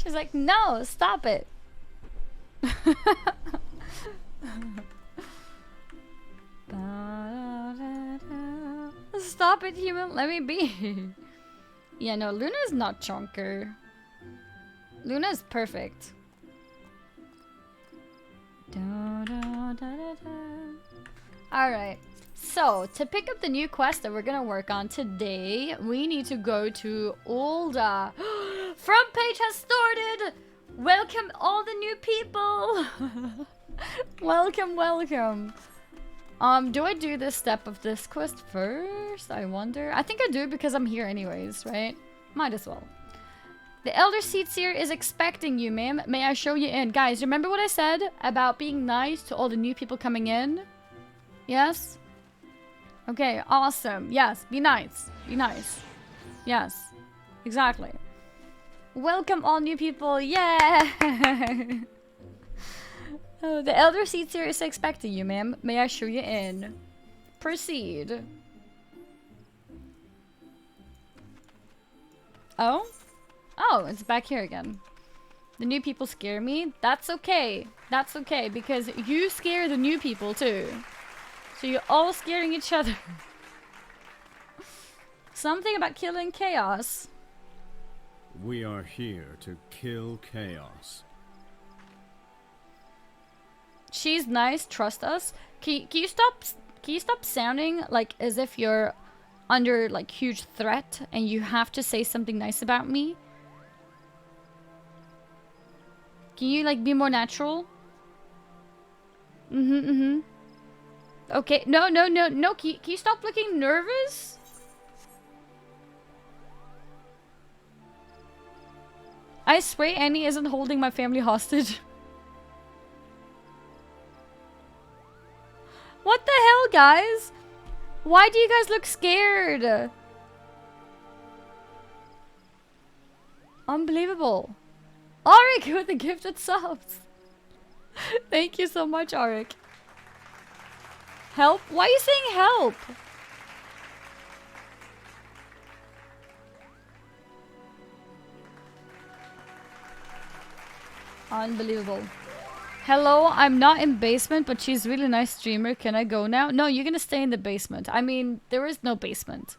She's like, no, stop it. Stop it, human. Let me be. Yeah, no, Luna's not chonker. Luna's perfect. Alright. So, to pick up the new quest that we're gonna work on today, we need to go to Ulda. Front page has started! Welcome all the new people! Welcome, welcome. Do I do this step of this quest first? I wonder. I think I do because I'm here anyways, right? Might as well. The Elder Seer is expecting you, ma'am. May I show you in? Guys, remember what I said about being nice to all the new people coming in? Yes? Okay, awesome. Yes, be nice. Be nice. Yes, exactly. Welcome all new people. Yeah! Oh, the Elder Seer is expecting you, ma'am. May I show you in? Proceed. Oh? Oh, it's back here again. The new people scare me. That's okay. That's okay, because you scare the new people too. So you're all scaring each other. Something about killing chaos. We are here to kill chaos. She's nice, trust us. Can you stop sounding like as if you're under like huge threat and you have to say something nice about me? Can you like be more natural? Okay, no. Can you stop looking nervous? I swear Annie isn't holding my family hostage. What the hell, guys? Why do you guys look scared? Unbelievable. Arik with the gifted subs. Thank you so much, Arik. Help? Why are you saying help? Unbelievable. Hello, I'm not in basement, but she's really nice streamer. Can I go now? No, you're gonna stay in the basement. I mean, there is no basement.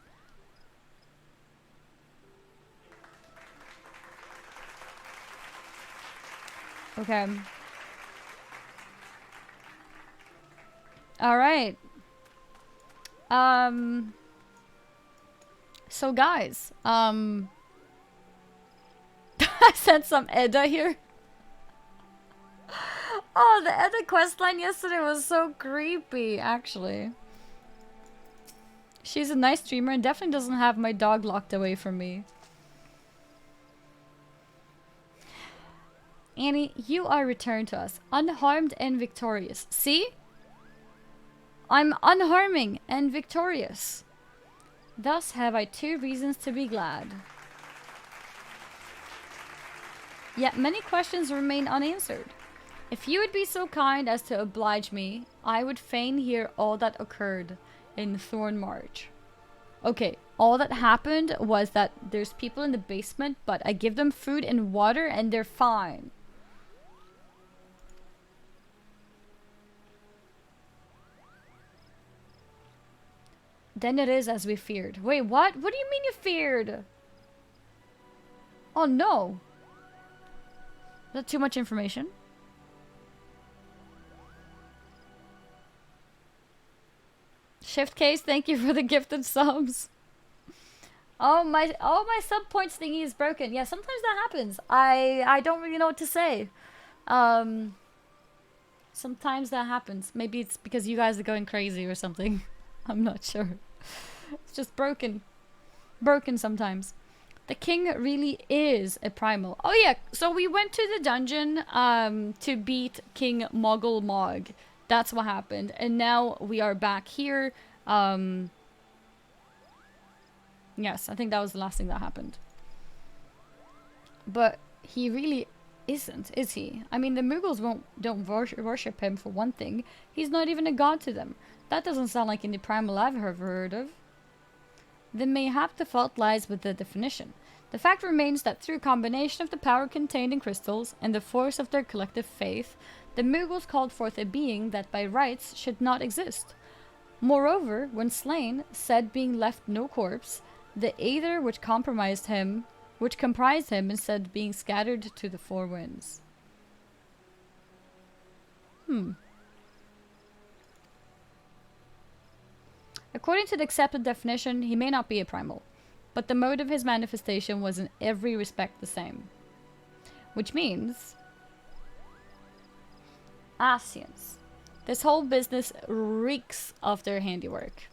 Okay. Alright. So guys, I sent some Edda here. Oh, the Edda questline yesterday was so creepy, actually. She's a nice streamer and definitely doesn't have my dog locked away from me. Annie, you are returned to us, unharmed and victorious. See? I'm unharming and victorious. Thus have I 2 reasons to be glad. Yet many questions remain unanswered. If you would be so kind as to oblige me, I would fain hear all that occurred in Thorn March. Okay, all that happened was that there's people in the basement, but I give them food and water and they're fine. Then it is as we feared. Wait, what? What do you mean you feared? Oh no. Is that too much information? Shift case, thank you for the gifted subs. Oh my sub points thingy is broken. Yeah, sometimes that happens. I don't really know what to say. Sometimes that happens. Maybe it's because you guys are going crazy or something. I'm not sure. It's just broken. Broken sometimes. The king really is a primal. Oh yeah, so we went to the dungeon to beat King Moggle Mog. That's what happened. And now we are back here. Yes, I think that was the last thing that happened. But he really isn't, is he? I mean, the Muggles don't worship him for one thing. He's not even a god to them. That doesn't sound like any primal I've ever heard of. Then mayhap the fault lies with the definition. The fact remains that through a combination of the power contained in crystals and the force of their collective faith, the Mughals called forth a being that by rights should not exist. Moreover, when slain, said being left no corpse, the aether which comprised him instead being scattered to the four winds. According to the accepted definition, he may not be a primal, but the mode of his manifestation was in every respect the same. Which means... Asians. This whole business reeks of their handiwork.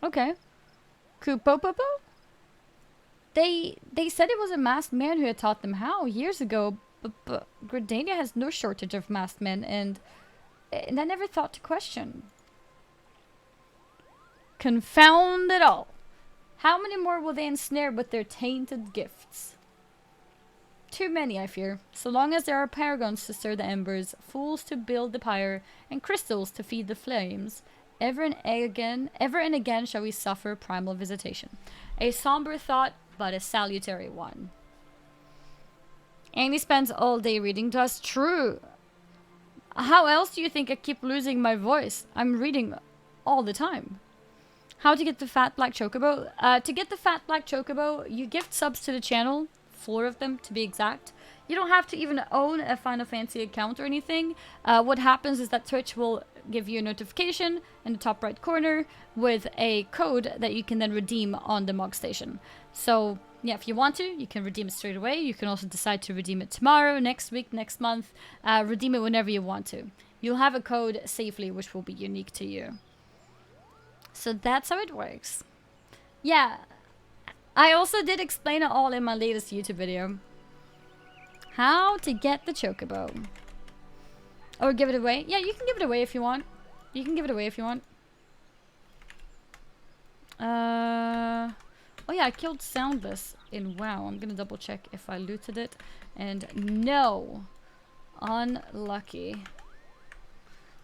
Okay. Kupopopo? They said it was a masked man who had taught them how years ago, but Gridania has no shortage of masked men, and I never thought to question. Confound it all. How many more will they ensnare with their tainted gifts? Too many, I fear. So long as there are paragons to stir the embers, fools to build the pyre, and crystals to feed the flames, ever and again shall we suffer primal visitation. A somber thought, but a salutary one. Annie spends all day reading to us. True. How else do you think I keep losing my voice? I'm reading all the time. How to get the fat black chocobo? To get the fat black chocobo, you gift subs to the channel. 4 of them to be exact. You don't have to even own a Final Fantasy account or anything. What happens is that Twitch will give you a notification in the top right corner with a code that you can then redeem on the Mog Station. So yeah, if you want to, you can redeem it straight away. You can also decide to redeem it tomorrow, next week, next month. Redeem it whenever you want to. You'll have a code safely which will be unique to you. So that's how it works. Yeah, I also did explain it all in my latest YouTube video. How to get the chocobo. Or give it away. Yeah, you can give it away if you want. You can give it away if you want. Oh yeah, I killed Soundless in WoW. I'm gonna double check if I looted it. And no. Unlucky.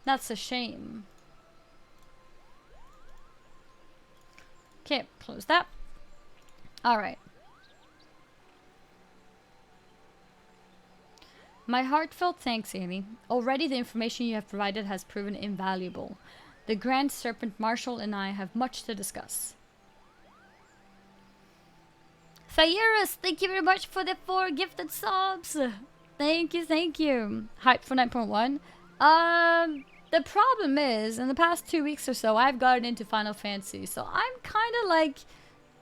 That's a shame. Okay, close that. Alright. My heartfelt thanks, Annie. Already the information you have provided has proven invaluable. The Grand Serpent Marshal and I have much to discuss. Thayerus, thank you very much for the 4 gifted subs. Thank you, thank you. Hype for 9.1. The problem is, in the past 2 weeks or so, I've gotten into Final Fantasy, so I'm kind of like...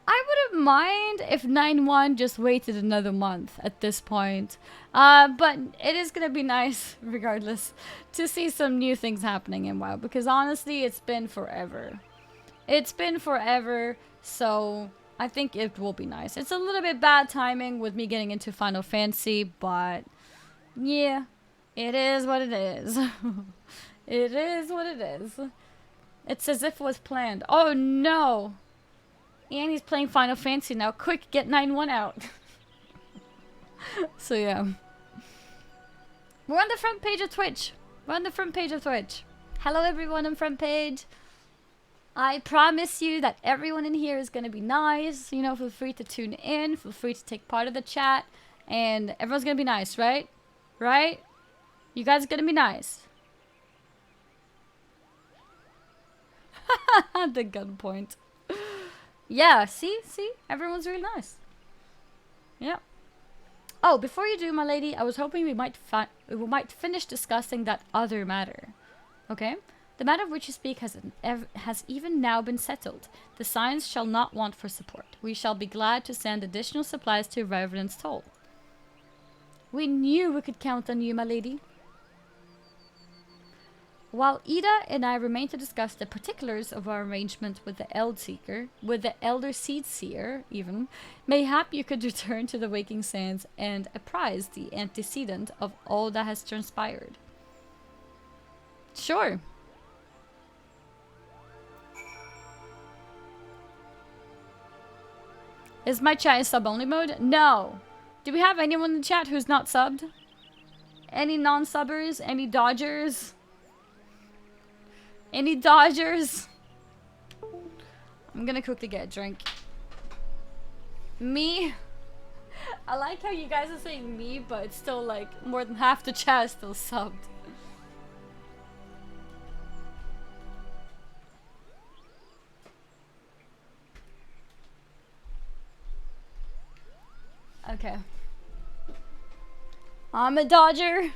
I wouldn't mind if 9.1 just waited another month at this point. But it is going to be nice, regardless, to see some new things happening in WoW. Because honestly, it's been forever. It's been forever, so I think it will be nice. It's a little bit bad timing with me getting into Final Fantasy, but yeah, it is what it is. It is what it is. It's as if it was planned. Oh no! Annie's playing Final Fantasy now. Quick, get 9.1 out. So yeah. We're on the front page of Twitch. We're on the front page of Twitch. Hello everyone on front page. I promise you that everyone in here is going to be nice. You know, feel free to tune in. Feel free to take part of the chat. And everyone's going to be nice, right? Right? You guys are going to be nice. The gunpoint. Yeah, see? Everyone's really nice. Yeah. Oh, before you do, my lady, I was hoping we might finish discussing that other matter. Okay? The matter of which you speak has even now been settled. The Scions shall not want for support. We shall be glad to send additional supplies to Reverend's Toll. We knew we could count on you, my lady. While Ida and I remain to discuss the particulars of our arrangement with the Elder Seed Seer, even, mayhap you could return to the Waking Sands and apprise the antecedent of all that has transpired. Sure. Is my chat in sub-only mode? No. Do we have anyone in the chat who's not subbed? Any non-subbers? Any dodgers? Any dodgers? I'm gonna quickly get a drink. Me. I like how you guys are saying me, but it's still like more than half the chat is still subbed. Okay. I'm a Dodger.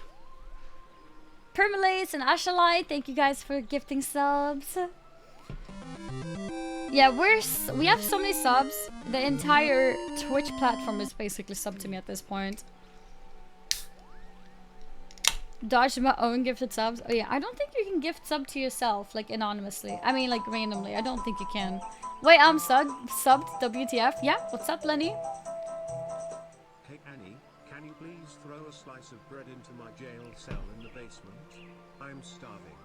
Permalace and Ashalite, thank you guys for gifting subs. Yeah, we have so many subs. The entire Twitch platform is basically subbed to me at this point. Dodge my own gifted subs. Oh yeah, I don't think you can gift sub to yourself, like anonymously. I mean, like randomly. I don't think you can. Wait, I'm subbed. WTF? Yeah, what's up, Lenny? Hey Annie, can you please throw a slice of bread into my jail cell in the basement? I'm starving.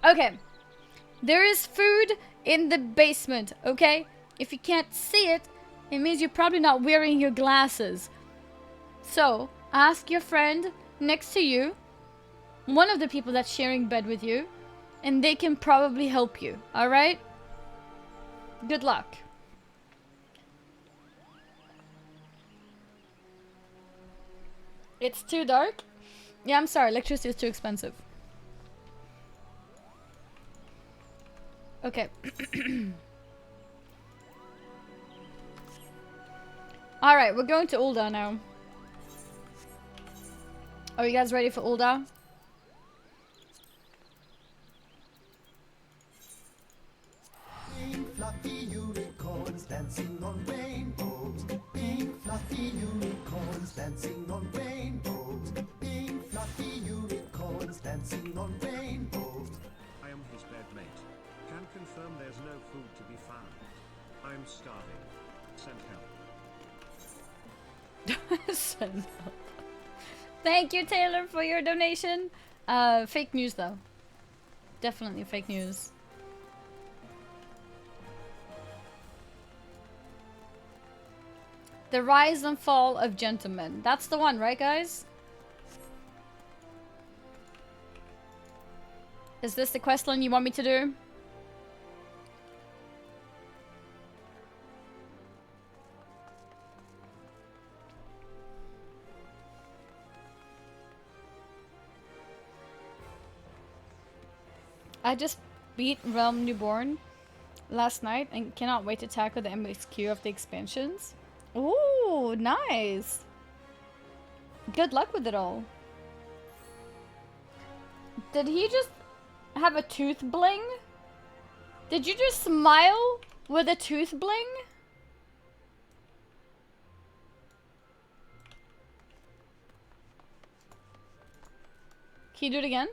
Okay. There is food in the basement, okay? If you can't see it, it means you're probably not wearing your glasses. So, ask your friend next to you, one of the people that's sharing bed with you, and they can probably help you, alright? Good luck. It's too dark? Yeah, I'm sorry, electricity is too expensive. Okay. Alright, we're going to Ulda now. Are you guys ready for Ulda? Pink fluffy unicorns dancing on rainbows. Pink fluffy unicorns dancing on rainbows. Pink fluffy unicorns dancing on rainbows. I am his bedmate. Can confirm there's no food to be found. I'm starving. Send help. Send help. Thank you, Taylor, for your donation. Fake news, though. Definitely fake news. The Rise and Fall of Gentlemen. That's the one, right, guys? Is this the quest line you want me to do? I just beat Realm Newborn last night and cannot wait to tackle the MXQ of the expansions. Ooh, nice. Good luck with it all. Did he just have a tooth bling? Did you just smile with a tooth bling? Can you do it again?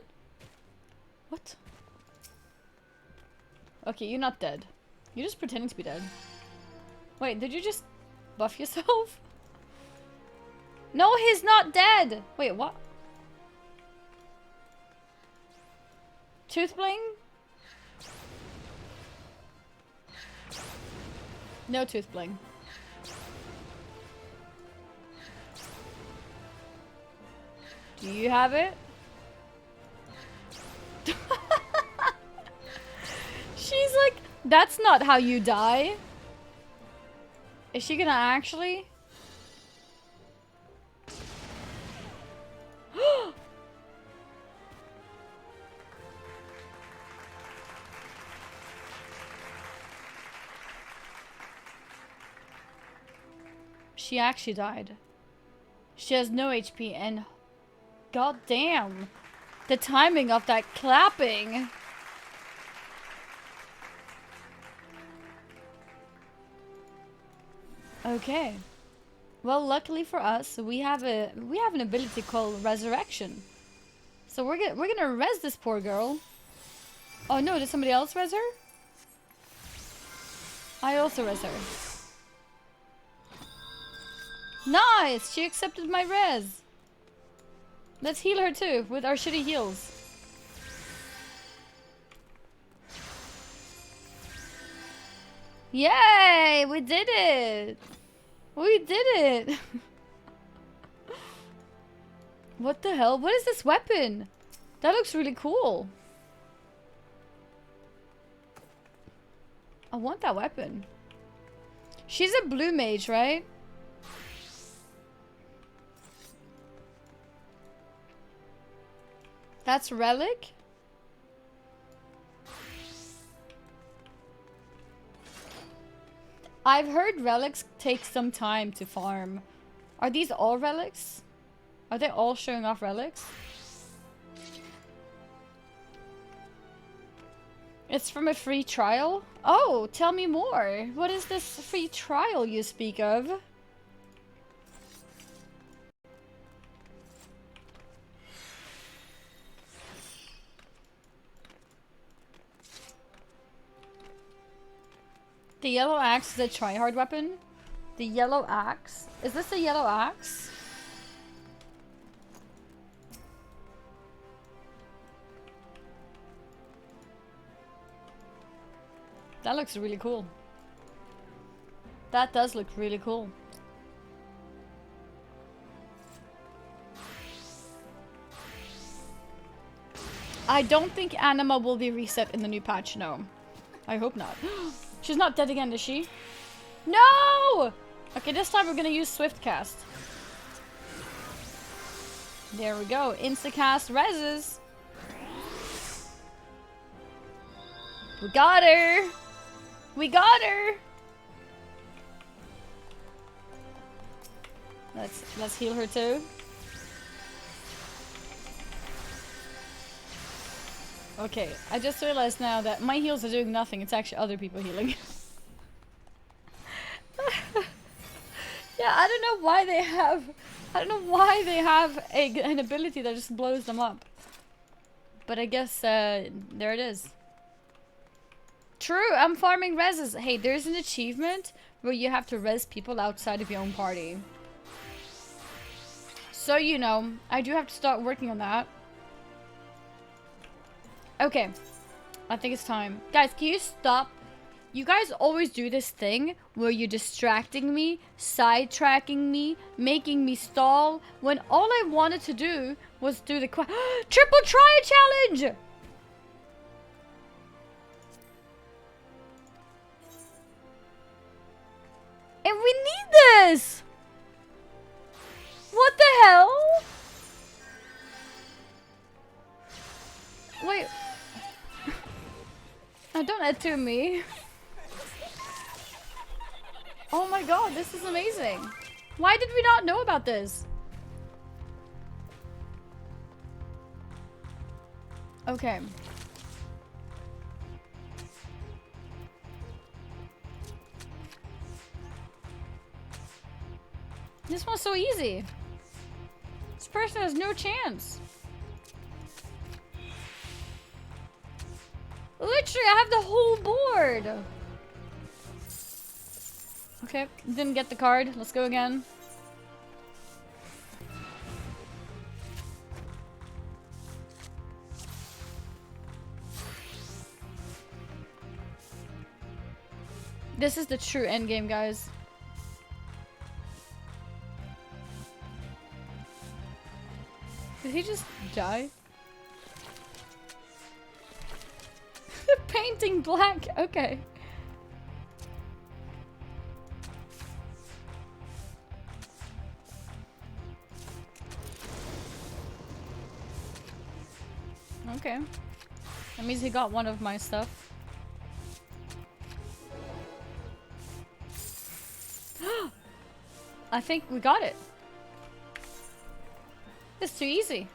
What? Okay, you're not dead. You're just pretending to be dead. Wait, did you just buff yourself? No, he's not dead! Wait, what? Tooth bling? No tooth bling. Do you have it? She's like, that's not how you die. Is she gonna actually? She actually died. She has no HP and god damn, the timing of that clapping. Okay. Well, luckily for us, we have an ability called Resurrection. So we're gonna res this poor girl. Oh no, did somebody else res her? I also res her. Nice! She accepted my res. Let's heal her too with our shitty heals. Yay! We did it! We did it! What the hell? What is this weapon? That looks really cool. I want that weapon. She's a blue mage, right? That's relic? I've heard relics take some time to farm. Are these all relics? Are they all showing off relics? It's from a free trial? Oh, tell me more. What is this free trial you speak of? The yellow axe is a tryhard weapon? The yellow axe? Is this a yellow axe? That looks really cool. That does look really cool. I don't think Anima will be reset in the new patch, no. I hope not. She's not dead again, is she? No! Okay, this time we're gonna use Swift Cast. There we go. Insta-cast reses. We got her! We got her! Let's heal her too. Okay, I just realized now that my heals are doing nothing. It's actually other people healing. Yeah, I don't know why they have an ability that just blows them up. But I guess there it is. True, I'm farming reses. Hey, there's an achievement where you have to res people outside of your own party. So you know, I do have to start working on that. Okay, I think it's time. Guys, can you stop? You guys always do this thing where you're distracting me, sidetracking me, making me stall, when all I wanted to do was do the triple try challenge! And we need this! What the hell? Wait. Oh, don't add to me. Oh my god, this is amazing. Why did we not know about this? Okay. This one's so easy. This person has no chance. Literally, I have the whole board. Okay, didn't get the card. Let's go again. This is the true endgame, guys. Did he just die? Painting black. Okay. Okay. That means he got one of my stuff. I think we got it. It's too easy.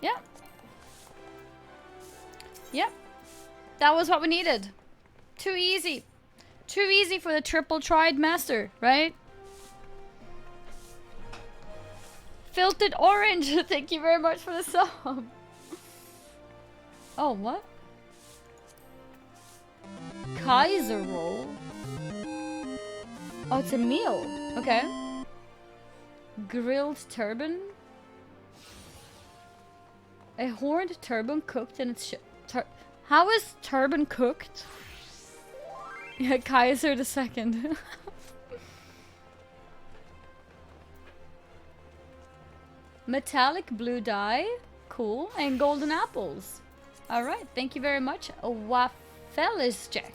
Yeah. Yep. That was what we needed. Too easy. Too easy for the triple tried master, right? Filtered orange. Thank you very much for the sub. Oh, what? Kaiser roll. Oh, it's a meal. Okay. Grilled turban. A horned turban cooked in its how is turban cooked? Yeah, Kaiser the second. Metallic blue dye. Cool. And golden apples. Alright, thank you very much. Waffle. Felizjek.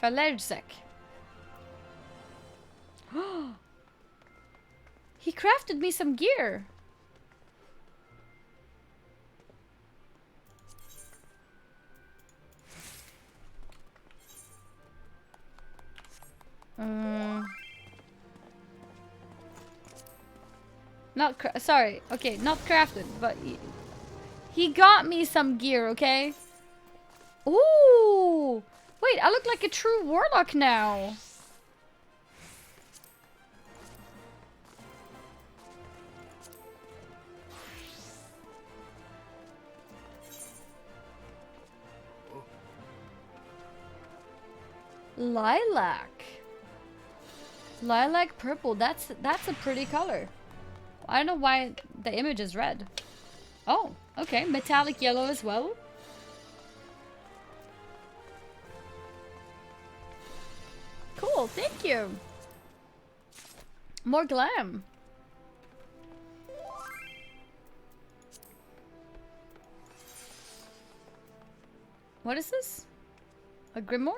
Felizjek. He crafted me some gear. Sorry. Okay, not crafted, but he got me some gear, okay? Ooh! Wait, I look like a true warlock now. Lilac. Lilac purple. That's a pretty color. I don't know why the image is red. Oh, okay. Metallic yellow as well. Cool, thank you. More glam. What is this? A grimoire?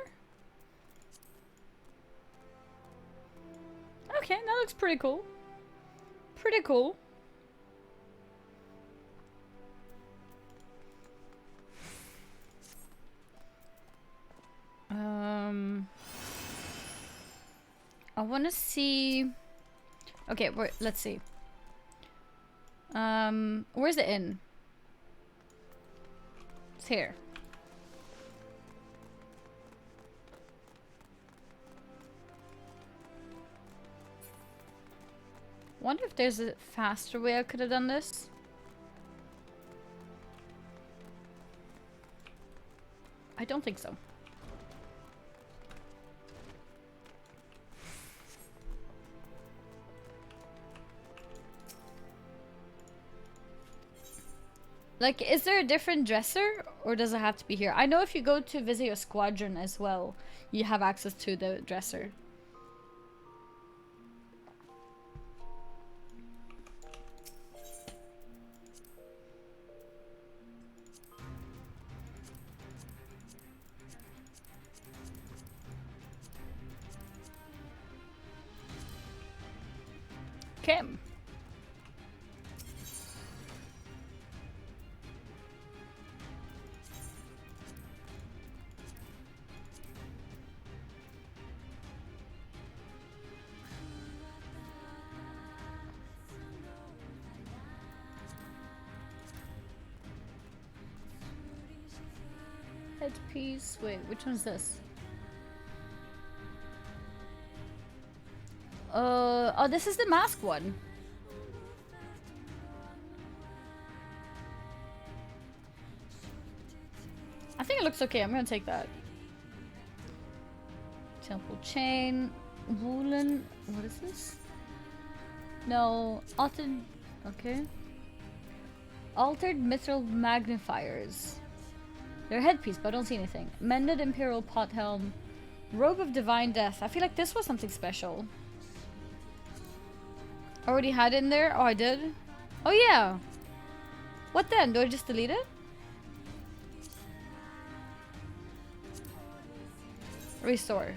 Okay, that looks pretty cool. Pretty cool. I want to see. Okay, let's see. Where's the inn? It's here. Wonder if there's a faster way I could have done this. I don't think so. Like, is there a different dresser, or does it have to be here? I know if you go to visit your squadron as well, you have access to the dresser. Okay. Headpiece. Wait, which one's this? Oh, this is the mask one. I think it looks okay. I'm gonna take that. Temple chain, woolen. What is this? No, altered. Okay. Altered mithril magnifiers. They're a headpiece, but I don't see anything. Mended imperial pot helm. Robe of divine death. I feel like this was something special. Already had it in there? Oh, I did? Oh, yeah. What then? Do I just delete it? Restore.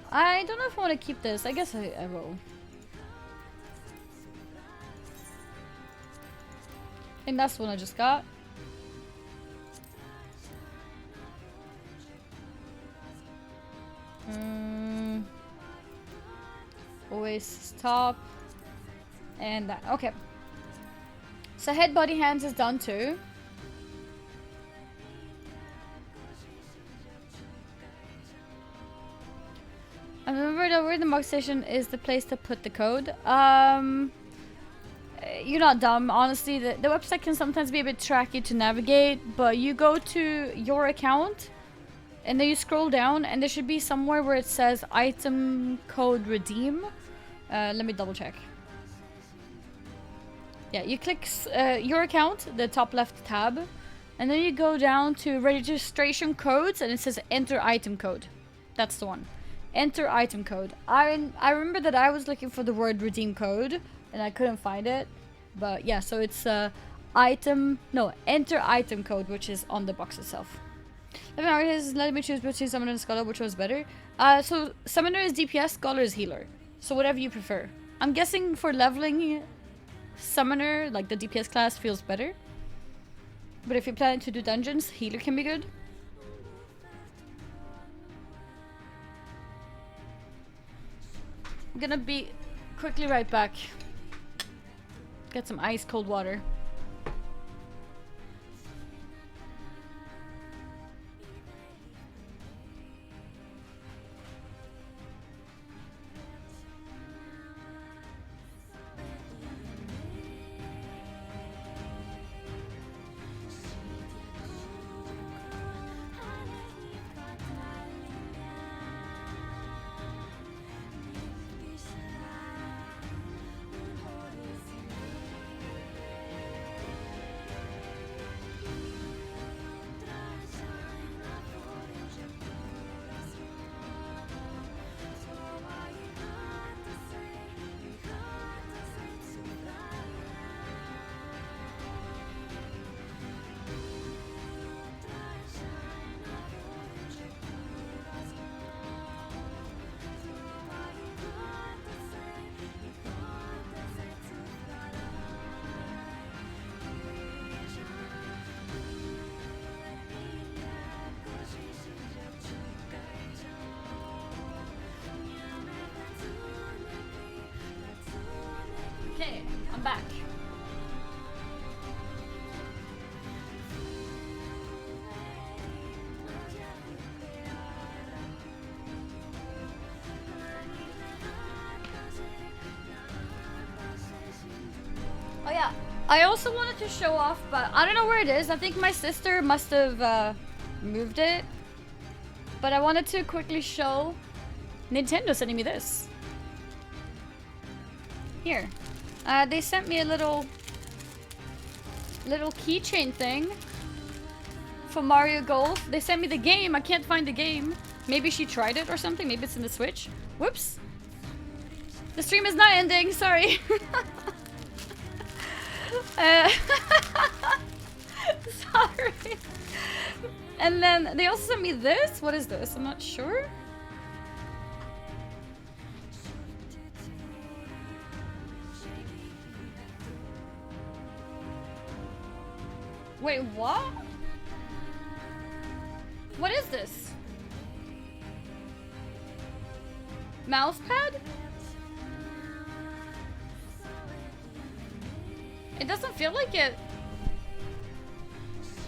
I don't know if I want to keep this. I guess I will. I think that's the one I just got. Oasis top. And that. Okay. So head, body, hands is done too. I remember that where the mark station is the place to put the code. You're not dumb. Honestly, the website can sometimes be a bit tricky to navigate, but you go to your account and then you scroll down and there should be somewhere where it says item code redeem. Let me double check. Yeah, you click your account, the top left tab, and then you go down to registration codes and it says enter item code. That's the one. Enter item code. I remember that I was looking for the word redeem code and I couldn't find it. But yeah, so it's enter item code, which is on the box itself. Let me choose between Summoner and Scholar, which was better. So Summoner is DPS, Scholar is healer. So whatever you prefer. I'm guessing for leveling, Summoner, like the DPS class, feels better. But if you're planning to do dungeons, healer can be good. I'm gonna be quickly right back. Get some ice cold water. Okay, I'm back. Oh yeah, I also wanted to show off, but I don't know where it is. I think my sister must have moved it. But I wanted to quickly show Nintendo sending me this. Here. They sent me a little keychain thing for Mario Golf. They sent me the game. I can't find the game. Maybe she tried it or something. Maybe it's in the Switch. Whoops. The stream is not ending. Sorry. Sorry. And then they also sent me this. What is this? I'm not sure. Wait, what? What is this? Mousepad? It doesn't feel like it.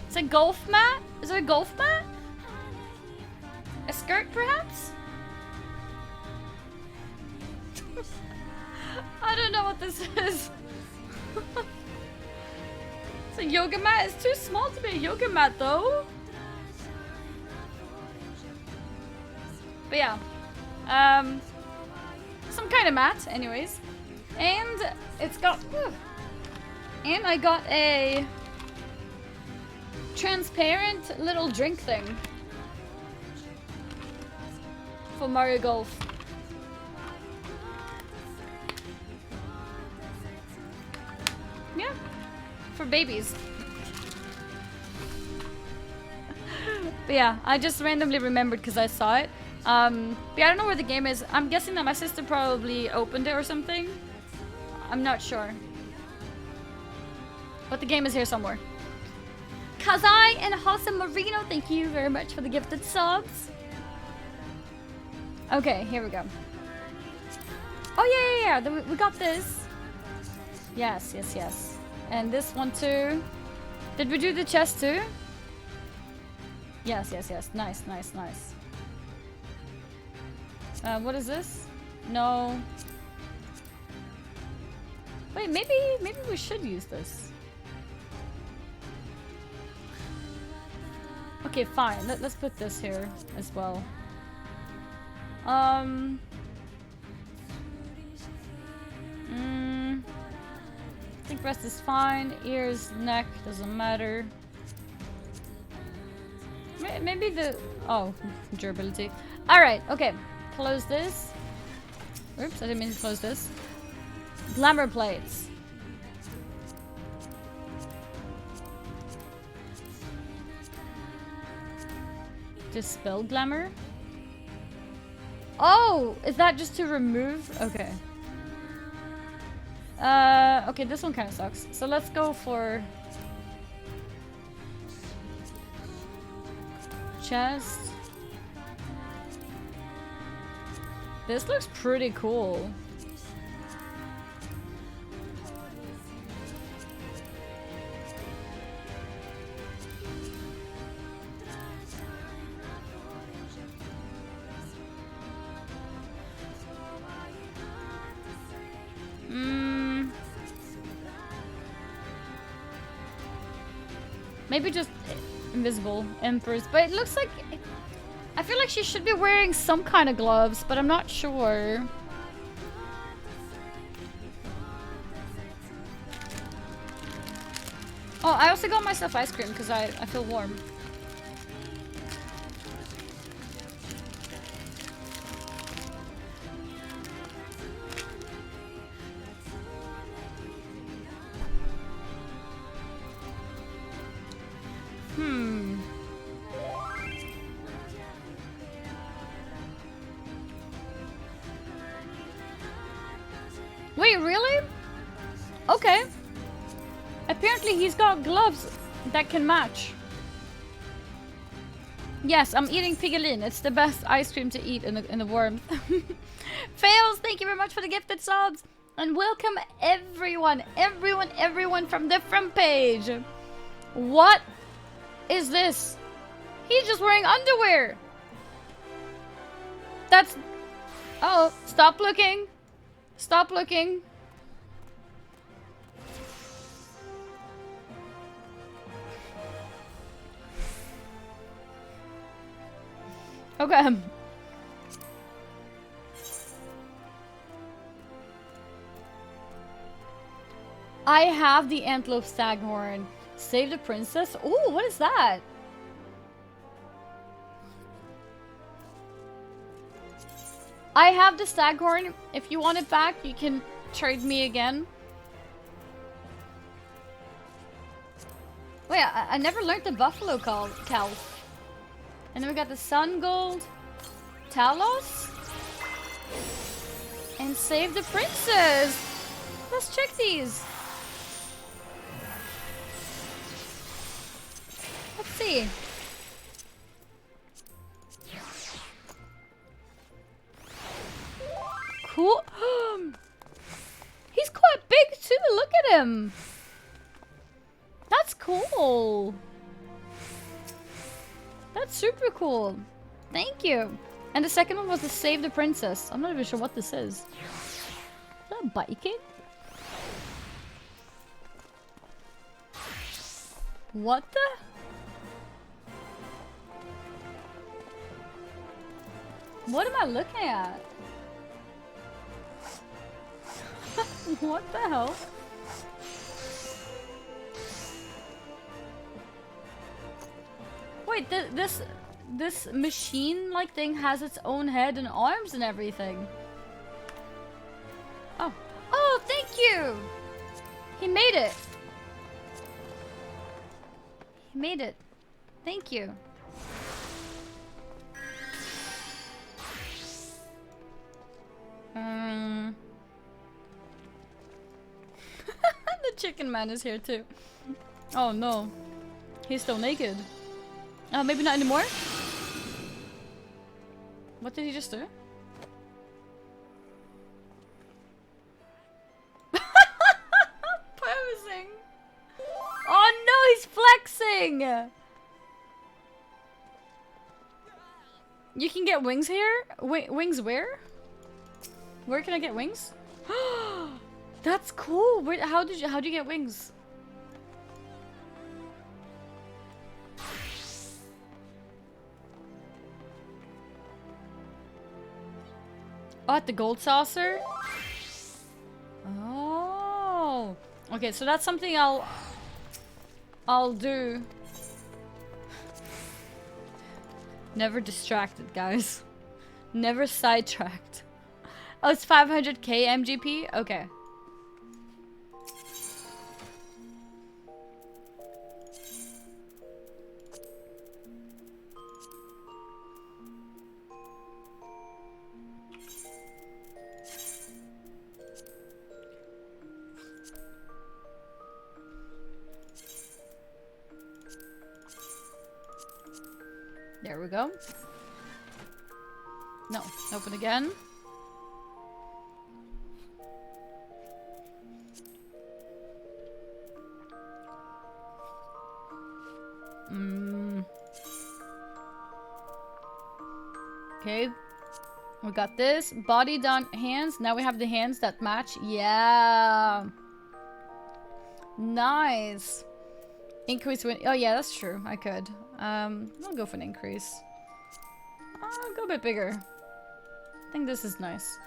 It's a golf mat? Is it a golf mat? A skirt, perhaps? I don't know what this is. It's a yoga mat. It's too small to be a yoga mat, though. But yeah. Some kind of mat, anyways. And it's got... And I got a transparent little drink thing for Mario Golf. Yeah, for babies. But yeah, I just randomly remembered because I saw it. But yeah, I don't know where the game is. I'm guessing that my sister probably opened it or something. I'm not sure. But the game is here somewhere. Kazai and Hossa Marino, thank you very much for the gifted subs. Okay, here we go. Oh yeah. We got this. Yes. And this one too. Did we do the chest too? Yes. Nice. What is this? No. Wait, maybe we should use this. Okay, fine. Let's put this here as well. I think rest is fine. Ears, neck, doesn't matter. Maybe the... Oh, durability. Alright, okay. close this. Oops, I didn't mean to close this. Glamour plates. Dispel glamour? Oh, is that just to remove? Okay. Okay, this one kind of sucks. So let's go for chest. This looks pretty cool. Maybe just invisible emperors, but it looks like I feel like she should be wearing some kind of gloves, but I'm not sure. Oh, I also got myself ice cream because I feel warm. Wait, really? Okay. Apparently he's got gloves that can match. Yes, I'm eating Piggeline. It's the best ice cream to eat in the warmth. Fails, thank you very much for the gifted subs. And welcome everyone from the front page. What is this? He's just wearing underwear. That's... Oh, stop looking. Stop looking. Okay. I have the antelope staghorn. Save the princess. Ooh, what is that? I have the staghorn. If you want it back, you can trade me again. Wait, I never learned the buffalo calf. And then we got the sun gold, Talos, and save the princess. Let's check these. Let's see. Cool. He's quite big too. Look at him. That's cool. That's super cool. Thank you. And the second one was to save the princess. I'm not even sure what this is. Is that biking? What the? What am I looking at? What the hell? Wait, this machine-like thing has its own head and arms and everything. Oh. Oh, thank you! He made it. He made it. Thank you. The chicken man is here too. Oh no. He's still naked. Oh, maybe not anymore? What did he just do? Posing! Oh no, he's flexing! You can get wings here? Wings where? Where can I get wings? That's cool. How do you get wings? Oh, at the gold saucer? Oh. Okay, so that's something I'll do. Never distracted, guys. Never sidetracked. Oh, it's 500k MGP? Okay. There we go. No, open again. Okay. We got this. Body down hands. Now we have the hands that match. Yeah. Nice. Increase win. Oh yeah, that's true. I could. I'll go for an increase. I'll go a bit bigger. I think this is nice.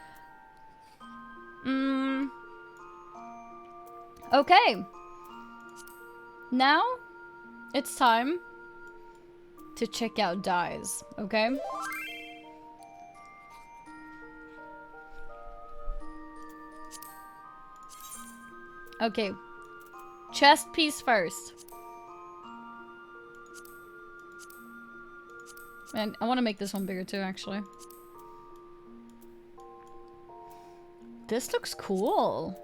Okay. Now it's time to check out dyes. Okay. Okay. Chest piece first. And I want to make this one bigger too, actually. This looks cool.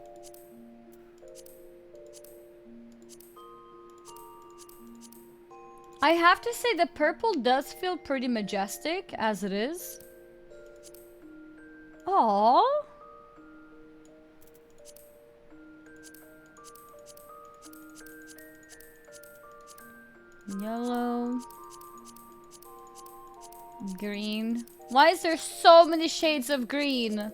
I have to say the purple does feel pretty majestic as it is. Aww. Yellow. Green. Why is there so many shades of green?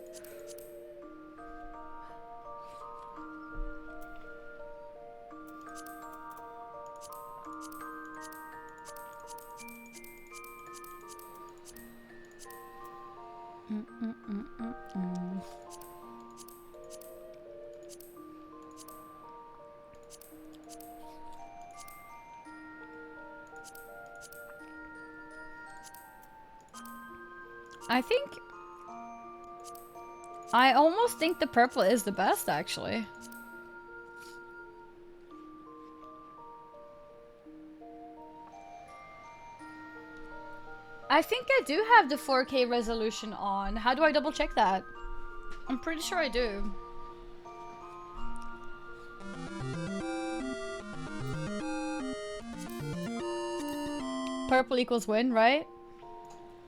I almost think the purple is the best, actually. I think I do have the 4K resolution on. How do I double check that? I'm pretty sure I do. Purple equals win, right?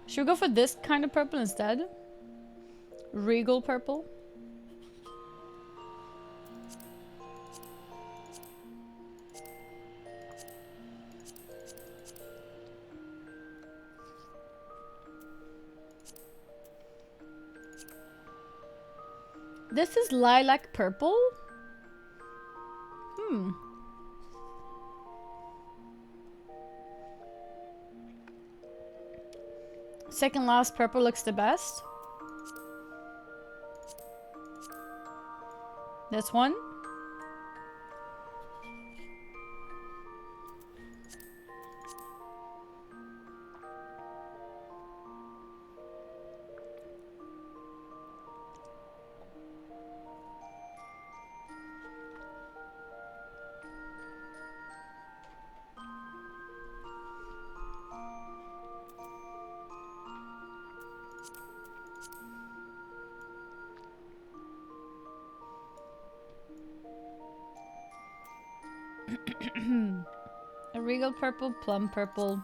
Should we go for this kind of purple instead? Regal purple? This is lilac purple? Second last purple looks the best. This one. A regal purple, plum purple.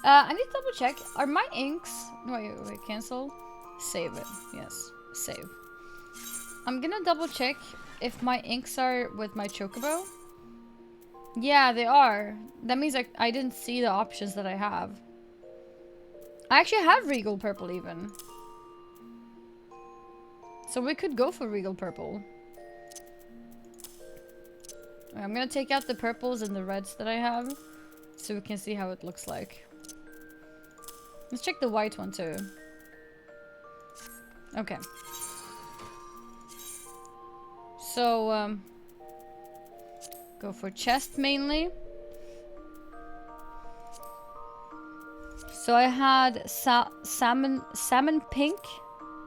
I need to double check. Are my inks... Wait, cancel. Save it. Yes, save. I'm gonna double check if my inks are with my chocobo. Yeah, they are. That means I didn't see the options that I have. I actually have regal purple even. So we could go for regal purple. I'm gonna take out the purples and the reds that I have so we can see how it looks like. Let's check the white one too. Okay. So, go for chest mainly. So I had salmon pink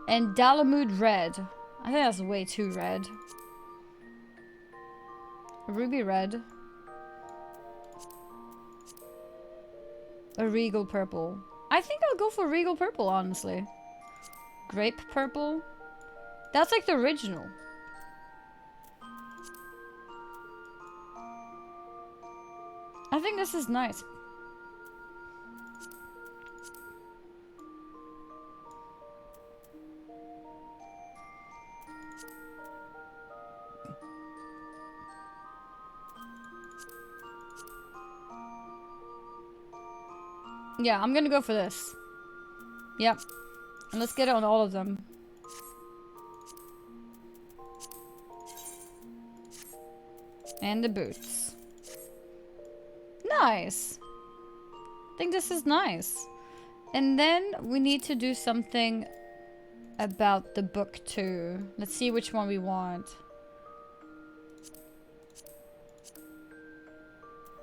and Dalamud red. I think that's way too red. Ruby red. A regal purple. I think I'll go for regal purple, honestly. Grape purple. That's like the original. I think this is nice. Yeah, I'm gonna go for this. Yep. And let's get it on all of them. And the boots. Nice. I think this is nice. And then we need to do something about the book too. Let's see which one we want.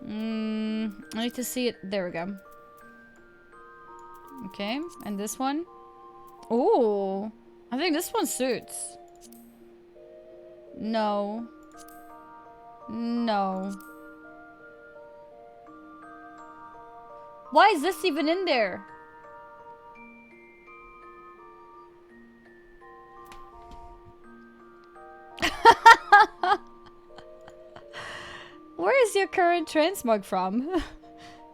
I need to see it. There we go. Okay, and this one. Oh, I think this one suits. No. No. Why is this even in there? Where is your current transmog from?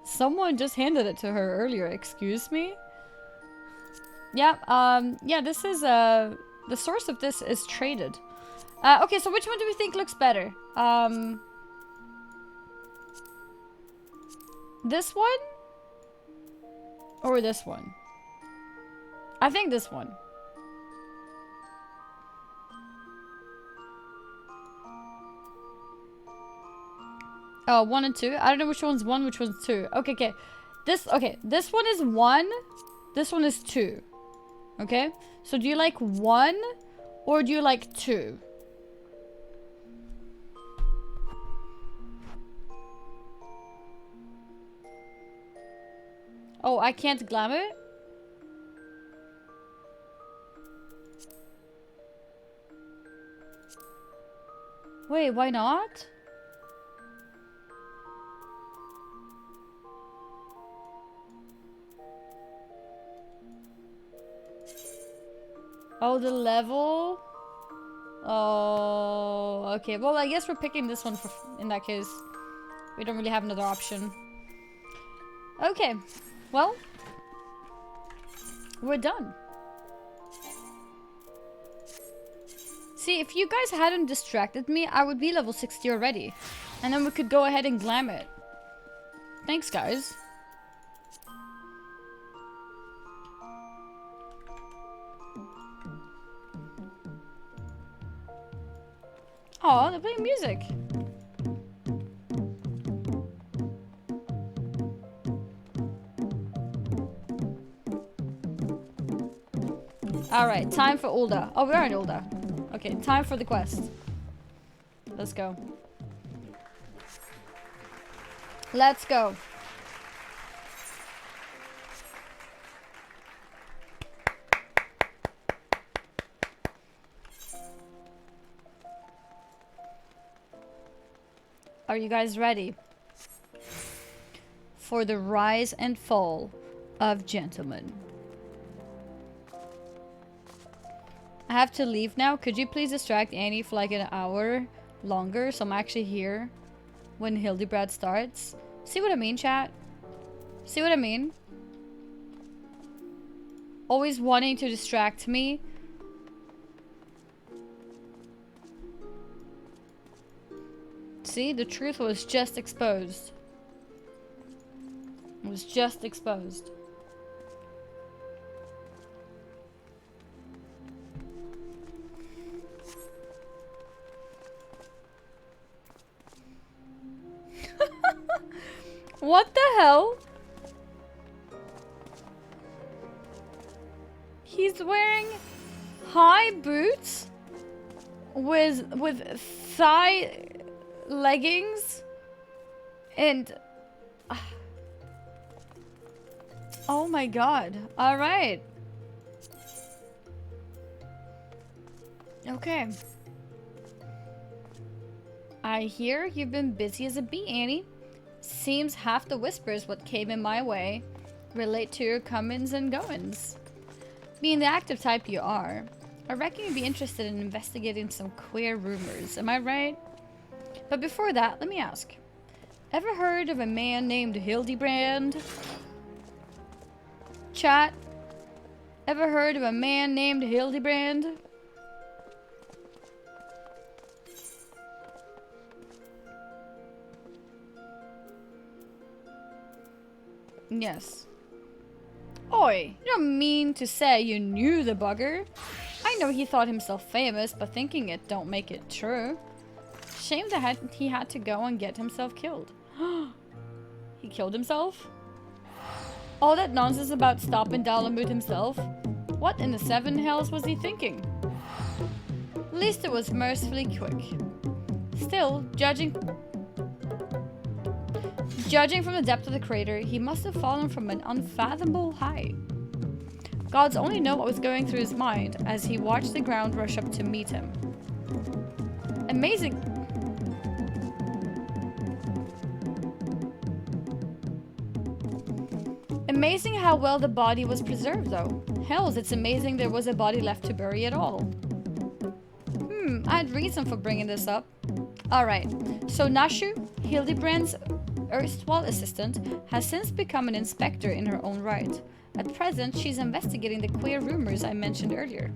Someone just handed it to her earlier, excuse me? Yeah, yeah, this is, the source of this is traded. Okay, so which one do we think looks better? This one? Or this one? I think this one. Oh, 1 and 2. I don't know which one's 1, which one's 2. Okay. This one is 1. This one is 2. Okay? So do you like 1 or do you like 2? Oh, I can't glam it? Wait, why not? Oh, the level? Oh, okay. Well, I guess we're picking this one for, in that case. We don't really have another option. Okay. Well, we're done. See, if you guys hadn't distracted me, I would be level 60 already. And then we could go ahead and glam it. Thanks, guys. Oh, they're playing music. Alright, time for Ulda. Oh, we are in Ulda. Okay, time for the quest. Let's go. Let's go. Are you guys ready for the rise and fall of gentlemen? I have to leave now. Could you please distract Annie for like an hour longer so I'm actually here when Hildebrand starts? See what I mean, chat? See what I mean? Always wanting to distract me. See, the truth was just exposed. It was just exposed. What the hell? He's wearing high boots with thigh leggings and Oh my god. Alright. Okay. I hear you've been busy as a bee, Annie. Seems half the whispers what came in my way relate to your comings and goings. Being the active type you are, I reckon you'd be interested in investigating some queer rumors, am I right? But before that, let me ask. Ever heard of a man named Hildebrand? Chat? Ever heard of a man named Hildebrand? Yes. Oi, you don't mean to say you knew the bugger? I know he thought himself famous, but thinking it don't make it true. Shame that he had to go and get himself killed. He killed himself? All that nonsense about stopping Dalamud himself? What in the seven hells was he thinking? At least it was mercifully quick. Still, judging from the depth of the crater, he must have fallen from an unfathomable height. Gods only know what was going through his mind as he watched the ground rush up to meet him. Amazing. Amazing how well the body was preserved, though. Hells, it's amazing there was a body left to bury at all. I had reason for bringing this up. Alright, so Nashu, Hildebrand's erstwhile assistant, has since become an inspector in her own right. At present, she's investigating the queer rumors I mentioned earlier.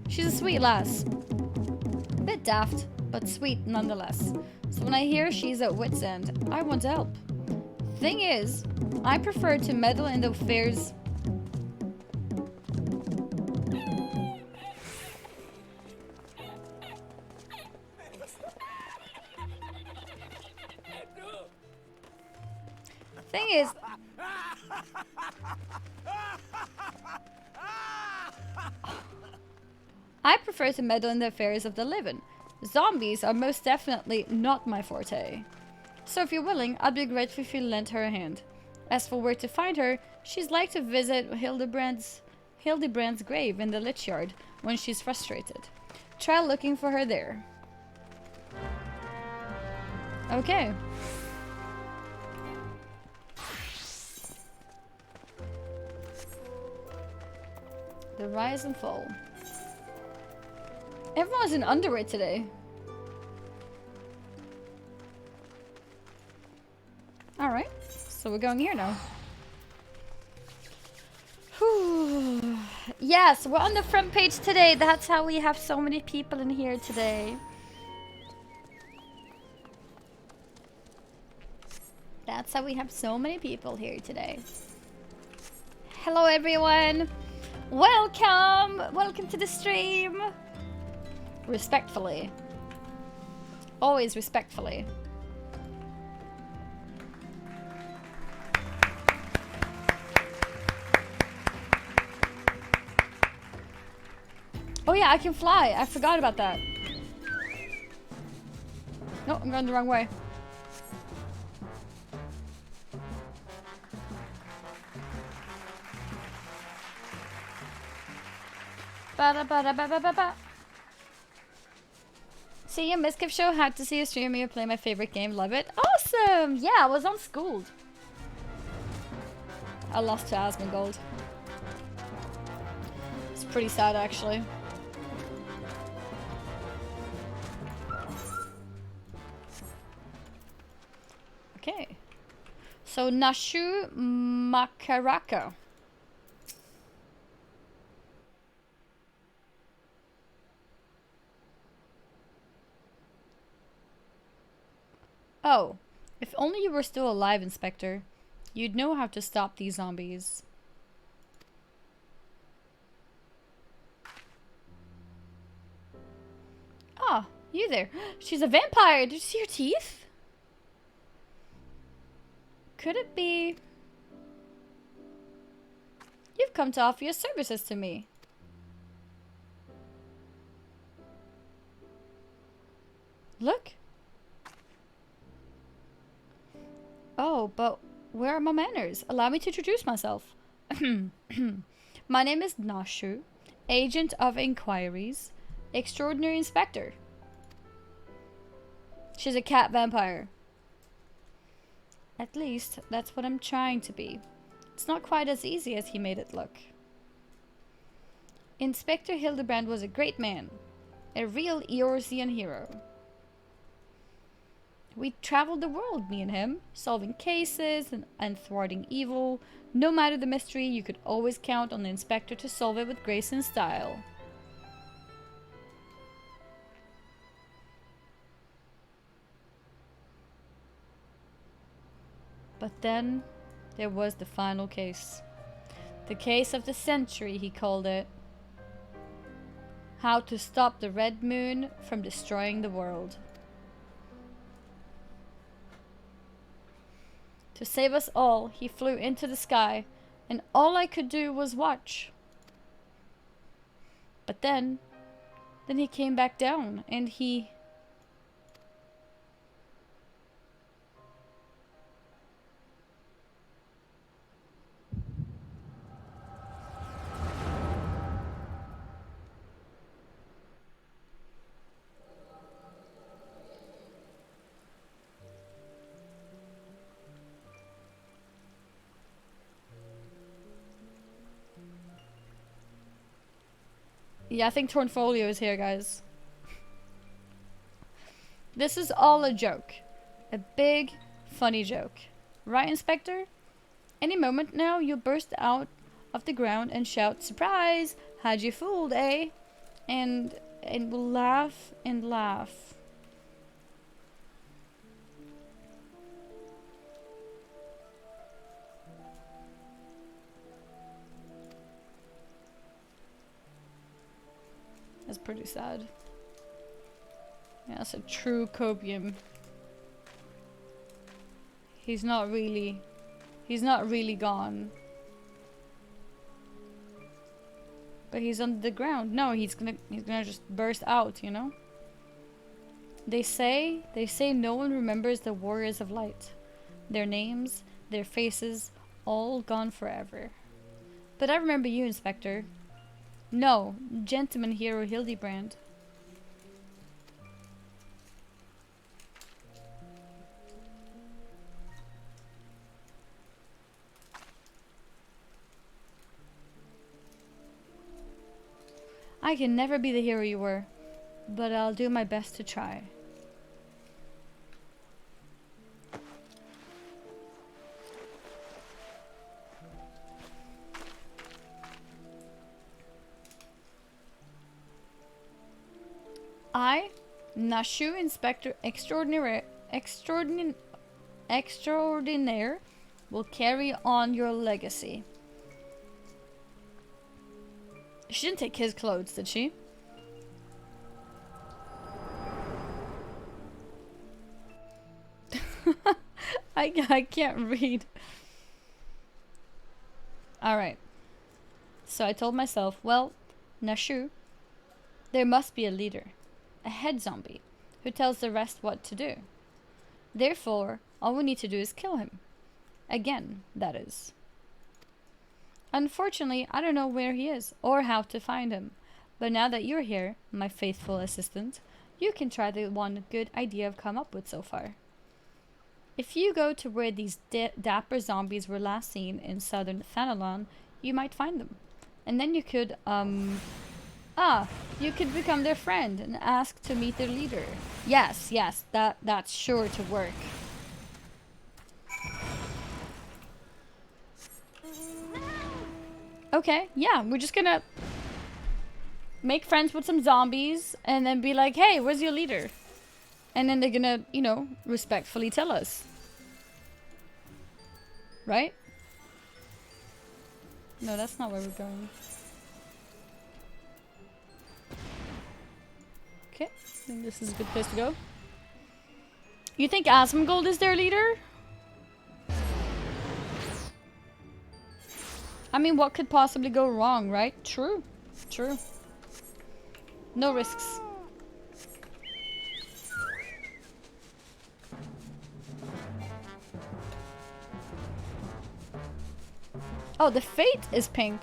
She's a sweet lass. A bit daft, but sweet nonetheless. So when I hear she's at wit's end, I want to help. Thing is, I prefer to meddle in the affairs. Thing is, I prefer to meddle in the affairs of the living. Zombies are most definitely not my forte. So if you're willing, I'd be grateful if you lent her a hand. As for where to find her, she's like to visit Hildebrand's grave in the Lich Yard when she's frustrated. Try looking for her there. Okay. The rise and fall. Everyone's in underwear today. Alright, so we're going here now. Whew. Yes, we're on the front page today. That's how we have so many people in here today. That's how we have so many people here today. Hello everyone. Welcome! Welcome to the stream! Respectfully. Always respectfully. Oh yeah, I can fly. I forgot about that. No, I'm going the wrong way. Ba-da-ba-da-ba-ba-ba-ba. See, a Mischief Show had to see a stream of me play my favorite game. Love it. Awesome! Yeah, I was unschooled. I lost to Asmongold. It's pretty sad, actually. Okay. So, Nashu Makaraka. Oh, if only you were still alive, Inspector. You'd know how to stop these zombies. Ah, you there. She's a vampire. Did you see her teeth? Could it be... You've come to offer your services to me. Look. Oh, but where are my manners? Allow me to introduce myself. My name is Nashu, Agent of Inquiries, Extraordinary Inspector. She's a cat vampire. At least, that's what I'm trying to be. It's not quite as easy as he made it look. Inspector Hildebrand was a great man. A real Eorzean hero. We traveled the world, me and him, solving cases and thwarting evil. No matter the mystery, you could always count on the inspector to solve it with grace and style. But then, there was the final case. The case of the century, he called it. How to stop the Red Moon from destroying the world. To save us all, he flew into the sky, and all I could do was watch. But then he came back down, and he... Yeah, I think Tornfolio is here, guys. This is all a joke. A big, funny joke. Right, Inspector? Any moment now, you'll burst out of the ground and shout, "Surprise! Had you fooled, eh?" And we'll laugh and laugh. That's pretty sad. Yeah, that's a true copium. He's not really gone. But he's on the ground. No, he's gonna just burst out, you know? They say no one remembers the warriors of light. Their names, their faces, all gone forever. But I remember you, Inspector. No, gentleman hero Hildebrand. I can never be the hero you were, but I'll do my best to try. I, Nashu, Inspector Extraordinaire, will carry on your legacy. She didn't take his clothes, did she? I can't read. Alright. So I told myself, well, Nashu, there must be a leader. A head zombie who tells the rest what to do. Therefore, all we need to do is kill him. Again, that is. Unfortunately, I don't know where he is or how to find him. But now that you're here, my faithful assistant, you can try the one good idea I've come up with so far. If you go to where these dapper zombies were last seen in southern Thanalon, you might find them. And then you could, you could become their friend and ask to meet their leader. Yes, that's sure to work. Okay, yeah, we're just gonna make friends with some zombies and then be like, hey, where's your leader? And then they're gonna, you know, respectfully tell us. Right? No, that's not where we're going. Okay, I think this is a good place to go. You think Asmongold is their leader? I mean, what could possibly go wrong, right? True. True. No risks. Oh, the fate is pink.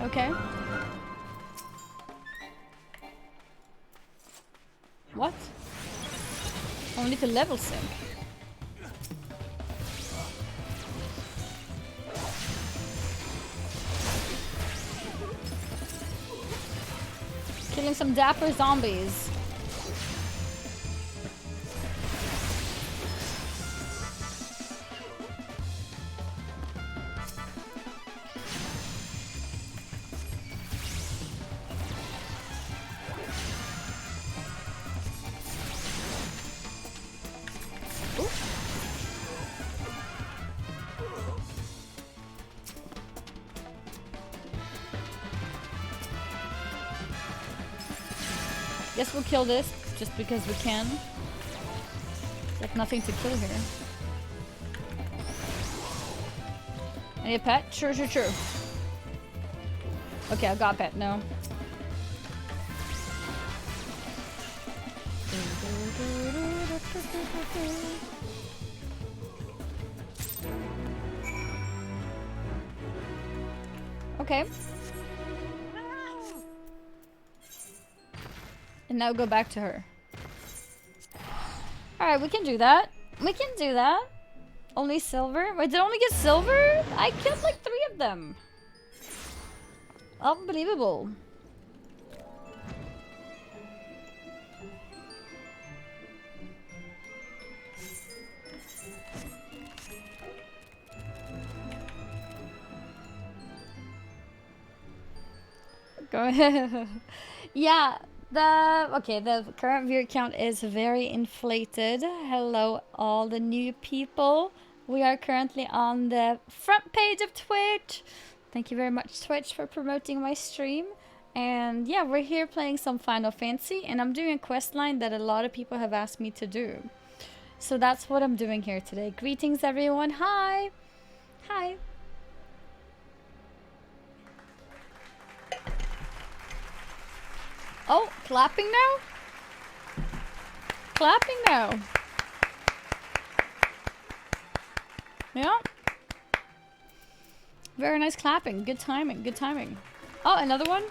Okay. What? Oh, we need to level sync. Killing some dapper zombies. Guess we'll kill this just because we can. There's like nothing to kill here. I need a pet? Sure. Okay, I got a pet now. Okay. And now go back to her. Alright, we can do that. We can do that. Only silver? Wait, did I only get silver? I killed like 3 of them. Unbelievable. Go ahead. Yeah. The current viewer count is very inflated. Hello all the new people. We are currently on the front page of Twitch. Thank you very much, Twitch, for promoting my stream. And yeah, we're here playing some Final Fantasy, and I'm doing a quest line that a lot of people have asked me to do. So that's what I'm doing here today. Greetings everyone. Hi. Hi. Oh, clapping now? Clapping now. Yeah. Very nice clapping. Good timing. Good timing. Oh, another one.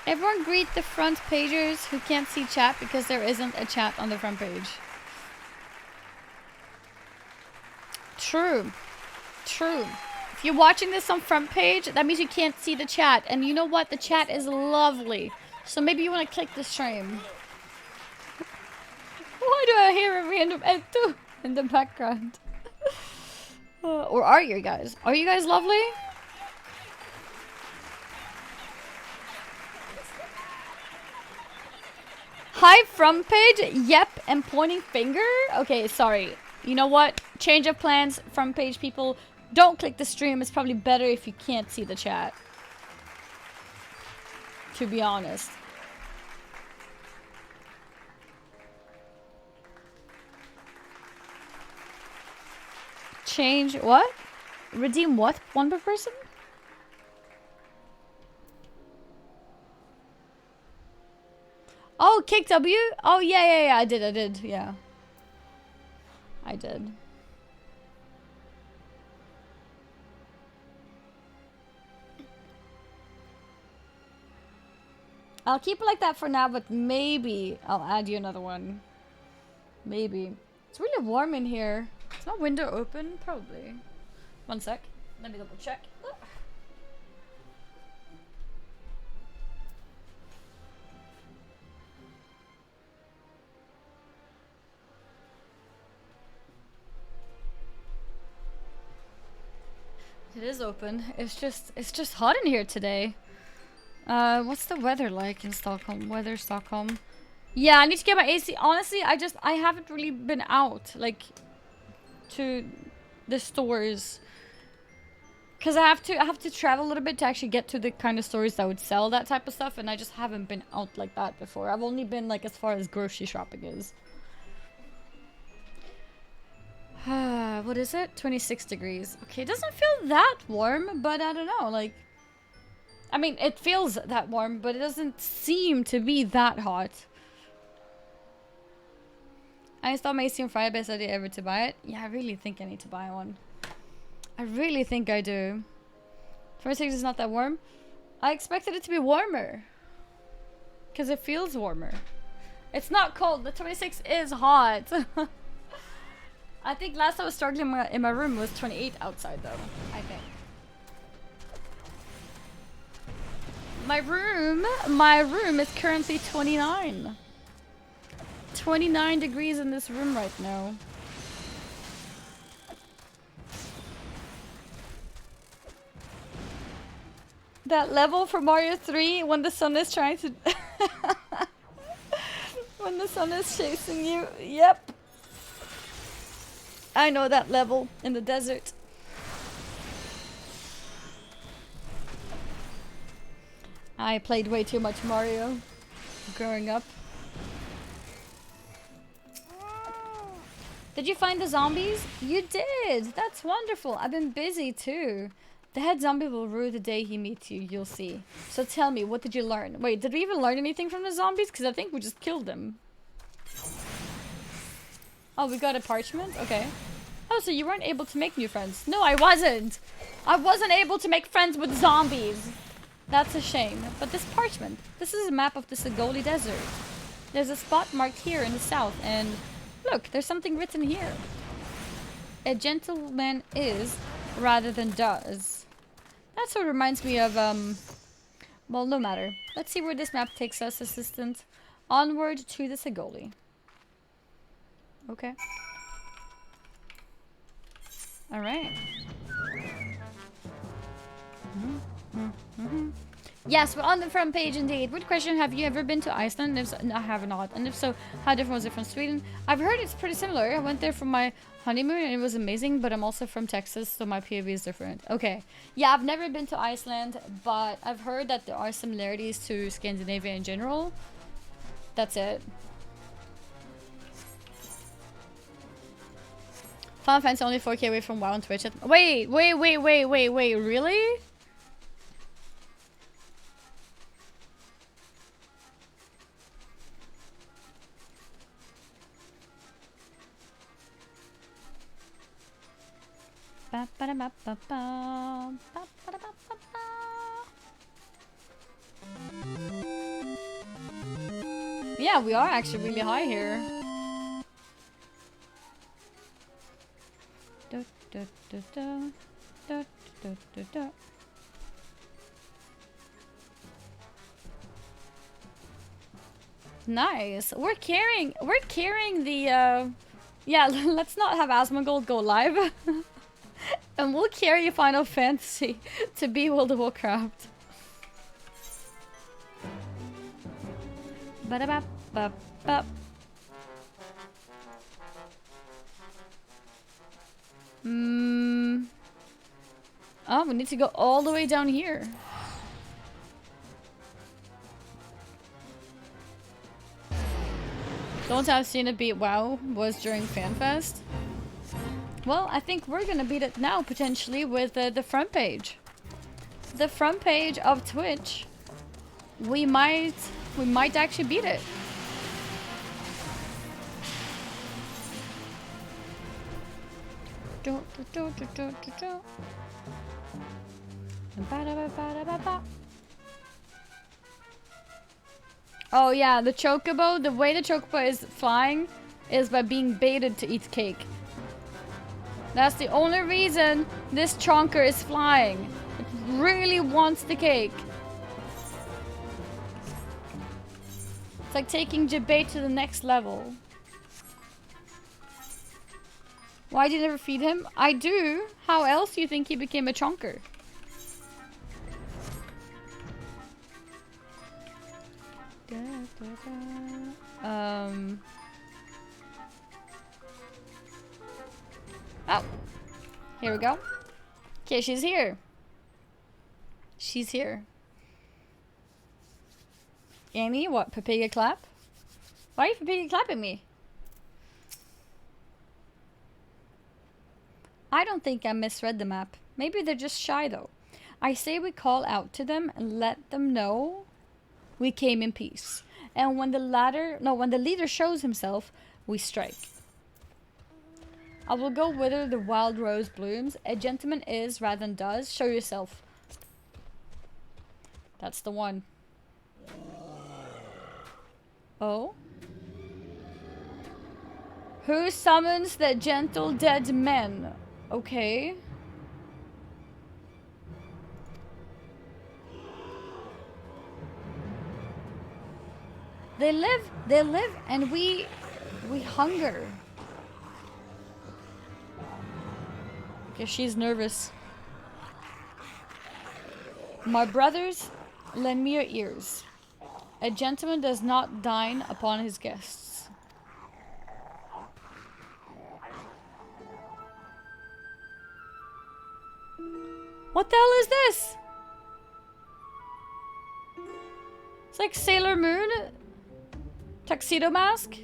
Everyone greet the front pagers who can't see chat because there isn't a chat on the front page. True. True. If you're watching this on front page, that means you can't see the chat. And you know what? The chat is lovely. So maybe you want to click the stream. Why do I hear a random Etu in the background? Or are you guys? Are you guys lovely? Hi, front page. Yep, and pointing finger. Okay, sorry. You know what? Change of plans, front page people. Don't click the stream. It's probably better if you can't see the chat. To be honest. Change what? Redeem what? 1 per person? Oh, kick W? Oh, yeah. I did, yeah. I did. I'll keep it like that for now, but maybe I'll add you another one. Maybe. It's really warm in here. Is my window open? Probably. 1 sec. Let me double check. It is open. It's just hot in here today. What's the weather like in Stockholm? Weather Stockholm. Yeah, I need to get my AC. Honestly, I haven't really been out, like, to the stores. Cause I have to travel a little bit to actually get to the kind of stores that would sell that type of stuff, and I just haven't been out like that before. I've only been like as far as grocery shopping is. What is it? 26 degrees. Okay, it doesn't feel that warm, but I don't know, like, I mean, it feels that warm, but it doesn't seem to be that hot. I installed Macy on Friday, best idea ever to buy it. Yeah, I really think I need to buy one. I really think I do. 26 is not that warm. I expected it to be warmer. Because it feels warmer. It's not cold. The 26 is hot. I think last I was struggling in my room was 28 outside though. I think. My room is currently 29. 29 degrees in this room right now. That level for Mario 3 when the sun is trying to... when the sun is chasing you. Yep. I know that level in the desert. I played way too much Mario growing up. Did you find the zombies? You did! That's wonderful. I've been busy too. The head zombie will rue the day he meets you, you'll see. So tell me, what did you learn? Wait, did we even learn anything from the zombies? Because I think we just killed them. Oh, we got a parchment? Okay. Oh, so you weren't able to make new friends. No, I wasn't! I wasn't able to make friends with zombies! That's a shame. But this parchment, this is a map of the Sagoli Desert. There's a spot marked here in the south, and look, there's something written here. A gentleman is, rather than does. That sort of reminds me of, well, no matter. Let's see where this map takes us, assistant. Onward to the Sagoli. Okay. Alright. Yes, we're on the front page indeed. Good question. Have you ever been to Iceland? If so, no, I have not. And if so, how different was it from Sweden? I've heard it's pretty similar. I went there for my honeymoon and it was amazing, but I'm also from Texas, so my POV is different. Okay. Yeah, I've never been to Iceland, but I've heard that there are similarities to Scandinavia in general. That's it. Final Fantasy only 4K away from WoW on Twitch. Wait, really? Yeah, we are actually really high here. Nice. We're carrying the yeah, let's not have Asmongold go live. And we'll carry Final Fantasy to be World of Warcraft. Ba-da-ba-ba-ba. Oh, we need to go all the way down here. Don't have seen it beat WoW was during FanFest. Well, I think we're gonna beat it now, potentially, with the front page. The front page of Twitch. We might actually beat it. Oh yeah, the chocobo, the way the chocobo is flying is by being baited to eat cake. That's the only reason this chonker is flying. It really wants the cake. It's like taking Jabate to the next level. Why do you never feed him? I do. How else do you think he became a chonker? Oh, here we go. Okay, she's here. She's here. Annie, what? Papiga clap? Why are you Papiga clapping me? I don't think I misread the map. Maybe they're just shy though. I say we call out to them and let them know we came in peace. And when the leader shows himself, we strike. I will go whither the wild rose blooms. A gentleman is rather than does. Show yourself. That's the one. Oh? Who summons the gentle dead men? Okay. They live, and we hunger. Okay, she's nervous. My brothers, lend me your ears. A gentleman does not dine upon his guests. What the hell is this? It's like Sailor Moon. Tuxedo mask?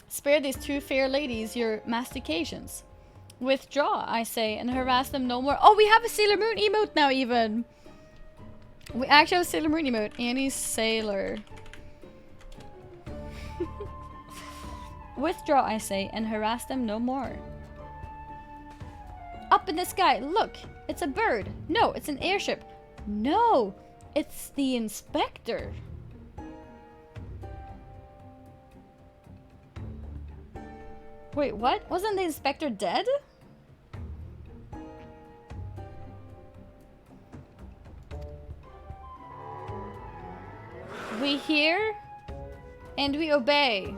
Spare these two fair ladies your mastications. Withdraw, I say, and harass them no more. Oh, we have a Sailor Moon emote now, even. We actually have a Sailor Moon emote. Annie's Sailor. Withdraw, I say, and harass them no more. Up in the sky, look! It's a bird. No, it's an airship. No, it's the inspector. Wait, what? Wasn't the inspector dead? We hear and we obey.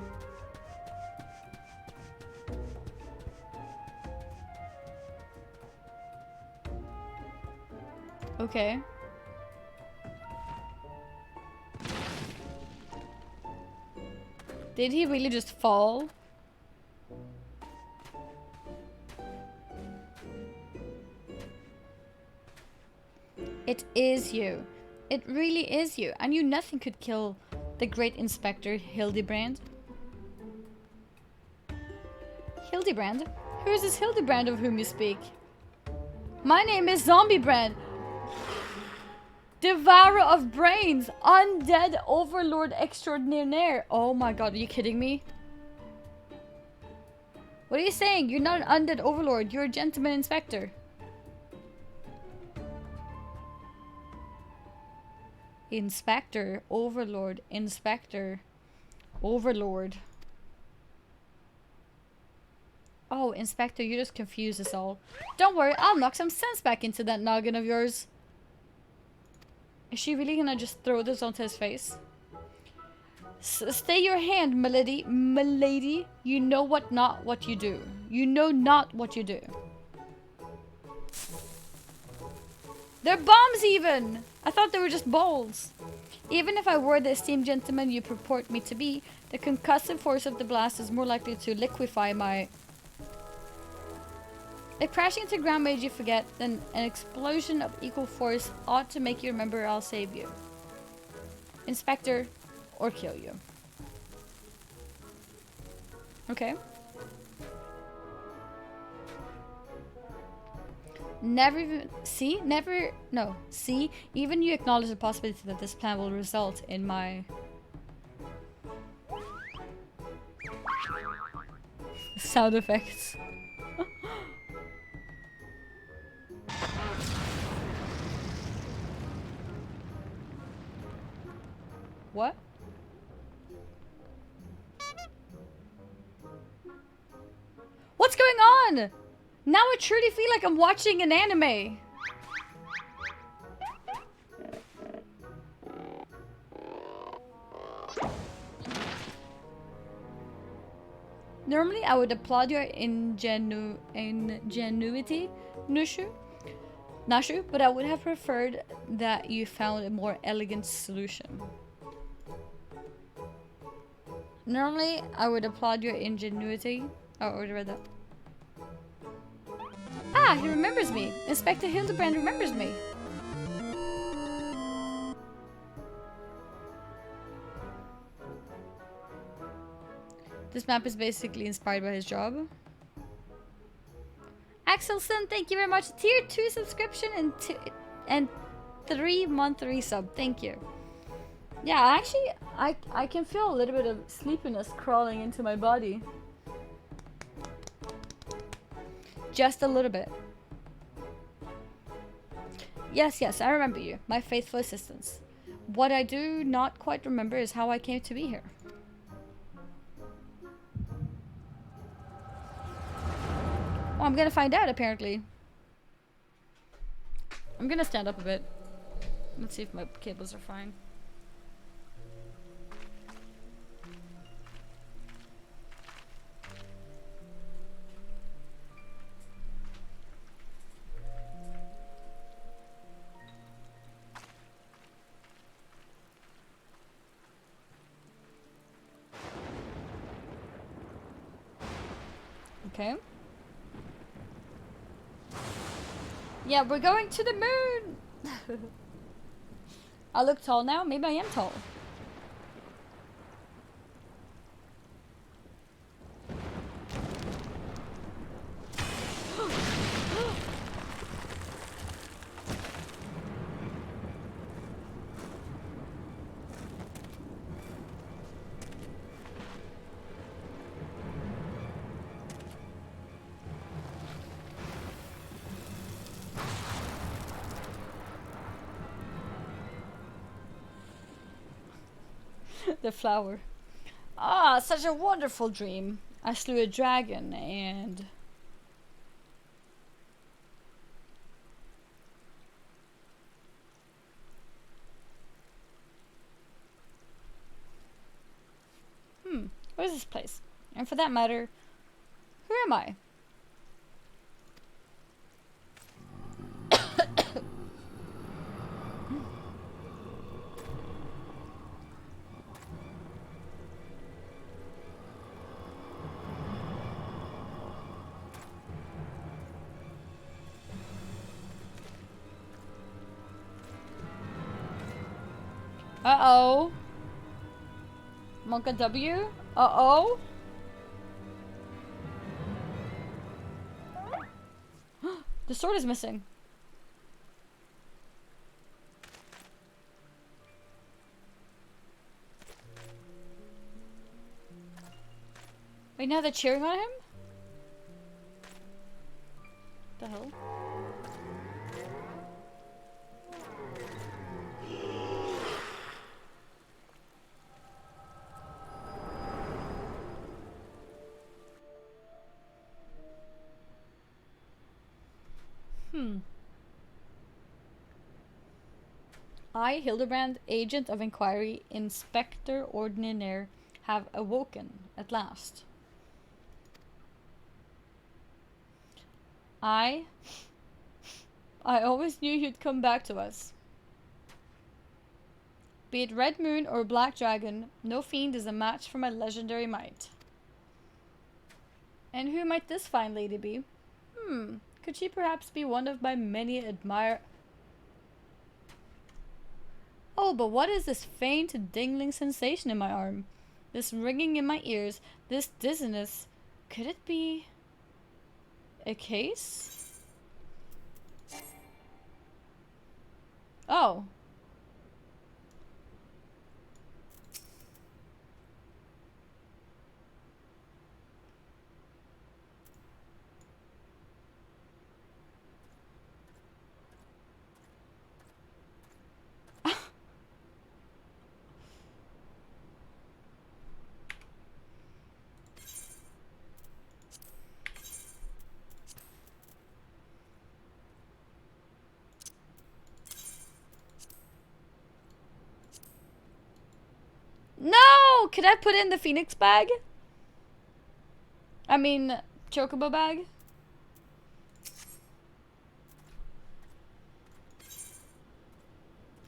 Okay. Did he really just fall? It is you. It really is you. I knew nothing could kill the great Inspector Hildebrand. Hildebrand? Who is this Hildebrand of whom you speak? My name is Zombiebrand. Devourer of brains. Undead overlord extraordinaire. Oh my god, are you kidding me? What are you saying? You're not an undead overlord. You're a gentleman inspector. Inspector, overlord, inspector, overlord. Oh, inspector, you just confused us all. Don't worry, I'll knock some sense back into that noggin of yours. Is she really gonna just throw this onto his face? Stay your hand, milady. Milady, you know not what you do. You know not what you do. They're bombs even! I thought they were just balls. Even if I were the esteemed gentleman you purport me to be, the concussive force of the blast is more likely to liquefy my... If crashing into ground made you forget, then an explosion of equal force ought to make you remember I'll save you. Inspector, or kill you. Okay. Never even... See? Never... No. See? Even you acknowledge the possibility that this plan will result in my... Sound effects. What? What's going on? Now I truly feel like I'm watching an anime. Normally I would applaud your ingenuity, Nashu, but I would have preferred that you found a more elegant solution. Normally I would applaud your ingenuity. Oh, I already read that. Ah, he remembers me. Inspector Hildebrand remembers me. This map is basically inspired by his job. Axelson, thank you very much. Tier 2 subscription and 3-month resub. Thank you. Yeah, actually, I can feel a little bit of sleepiness crawling into my body. Just a little bit. Yes, I remember you, my faithful assistants. What I do not quite remember is how I came to be here. Oh, I'm gonna find out, apparently. I'm gonna stand up a bit. Let's see if my cables are fine. Okay. Yeah, we're going to the moon! I look tall now? Maybe I am tall. The flower. Ah, such a wonderful dream. I slew a dragon and... What is this place? And for that matter, who am I? Uh-oh. Monka W? Uh-oh. The sword is missing. Wait, now they're cheering on him? The hell? I, Hildebrand, agent of inquiry, Inspector Ordinaire, have awoken at last. I always knew you'd come back to us. Be it Red Moon or Black Dragon, no fiend is a match for my legendary might. And who might this fine lady be? Could she perhaps be one of my many Oh, but what is this faint, dingling sensation in my arm? This ringing in my ears, this dizziness. Could it be a case? Oh. No! Could I put in the Phoenix bag? I mean, Chocobo bag?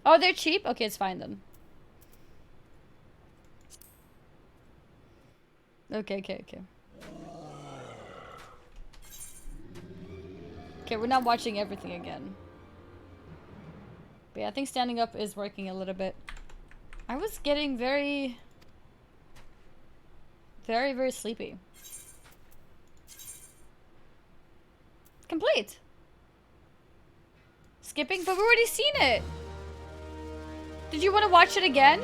Oh, they're cheap? Okay, it's fine then. Okay. Okay, we're not watching everything again. But yeah, I think standing up is working a little bit. I was getting very sleepy. Complete. Skipping, but we've already seen it. Did you want to watch it again?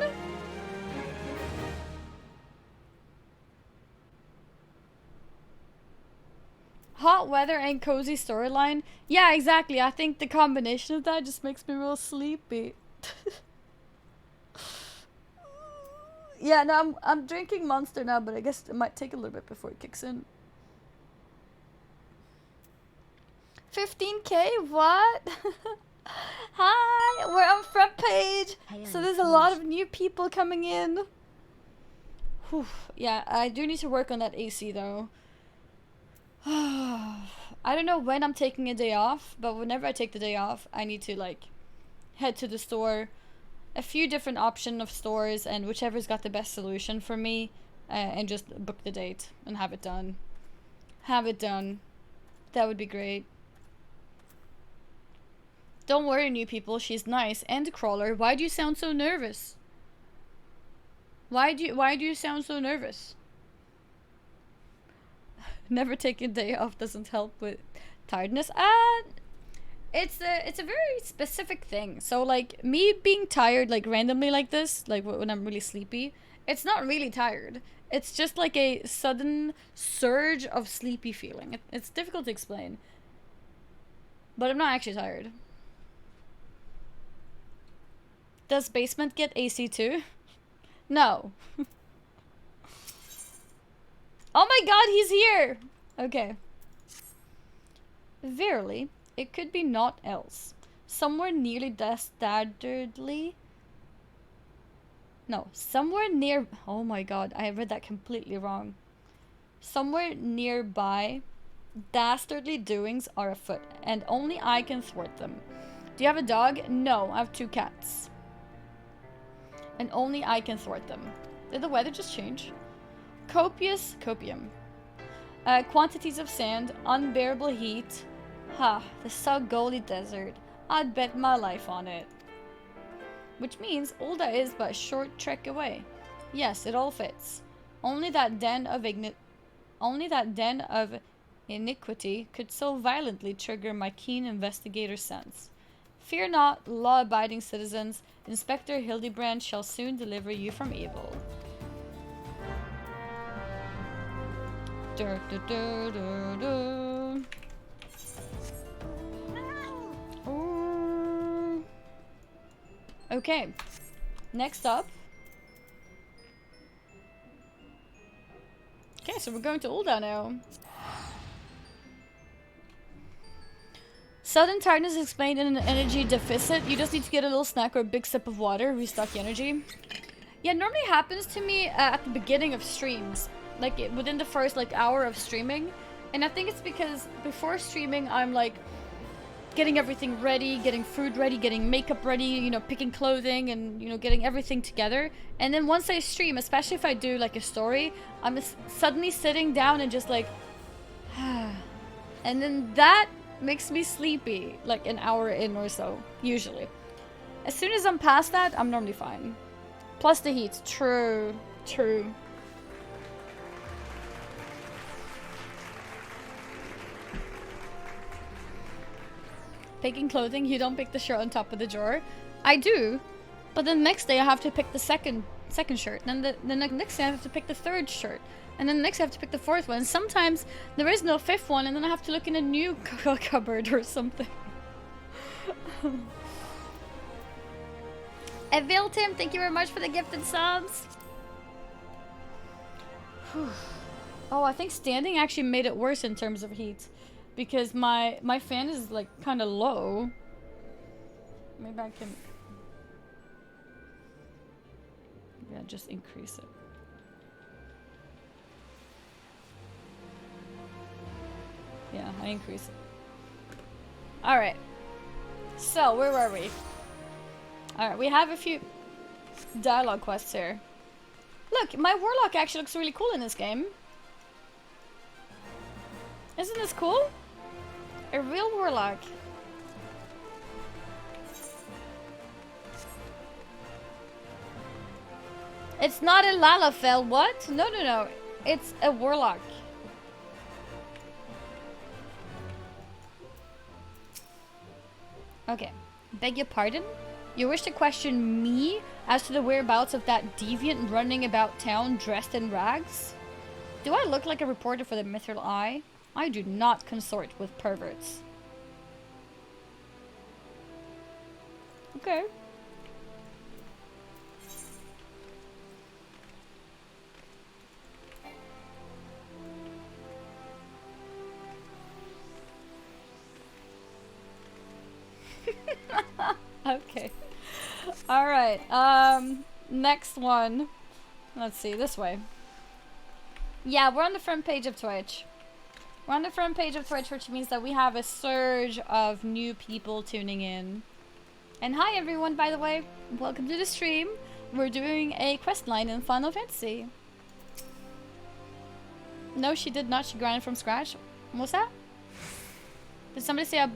Hot weather and cozy storyline. Yeah, exactly. I think the combination of that just makes me real sleepy. Yeah, no, I'm drinking Monster now, but I guess it might take a little bit before it kicks in. 15k? What? Hi, we're on front page. So there's a lot of new people coming in. Whew. Yeah, I do need to work on that AC though. I don't know when I'm taking a day off, but whenever I take the day off, I need to like head to the store, a few different option of stores, and whichever's got the best solution for me, and just book the date and have it done. Have it done. That would be great. Don't worry, new people, she's nice. And a crawler, why do you sound so nervous? Why do you sound so nervous? Never taking a day off doesn't help with tiredness. It's a very specific thing. So like me being tired like randomly like this, like when I'm really sleepy, it's not really tired. It's just like a sudden surge of sleepy feeling. It's difficult to explain. But I'm not actually tired. Does basement get AC too? No. Oh my god, he's here! Okay. Verily, it could be naught else. Somewhere nearly dastardly. No, somewhere near. Oh my god, I read that completely wrong. Somewhere nearby, dastardly doings are afoot, and only I can thwart them. Do you have a dog? No, I have 2 cats. And only I can thwart them. Did the weather just change? Copium. Quantities of sand, unbearable heat. Ha, the Sogoli Desert. I'd bet my life on it. Which means Ulda is but a short trek away. Yes, it all fits. Only that den of iniquity could so violently trigger my keen investigator sense. Fear not, law-abiding citizens. Inspector Hildebrand shall soon deliver you from evil. Okay, next up. Okay, so we're going to Ulda now. Sudden tiredness is explained in an energy deficit. You just need to get a little snack or a big sip of water, restock your energy. Yeah, it normally happens to me at the beginning of streams. Like within the first like hour of streaming. And I think it's because before streaming I'm like getting everything ready, getting food ready, getting makeup ready, you know, picking clothing and, you know, getting everything together. And then once I stream, especially if I do like a story, I'm suddenly sitting down and just like and then that makes me sleepy like an hour in or so, usually. As soon as I'm past that, I'm normally fine. Plus the heat. True. Picking clothing, you don't pick the shirt on top of the drawer. I do, but then the next day I have to pick the second shirt. And then the next day I have to pick the 3rd shirt. And then the next day I have to pick the 4th one. And sometimes there is no 5th one, and then I have to look in a new cupboard or something. Evil Tim, thank you very much for the gifted subs. Oh, I think standing actually made it worse in terms of heat. Because my fan is like kind of low. Maybe I can... Yeah, just increase it. Yeah, I increase it. Alright. So, where were we? Alright, we have a few dialogue quests here. Look, my warlock actually looks really cool in this game. Isn't this cool? A real warlock. It's not a Lalafell, what? No. It's a warlock. Okay. Beg your pardon? You wish to question me as to the whereabouts of that deviant running about town dressed in rags? Do I look like a reporter for the Mithril Eye? I do not consort with perverts. Okay. Okay. Alright, next one. Let's see, this way. Yeah, we're on the front page of Twitch. We're on the front page of Twitch, which means that we have a surge of new people tuning in. And hi everyone, by the way. Welcome to the stream. We're doing a quest line in Final Fantasy. No, she did not. She grinded from scratch. What's that? Did somebody say a...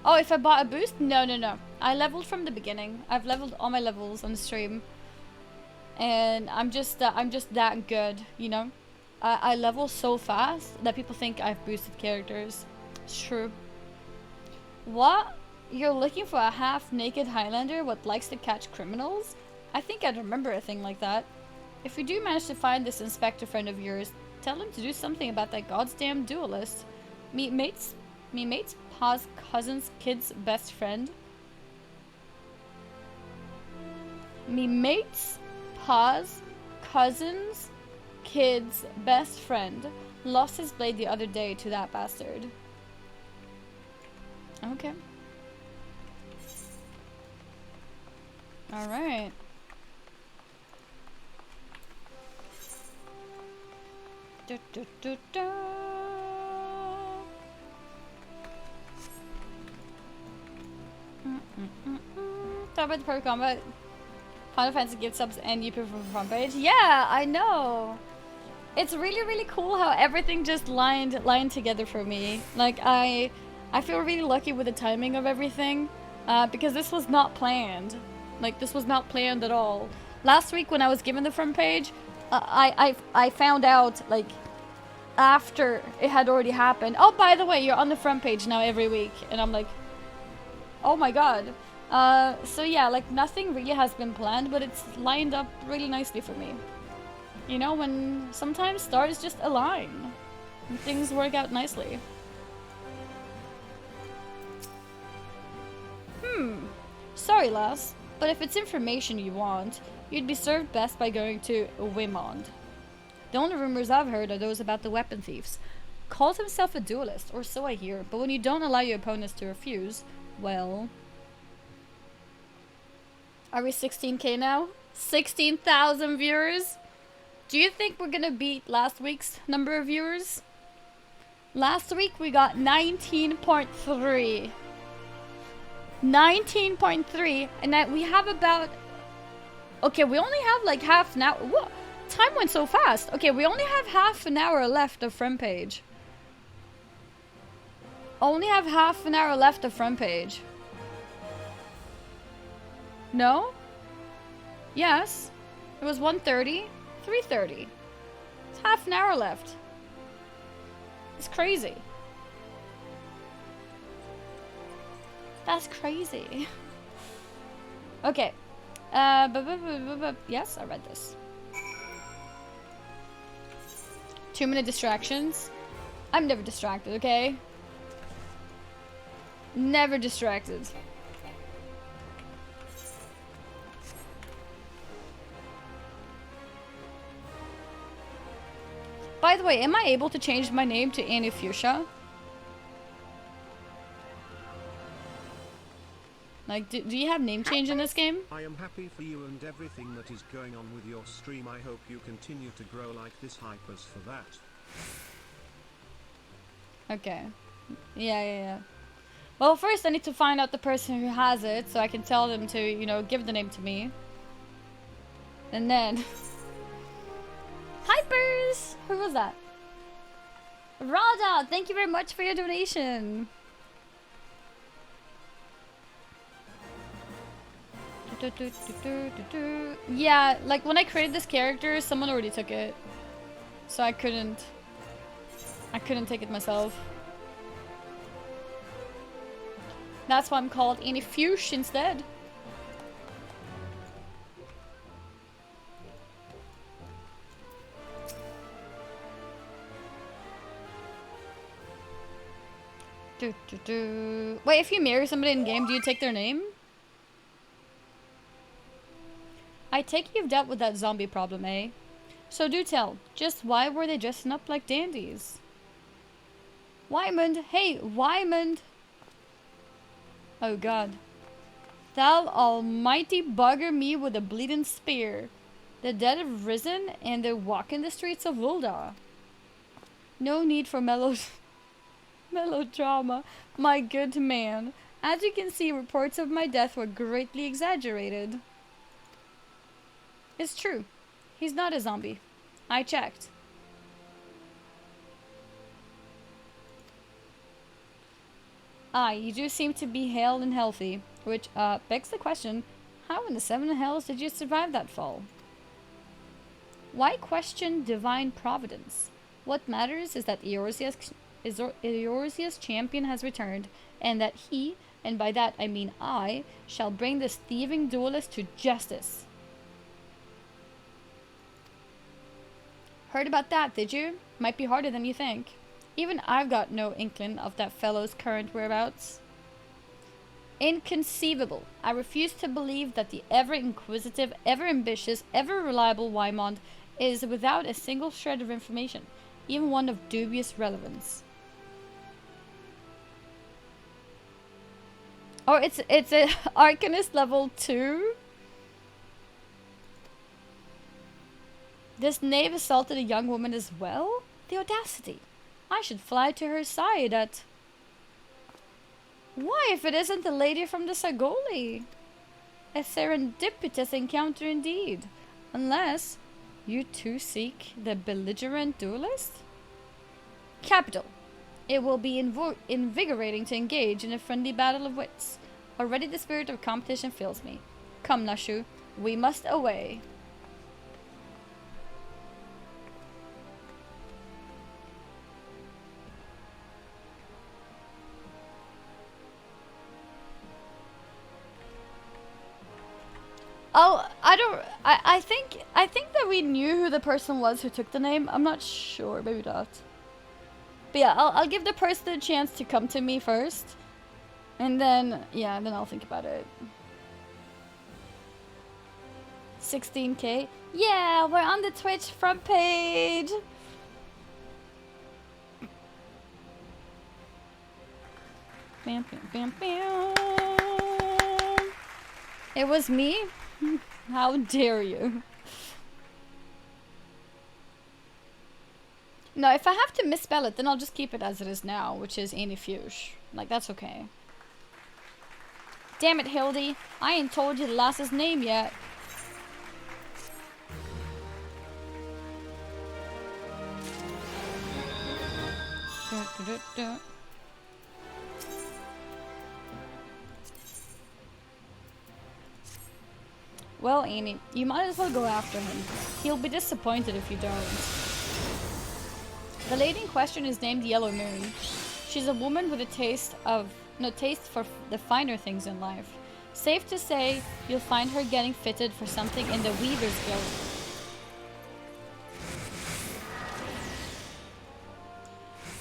Oh, if I bought a boost? No, no, no. I leveled from the beginning. I've leveled all my levels on the stream. And I'm just that good, you know? I level so fast that people think I've boosted characters. It's true. What? You're looking for a half-naked Highlander what likes to catch criminals? I think I'd remember a thing like that. If you do manage to find this inspector friend of yours, tell him to do something about that goddamn duelist. Me mate's pa's cousin's kid's best friend. Me mate's pa's cousin's kid's best friend lost his blade the other day to that bastard. Okay. Alright. Talk about the perfect combat. Final Fantasy gift subs and you prefer front page. Yeah, I know. It's really, really cool how everything just lined together for me. Like I feel really lucky with the timing of everything, because this was not planned. Like this was not planned at all. Last week when I was given the front page, I found out like after it had already happened. Oh, by the way, you're on the front page now every week, and I'm like, oh my god. So yeah, like nothing really has been planned, but it's lined up really nicely for me. You know, when sometimes stars just align and things work out nicely. Sorry, lass, but if it's information you want, you'd be served best by going to Wimond. The only rumors I've heard are those about the weapon thieves. Calls himself a duelist, or so I hear, but when you don't allow your opponents to refuse, well... Are we 16k now? 16,000 viewers? Do you think we're gonna beat last week's number of viewers? Last week we got 19.3. 19.3, and that we have about... Okay, we only have like half an hour. What? Time went so fast. Okay, we only have half an hour left of front page. Only have half an hour left of front page. No? Yes. It was 1:30. 3:30. It's half an hour left. It's crazy. That's crazy. Okay. Yes, I read this. 2-minute distractions. I'm never distracted, okay? Never distracted. By the way, am I able to change my name to Annie Fuchsia? Like, do you have name change in this game? I am happy for you and everything that is going on with your stream. I hope you continue to grow like this. Hypers for that. Okay. Yeah. Well, first I need to find out the person who has it, so I can tell them to, you know, give the name to me. And then... Hypers! Who was that? Rada, thank you very much for your donation. Yeah, like when I created this character, someone already took it. So I couldn't take it myself. That's why I'm called Annie Fuchsia instead. Wait, if you marry somebody in game, do you take their name? I take you've dealt with that zombie problem, eh? So do tell, just why were they dressing up like dandies? Wymond, hey, Wymond! Oh god. Thou almighty bugger me with a bleeding spear. The dead have risen, and they're walking the streets of Ulda. No need for melodrama, my good man. As you can see, reports of my death were greatly exaggerated. It's true. He's not a zombie. I checked. You do seem to be hale and healthy, which, begs the question, how in the seven hells did you survive that fall? Why question divine providence? What matters is that Eorzea's champion has returned, and that he, and by that I mean I, shall bring this thieving duelist to justice. Heard about that, did you? Might be harder than you think. Even I've got no inkling of that fellow's current whereabouts. Inconceivable. I refuse to believe that the ever-inquisitive, ever-ambitious, ever-reliable Wymond is without a single shred of information, even one of dubious relevance. Oh, it's a Arcanist level 2? This knave assaulted a young woman as well? The audacity. I should fly to her side at... Why, if it isn't the lady from the Sagoli? A serendipitous encounter indeed. Unless you too seek the belligerent duelist? Capital. It will be invigorating to engage in a friendly battle of wits. Already the spirit of competition fills me. Come, Nashu, we must away. Oh, I think that we knew who the person was who took the name. I'm not sure, maybe not. But yeah, I'll give the person a chance to come to me first. And then, yeah, then I'll think about it. 16k? Yeah, we're on the Twitch front page! Bam, bam, bam, bam. It was me? How dare you? No, if I have to misspell it, then I'll just keep it as it is now, which is Annie Fuchs. Like, that's okay. Damn it, Hildy. I ain't told you the lass's name yet. Well, Annie, you might as well go after him. He'll be disappointed if you don't. The lady in question is named Yellow Mary. She's a woman with a taste for the finer things in life. Safe to say, you'll find her getting fitted for something in the Weaver's Guild.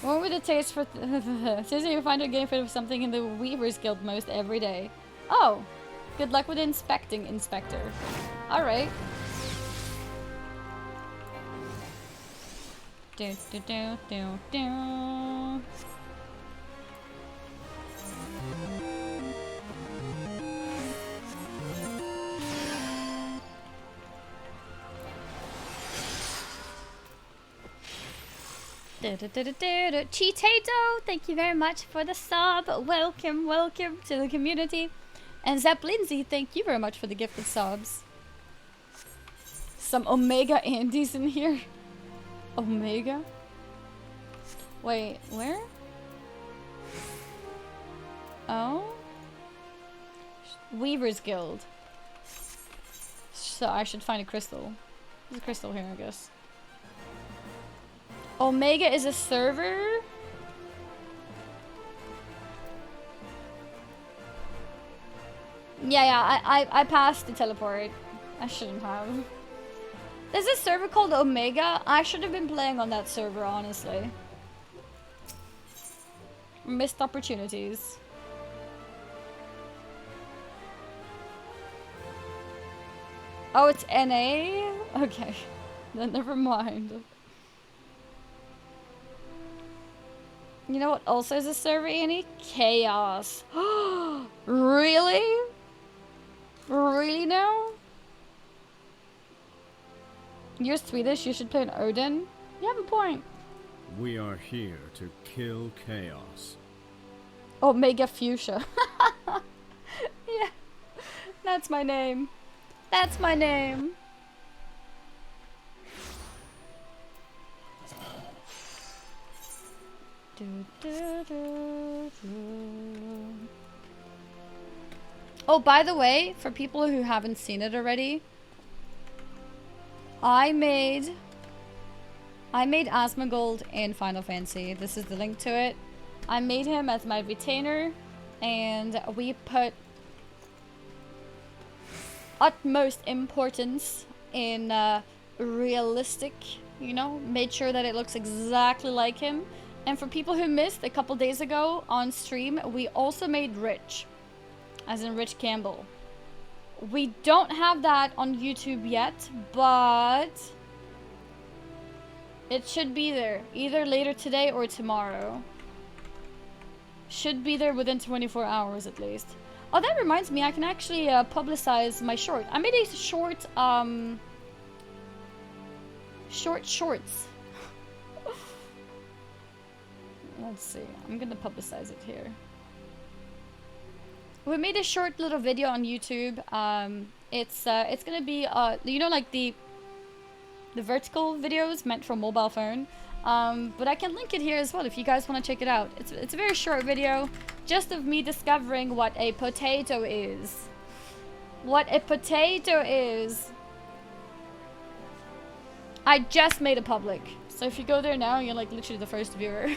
One with a taste for... Says you'll find her getting fitted for something in the Weaver's Guild most every day. Oh! Good luck with inspecting, Inspector. Alright. Do, do, do, do, do. Cheetato, thank you very much for the sub. Welcome, welcome to the community. And Zep Lindsay, thank you very much for the gifted subs. Some Omega Andes in here. Omega? Wait, where? Oh? Weaver's Guild. So I should find a crystal. There's a crystal here, I guess. Omega is a server? Yeah, I passed the teleport. I shouldn't have. There's a server called Omega. I should have been playing on that server, honestly. Missed opportunities. Oh, it's NA? Okay. Then never mind. You know what also is a server, Annie? Chaos. Really? Really now? You're Swedish, you should play an Odin. You have a point. We are here to kill chaos. Oh, Mega Fuchsia. Yeah. That's my name. That's my name. Oh, by the way, for people who haven't seen it already, I made Asmongold in Final Fantasy. This is the link to it. I made him as my retainer, and we put utmost importance in realistic, you know, made sure that it looks exactly like him. And for people who missed, a couple days ago on stream, we also made Rich, as in Rich Campbell. We don't have that on YouTube yet, but it should be there, either later today or tomorrow. Should be there within 24 hours at least. Oh, that reminds me, I can actually publicize my short. I made a short, shorts. Let's see, I'm gonna publicize it here. We made a short little video on YouTube. It's gonna be, you know, like the vertical videos meant for mobile phone. But I can link it here as well if you guys want to check it out. It's a very short video, just of me discovering what a potato is. What a potato is. I just made it public, so if you go there now, you're like literally the first viewer.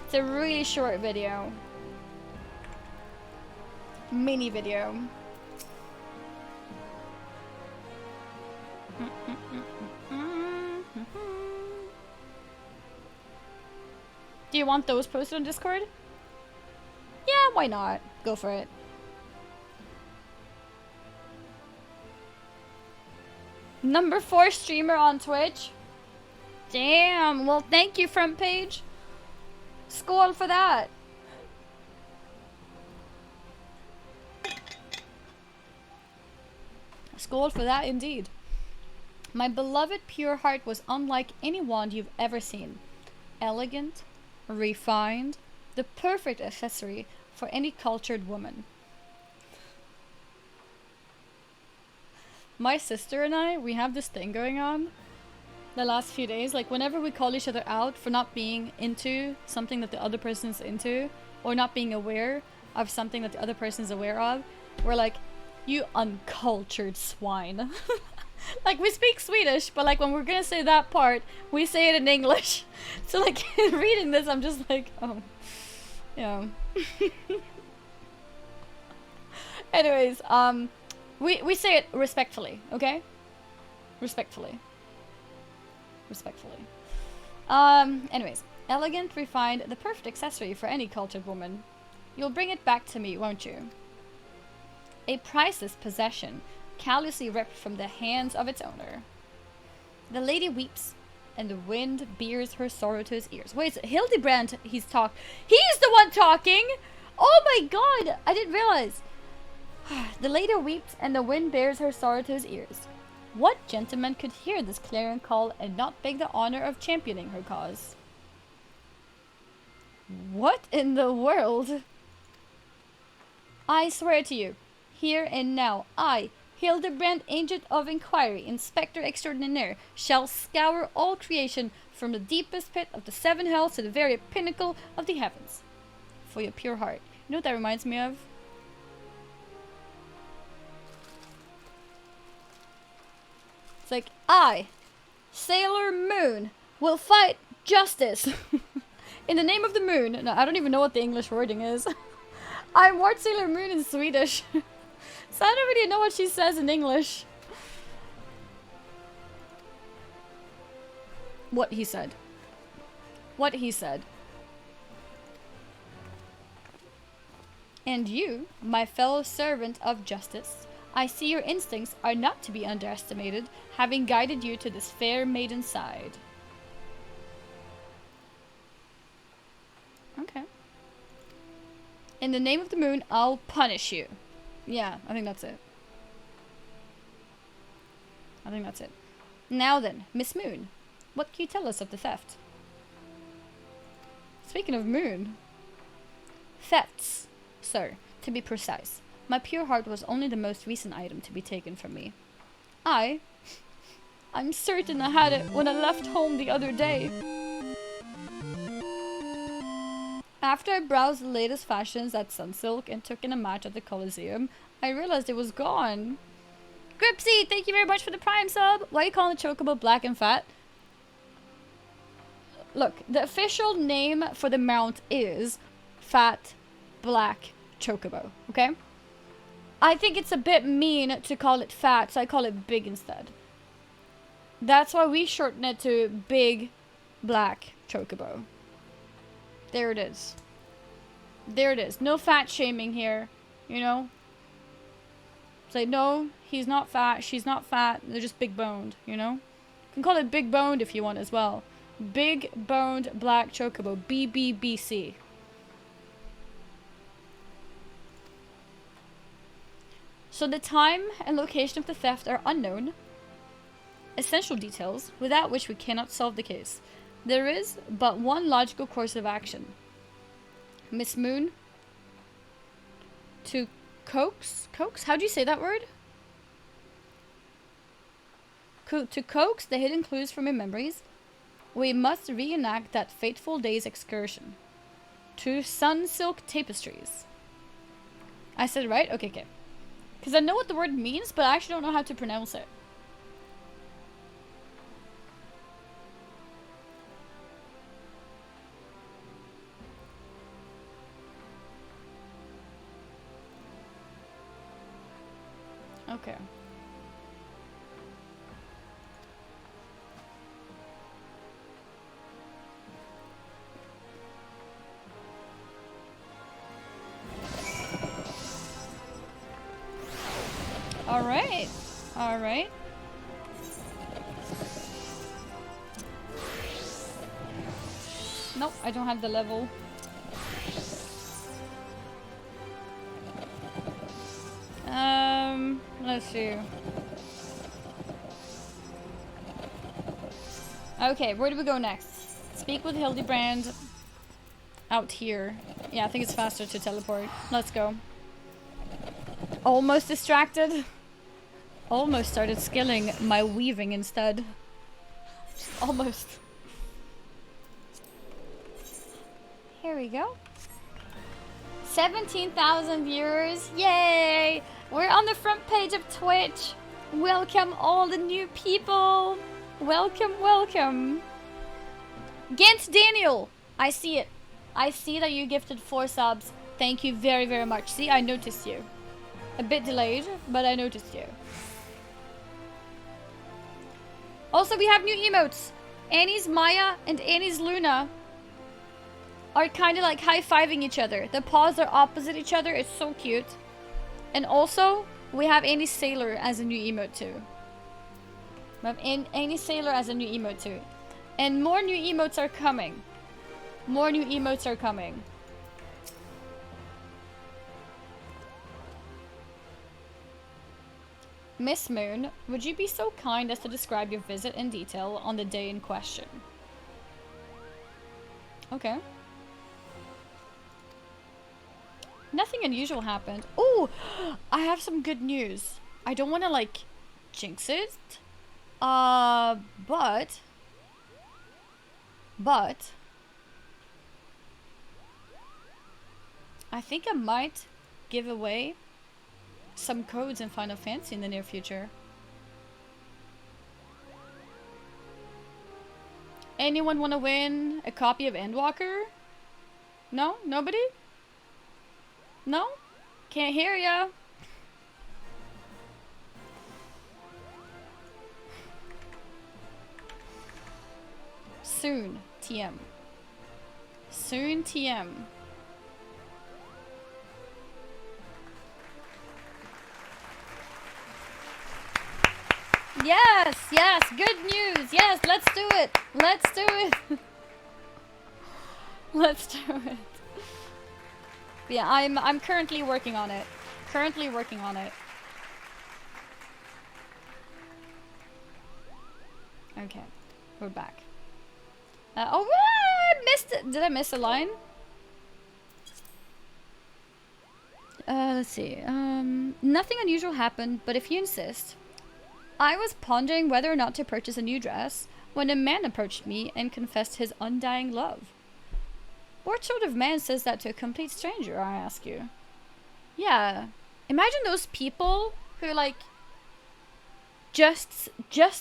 It's a really short video. Mini video. Do you want those posted on Discord? Yeah, why not? Go for it. Number 4 streamer on Twitch. Damn, well thank you, front page. Skål for that. Skål for that indeed. My beloved pure heart was unlike anyone you've ever seen. Elegant, refined, the perfect accessory for any cultured woman. My sister and I, we have this thing going on the last few days. Like, whenever we call each other out for not being into something that the other person's into, or not being aware of something that the other person's aware of, we're like, you uncultured swine. Like, we speak Swedish, but like when we're gonna say that part, we say it in English. So like, reading this, I'm just like, oh, yeah. Anyways, we say it respectfully, okay? Respectfully. Respectfully. Anyways, elegant, refined, the perfect accessory for any cultured woman. You'll bring it back to me, won't you? A priceless possession, callously ripped from the hands of its owner. The lady weeps, and the wind bears her sorrow to his ears. Wait, so Hildebrand, he's the one talking! Oh my god! I didn't realize. The lady weeps, and the wind bears her sorrow to his ears. What gentleman could hear this clarion call and not beg the honor of championing her cause? What in the world? I swear to you, here and now, I, Hildebrand, Agent of Inquiry, Inspector Extraordinaire, shall scour all creation from the deepest pit of the 7 hells to the very pinnacle of the heavens. For your pure heart. You know what that reminds me of? It's like, I, Sailor Moon, will fight justice in the name of the moon. No, I don't even know what the English wording is. I word Sailor Moon in Swedish. So I don't really know what she says in English. What he said. what he said. And you, my fellow servant of justice, I see your instincts are not to be underestimated, having guided you to this fair maiden's side. Okay. In the name of the moon, I'll punish you. Yeah, I think that's it. I think that's it. Now then, Miss Moon, what can you tell us of the theft? Speaking of moon. Thefts, sir, to be precise. My pure heart was only the most recent item to be taken from me. I'm certain I had it when I left home the other day. After I browsed the latest fashions at Sunsilk and took in a match at the Coliseum, I realized it was gone. Gripsy, thank you very much for the Prime sub. Why are you calling the Chocobo black and fat? Look, the official name for the mount is Fat Black Chocobo, okay? I think it's a bit mean to call it fat, so I call it big instead. That's why we shorten it to Big Black Chocobo. There it is. There it is. No fat shaming here, you know? It's like, no, he's not fat, she's not fat, they're just big boned, you know? You can call it big boned if you want as well. Big boned black chocobo, BBBC. So the time and location of the theft are unknown. Essential details, without which we cannot solve the case. There is but one logical course of action. Miss Moon, to coax? How do you say that word? To coax the hidden clues from your memories, we must reenact that fateful day's excursion. To Sunsilk Tapestries. I said it right? Okay. Because I know what the word means, but I actually don't know how to pronounce it. Okay. Alright. Nope, I don't have the level. Let's see. Okay, where do we go next? Speak with Hildebrand out here. Yeah, I think it's faster to teleport. Let's go. Almost distracted. Almost started skilling my weaving instead. Almost. Here we go. 17,000 viewers. Yay! We're on the front page of Twitch. Welcome all the new people. Welcome, welcome. Gent Daniel. I see it. I see that you gifted 4 subs. Thank you very, very much. See, I noticed you. A bit delayed, but I noticed you. Also, we have new emotes. Annie's Maya and Annie's Luna are kind of like high-fiving each other. The paws are opposite each other. It's so cute. And also, we have Annie's Sailor as a new emote too. We have Annie's Sailor as a new emote too. And more new emotes are coming. More new emotes are coming. Miss Moon, would you be so kind as to describe your visit in detail on the day in question? Okay. Nothing unusual happened. Oh, I have some good news. I don't want to, like, jinx it. But I think I might give away some codes in Final Fantasy in the near future. Anyone want to win a copy of Endwalker? No? Nobody? No? Can't hear ya. Soon, TM. Soon TM. Yes, yes, good news. Yes, let's do it. Let's do it. Let's do it. Yeah, I'm currently working on it. Currently working on it. Okay, we're back. Oh, I missed it. Did I miss a line? Let's see. Nothing unusual happened, but if you insist. I was pondering whether or not to purchase a new dress when a man approached me and confessed his undying love. What sort of man says that to a complete stranger, I ask you? Yeah. Imagine those people who, like, just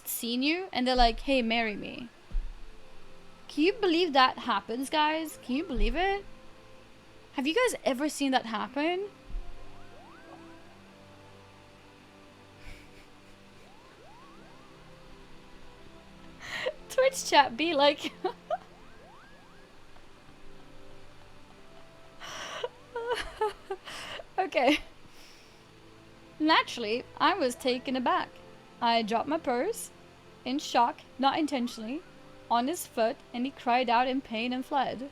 seen you and they're like, hey, marry me. Can you believe that happens, guys? Can you believe it? Have you guys ever seen that happen? Twitch chat be like... Okay. Naturally, I was taken aback. I dropped my purse, in shock, not intentionally, on his foot, and he cried out in pain and fled.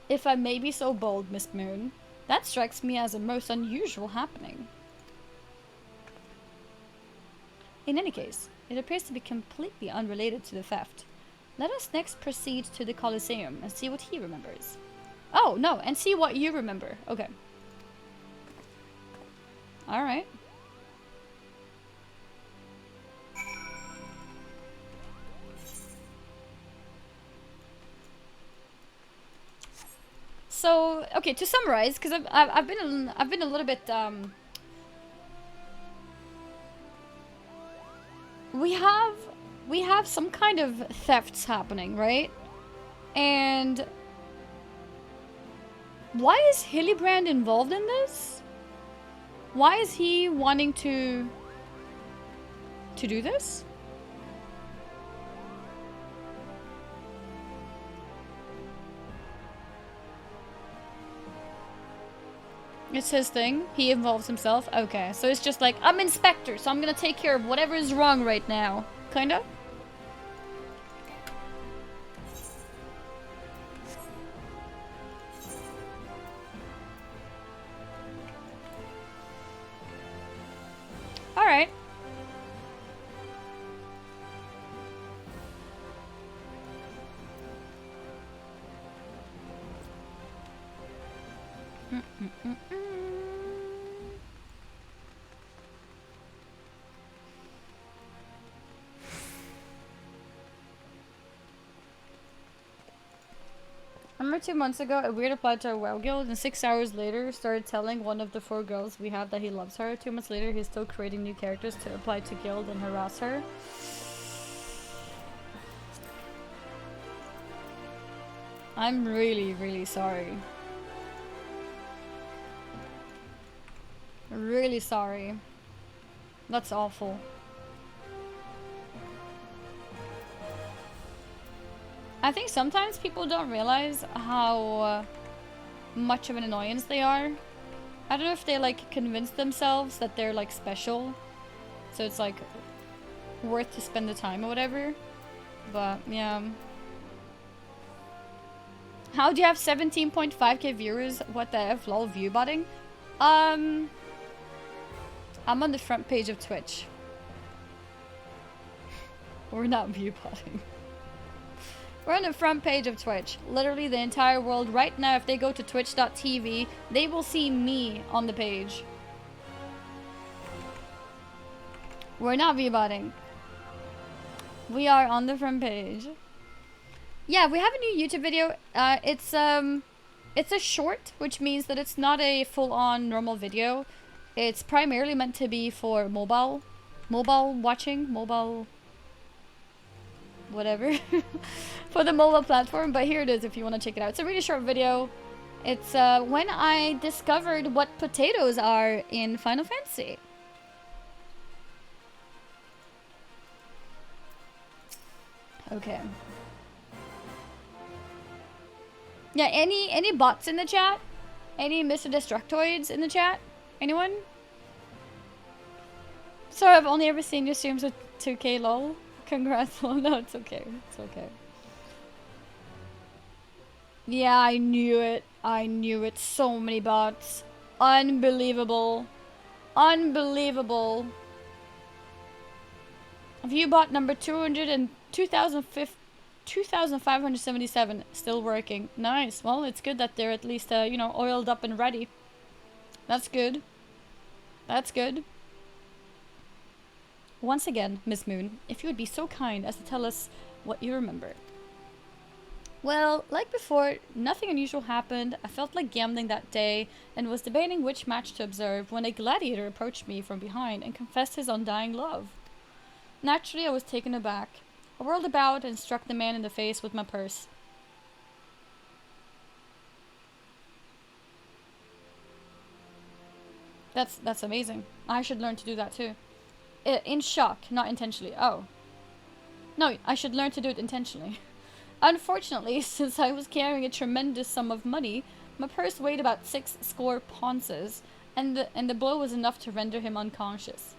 If I may be so bold, Miss Moon, that strikes me as a most unusual happening. In any case, it appears to be completely unrelated to the theft. Let us next proceed to the Colosseum and see what he remembers. Oh, no, and see what you remember. Okay. Alright. So, okay, to summarize, because I've been a little bit we have some kind of thefts happening, right? And why is Hillibrand involved in this? Why is he wanting to do this? It's his thing. He involves himself. Okay, so it's just like, I'm inspector, so I'm gonna take care of whatever is wrong right now. Kinda? Alright. I remember 2 months ago, a weird applied to our WoW guild, and 6 hours later started telling one of the 4 girls we have that he loves her. 2 months later, he's still creating new characters to apply to guild and harass her. I'm really, really sorry. Really sorry. That's awful. I think sometimes people don't realize how much of an annoyance they are. I don't know if they like convince themselves that they're like special, so it's like worth to spend the time or whatever. But yeah. How do you have 17.5k viewers? What the F, lol, viewbotting? I'm on the front page of Twitch. We're not viewbotting. We're on the front page of Twitch. Literally the entire world right now, if they go to twitch.tv, they will see me on the page. We're not viewbotting. We are on the front page. Yeah, we have a new YouTube video. It's a short, which means that it's not a full-on normal video. It's primarily meant to be for mobile watching, whatever, for the mobile platform. But here it is if you want to check it out. It's a really short video. It's when I discovered what potatoes are in Final Fantasy. Okay. Yeah, any bots in the chat? Any Mr. Destructoids in the chat? Anyone? Sorry, I've only ever seen your streams with 2K lol. Congrats, lol. No, it's okay. It's okay. Yeah, I knew it. I knew it. So many bots. Unbelievable. Unbelievable. View bot number 200 and 2,577 still working. Nice. Well, it's good that they're at least, you know, oiled up and ready. That's good. That's good. Once again, Miss Moon, if you would be so kind as to tell us what you remember. Well, like before, nothing unusual happened. I felt like gambling that day and was debating which match to observe when a gladiator approached me from behind and confessed his undying love. Naturally, I was taken aback. I whirled about and struck the man in the face with my purse. That's amazing. I should learn to do that too. In shock, not intentionally. Oh. No, I should learn to do it intentionally. Unfortunately, since I was carrying a tremendous sum of money, my purse weighed about 6 score ponces, and the blow was enough to render him unconscious.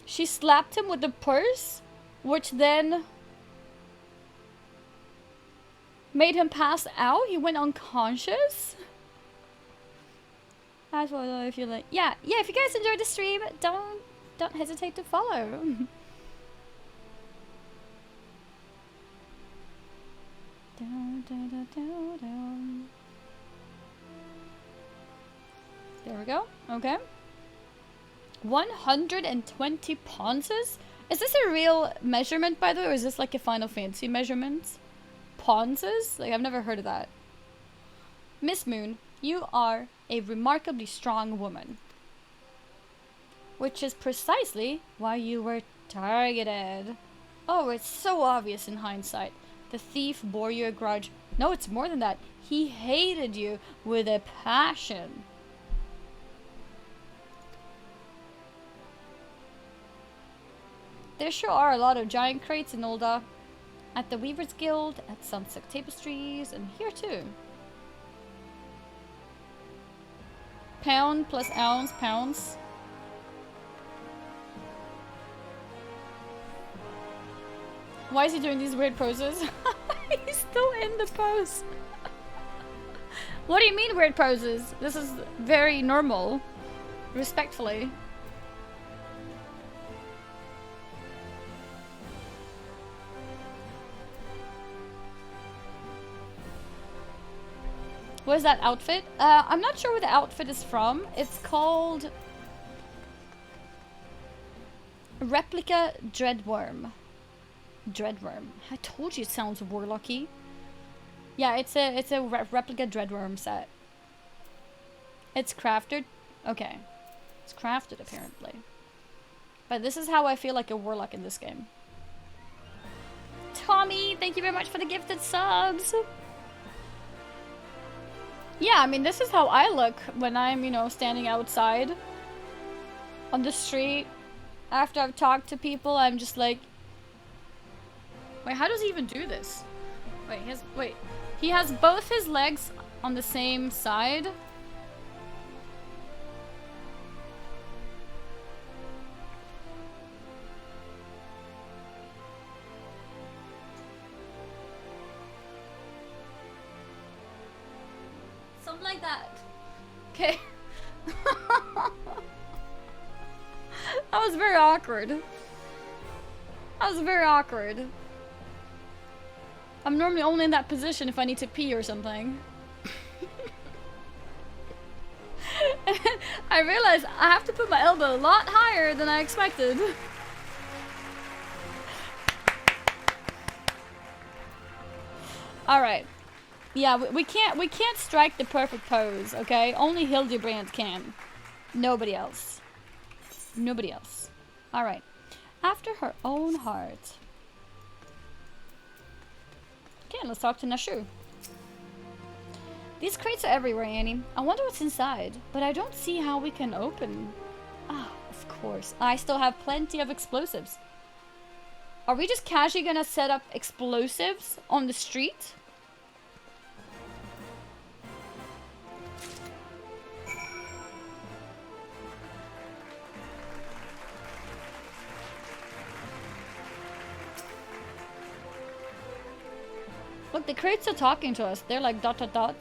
She slapped him with the purse, which then made him pass out? He went unconscious? That's what I feel like. Yeah, if you guys enjoyed the stream, don't hesitate to follow. There we go. Okay. 120 ponces? Is this a real measurement, by the way, or is this like a Final Fantasy measurement? Ponces? Like, I've never heard of that. Miss Moon, you are a remarkably strong woman. Which is precisely why you were targeted. Oh, it's so obvious in hindsight. The thief bore you a grudge. No, it's more than that. He hated you with a passion. There sure are a lot of giant crates in Ulda. At the Weaver's Guild, at Sunset Tapestries, and here too. Pound plus ounce, pounds. Why is he doing these weird poses? He's still in the pose. What do you mean weird poses? This is very normal. Respectfully. What is that outfit? I'm not sure where the outfit is from. It's called Replica Dreadworm. Dreadworm. I told you it sounds warlocky. Yeah, it's a Replica Dreadworm set. It's crafted. Okay. It's crafted apparently. But this is how I feel like a warlock in this game. Tommy, thank you very much for the gifted subs. Yeah, I mean, this is how I look when I'm, you know, standing outside on the street. After I've talked to people, I'm just like... Wait, how does he even do this? Wait, he has both his legs on the same side? Something like that. Okay. That was very awkward. That was very awkward. I'm normally only in that position if I need to pee or something. I realized I have to put my elbow a lot higher than I expected. Alright. Yeah, we can't strike the perfect pose, okay? Only Hildebrand can. Nobody else. Nobody else. Alright. After her own heart. Okay, let's talk to Nashu. These crates are everywhere, Annie. I wonder what's inside, but I don't see how we can open. Ah, of course. I still have plenty of explosives. Are we just casually gonna set up explosives on the street? Look, the crates are talking to us. They're like dot dot dot.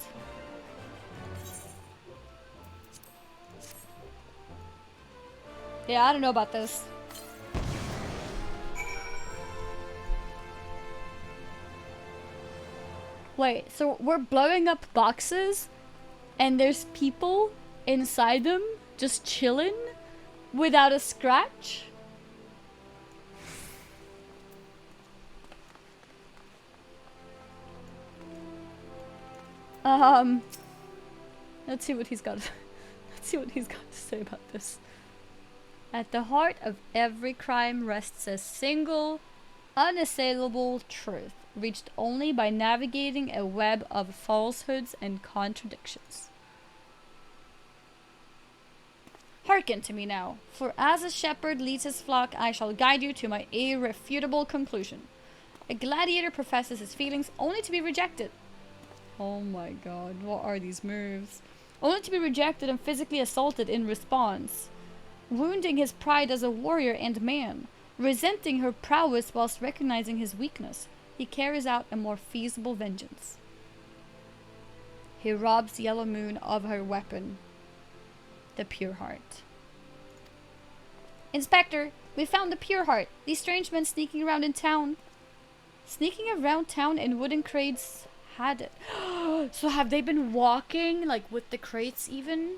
Yeah, I don't know about this. Wait, so we're blowing up boxes and there's people inside them just chilling without a scratch? Let's see what he's got. Let's see what he's got to say about this. At the heart of every crime rests a single, unassailable truth, reached only by navigating a web of falsehoods and contradictions. Hearken to me now, for as a shepherd leads his flock, I shall guide you to my irrefutable conclusion. A gladiator professes his feelings only to be rejected. Oh my god, what are these moves? Only to be rejected and physically assaulted in response. Wounding his pride as a warrior and man. Resenting her prowess whilst recognizing his weakness, he carries out a more feasible vengeance. He robs Yellow Moon of her weapon, the Pure Heart. Inspector, we found the Pure Heart. These strange men sneaking around in town. Sneaking around town in wooden crates had it. So have they been walking, like, with the crates even?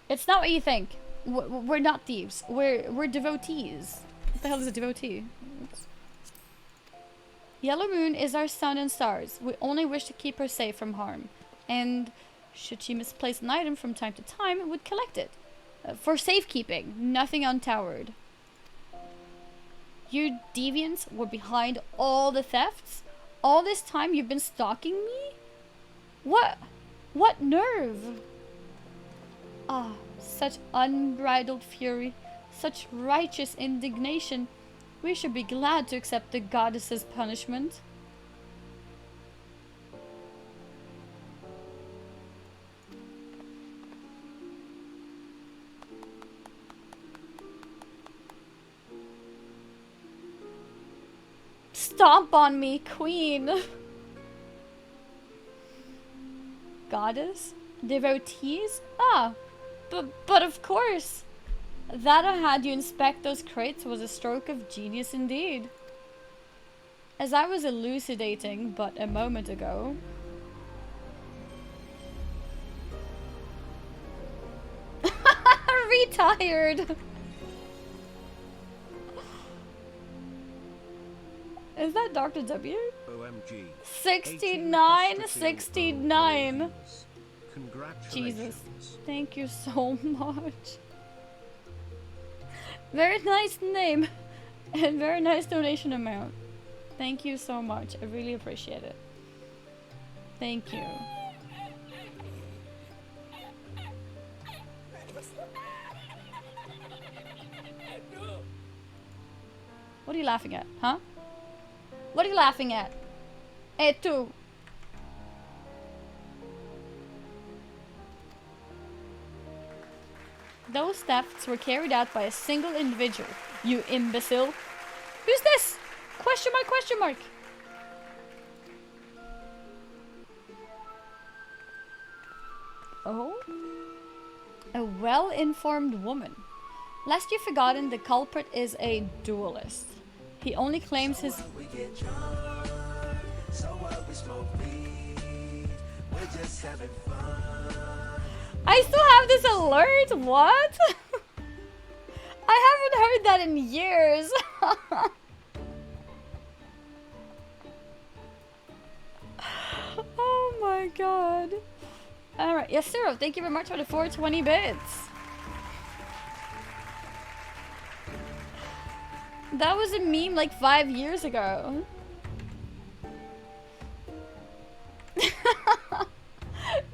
It's not what you think. We're not thieves. We're devotees. What the hell is a devotee? Oops. Yellow Moon is our sun and stars. We only wish to keep her safe from harm. And should she misplace an item from time to time, we'd collect it. For safekeeping, nothing untowered. You deviants were behind all the thefts? All this time you've been stalking me? What nerve? Ah, such unbridled fury, such righteous indignation. We should be glad to accept the goddess's punishment. Stomp on me, queen! Goddess? Devotees? Ah, but of course! That I had you inspect those crates was a stroke of genius indeed. As I was elucidating but a moment ago... Retired! Is that Dr. W? OMG. 69, 69. Congratulations. Jesus. Thank you so much. Very nice name. And very nice donation amount. Thank you so much. I really appreciate it. Thank you. What are you laughing at, huh? What are you laughing at? Hey, tu. Those thefts were carried out by a single individual, you imbecile. Who's this? Question mark, question mark. Oh? A well-informed woman. Lest you've forgotten, the culprit is a duelist. He only claims his... I still have this alert? What? I haven't heard that in years. Oh my god. Alright, yes sir, thank you very much for the 420 bits. That was a meme like 5 years ago.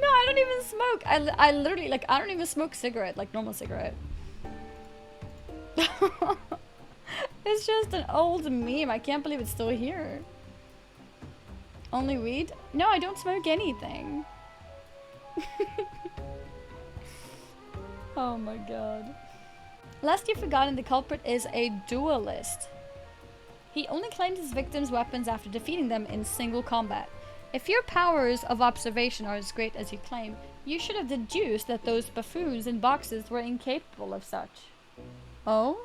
No, I don't even smoke. I literally, like, I don't even smoke cigarette, like normal cigarette. It's just an old meme. I can't believe it's still here. Only weed? No, I don't smoke anything. Oh my god. Lest you've forgotten, the culprit is a duelist. He only claims his victims' weapons after defeating them in single combat. If your powers of observation are as great as you claim, you should have deduced that those buffoons in boxes were incapable of such. Oh?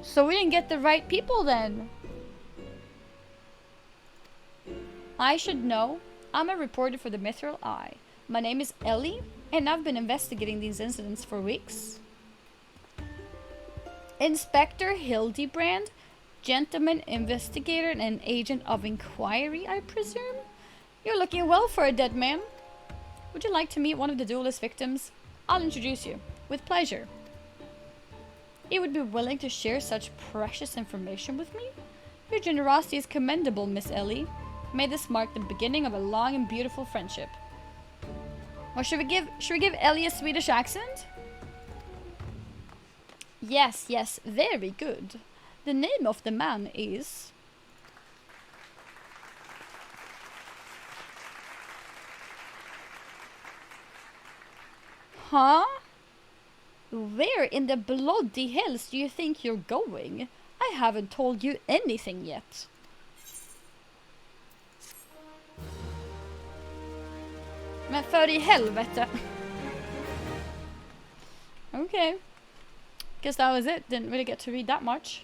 So we didn't get the right people then. I should know. I'm a reporter for the Mithril Eye. My name is Ellie, and I've been investigating these incidents for weeks. Inspector Hildebrand, gentleman investigator and agent of inquiry, I presume? You're looking well for a dead man. Would you like to meet one of the duelist victims? I'll introduce you. With pleasure. You would be willing to share such precious information with me? Your generosity is commendable, Miss Ellie. May this mark the beginning of a long and beautiful friendship. Or should we give Ellie a Swedish accent? Yes, yes, very good. The name of the man is... Huh? Where in the bloody hells do you think you're going? I haven't told you anything yet. Men för i helvete. Okay. Guess that was it. Didn't really get to read that much.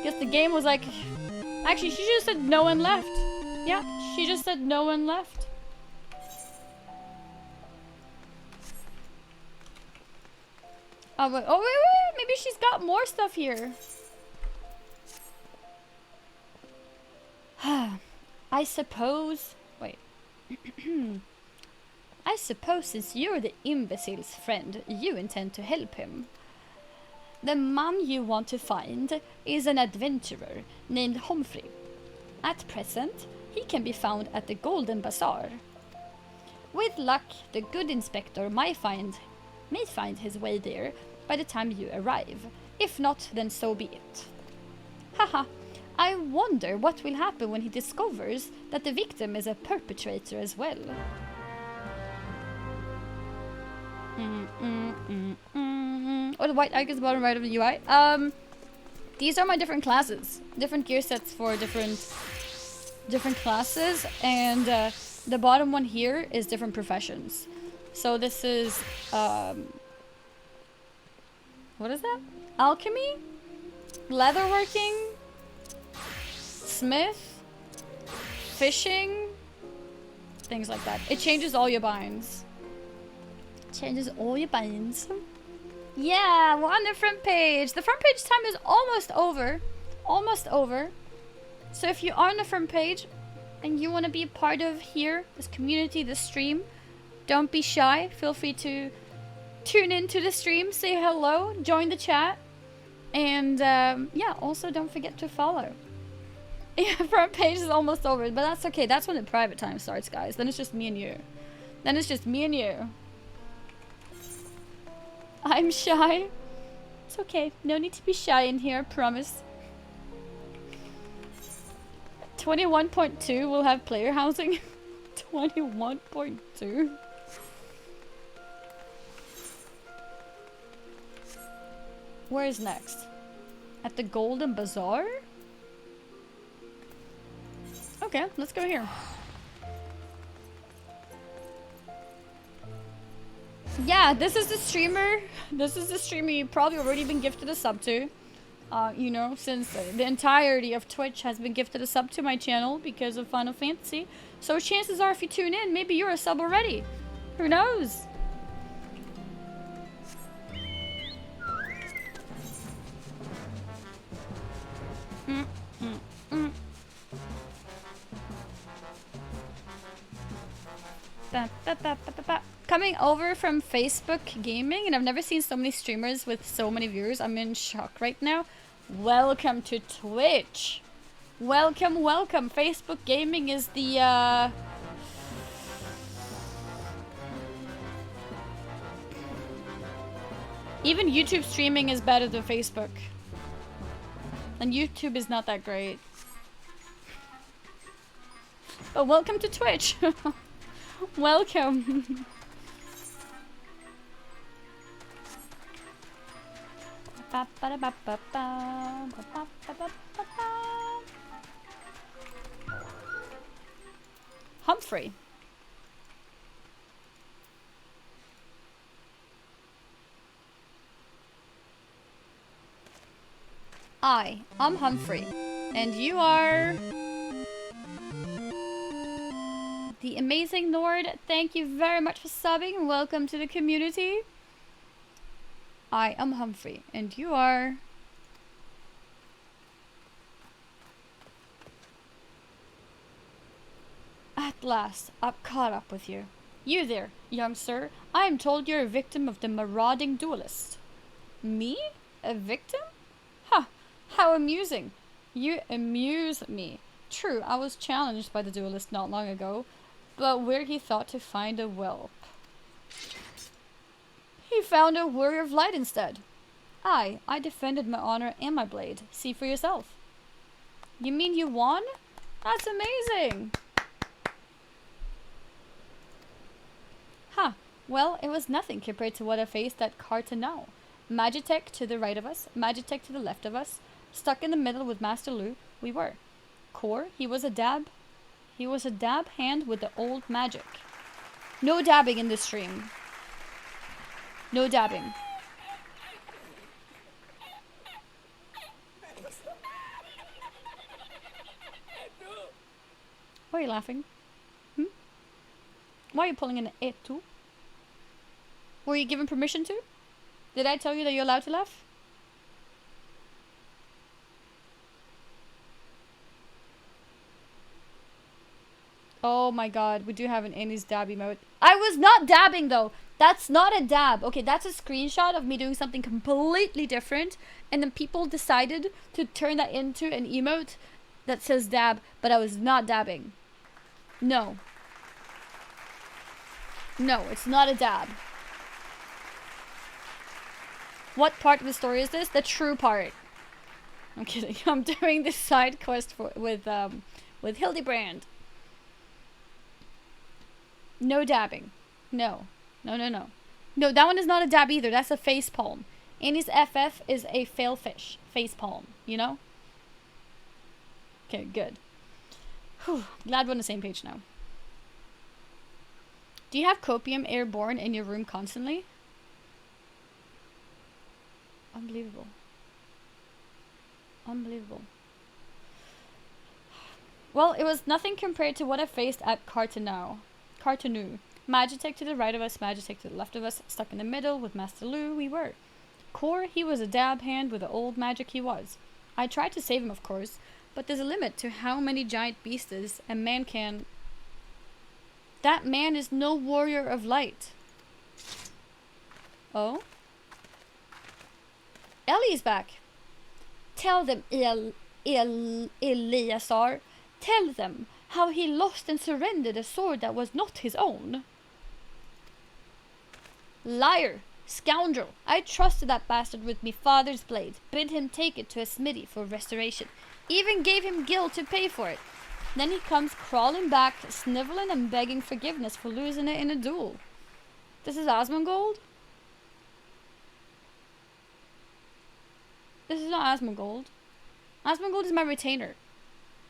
Guess the game was like... Actually, she just said no one left. Yeah, she just said no one left. Oh, wait, wait. Maybe she's got more stuff here. I suppose... Wait. I suppose since you're the imbecile's friend, you intend to help him. The man you want to find is an adventurer named Humphrey. At present, he can be found at the Golden Bazaar. With luck, the good inspector may find his way there by the time you arrive. If not, then so be it. Haha, I wonder what will happen when he discovers that the victim is a perpetrator as well. Oh, the white icons bottom right of the UI. These are my different classes. Different gear sets for different classes, and the bottom one here is different professions. So this is what is that? Alchemy, leatherworking, smith, fishing, things like that. It changes all your binds. Changes all your binds. Yeah, we're on the front page. The front page time is almost over. Almost over. So if you are on the front page and you want to be a part of here, this community, this stream, don't be shy. Feel free to tune into the stream, say hello, join the chat. And yeah, also don't forget to follow. Yeah, front page is almost over, but that's okay. That's when the private time starts, guys. Then it's just me and you. Then it's just me and you. I'm shy. It's okay. No need to be shy in here, I promise. 21.2 will have player housing. 21.2. Where is next? At the Golden Bazaar? Okay, let's go here. Yeah, this is the streamer. This is the streamer you've probably already been gifted a sub to. You know, since the entirety of Twitch has been gifted a sub to my channel because of Final Fantasy. So chances are if you tune in, maybe you're a sub already. Who knows? Coming over from Facebook Gaming, and I've never seen so many streamers with so many viewers. I'm in shock right now. Welcome to Twitch. Welcome, welcome. Facebook Gaming is the Even YouTube streaming is better than Facebook. And YouTube is not that great. But welcome to Twitch. Welcome. Humphrey. I'm Humphrey. And you are... The amazing Nord. Thank you very much for subbing. Welcome to the community. I am Humphrey. And you are... At last, I've caught up with you. You there, young sir. I am told you're a victim of the marauding duelist. Me? A victim? Ha! How amusing. You amuse me. True, I was challenged by the duelist not long ago, but where he thought to find a whelp. He found a warrior of light instead. I defended my honor and my blade. See for yourself. You mean you won? That's amazing. Huh. Well, it was nothing compared to what I faced at Cartanau. Magitech to the right of us, Magitech to the left of us. Stuck in the middle with Master Lu, we were. Core, he was a dab hand with the old magic. No dabbing in this stream. No dabbing. Why are you laughing? Why are you pulling an et tu? Were you given permission to? Did I tell you that you're allowed to laugh? Oh my god, we do have an Annie's dab emote. I was not dabbing though. That's not a dab. Okay, that's a screenshot of me doing something completely different. And then people decided to turn that into an emote that says dab. But I was not dabbing. No. No, it's not a dab. What part of the story is this? The true part. I'm kidding. I'm doing this side quest with Hildebrand. No dabbing. No. No, no, no. No, that one is not a dab either. That's a face palm. Annie's FF is a failfish. Face palm. You know? Okay, good. Whew. Glad we're on the same page now. Do you have copium airborne in your room constantly? Unbelievable. Unbelievable. Well, it was nothing compared to what I faced at Cartanau. Magitech to the right of us, Magitech to the left of us, stuck in the middle with Master Lu, we were. Core, he was a dab hand with the old magic he was. I tried to save him, of course, but there's a limit to how many giant beasts a man can... That man is no warrior of light. Oh? Ellie's back. Tell them, Eleazar. Tell them how he lost and surrendered a sword that was not his own. Liar! Scoundrel! I trusted that bastard with me father's blade. Bid him take it to a smithy for restoration. Even gave him gil to pay for it. Then he comes crawling back, sniveling and begging forgiveness for losing it in a duel. This is Asmongold? This is not Asmongold. Asmongold is my retainer.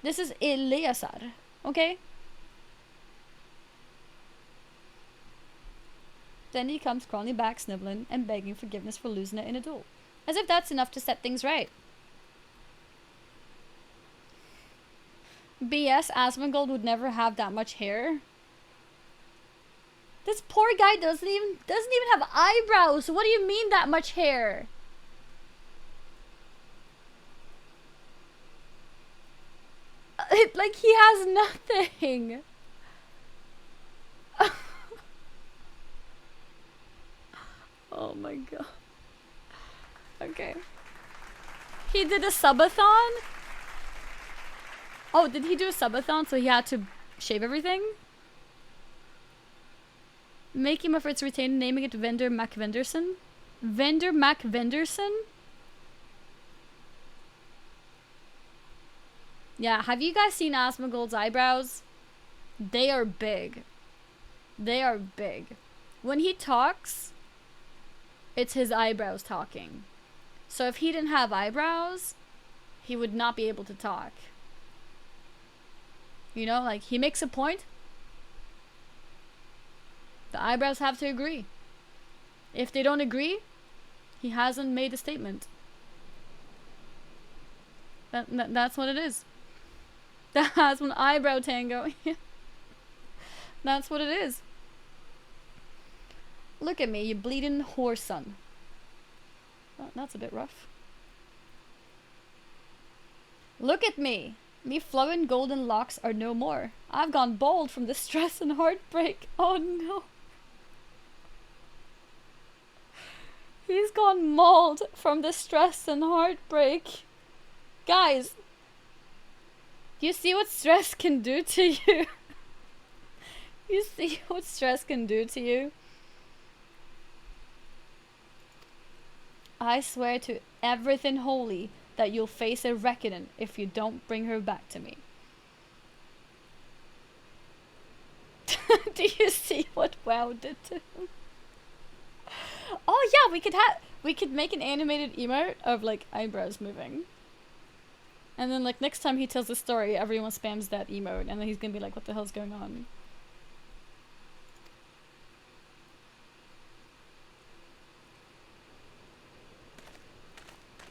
This is Eleazar, okay? Then he comes crawling back, sniveling and begging forgiveness for losing it in a duel. As if that's enough to set things right. BS, Asmongold would never have that much hair. This poor guy doesn't even have eyebrows. What do you mean that much hair? Like he has nothing. Oh my god. Okay. He did a subathon? Oh, did he do a subathon so he had to shave everything? Making my first retainer, naming it Vendor McVenderson. Vender Mac Venderson? Yeah, have you guys seen Asmongold's eyebrows? They are big. They are big. When he talks, it's his eyebrows talking. So if he didn't have eyebrows, he would not be able to talk. You know, like, he makes a point. The eyebrows have to agree. If they don't agree, he hasn't made a statement. That's what it is. That's an eyebrow tango. That's what it is. Look at me, you bleeding whore son. That's a bit rough. Look at me. Me flowing golden locks are no more. I've gone bald from the stress and heartbreak. Oh no. He's gone mauled from the stress and heartbreak. Guys, you see what stress can do to you? You see what stress can do to you? I swear to everything holy that you'll face a reckoning if you don't bring her back to me. Do you see what WoW did to him? Oh yeah, we could make an animated emote of like eyebrows moving. And then like next time he tells a story, everyone spams that emote and then he's gonna be like, what the hell's going on?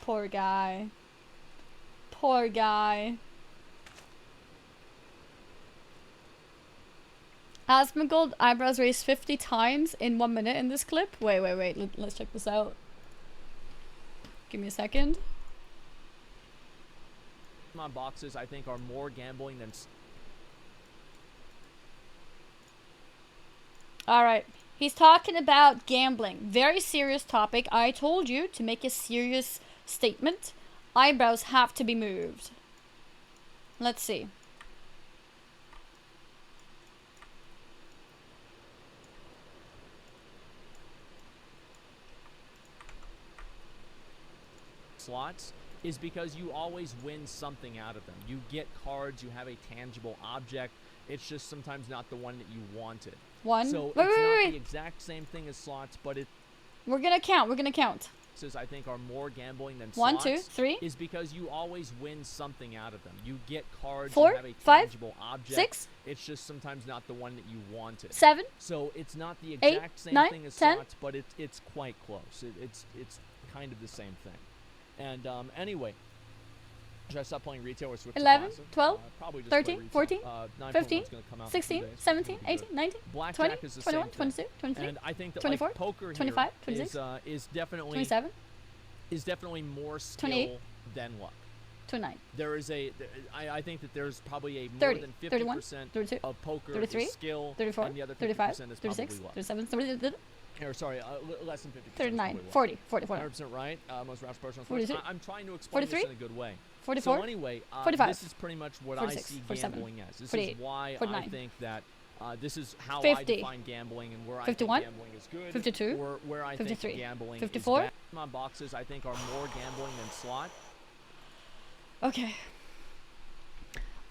Poor guy. Poor guy. Asmongold eyebrows raised 50 times in 1 minute in this clip. Wait. Let's check this out. Give me a second. On boxes, I think, are more gambling than. Alright. He's talking about gambling. Very serious topic. I told you to make a serious statement. Eyebrows have to be moved. Let's see. Slots is because you always win something out of them. You get cards, you have a tangible object. It's just sometimes not the one that you wanted. One. So wait, it's wait, not wait. the exact same thing as slots, but it. We're gonna count. I think are more gambling than One, slots. 2, 3. Is because you always win something out of them. You get cards, 4, you have a 5, tangible object. 6. It's just sometimes not the one that you wanted. 7. So it's not the 8, exact same 9, thing as 10. slots, but it's quite close. It's kind of the same thing. And anyway, should I stop playing retail or switch to 11, classic? 12, probably just 13, play retail. 14, 9.1's 15, gonna come out in 2 16, days. 17, It'll be 18, good. 19, Blackjack 20, is the 21, same 22, thing. 23, And I think that 24, like poker 25, here 26, is definitely 27, is definitely more skill 28, than luck. 29, There is I think that there's probably a more 30, than 31, 50% 32, of poker 33, is skill, 34, and the other 50% 35, is 36, probably luck. 37, 38, Or sorry, less than 50%. 39, 40, 44, 100% right. Most rash personal. 42, I'm trying to explain this 43, in a good way. 44, So anyway, 45, this is pretty much what 46, I see 47, gambling as. This 48, is why 49, I think that this is how 50, I define gambling and where 51, I think gambling is good. 52, or where I 53, think gambling 54. is bad. On boxes, I think are more gambling than slot. Okay.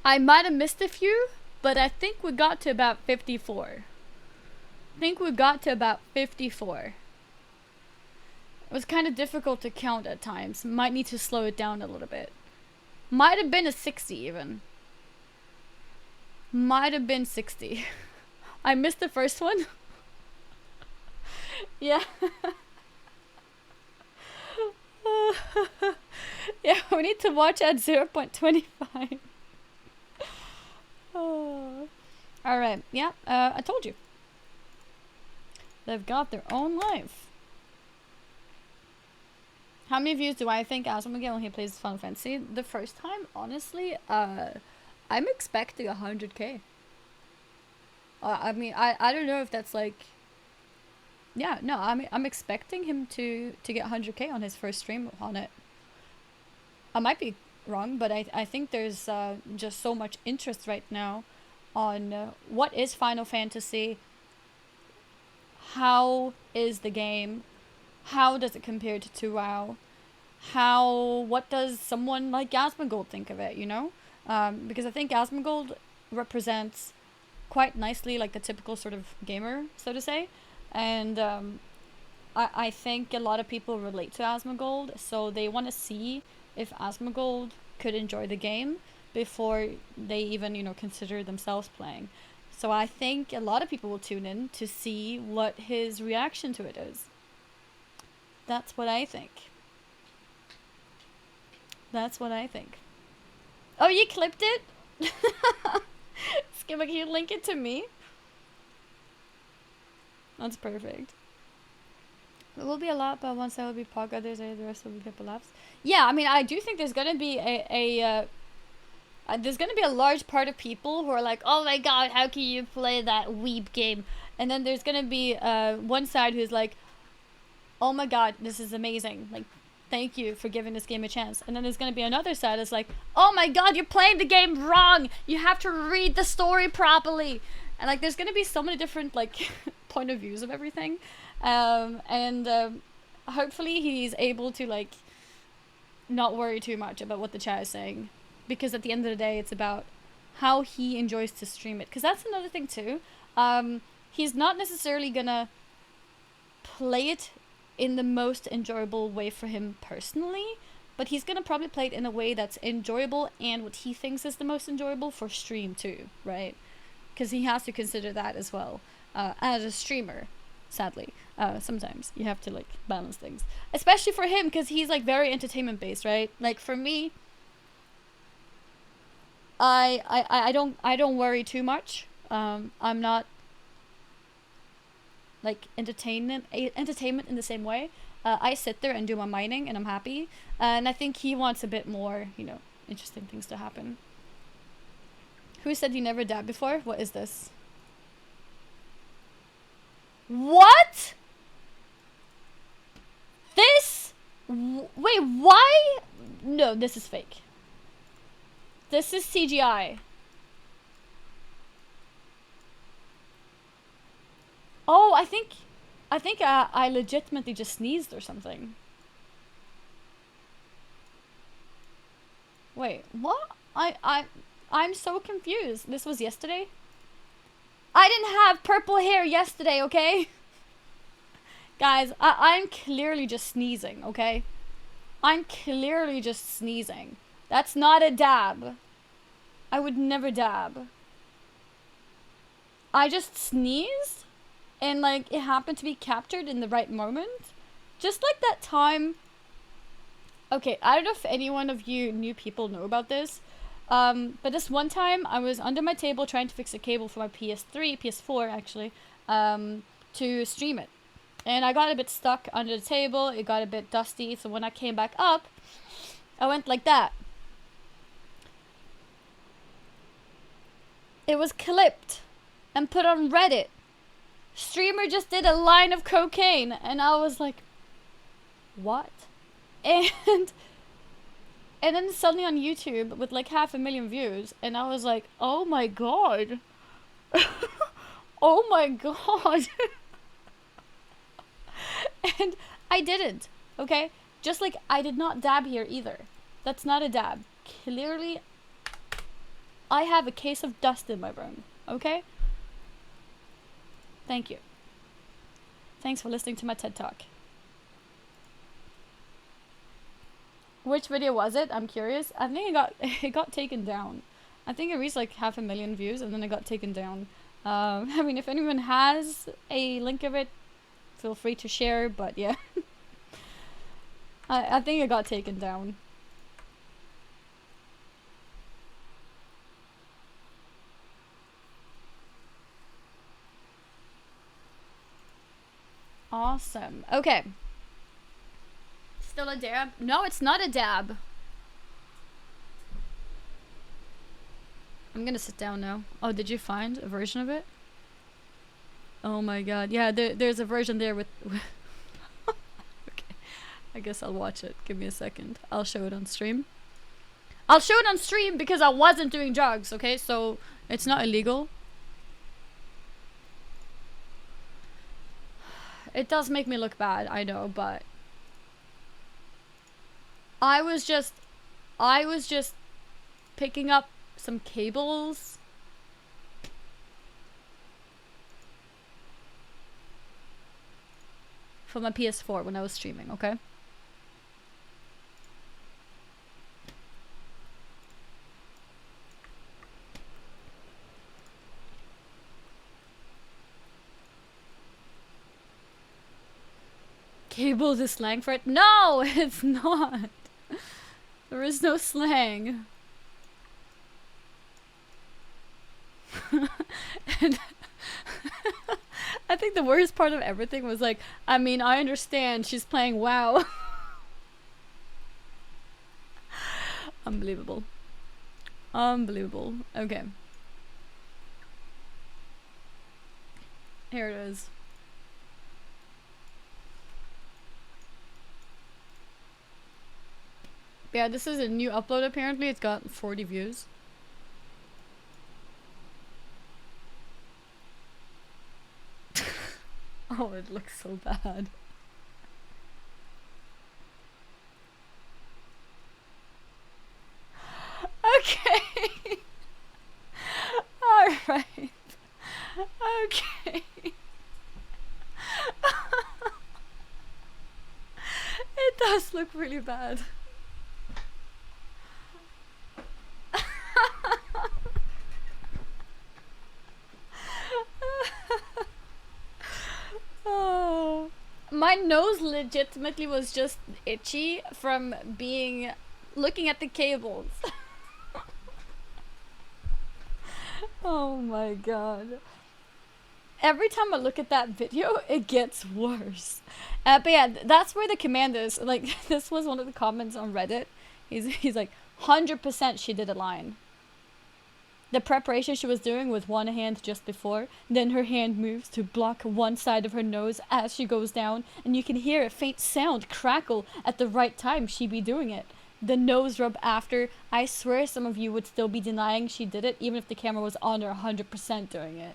I might have missed a few, but I think we got to about 54. It was kind of difficult to count at times. Might need to slow it down a little bit. Might have been a 60 even. Might have been 60. I missed the first one. Yeah. Yeah, we need to watch at 0.25. Oh. Alright, yeah, I told you. They've got their own life. How many views do I think Asm will get when he plays Final Fantasy? The first time, honestly, I'm expecting 100k. I mean, I don't know if that's like... Yeah, no, I'm expecting him to get 100k on his first stream on it. I might be wrong, but I think there's just so much interest right now on what is Final Fantasy, how is the game, how does it compare to WoW? What does someone like Asmongold think of it, you know? Because I think Asmongold represents quite nicely like the typical sort of gamer, so to say. And I think a lot of people relate to Asmongold, so they want to see if Asmongold could enjoy the game before they even, you know, consider themselves playing. So I think a lot of people will tune in to see what his reaction to it is. That's what I think. That's what I think. Oh, you clipped it? Skimma, can you link it to me? That's perfect. It will be a lot, but once I will be pog, others, the rest will be people laughs. Yeah, I mean, I do think there's gonna be there's gonna be a large part of people who are like, oh my god, how can you play that weeb game? And then there's gonna be one side who's like, oh my god, this is amazing. Like, thank you for giving this game a chance. And then there's gonna be another side that's like, oh my god, you're playing the game wrong. You have to read the story properly. And like, there's gonna be so many different like point of views of everything. Hopefully he's able to like not worry too much about what the chat is saying, because at the end of the day it's about how he enjoys to stream it. Because that's another thing too. He's not necessarily gonna play it in the most enjoyable way for him personally, but he's gonna probably play it in a way that's enjoyable and what he thinks is the most enjoyable for stream too, right? Because he has to consider that as well as a streamer. Sadly, sometimes you have to like balance things, especially for him, because he's like very entertainment based, right? Like for me, I don't worry too much. I'm not like entertainment in the same way. I sit there and do my mining and I'm happy, and I think he wants a bit more, you know, interesting things to happen. Who said you never dabbed before? What is this? What? This? Wait, why? No, this is fake. This is CGI. Oh, I think I legitimately just sneezed or something. Wait, what? I'm so confused. This was yesterday? I didn't have purple hair yesterday, okay? Guys, I'm clearly just sneezing, okay? I'm clearly just sneezing. That's not a dab. I would never dab. I just sneezed, and like it happened to be captured in the right moment. Just like that time. Okay, I don't know if any one of you new people know about this. But this one time I was under my table trying to fix a cable for my PS4 actually, to stream it. And I got a bit stuck under the table, it got a bit dusty, so when I came back up, I went like that. It was clipped and put on Reddit. Streamer just did a line of cocaine, and I was like, what? And then suddenly on YouTube with like 500,000 views, and I was like, oh my god. Oh my god. And I didn't, okay? Just like I did not dab here either. That's not a dab. Clearly, I have a case of dust in my room, okay? Thank you. Thanks for listening to my TED Talk. Which video was it? I'm curious. I think it got taken down. I think it reached like 500,000 views and then it got taken down. I mean, if anyone has a link of it, feel free to share, but yeah. I think it got taken down. Awesome. Okay. Still a dab? No, it's not a dab. I'm gonna sit down now. Oh, did you find a version of it? Oh my god. Yeah, there's a version there with... Okay. I guess I'll watch it. Give me a second. I'll show it on stream. I'll show it on stream because I wasn't doing drugs, okay? So, it's not illegal. It does make me look bad, I know, but I was just picking up some cables. For my PS4 when I was streaming, okay? Cables is slang for it? No, it's not. There is no slang. And I think the worst part of everything was like, I mean, I understand she's playing WoW. Unbelievable. Unbelievable. Okay. Here it is. Yeah, this is a new upload apparently. It's got 40 views. Oh, it looks so bad. Okay. Alright. Okay. It does look really bad. Oh. My nose legitimately was just itchy from looking at the cables. Oh my god. Every time I look at that video, it gets worse. But yeah, that's where the command is. Like, this was one of the comments on Reddit. He's like, 100% she did a line. The preparation she was doing with one hand just before, then her hand moves to block one side of her nose as she goes down, and you can hear a faint sound crackle at the right time she be doing it. The nose rub after, I swear some of you would still be denying she did it even if the camera was on her 100% doing it.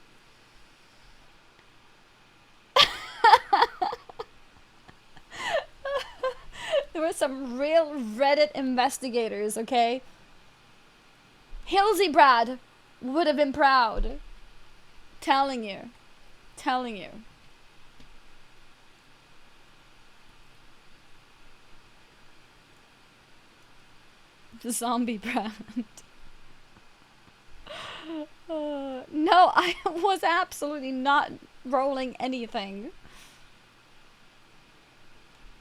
There were some real Reddit investigators, okay? Hildebrand would have been proud. Telling you. Telling you. The zombie brand. No, I was absolutely not rolling anything.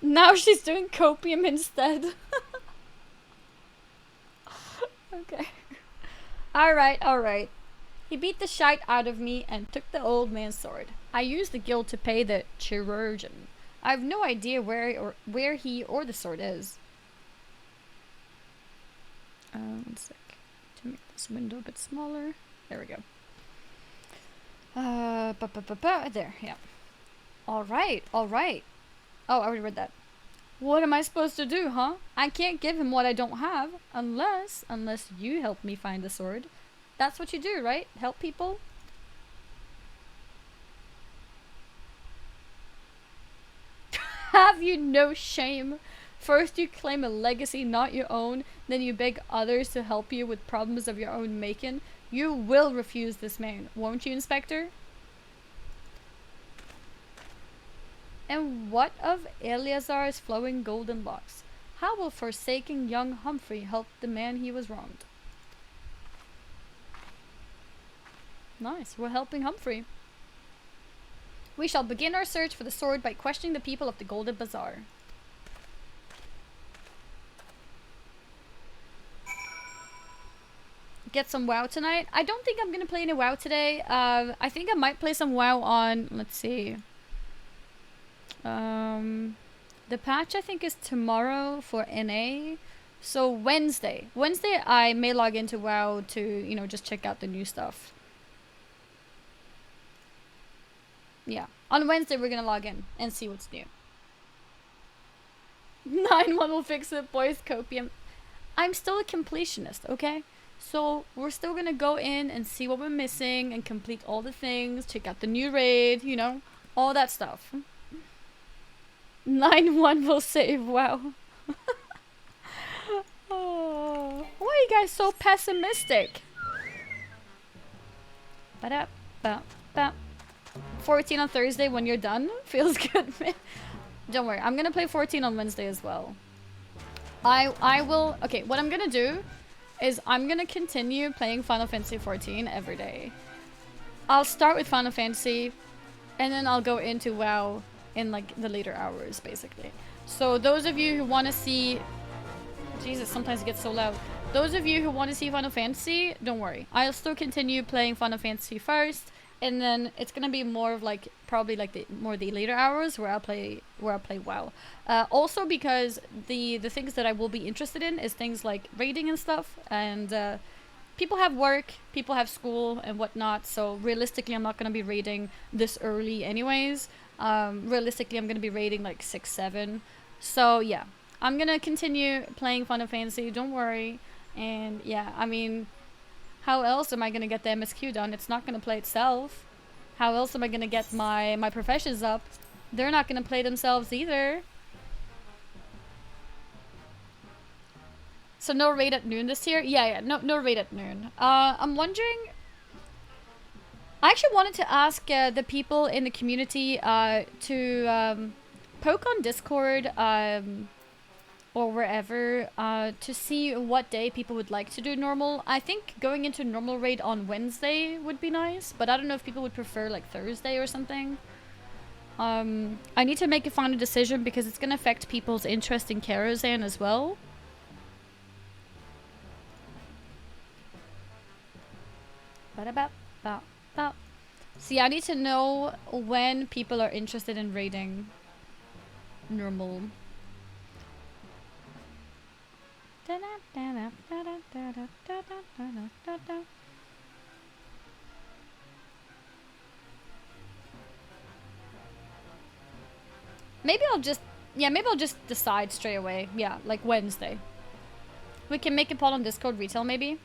Now she's doing copium instead. Okay. Alright, alright. He beat the shite out of me and took the old man's sword. I used the guild to pay the chirurgeon. I have no idea where he or the sword is. One sec. To make this window a bit smaller. There we go. There, yeah. Alright, alright. Oh, I already read that. What am I supposed to do, huh? I can't give him what I don't have, unless you help me find the sword. That's what you do, right? Help people? Have you no shame? First you claim a legacy not your own, then you beg others to help you with problems of your own making. You will refuse this man, won't you, Inspector? And what of Eleazar's flowing golden locks? How will forsaking young Humphrey help the man he was wronged? Nice, we're helping Humphrey. We shall begin our search for the sword by questioning the people of the Golden Bazaar. Get some WoW tonight? I don't think I'm gonna play any WoW today. I think I might play some WoW on, let's see. The patch I think is tomorrow for NA. So Wednesday I may log into WoW to, you know, just check out the new stuff. Yeah, on Wednesday we're gonna log in and see what's new. 9-1 will fix it, boys. Copium. I'm still a completionist, okay? So we're still gonna go in and see what we're missing and complete all the things, check out the new raid, you know, all that stuff. 9-1 will save. Wow. Oh, why are you guys so pessimistic? Ba-da-ba-ba. 14 on Thursday when you're done? Feels good, man. Don't worry, I'm gonna play 14 on Wednesday as well. I will... Okay, what I'm gonna do is I'm gonna continue playing Final Fantasy 14 every day. I'll start with Final Fantasy, and then I'll go into WoW in like the later hours, basically. So those of you who want to see... Jesus, sometimes it gets so loud. Those of you who want to see Final Fantasy, don't worry. I'll still continue playing Final Fantasy first, and then it's gonna be more of like probably like the later hours where I'll play WoW. Also because the things that I will be interested in is things like raiding and stuff, and people have work, people have school and whatnot. So realistically, I'm not gonna be raiding this early, anyways. Realistically, I'm gonna be raiding like 6, 7. So yeah. I'm gonna continue playing Final Fantasy, don't worry. And yeah, I mean, how else am I gonna get the MSQ done? It's not gonna play itself. How else am I gonna get my professions up? They're not gonna play themselves either. So no raid at noon this year? Yeah, no raid at noon. I'm wondering... I actually wanted to ask the people in the community to poke on Discord, or wherever, to see what day people would like to do normal. I think going into normal raid on Wednesday would be nice, but I don't know if people would prefer like Thursday or something. I need to make a final decision because it's gonna affect people's interest in Karazhan as well. See, I need to know when people are interested in raiding normal. Maybe I'll just decide straight away. Yeah, like Wednesday. We can make a poll on Discord retail maybe.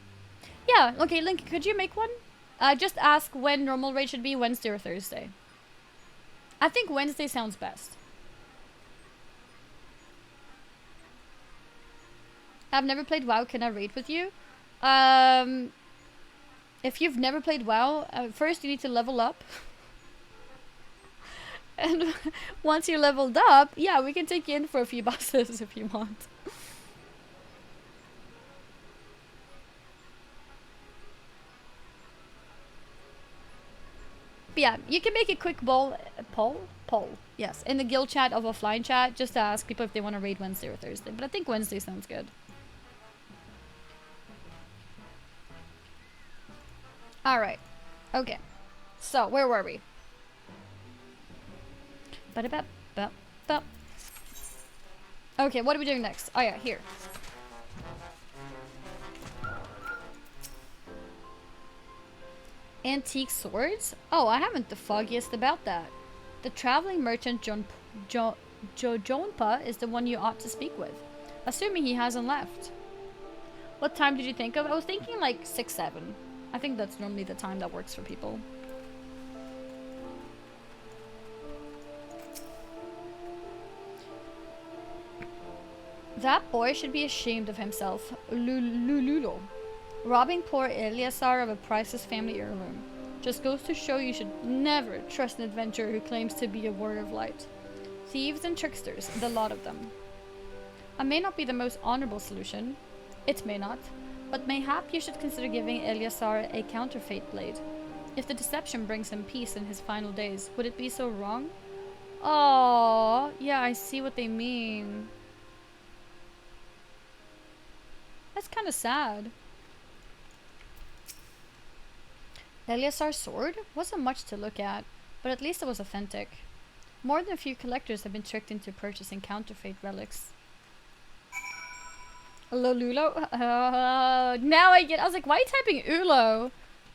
Yeah, okay, Link, could you make one? Just ask when normal rate should be, Wednesday or Thursday. I think Wednesday sounds best. I've never played WoW, can I raid with you? If you've never played WoW, first you need to level up. And once you're leveled up, yeah, we can take you in for a few bosses if you want. But yeah, you can make a quick poll, yes, in the guild chat of offline chat, just to ask people if they want to raid Wednesday or Thursday. But I think Wednesday sounds good. Alright. Okay. So, where were we? Okay, what are we doing next? Oh yeah, here. Antique swords? Oh, I haven't the foggiest about that. The traveling merchant Jonpa is the one you ought to speak with. Assuming he hasn't left. What time did you think of? I was thinking like 6, 7. I think that's normally the time that works for people. That boy should be ashamed of himself. Lululo. Robbing poor Eleazar of a priceless family heirloom. Just goes to show you should never trust an adventurer who claims to be a warrior of light. Thieves and tricksters, the lot of them. I may not be the most honorable solution. It may not. But mayhap you should consider giving Eleazar a counterfeit blade. If the deception brings him peace in his final days, would it be so wrong? Oh, yeah, I see what they mean. That's kind of sad. Eleazar's sword? Wasn't much to look at, but at least it was authentic. More than a few collectors have been tricked into purchasing counterfeit relics. Lolulo? Now I was like, why are you typing Ulo?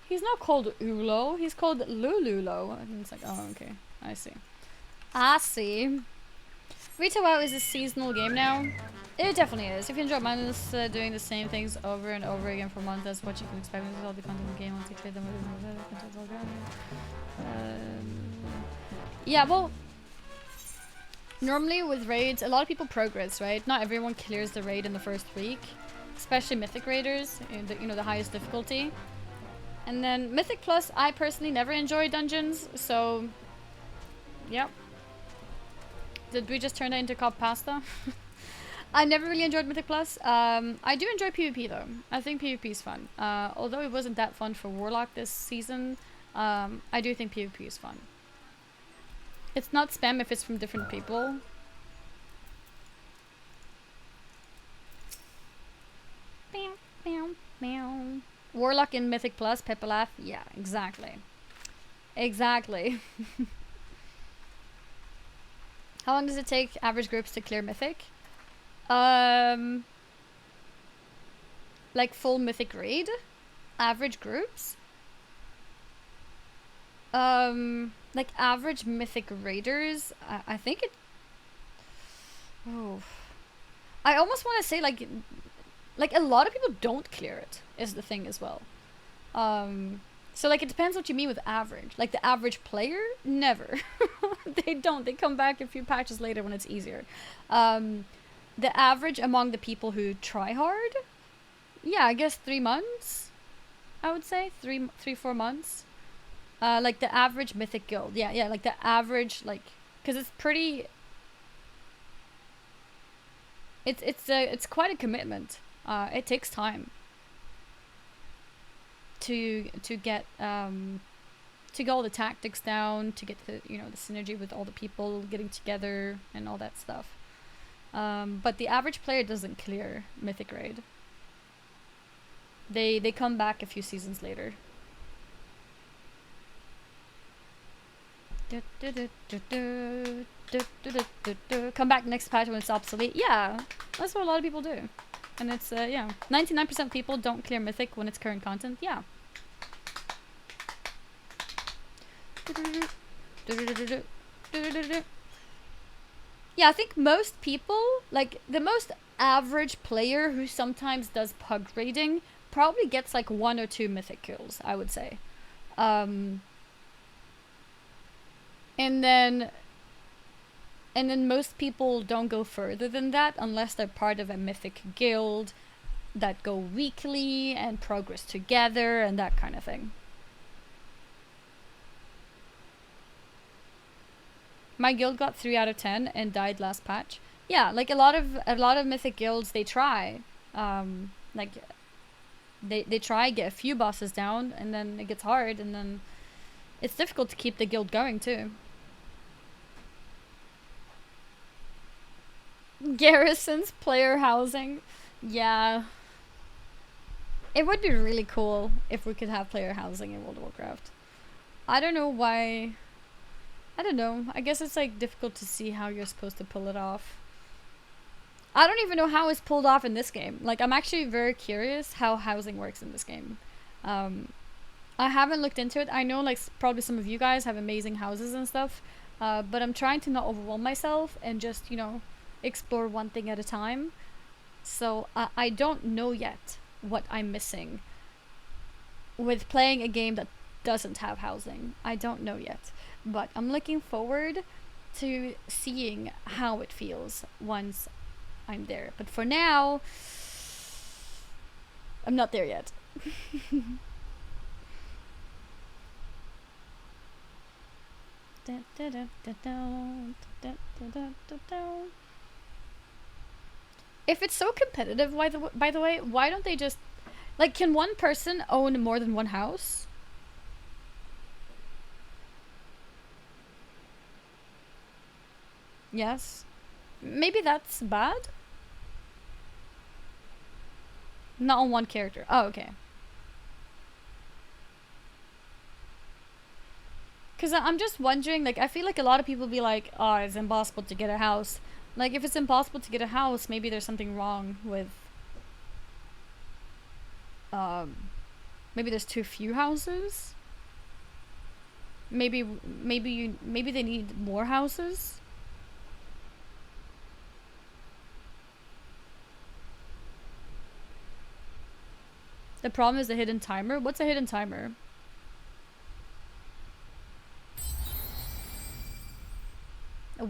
He's not called Ulo, he's called Lululo. And it's like, oh, okay. I see. I see. Retail WoW is a seasonal game now. It definitely is. If you enjoy mindless doing the same things over and over again for months, that's what you can expect with all the content in the game. Once you clear them, yeah, well, Normally with raids, a lot of people progress, right? Not everyone clears the raid in the first week, especially Mythic Raiders, you know, the highest difficulty. And then Mythic Plus, I personally never enjoy dungeons, so yep. Did we just turn that into cop pasta? I never really enjoyed Mythic Plus. I do enjoy PvP though. I think PvP is fun. Although it wasn't that fun for Warlock this season, I do think PvP is fun. It's not spam if it's from different people. Meow, meow, meow. Warlock in Mythic Plus, Pepalaf. Yeah, exactly. Exactly. How long does it take average groups to clear Mythic? Like full Mythic raid? Average groups? Like average Mythic raiders? I think it... Oh. I almost want to say like a lot of people don't clear it, is the thing as well. So like it depends what you mean with average. Like the average player, never. They don't. They come back a few patches later when it's easier. The average among the people who try hard, yeah, I guess 3 months. I would say 4 months. Like the average Mythic guild, yeah, like the average, like, because it's pretty. It's quite a commitment. It takes time to get all the tactics down, to get the the synergy with all the people getting together and all that stuff. But the average player doesn't clear Mythic Raid. They come back a few seasons later. Come back next patch when it's obsolete. Yeah, that's what a lot of people do. And it's, yeah, 99% of people don't clear Mythic when it's current content. Yeah. Yeah, I think most people, like, the most average player who sometimes does pug raiding probably gets, like, 1 or 2 Mythic kills, I would say. And then most people don't go further than that unless they're part of a Mythic guild that go weekly and progress together and that kind of thing. My guild got 3 out of 10 and died last patch. Yeah, like a lot of Mythic guilds, they try. Like they try, get a few bosses down, and then it gets hard, and then it's difficult to keep the guild going too. Garrison's player housing. Yeah. It would be really cool if we could have player housing in World of Warcraft. I don't know why. I don't know. I guess it's like difficult to see how you're supposed to pull it off. I don't even know how it's pulled off in this game. Like, I'm actually very curious how housing works in this game. I haven't looked into it. I know, like, probably some of you guys have amazing houses and stuff. But I'm trying to not overwhelm myself and just, explore one thing at a time. So I don't know yet what I'm missing with playing a game that doesn't have housing. I don't know yet, but I'm looking forward to seeing how it feels once I'm there. But for now, I'm not there yet. If it's so competitive, by the way, why don't they just... Like, can one person own more than one house? Yes. Maybe that's bad? Not on one character. Oh, okay. Because I'm just wondering, like, I feel like a lot of people be like, oh, it's impossible to get a house. Like, if it's impossible to get a house, maybe there's something wrong with... maybe there's too few houses? Maybe they need more houses? The problem is the hidden timer? What's a hidden timer?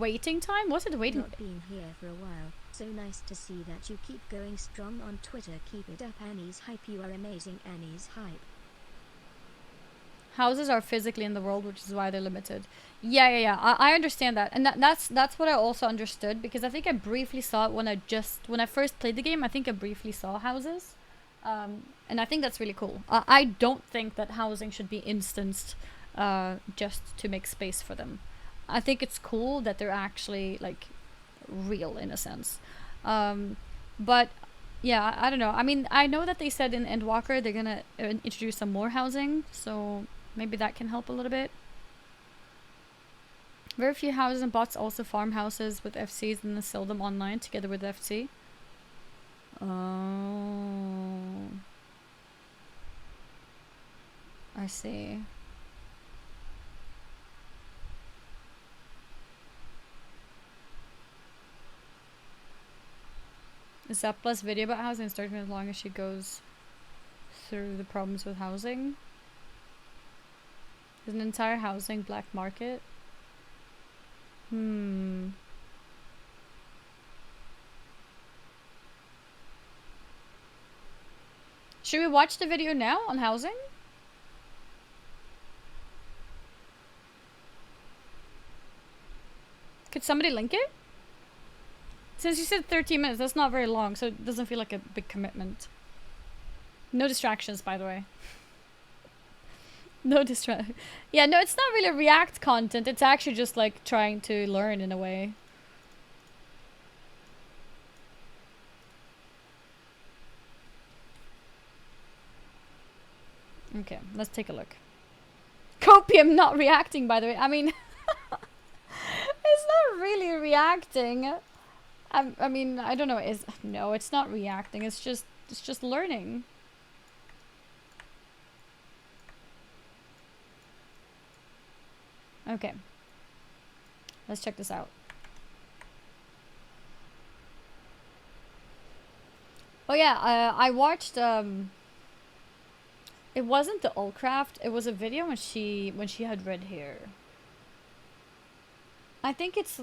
waiting time? What's it waiting? Not been here for a while. So nice to see that you keep going strong on Twitter. Keep it up, Annie's hype. You are amazing, Annie's hype. Houses are physically in the world, which is why they're limited. Yeah. I understand that, and that's what I also understood, because I think I briefly saw it when I first played the game. I think I briefly saw houses, and I think that's really cool. I don't think that housing should be instanced just to make space for them. I think it's cool that they're actually like real in a sense, but yeah, I don't know. I mean, I know that they said in Endwalker they're gonna introduce some more housing, so maybe that can help a little bit. Very few houses and bots also farm houses with FCs and then sell them online together with FC. Oh, I see. Is that plus video about housing starting as long as she goes through the problems with housing? Is an entire housing black market? Should we watch the video now on housing? Could somebody link it? Since you said 13 minutes, that's not very long, so it doesn't feel like a big commitment. No distractions, by the way. No distract. Yeah, no, it's not really React content. It's actually just like trying to learn in a way. Okay, let's take a look. Copium not reacting, by the way. I mean, it's not really reacting. I mean, I don't know. No, it's not reacting. It's just learning. Okay. Let's check this out. Oh yeah, I watched it wasn't the Allcraft, it was a video when she had red hair. I think it's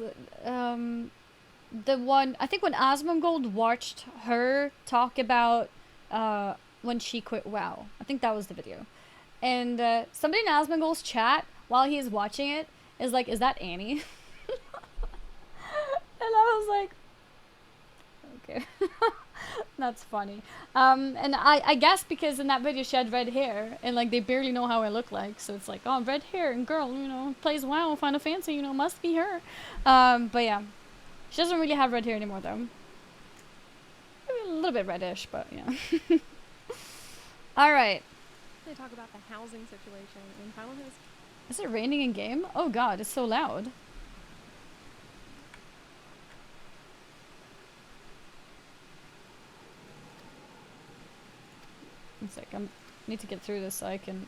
the one, I think when Asmongold watched her talk about when she quit WoW. I think that was the video. And somebody in Asmongold's chat while he's watching it is like, is that Annie? And I was like, okay. That's funny. And I guess because in that video she had red hair and like they barely know how I look like, so it's like, oh, red hair and girl, you know, plays WoW, Final Fantasy, you know, must be her. But yeah, she doesn't really have red hair anymore though. Maybe a little bit reddish, but yeah. All right. They talk about the housing situation in Final Fantasy. Is it raining in game? Oh god, it's so loud. One sec, I need to get through this so I can...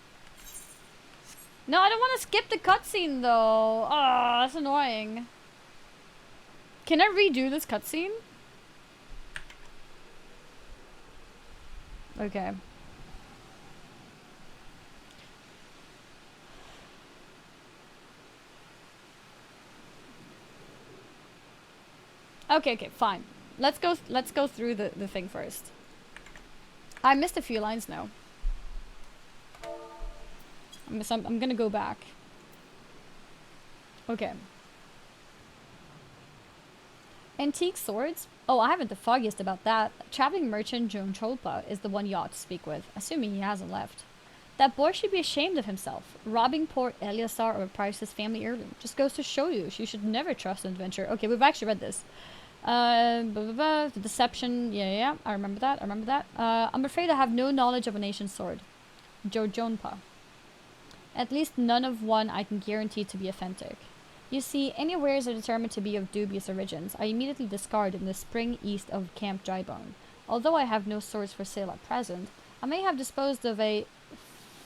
No, I don't want to skip the cutscene though. Oh, that's annoying. Can I redo this cutscene? Okay. Okay, fine. Let's go through the thing first. I missed a few lines now. I'm gonna go back. Okay. Antique swords? Oh, I haven't the foggiest about that. Traveling merchant Joan Cholpa is the one you ought to speak with, assuming he hasn't left. That boy should be ashamed of himself. Robbing poor Eliasar or Price's family heirloom. Just goes to show you should never trust an adventurer. Okay, we've actually read this. The deception. Yeah, I remember that. I'm afraid I have no knowledge of a nation's sword. Jojonpa. At least none of one I can guarantee to be authentic. You see, any wares are determined to be of dubious origins. I immediately discard in the spring east of Camp Drybone. Although I have no swords for sale at present, I may have disposed of a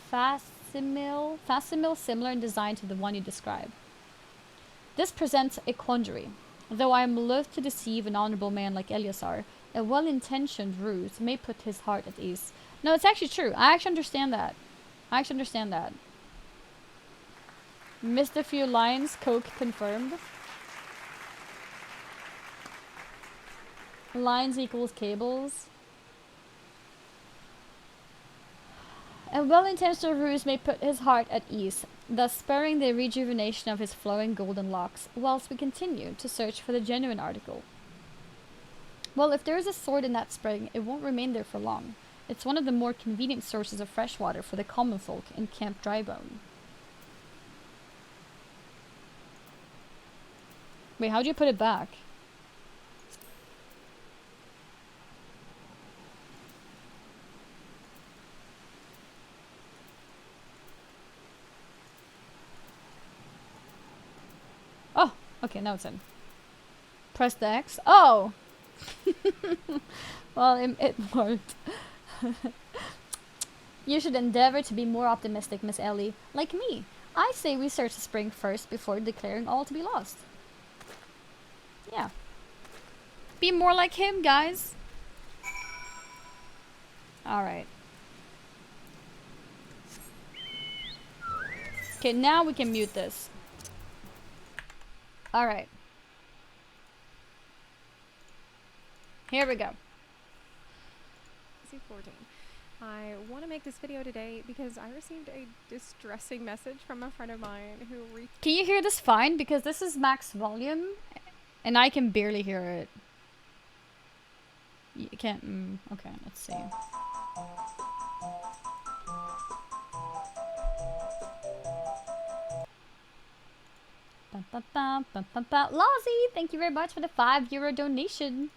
facsimile similar in design to the one you describe. This presents a quandary. Though I am loath to deceive an honorable man like Eliasar, a well-intentioned ruse may put his heart at ease. No, it's actually true. I actually understand that. Missed a few lines, Coke confirmed. Lines equals cables. A well-intentioned ruse may put his heart at ease, thus sparing the rejuvenation of his flowing golden locks, whilst we continue to search for the genuine article. Well, if there is a sword in that spring, it won't remain there for long. It's one of the more convenient sources of fresh water for the common folk in Camp Drybone. Wait, how'd you put it back? Oh, okay, now it's in. Press the X. Oh! Well, it worked. You should endeavor to be more optimistic, Miss Ellie. Like me. I say we search the spring first before declaring all to be lost. Yeah. Be more like him, guys. Alright. Okay, now we can mute this. Alright. Here we go. XIV. I want to make this video today because I received a distressing message from a friend of mine who Can you hear this fine? Because this is max volume and I can barely hear it. You can't. Okay, let's see. Lozzie, thank you very much for the €5 donation.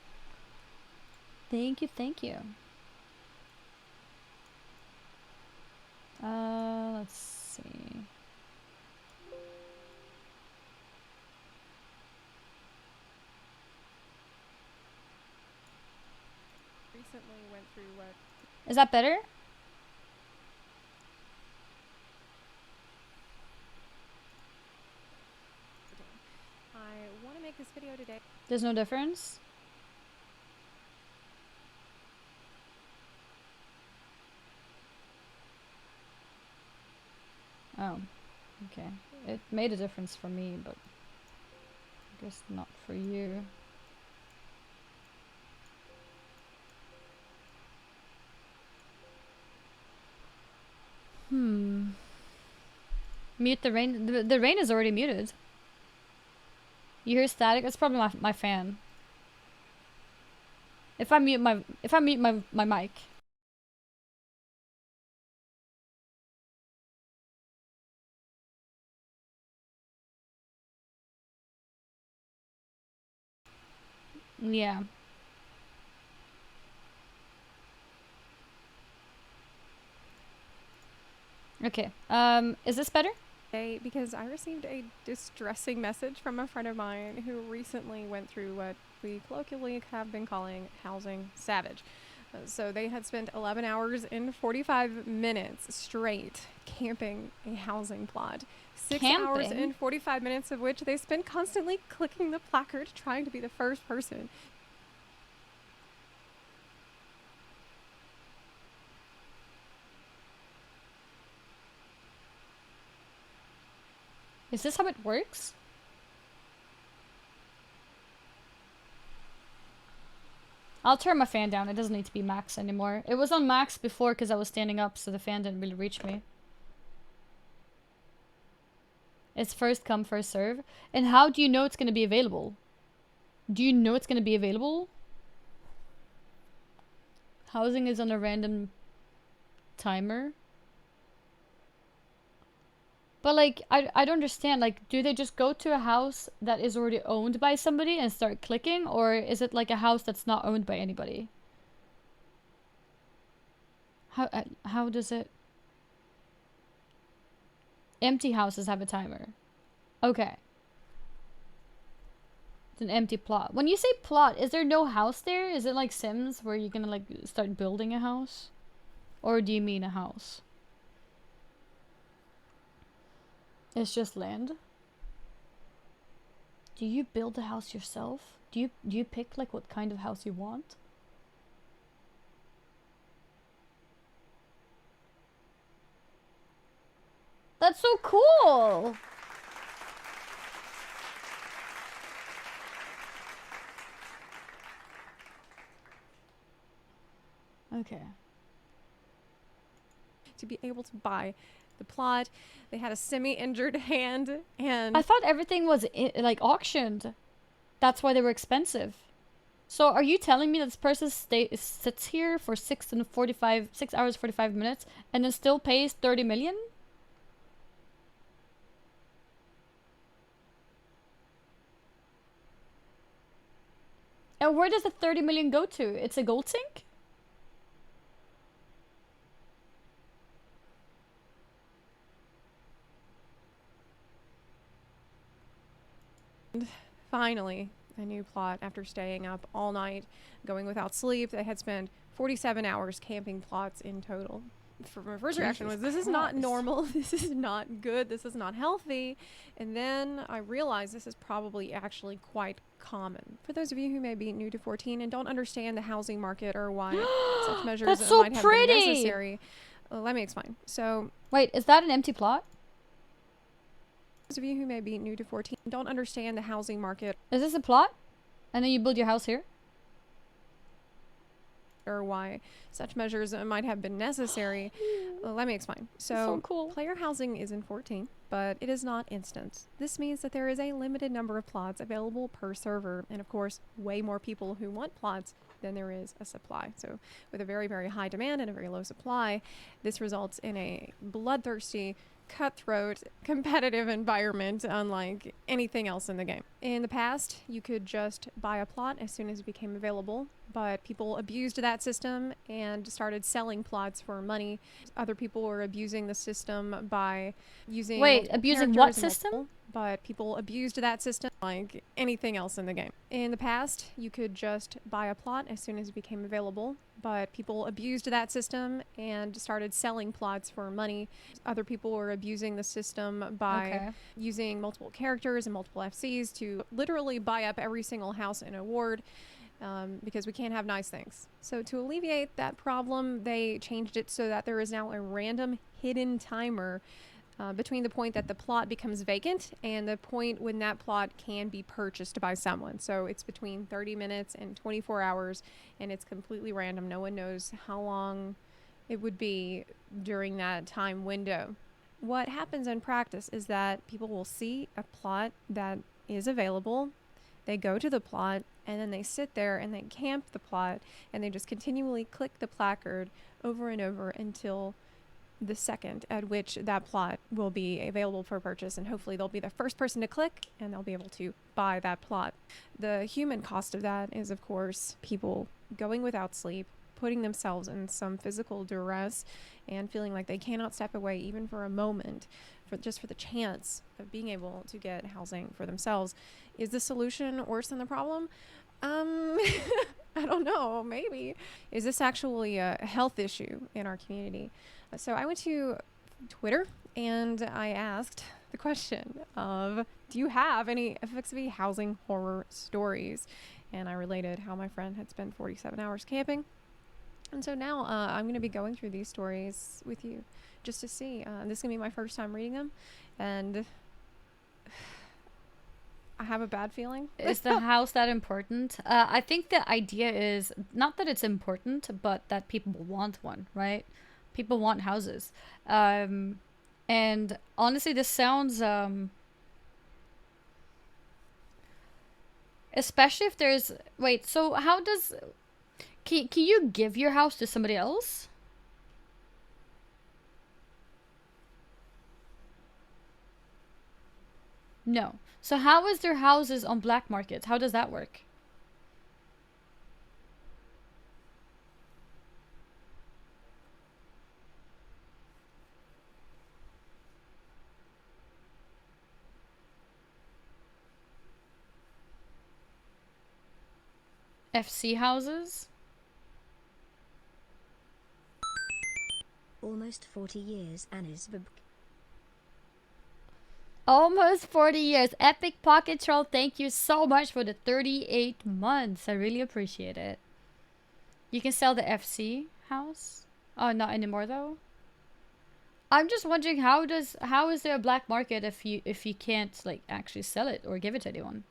Thank you, thank you. Let's see. recently went through what... Is that better? I want to make this video today. There's no difference? Oh, okay. It made a difference for me, but I guess not for you. Mute the rain. The rain is already muted. You hear static? It's probably my fan. If I mute my mic. Yeah. Okay. Is this better? Because I received a distressing message from a friend of mine who recently went through what we colloquially have been calling housing savage. So they had spent 11 hours and 45 minutes straight camping a housing plot. 6 hours and 45 minutes of which they spent constantly clicking the placard trying to be the first person. Is this how it works? I'll turn my fan down. It doesn't need to be max anymore. It was on max before because I was standing up, so the fan didn't really reach me. It's first come, first serve. And how do you know it's going to be available? Do you know it's going to be available? Housing is on a random timer. But like, I don't understand. Like, do they just go to a house that is already owned by somebody and start clicking? Or is it like a house that's not owned by anybody? How does it... Empty houses have a timer. Okay. It's an empty plot. When you say plot, is there no house there? Is it like Sims where you're gonna like start building a house? Or do you mean a house? It's just land. Do you build the house yourself? Do you pick like what kind of house you want? That's so cool. Okay. To be able to buy the plot. They had a semi-injured hand, and I thought everything was like auctioned. That's why they were expensive. So are you telling me that this person sits here for 6 hours 45 minutes and then still pays 30 million? And where does the 30 million go to? It's a gold sink? finally a new plot after staying up all night, going without sleep. They had spent 47 hours camping plots in total. For my first reaction was, this is not normal. This is not good. This is not healthy. And then I realized this is probably actually quite common. For those of you who may be new to 14 and don't understand the housing market or why such measures That's so might have been pretty. necessary, let me explain. So, Wait, is that an empty plot? those of you who may be new to 14 and don't understand the housing market Is this a plot? And then you build your house here? or why such measures might have been necessary, let me explain. So cool. Player housing is in 14, but it is not instant. This means that there is a limited number of plots available per server, and of course, way more people who want plots than there is a supply. So with a very, very high demand and a very low supply, this results in a bloodthirsty, cutthroat, competitive environment unlike anything else in the game. In the past, you could just buy a plot as soon as it became available, but people abused that system and started selling plots for money. Other people were abusing the system by using abusing what characters and system? but people abused that system like anything else in the game. In the past, you could just buy a plot as soon as it became available, but people abused that system and started selling plots for money. Other people were abusing the system by using multiple characters and multiple FCs to literally buy up every single house in a ward. Because we can't have nice things. So to alleviate that problem, they changed it so that there is now a random hidden timer between the point that the plot becomes vacant and the point when that plot can be purchased by someone. So it's between 30 minutes and 24 hours, and it's completely random. No one knows how long it would be during that time window. What happens in practice is that people will see a plot that is available. They go to the plot, and then they sit there and they camp the plot, and they just continually click the placard over and over until the second at which that plot will be available for purchase, and hopefully they'll be the first person to click and they'll be able to buy that plot. The human cost of that is, of course, people going without sleep, putting themselves in some physical duress, and feeling like they cannot step away even for a moment for the chance of being able to get housing for themselves. Is the solution worse than the problem? I don't know, maybe. Is this actually a health issue in our community? So I went to Twitter and I asked the question of, do you have any XIV housing horror stories? And I related how my friend had spent 47 hours camping. And so now I'm going to be going through these stories with you just to see. This is going to be my first time reading them, and I have a bad feeling. Is the house that important? I think the idea is not that it's important, but that people want one, right? People want houses. And honestly, this sounds... especially if there's... Wait, so how does... Can you give your house to somebody else? No. So how is their houses on black markets? How does that work? FC houses? Almost 40 years, Annie's Vib. Almost 40 years. Epic Pocket Troll, thank you so much for the 38 months. I really appreciate it. You can sell the FC house? Oh, not anymore though. I'm just wondering how is there a black market if you can't like actually sell it or give it to anyone?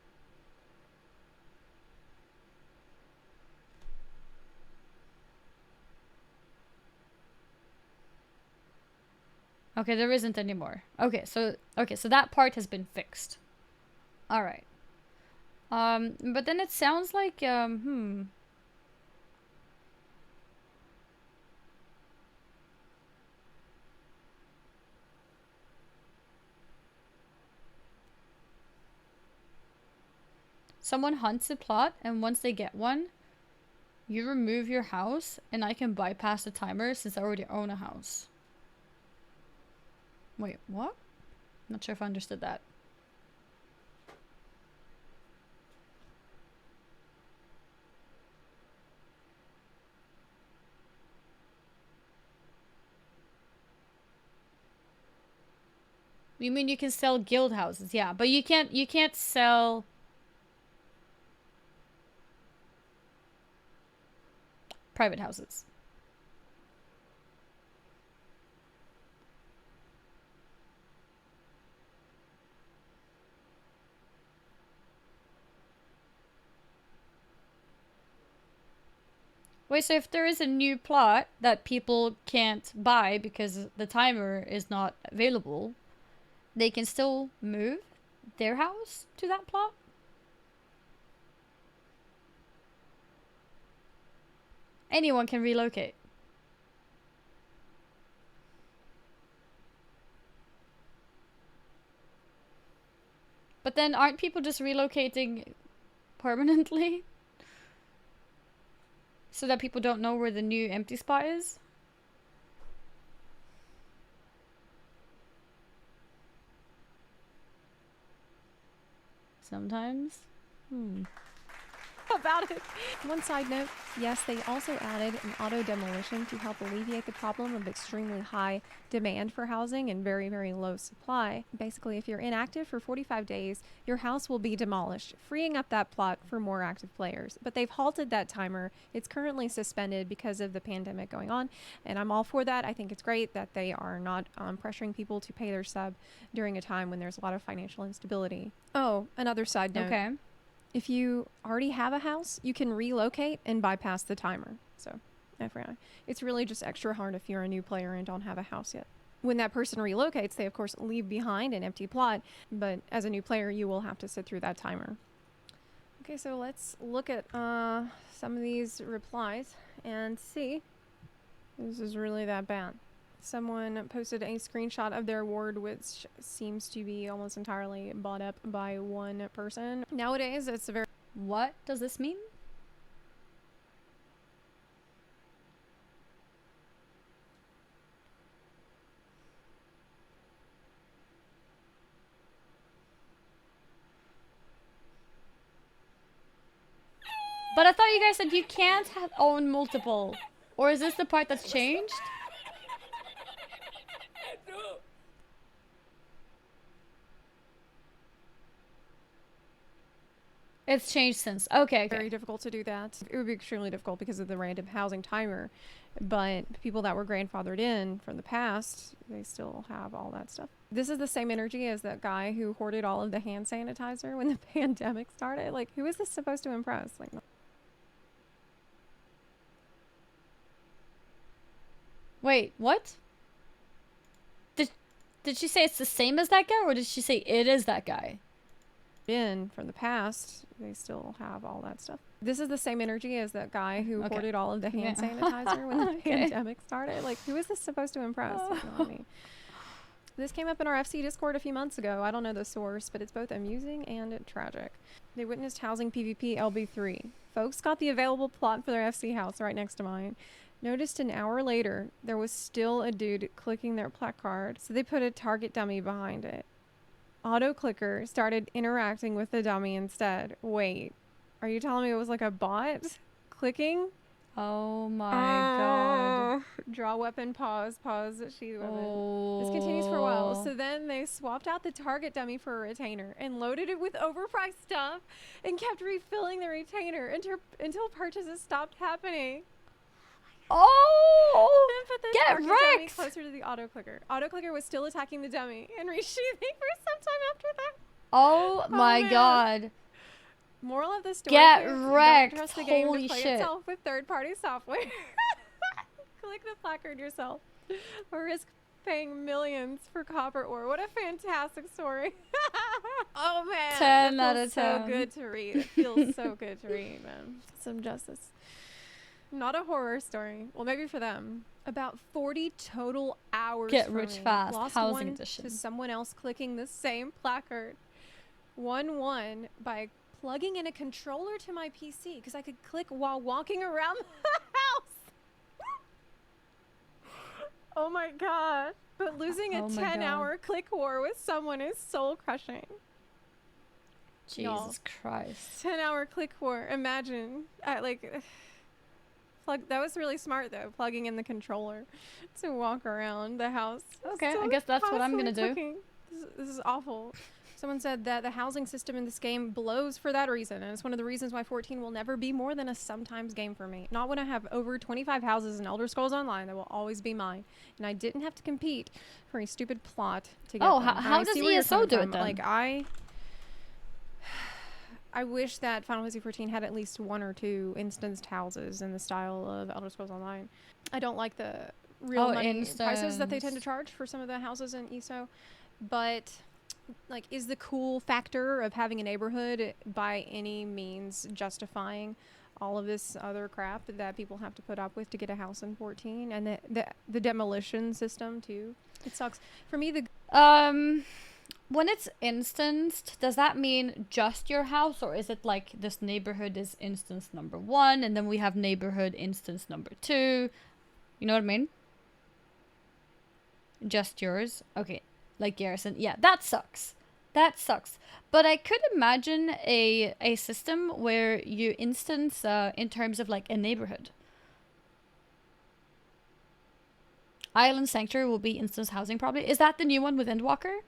Okay, there isn't anymore. Okay, so that part has been fixed. All right. But then it sounds like someone hunts a plot, and once they get one, you remove your house, and I can bypass the timer since I already own a house. Wait, what? Not sure if I understood that. You mean you can sell guild houses? Yeah, but you can't sell private houses. Wait, so if there is a new plot that people can't buy because the timer is not available, they can still move their house to that plot? Anyone can relocate. But then aren't people just relocating permanently? So that people don't know where the new empty spot is? Sometimes. About it. One side note, yes, they also added an auto demolition to help alleviate the problem of extremely high demand for housing and very, very low supply. Basically, if you're inactive for 45 days, your house will be demolished, freeing up that plot for more active players. But they've halted that timer. It's currently suspended because of the pandemic going on, and I'm all for that. I think it's great that they are not pressuring people to pay their sub during a time when there's a lot of financial instability. Oh, another side note. Okay. If you already have a house, you can relocate and bypass the timer. So, FYI. It's really just extra hard if you're a new player and don't have a house yet. When that person relocates, they of course leave behind an empty plot, but as a new player, you will have to sit through that timer. Okay, so let's look at some of these replies and see if this is really that bad. Someone posted a screenshot of their award, which seems to be almost entirely bought up by one person. Nowadays, it's a very... What does this mean? But I thought you guys said you can't own multiple. Or is this the part that's changed? It's changed since. Okay. Very difficult to do that. It would be extremely difficult because of the random housing timer. But people that were grandfathered in from the past, they still have all that stuff. This is the same energy as that guy who hoarded all of the hand sanitizer when the pandemic started. Like, who is this supposed to impress? Like, Wait, what? Did she say it's the same as that guy, or did she say it is that guy? in from the past, they still have all that stuff. This is the same energy as that guy who hoarded all of the hand sanitizer when the pandemic started. Like, who is this supposed to impress? You know what I mean? This came up in our FC Discord a few months ago. I don't know the source, but it's both amusing and tragic. They witnessed housing PvP LB3. Folks got the available plot for their FC house right next to mine. Noticed an hour later, there was still a dude clicking their placard, so they put a target dummy behind it. Auto clicker started interacting with the dummy instead. Wait, are you telling me it was like a bot clicking? Oh my god. Draw weapon, pause, sheath weapon. This continues for a while. So then they swapped out the target dummy for a retainer and loaded it with overpriced stuff and kept refilling the retainer until purchases stopped happening. Oh! Then put the Get target dummy wrecked! closer to the auto clicker. Auto clicker was still attacking the dummy and resheathing for some time after that. Oh my man. god. Moral of the story: Get is wrecked. Don't trust the game Holy to play shit. itself with third-party software. Click the placard yourself, or risk paying millions for copper ore. What a fantastic story. Oh man, 10 that out feels of so 10. good to read. It feels so good to read, man. Some justice. Not a horror story. Well, maybe for them. About 40 total hours. Get for rich me. fast, Lost housing one edition. to someone else clicking the same placard. Won by plugging in a controller to my PC because I could click while walking around the house. Oh my god. But losing a Oh my 10-hour click war with someone is soul crushing. Jesus Christ. 10-hour click war. Imagine. That was really smart though, plugging in the controller to walk around the house. Okay, So I guess that's what I'm gonna constantly do. clicking. This is awful. Someone said that the housing system in this game blows for that reason, and it's one of the reasons why 14 will never be more than a sometimes game for me. Not when I have over 25 houses in Elder Scrolls Online that will always be mine, and I didn't have to compete for a stupid plot to get Oh, them. how I does see where you're ESO coming do it from. then? Like, I wish that Final Fantasy 14 had at least one or two instanced houses in the style of Elder Scrolls Online. I don't like the real money prices that they tend to charge for some of the houses in ESO, but like, is the cool factor of having a neighborhood by any means justifying all of this other crap that people have to put up with to get a house in 14, and the demolition system too? It sucks. For me, When it's instanced, does that mean just your house, or is it like this neighborhood is instance number 1 and then we have neighborhood instance number 2? You know what I mean? Just yours? Okay. Like Garrison. Yeah, that sucks. That sucks. But I could imagine a system where you instance in terms of like a neighborhood. Island Sanctuary will be instance housing probably. Is that the new one with Endwalker?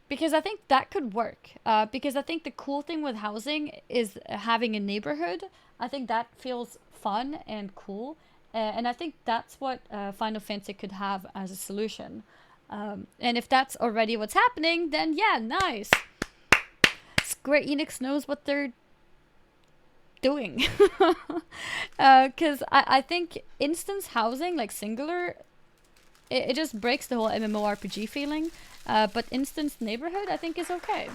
Because I think that could work. Because I think the cool thing with housing is having a neighborhood. I think that feels fun and cool. And I think that's what Final Fantasy could have as a solution. And if that's already what's happening, then yeah, nice. Square Enix knows what they're doing. Because I think instance housing, like singular, it just breaks the whole MMORPG feeling. But instance neighborhood, I think, is okay.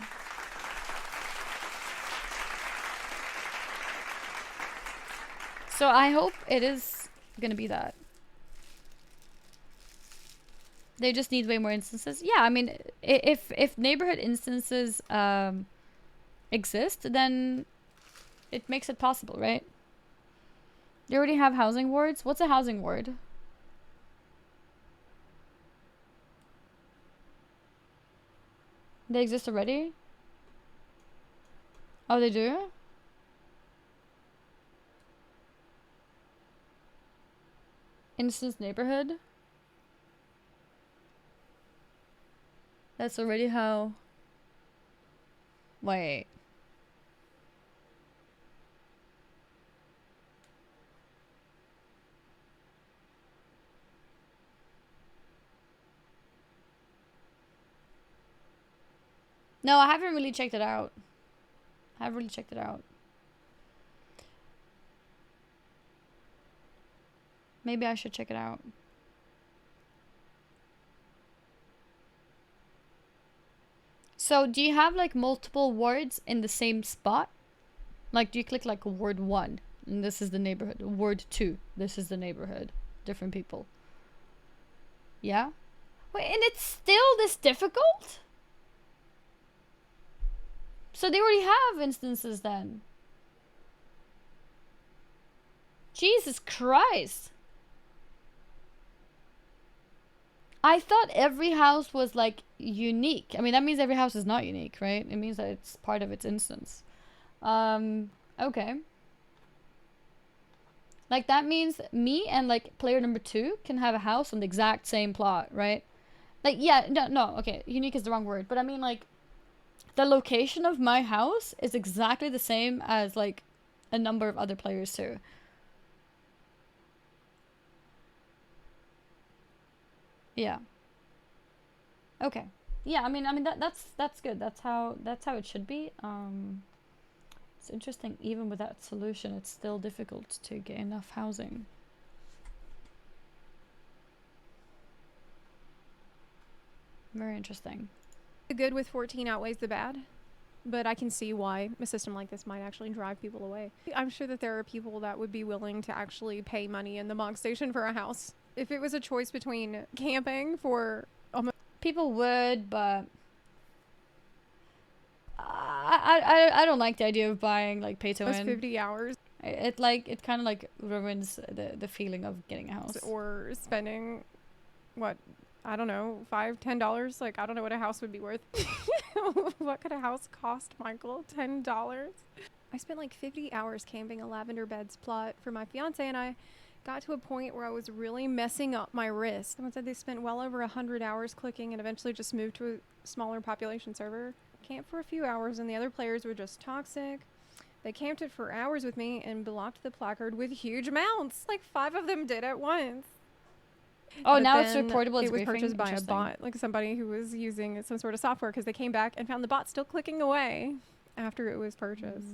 So I hope it is gonna be that. They just need way more instances. Yeah, I mean, if neighborhood instances exist, then it makes it possible, right? They already have housing wards. What's a housing ward? They exist already? Oh, they do? Instance neighborhood? That's already how... Wait. No, I haven't really checked it out. I haven't really checked it out. Maybe I should check it out. So, do you have like multiple wards in the same spot? Like, do you click like ward 1 and this is the neighborhood? Ward 2, this is the neighborhood. Different people. Yeah? Wait, and it's still this difficult? So they already have instances then. Jesus Christ. I thought every house was like unique. I mean, that means every house is not unique, right? It means that it's part of its instance. Okay. Like that means me and like player number 2 can have a house on the exact same plot, right? Like, yeah, no, okay. Unique is the wrong word, but I mean like the location of my house is exactly the same as like a number of other players too. Yeah. Okay. Yeah, I mean that's good. That's how it should be. It's interesting, even with that solution, it's still difficult to get enough housing. Very interesting. The good with 14 outweighs the bad, but I can see why a system like this might actually drive people away. I'm sure that there are people that would be willing to actually pay money in the Mog Station for a house. If it was a choice between camping for People would, but I don't like the idea of buying like pay to almost win. 50 hours It kind of like ruins the feeling of getting a house. or spending, what, I don't know, $5-10. Like, I don't know what a house would be worth. What could a house cost, Michael? $10? I spent like 50 hours camping a lavender beds plot for my fiance, and I got to a point where I was really messing up my wrist. Someone said they spent well over 100 hours clicking and eventually just moved to a smaller population server. Camped for a few hours and the other players were just toxic. They camped it for hours with me and blocked the placard with huge amounts. Like 5 of them did at once. Oh, But now it's then reportable as it was griefing? purchased by a Interesting. bot, like somebody who was using some sort of software, because they came back and found the bot still clicking away after it was purchased.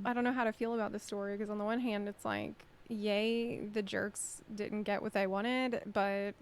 I don't know how to feel about this story, because on the one hand, it's like, yay, the jerks didn't get what they wanted, but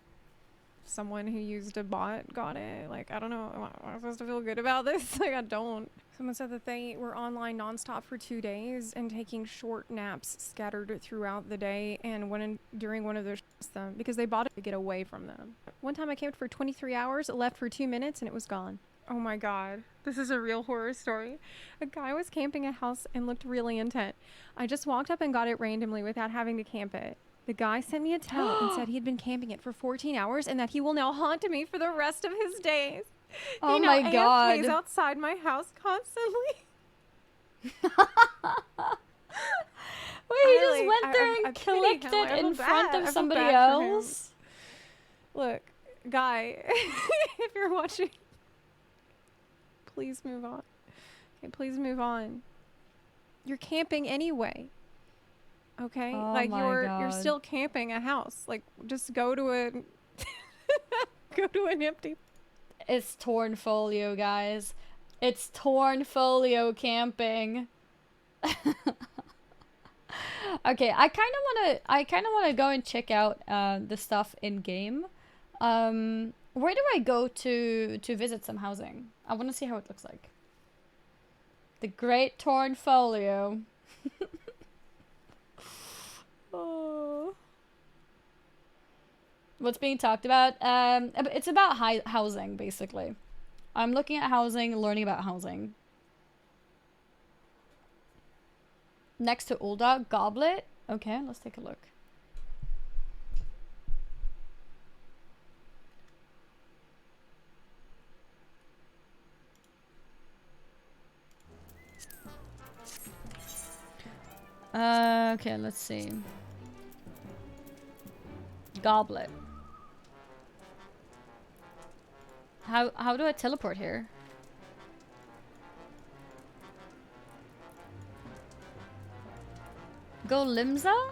someone who used a bot got it. Like, I don't know. Am I supposed to feel good about this? Like, I don't. Someone said that they were online nonstop for 2 days and taking short naps scattered throughout the day, and during one of their shifts, because they bought it to get away from them. One time I camped for 23 hours, left for 2 minutes, and it was gone. Oh my god. This is a real horror story. A guy was camping a house and looked really intent. I just walked up and got it randomly without having to camp it. The guy sent me a tell and said he had been camping it for 14 hours and that he will now haunt me for the rest of his days. Oh he my now god. AFKs outside my house constantly. Wait, he just went there and I pity clicked him. I it feel in front bad. I of feel somebody bad for him. else? Look, guy, if you're watching, please move on. Okay, please move on. You're camping anyway. Okay? Oh like my you're God. still camping a house. Like, just go to a go to an empty. It's torn folio, guys. It's torn folio camping. Okay, I kind of wanna go and check out the stuff in game. Where do I go to visit some housing? I want to see how it looks like. The Great Torn Folio. Oh. What's being talked about? It's about housing, basically. I'm looking at housing, learning about housing. Next to Ulda, Goblet. Okay, let's take a look. Okay, let's see. Goblet. How do I teleport here? Go Limsa?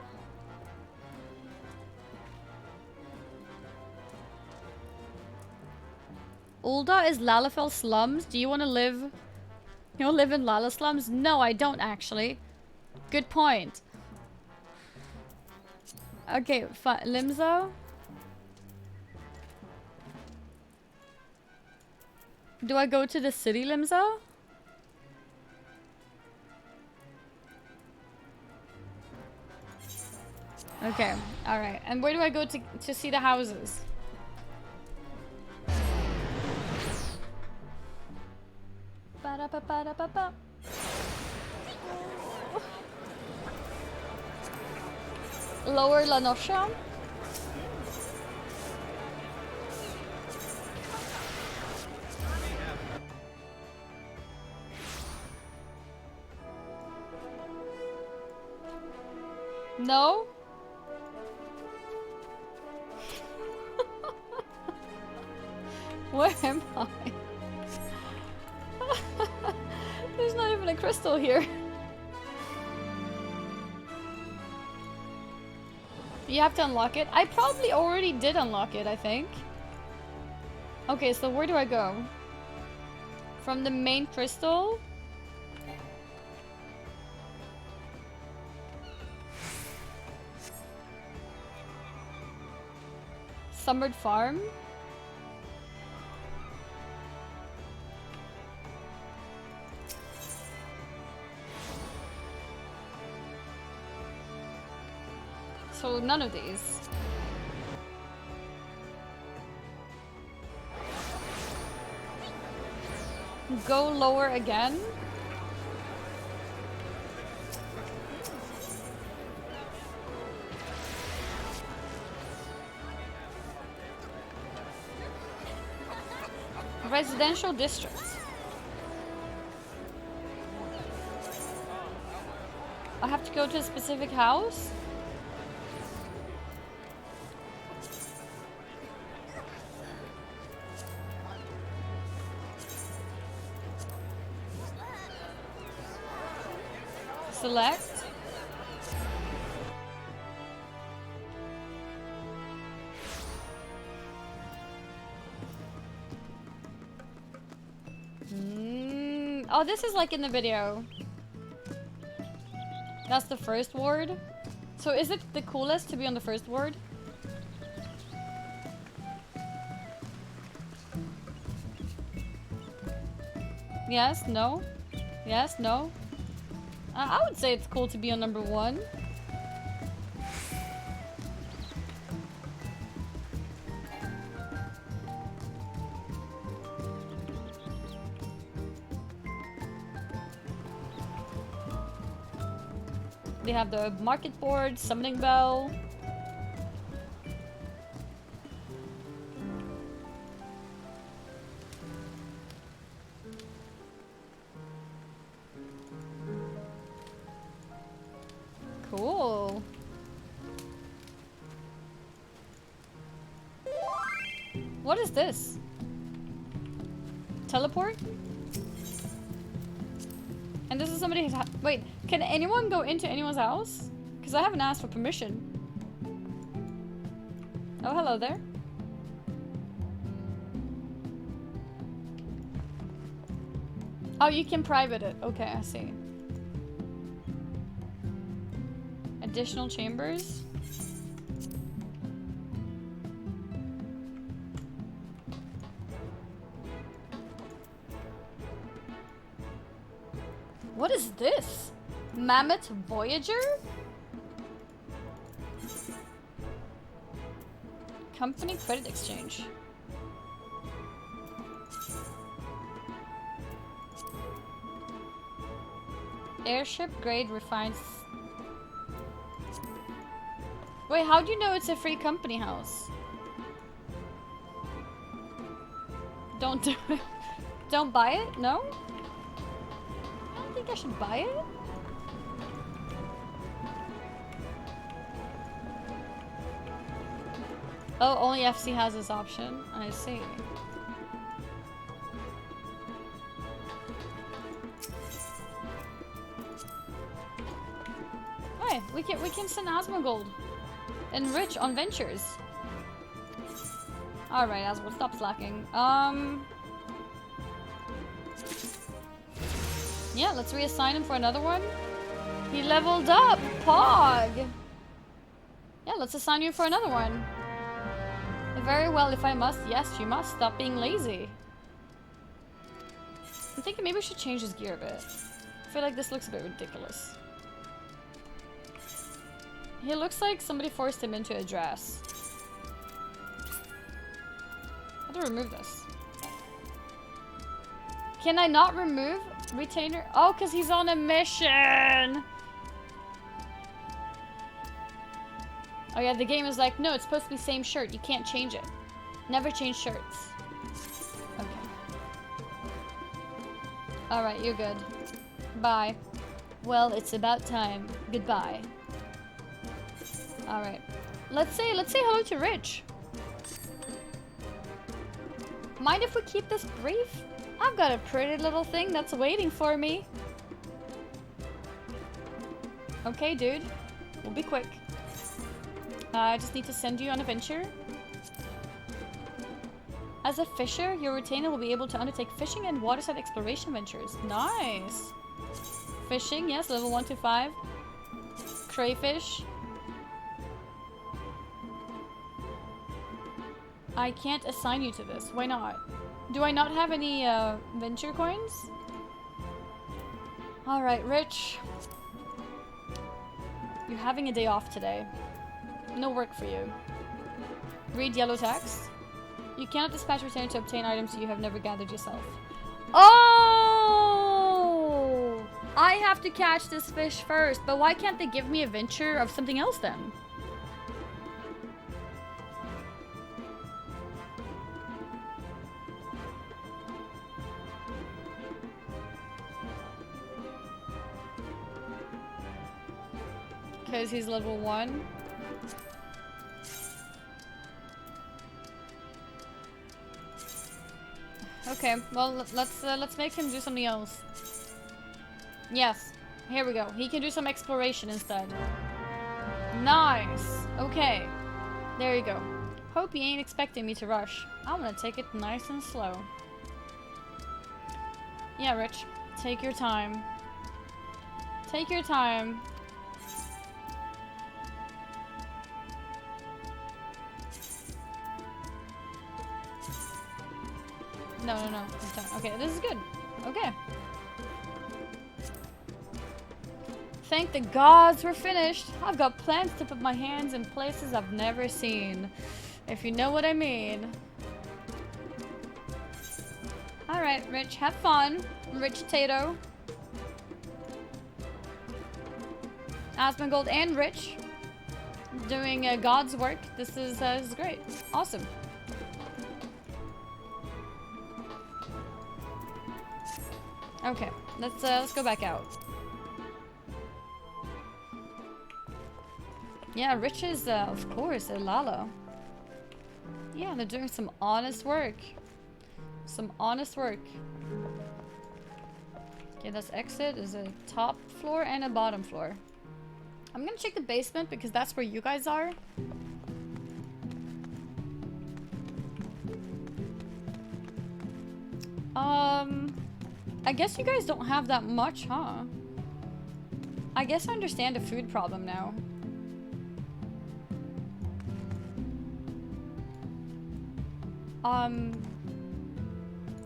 Ulda is Lalafell slums. Do you want to live? You want to live in Lala slums? No, I don't actually. Good point. Okay, Limso. Do I go to the city, Limso? Okay, alright. And where do I go to see the houses? Ba-da-ba-ba-da-ba-ba. Lower La Noche. No? Where am I? There's not even a crystal here. You have to unlock it. I probably already did unlock it, I think. Okay, so where do I go? From the main crystal? Summered Farm? So none of these. Go lower again. Residential districts. I have to go to a specific house? Select. Oh, this is like in the video. That's the first ward. So is it the coolest to be on the first ward? Yes, no. Yes, no. I would say it's cool to be on number 1. They have the market board, summoning bell. Cool. What is this? Teleport? And this is somebody's house. Wait, can anyone go into anyone's house? Because I haven't asked for permission. Oh, hello there. Oh, you can private it. Okay, I see. Additional chambers. What is this? Mammoth Voyager? Company credit exchange. Airship grade refined. Wait, how do you know it's a free company house? Don't do it. Don't buy it? No? I don't think I should buy it. Oh, only FC has this option. I see. Hey, we can send Asmongold. Enrich on ventures. Alright, Asmongold, stop slacking. Yeah, let's reassign him for another one. He leveled up! Pog! Yeah, let's assign you for another one. Very well, if I must. Yes, you must. Stop being lazy. I'm thinking maybe we should change his gear a bit. I feel like this looks a bit ridiculous. He looks like somebody forced him into a dress. How do I remove this? Can I not remove retainer? Oh, because he's on a mission! Oh yeah, the game is like, no, it's supposed to be same shirt. You can't change it. Never change shirts. Okay. Alright, you're good. Bye. Well, it's about time. Goodbye. Alright. Let's say hello to Rich. Mind if we keep this brief? I've got a pretty little thing that's waiting for me. Okay, dude. We'll be quick. I just need to send you on a venture. As a fisher, your retainer will be able to undertake fishing and waterside exploration ventures. Nice. Fishing, yes, level 1 to 5. Crayfish. I can't assign you to this. Why not? Do I not have any venture coins? Alright, Rich. You're having a day off today. No work for you. Read yellow text. You cannot dispatch return to obtain items you have never gathered yourself. Oh! I have to catch this fish first, but why can't they give me a venture of something else then? Because he's level 1. Okay, well let's make him do something else. Yes, here we go. He can do some exploration instead. Nice. Okay, there you go. Hope you ain't expecting me to rush. I'm gonna take it nice and slow. Yeah, Rich, take your time. Take your time. No. Okay, this is good. Okay. Thank the gods we're finished. I've got plans to put my hands in places I've never seen. If you know what I mean. Alright, Rich, have fun. Rich Tato. Asmongold and Rich. Doing God's work. This is great. Awesome. Okay, let's go back out. Yeah, Rich is of course Lalo. Yeah, they're doing some honest work. Some honest work. Okay, that's exit. There's a top floor and a bottom floor. I'm gonna check the basement because that's where you guys are. I guess you guys don't have that much, huh? I guess I understand the food problem now.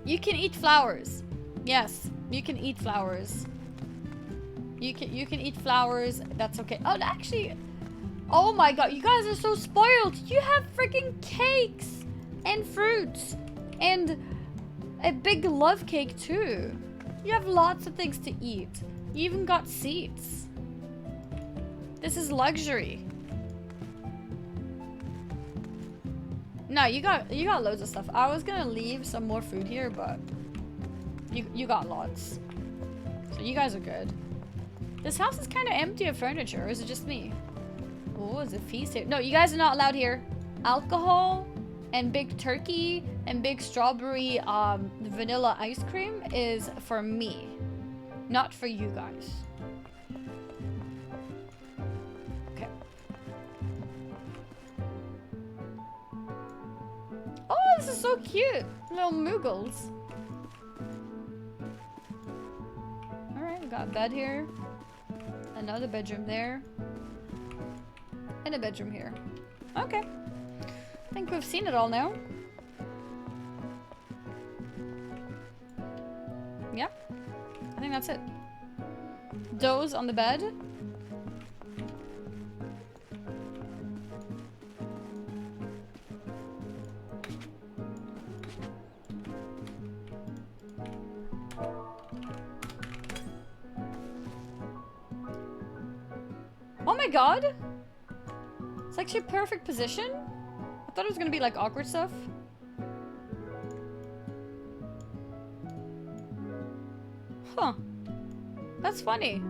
You can eat flowers. Yes, you can eat flowers. You can eat flowers. That's okay. Oh, actually, oh my god, you guys are so spoiled. You have freaking cakes and fruits and a big love cake too. You have lots of things to eat. You even got seats. This is luxury. No, you got loads of stuff. I was gonna leave some more food here, but you got lots. So you guys are good. This house is kind of empty of furniture, or is it just me? Oh, is a feast here? No, you guys are not allowed here. Alcohol and big turkey and big strawberry vanilla ice cream is for me, not for you guys. Okay. Oh, this is so cute. Little Moogles. Alright, we got a bed here. Another bedroom there. And a bedroom here. Okay. I think we've seen it all now. Yeah. I think that's it. Doze on the bed. Oh my god! It's actually a perfect position. I thought it was gonna be like awkward stuff. Huh. That's funny.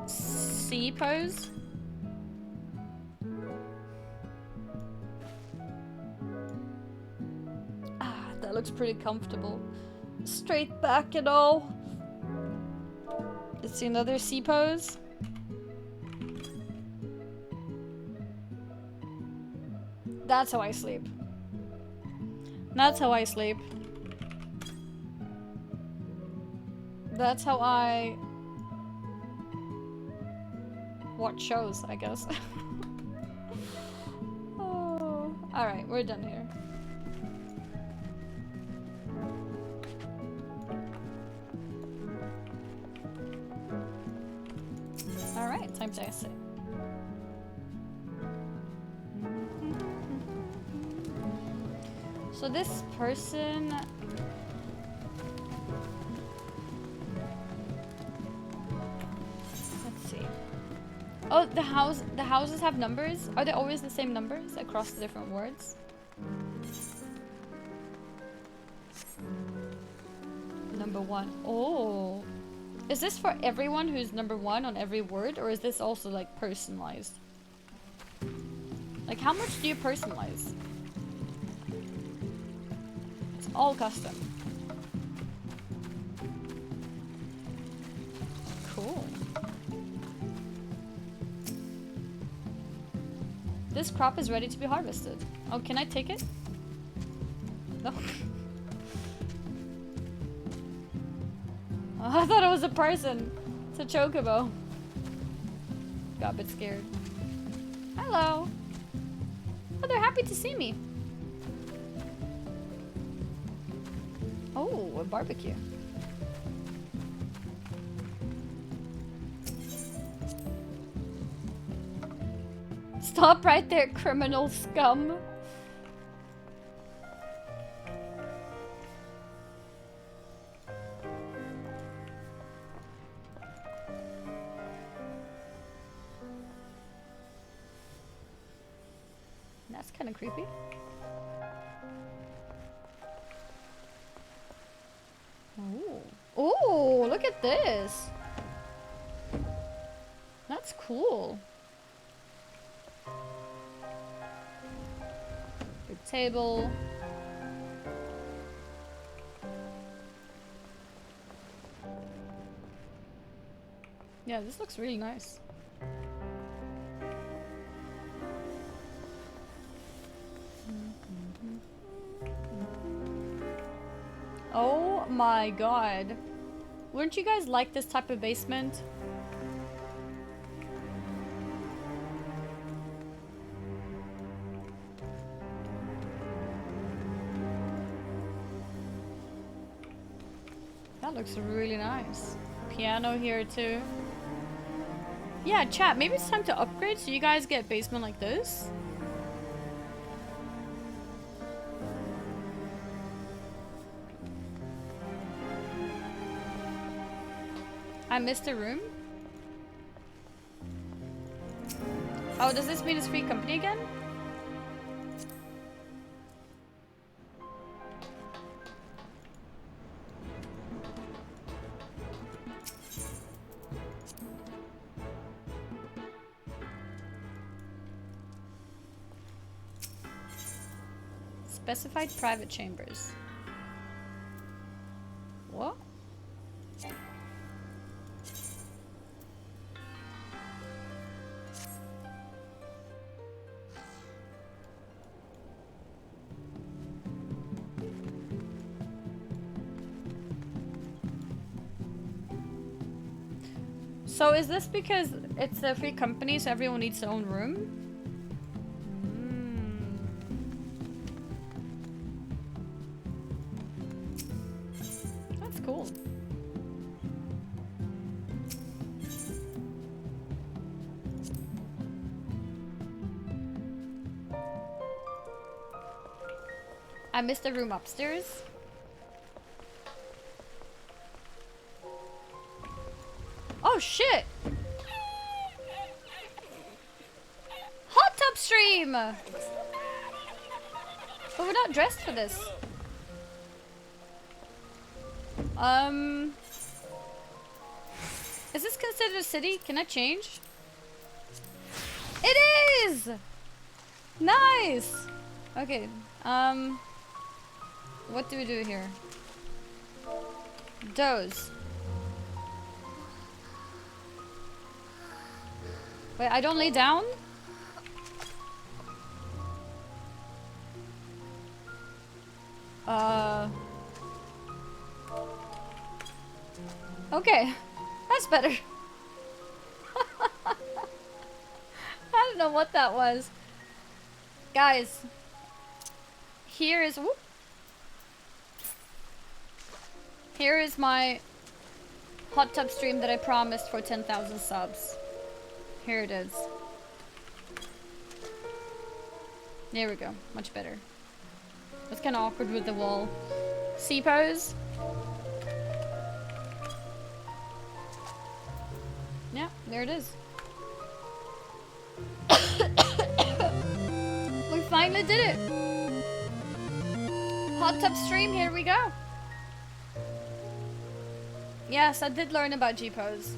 C pose. Ah, that looks pretty comfortable. Straight back and all. Let's see another C pose. That's how I sleep. That's how I sleep. That's how I watch shows, I guess. Oh. Alright, we're done here. Alright, time to exit. So this person... Let's see. Oh, the houses have numbers? Are they always the same numbers across the different words? Number 1. Oh. Is this for everyone who's number 1 on every word, or is this also like personalized? Like, how much do you personalize? It's all custom. Cool. This crop is ready to be harvested. Oh, can I take it? No. Oh, I thought it was a person. It's a chocobo. Got a bit scared. Hello. Oh, they're happy to see me. Oh, a barbecue. Stop right there, criminal scum. That's kind of creepy. Oh. Oh, look at this. That's cool. Big table. Yeah, this looks really nice. Oh my god. Wouldn't you guys like this type of basement? That looks really nice. Piano here too. Yeah, chat, maybe it's time to upgrade so you guys get a basement like this. I missed a room? Oh, does this mean it's free company again? Specified private chambers. What? So is this because it's a free company, so everyone needs their own room? That's cool. I missed a room upstairs. Oh shit! Hot tub stream! But we're not dressed for this. Is this considered a city? Can I change? It is! Nice! Okay, what do we do here? Doze. Wait, I don't lay down? Okay, that's better. I don't know what that was. Guys, here is... Whoop. Here is my hot tub stream that I promised for 10,000 subs. Here it is. There we go. Much better. It's kind of awkward with the wall. C pose. Yeah, there it is. We finally did it. Hot tub stream, here we go. Yes, I did learn about G pose.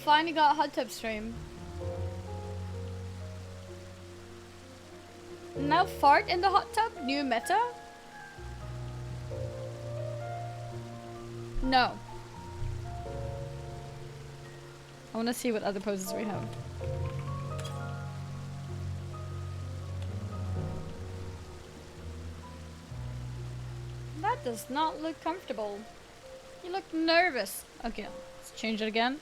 Finally got a hot tub stream. Now fart in the hot tub? New meta? No. I want to see what other poses we have. That does not look comfortable. You look nervous. Okay, let's change it again.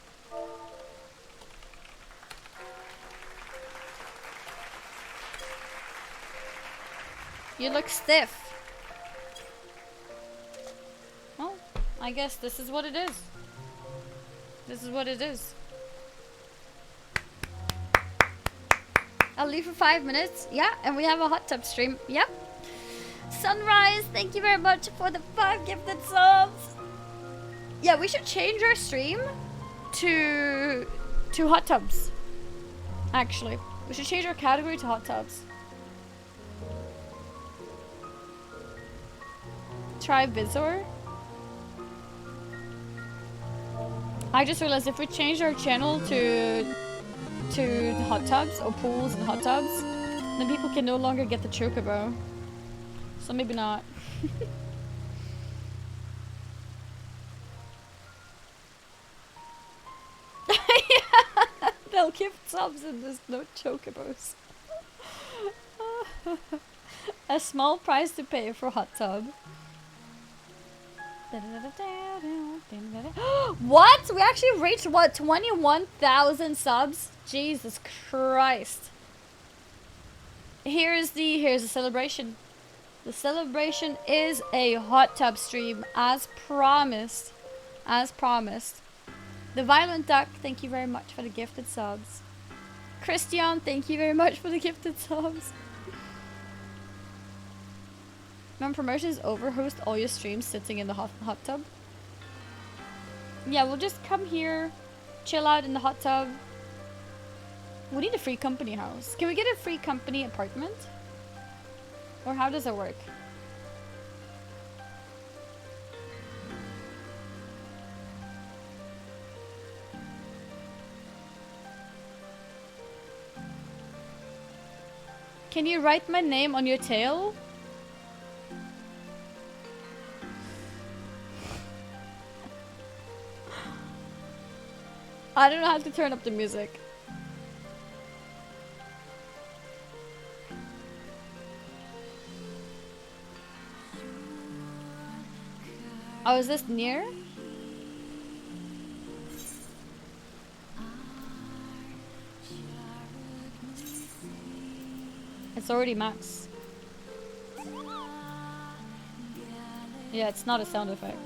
You look stiff. Well, I guess this is what it is. This is what it is. I'll leave for 5 minutes. Yeah, and we have a hot tub stream. Yep. Sunrise, thank you very much for the 5 gifted subs. Yeah, we should change our stream to hot tubs. Actually, we should change our category to hot tubs. Try Vizor. I just realized if we change our channel to hot tubs or pools and hot tubs, then people can no longer get the chocobo. So maybe not. Yeah, they'll give subs and there's no chocobos. A small price to pay for hot tub. What? We actually reached what? 21,000 subs? Jesus Christ. Here's the celebration. The celebration is a hot tub stream as promised. As promised. The Violent Duck, thank you very much for the gifted subs. Christian, thank you very much for the gifted subs. When promotion is over, host all your streams sitting in the hot tub. Yeah, we'll just come here, chill out in the hot tub. We need a free company house. Can we get a free company apartment? Or how does it work? Can you write my name on your tail? I don't know how to turn up the music. Oh, is this near? It's already max. Yeah, it's not a sound effect.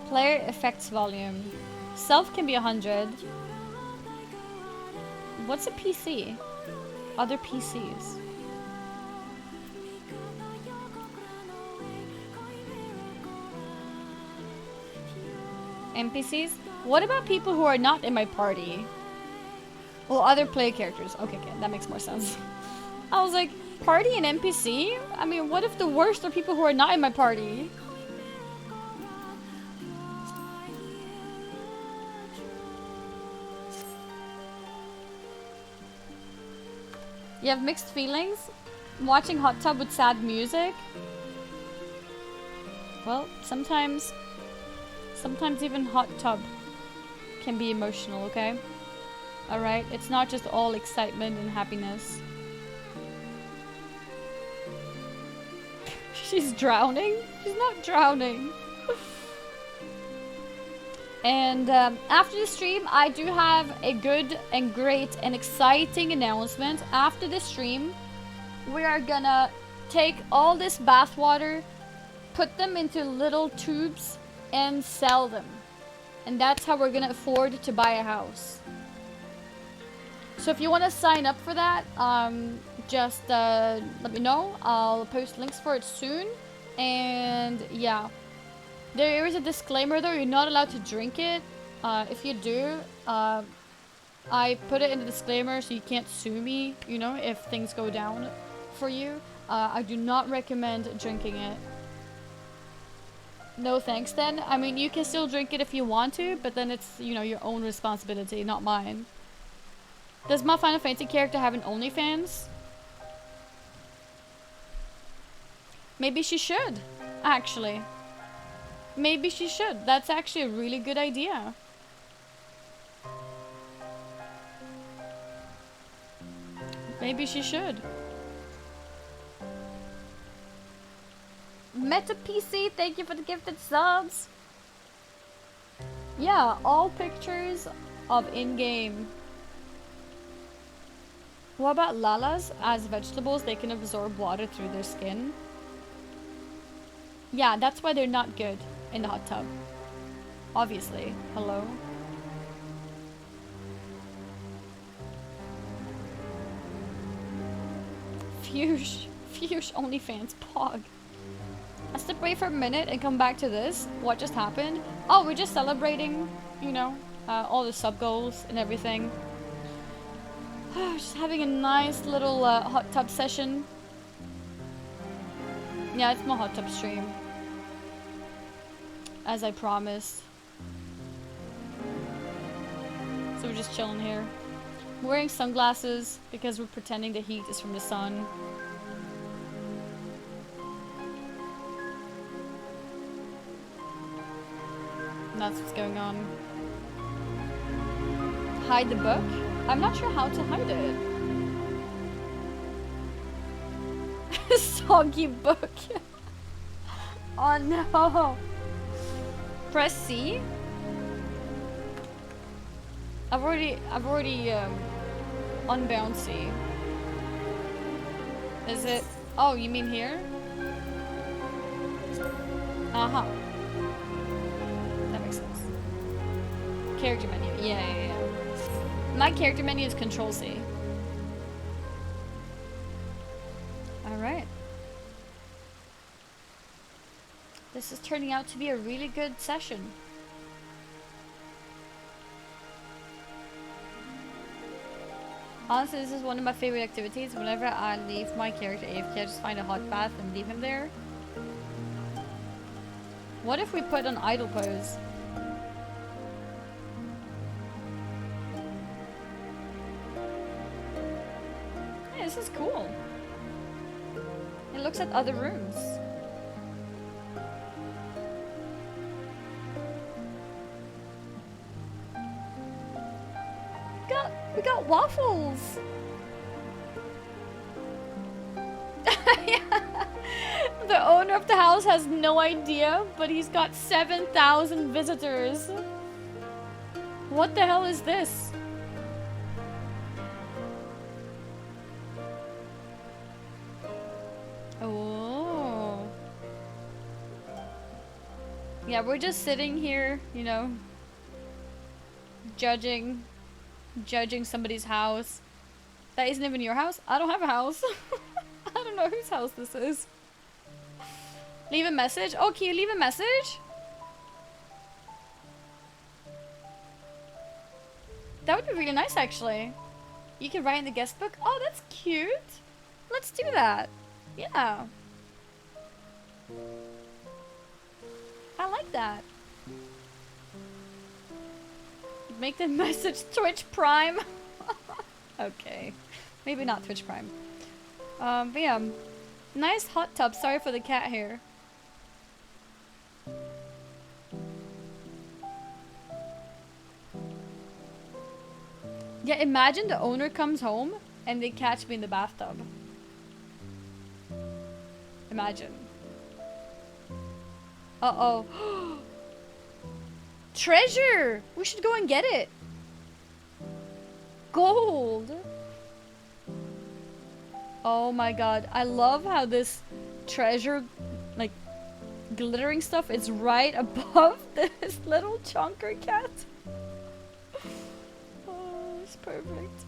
Player effects volume. Self can be 100. What's a PC? Other PCs. NPCs? What about people who are not in my party? Well, other player characters. Okay, that makes more sense. I was like, party and NPC? I mean, what if the worst are people who are not in my party? You have mixed feelings? Watching hot tub with sad music? Well, sometimes even hot tub can be emotional, okay? Alright, it's not just all excitement and happiness. She's drowning? She's not drowning. And after the stream, I do have a good and great and exciting announcement. After the stream, we are gonna take all this bath water, put them into little tubes, and sell them. And that's how we're gonna afford to buy a house. So if you want to sign up for that, just let me know. I'll post links for it soon. And yeah. There is a disclaimer though, you're not allowed to drink it. If you do, I put it in the disclaimer so you can't sue me, you know, if things go down for you. I do not recommend drinking it. No thanks then. I mean, you can still drink it if you want to, but then it's, you know, your own responsibility, not mine. Does my Final Fantasy character have an OnlyFans? Maybe she should, actually. Maybe she should. That's actually a really good idea. Maybe she should. Meta PC, thank you for the gifted subs. Yeah, all pictures of in-game. What about lalas? As vegetables, they can absorb water through their skin. Yeah, that's why they're not good in the hot tub. Obviously. Hello? Fuge OnlyFans pog. I step away for a minute and come back to this. What just happened? Oh, we're just celebrating, you know, all the sub goals and everything. Just having a nice little hot tub session. Yeah, it's my hot tub stream. As I promised. So we're just chilling here. I'm wearing sunglasses because we're pretending the heat is from the sun. And that's what's going on. Hide the book? I'm not sure how to hide it. Soggy book. Oh no. Press C? I've already unbound C. Is it? Oh, you mean here? Uh-huh. That makes sense. Character menu. Yeah. My character menu is Control C. Alright. This is turning out to be a really good session. Honestly, this is one of my favorite activities. Whenever I leave my character AFK, I just find a hot bath and leave him there. What if we put an idle pose? Hey, this is cool. It looks at other rooms. We got waffles. Yeah. The owner of the house has no idea, but he's got 7,000 visitors. What the hell is this? Oh. Yeah, we're just sitting here, you know, judging somebody's house. That isn't even your house? I don't have a house. I don't know whose house this is. Leave a message? Oh, can you leave a message? That would be really nice, actually. You can write in the guest book. Oh, that's cute. Let's do that. Yeah. I like that. Make the message Twitch Prime. Okay. Maybe not Twitch Prime. But yeah. Nice hot tub. Sorry for the cat hair. Yeah, imagine the owner comes home and they catch me in the bathtub. Imagine. Uh-oh. Treasure! We should go and get it. Gold! Oh my god. I love how this treasure, like, glittering stuff is right above this little chunker cat. Oh, it's perfect.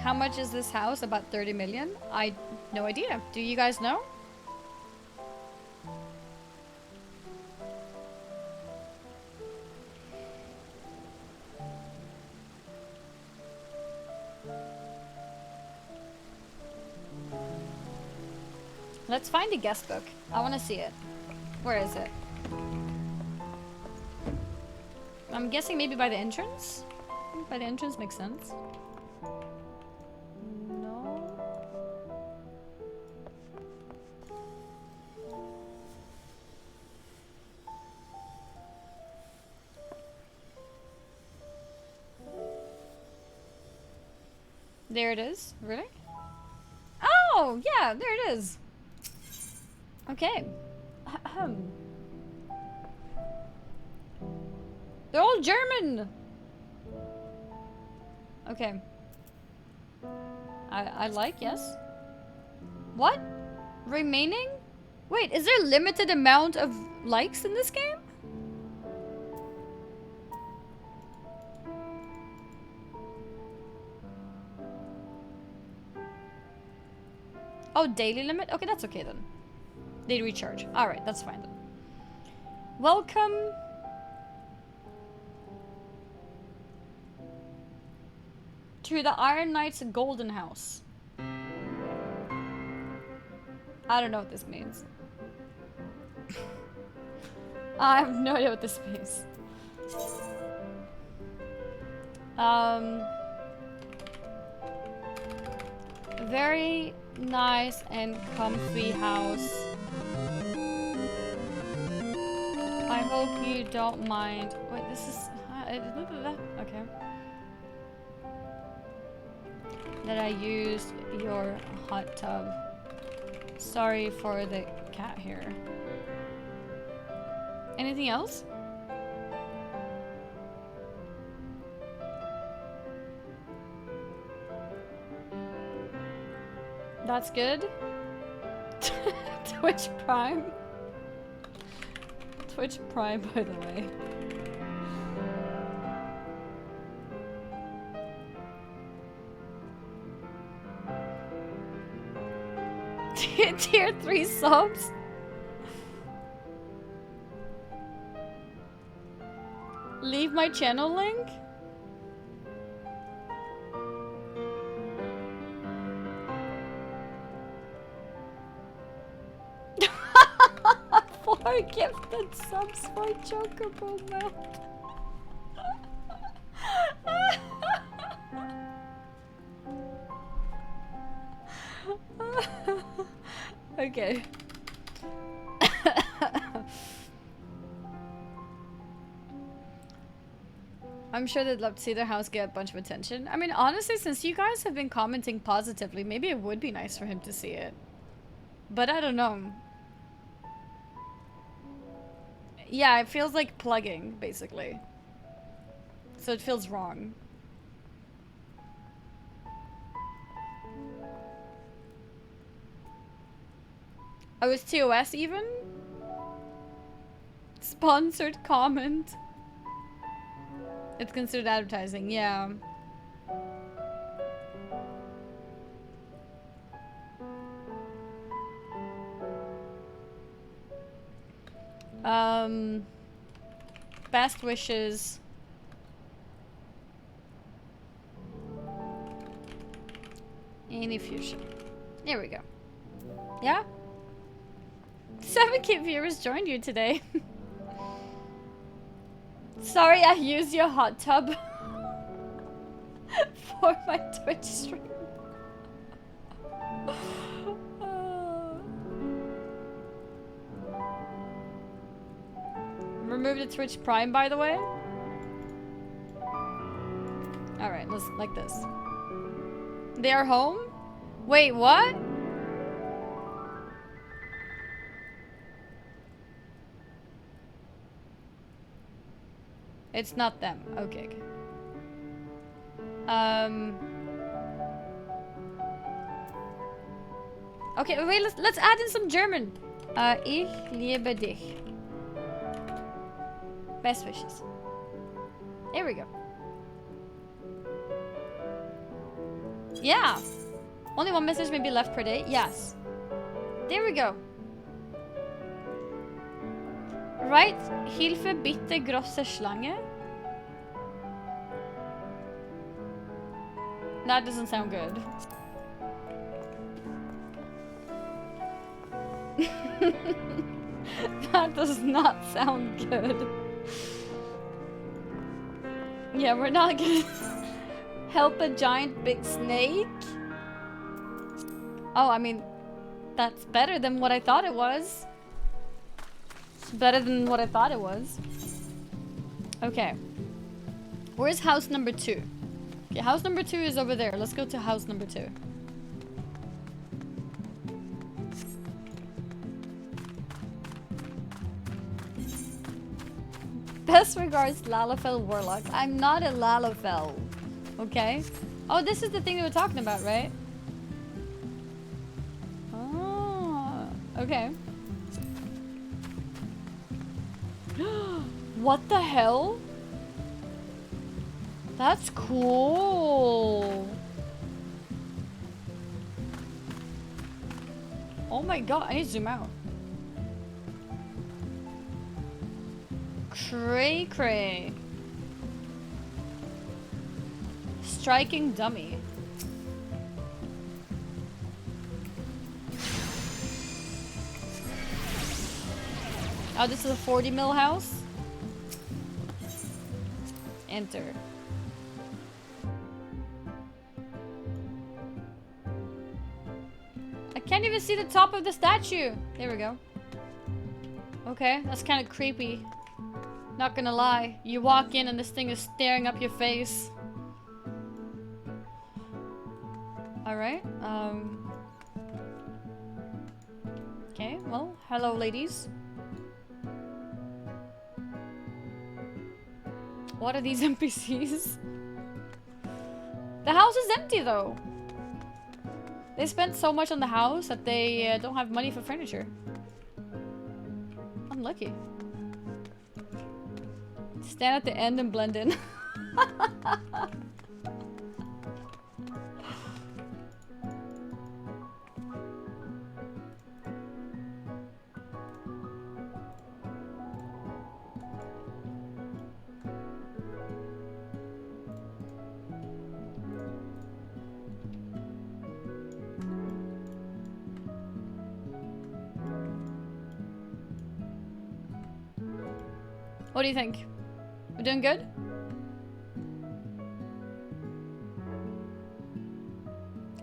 How much is this house? About 30 million? I no idea. Do you guys know? Let's find the guest book. I want to see it. Where is it? I'm guessing maybe by the entrance? By the entrance makes sense. No. There it is. Really? Oh, yeah, there it is. Okay. They're all German. Okay. I like, yes. What? Remaining? Wait, is there a limited amount of likes in this game? Oh, daily limit? Okay, that's okay then. They recharge. Alright, that's fine then. Welcome. To the Iron Knight's Golden House. I don't know what this means. I have no idea what this means. Very nice and comfy house. I hope you don't mind. Wait, this is... okay. That I used your hot tub. Sorry for the cat here. Anything else? That's good. Twitch Prime. Twitch Prime, by the way. Tier 3 subs. Leave my channel link. Four gifted subs for Chocobo Melt. Okay. I'm sure they'd love to see their house get a bunch of attention. I mean, honestly, since you guys have been commenting positively, maybe it would be nice for him to see it. But I don't know. Yeah, it feels like plugging, basically. So it feels wrong. Oh, is TOS even? Sponsored comment. It's considered advertising, yeah. Best wishes. Any future. There we go. Yeah? 7K viewers joined you today. Sorry I used your hot tub for my Twitch stream. Remove the Twitch Prime, by the way. Alright, let's like this. They are home? Wait, what? It's not them. Okay, okay. Okay, wait, let's add in some German. Ich liebe dich. Best wishes. There we go. Yeah. Only one message may be left per day. Yes. There we go. Right. Hilfe bitte große Schlange. That doesn't sound good. That does not sound good. Yeah, we're not gonna help a giant big snake. Oh, I mean, that's better than what I thought it was. It's better than what I thought it was. Okay. Where's house number 2? Okay, house number 2 is over there. Let's go to house number 2. Best regards, Lalafell Warlock. I'm not a Lalafell. Okay? Oh, this is the thing we were talking about, right? Oh, okay. What the hell? That's cool. Oh my god, I need to zoom out. Cray cray. Striking dummy. Oh, this is a 40 mil house? Enter. I can't even see the top of the statue. There we go. Okay, that's kind of creepy. Not gonna lie. You walk in and this thing is staring up your face. Alright, okay, well, hello ladies. What are these NPCs? The house is empty though. They spent so much on the house that they don't have money for furniture. Unlucky. Stand at the end and blend in. What do you think? We're doing good?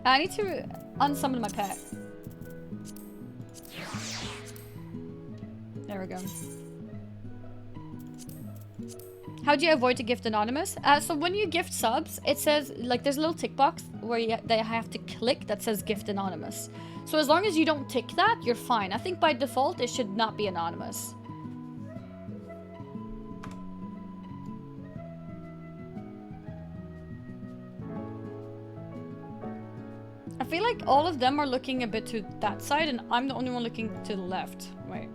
I need to unsummon my pet. There we go. How do you avoid to gift anonymous? So when you gift subs, it says, like, there's a little tick box where they have to click that says gift anonymous. So as long as you don't tick that, you're fine. I think by default, it should not be anonymous. I feel like all of them are looking a bit to that side and I'm the only one looking to the left. Wait.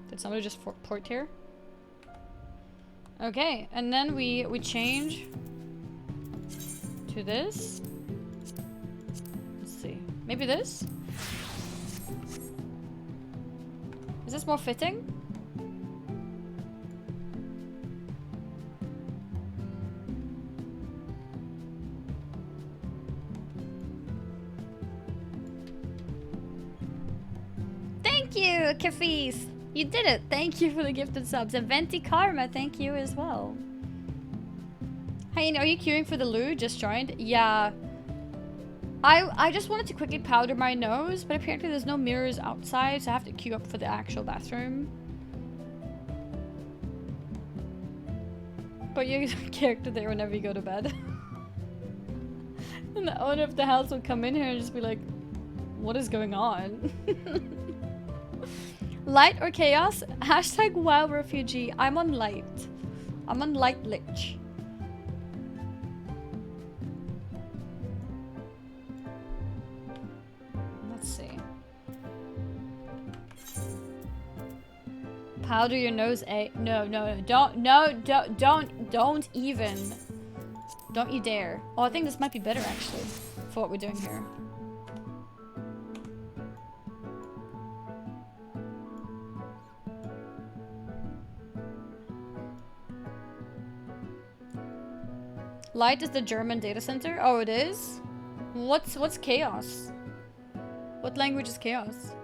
Did somebody just port here? Okay, and then we change to this. Let's see. Maybe this? Is this more fitting? Thank you, Kafis! You did it! Thank you for the gifted subs. And Venti Karma, thank you as well. Hey, are you queuing for the loo? Just joined? Yeah. I just wanted to quickly powder my nose, but apparently there's no mirrors outside, so I have to queue up for the actual bathroom. But your character there whenever you go to bed. And the owner of the house will come in here and just be like, what is going on? Light or chaos? Hashtag wild refugee. I'm on light. I'm on light lich. Let's see. Powder your nose, no, don't even. Don't you dare. Oh, I think this might be better actually for what we're doing here. Light is the German data center? Oh, it is? What's chaos? What language is chaos?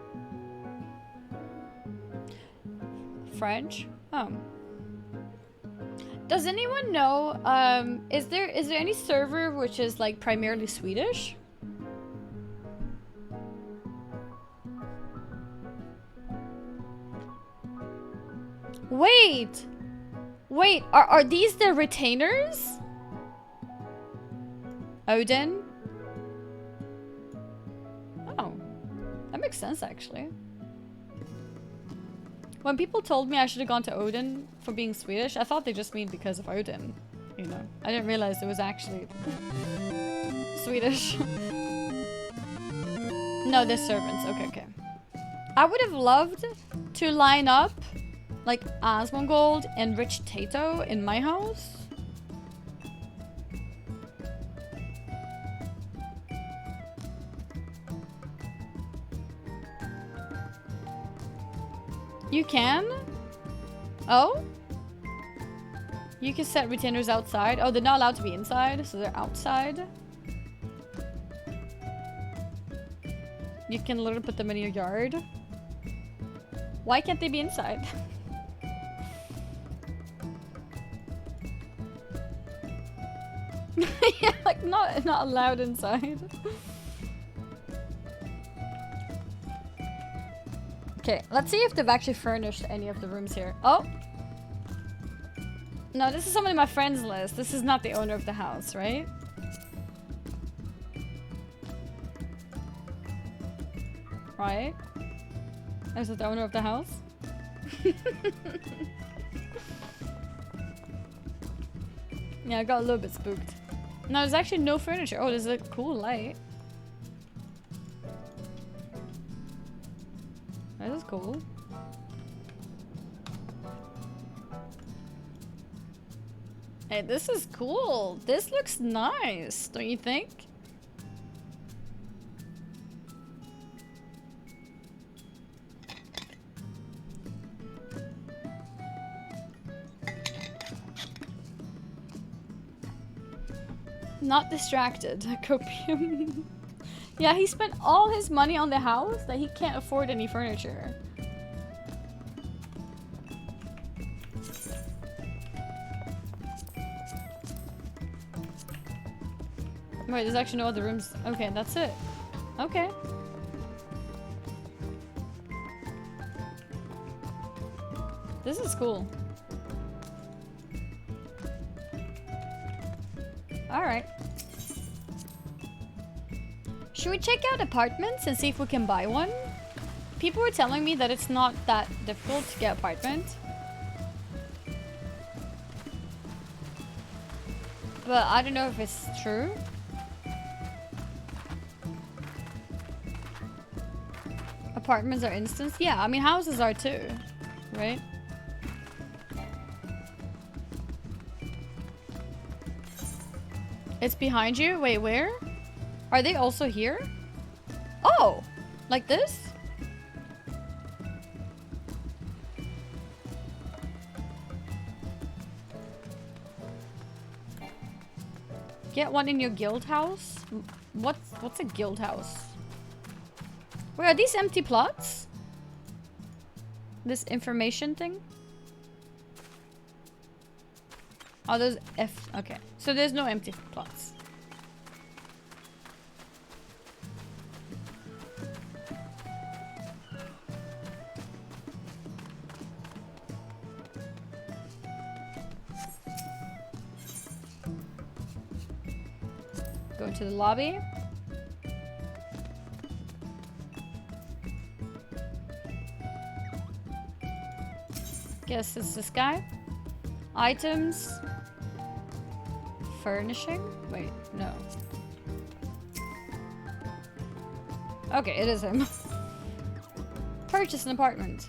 French? Oh. Does anyone know, is there any server which is like primarily Swedish? Wait! Wait, are these the retainers? Odin? Oh. That makes sense actually. When people told me I should have gone to Odin for being Swedish, I thought they just mean because of Odin. You know, I didn't realize it was actually Swedish. No, they're servants. Okay, okay. I would have loved to line up like Asmongold and Rich Tato in my house. You can? Oh? You can set retainers outside. Oh, they're not allowed to be inside, so they're outside. You can literally put them in your yard. Why can't they be inside? Yeah, like not allowed inside. Okay, let's see if they've actually furnished any of the rooms here. Oh! No, this is someone in my friends list. This is not the owner of the house, right? Right? Is it the owner of the house? Yeah, I got a little bit spooked. No, there's actually no furniture. Oh, there's a cool light. This is cool. Hey, this is cool. This looks nice, don't you think? Not distracted. Copium. Yeah, he spent all his money on the house that he can't afford any furniture. Wait, there's actually no other rooms. Okay, that's it. Okay. This is cool. Alright. Should we check out apartments and see if we can buy one? People were telling me that it's not that difficult to get an apartment. But I don't know if it's true. Apartments are instance? Yeah, I mean houses are too, right? It's behind you? Wait, where? Are they also here? Oh! Like this? Get one in your guild house? What's a guild house? Wait, are these empty plots? This information thing? Oh, there's F. Okay. So there's no empty plots. Go into the lobby. Guess it's this guy. Items. Furnishing? Wait, no. Okay, it is him. Purchase an apartment.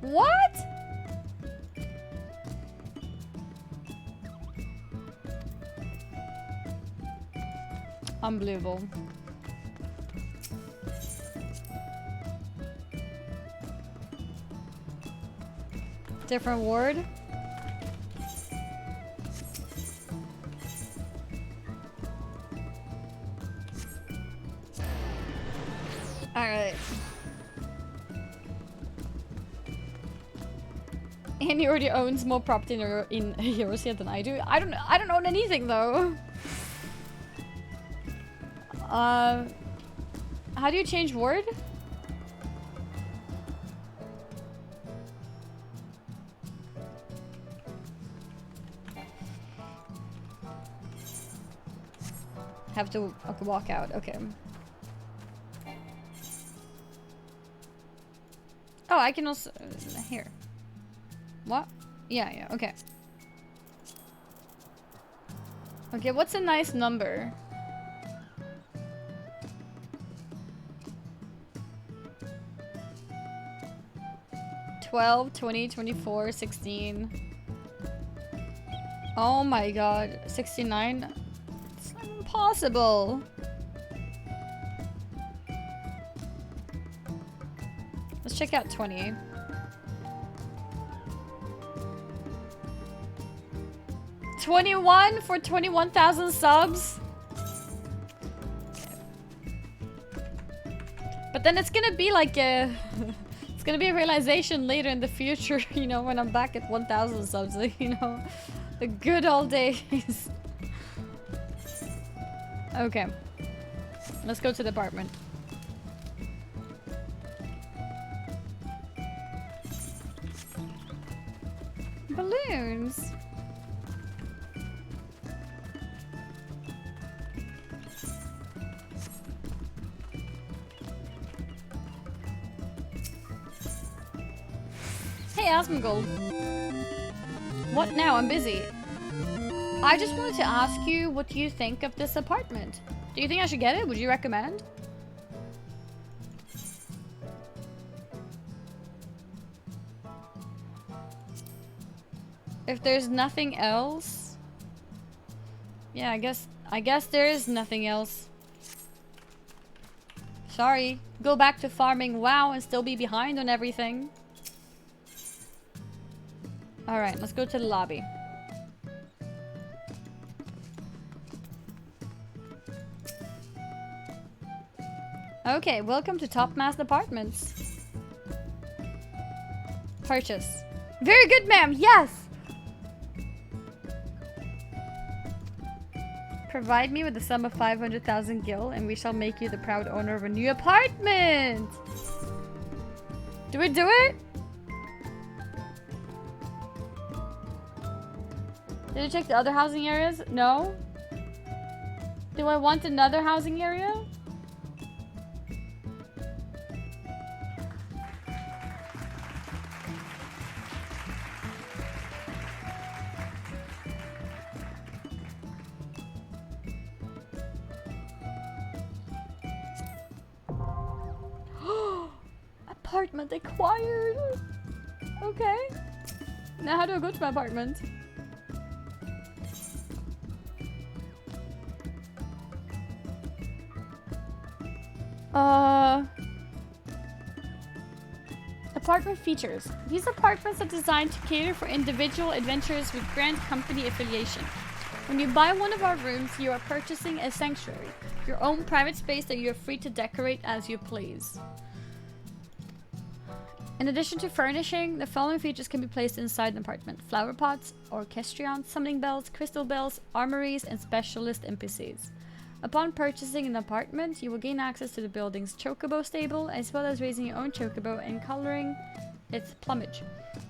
What? Unbelievable. Different word. Alright. And he already owns more property in Heroes than I do. I don't own anything though. How do you change word? Have to walk out. Okay. Oh, I can also here. What? Yeah, okay. Okay, what's a nice number? $12, $20, $24, $16. Oh my god, $69. It's impossible. Let's check out 20. $21 for 21,000 subs? But then it's gonna be like a... it's gonna be a realization later in the future, you know, when I'm back at 1,000 subs, you know. The good old days. Okay. Let's go to the apartment. Balloons. Hey, Asmongold. What now? I'm busy. I just wanted to ask you what you think of this apartment. Do you think I should get it? Would you recommend? If there's nothing else... Yeah, I guess there is nothing else. Sorry. Go back to farming WoW and still be behind on everything. Alright, let's go to the lobby. Okay, welcome to Top Mass Apartments. Purchase. Very good, ma'am. Yes. Provide me with the sum of 500,000 gil, and we shall make you the proud owner of a new apartment. Do we do it? Did you check the other housing areas? No. Do I want another housing area? Apartment acquired. Okay. Now how do I go to my apartment? Apartment features. These apartments are designed to cater for individual adventurers with grand company affiliation. When you buy one of our rooms, you are purchasing a sanctuary, your own private space that you are free to decorate as you please. In addition to furnishing, the following features can be placed inside an apartment: flower pots, orchestrions, summoning bells, crystal bells, armories, and specialist NPCs. Upon purchasing an apartment, you will gain access to the building's chocobo stable, as well as raising your own chocobo and coloring its plumage.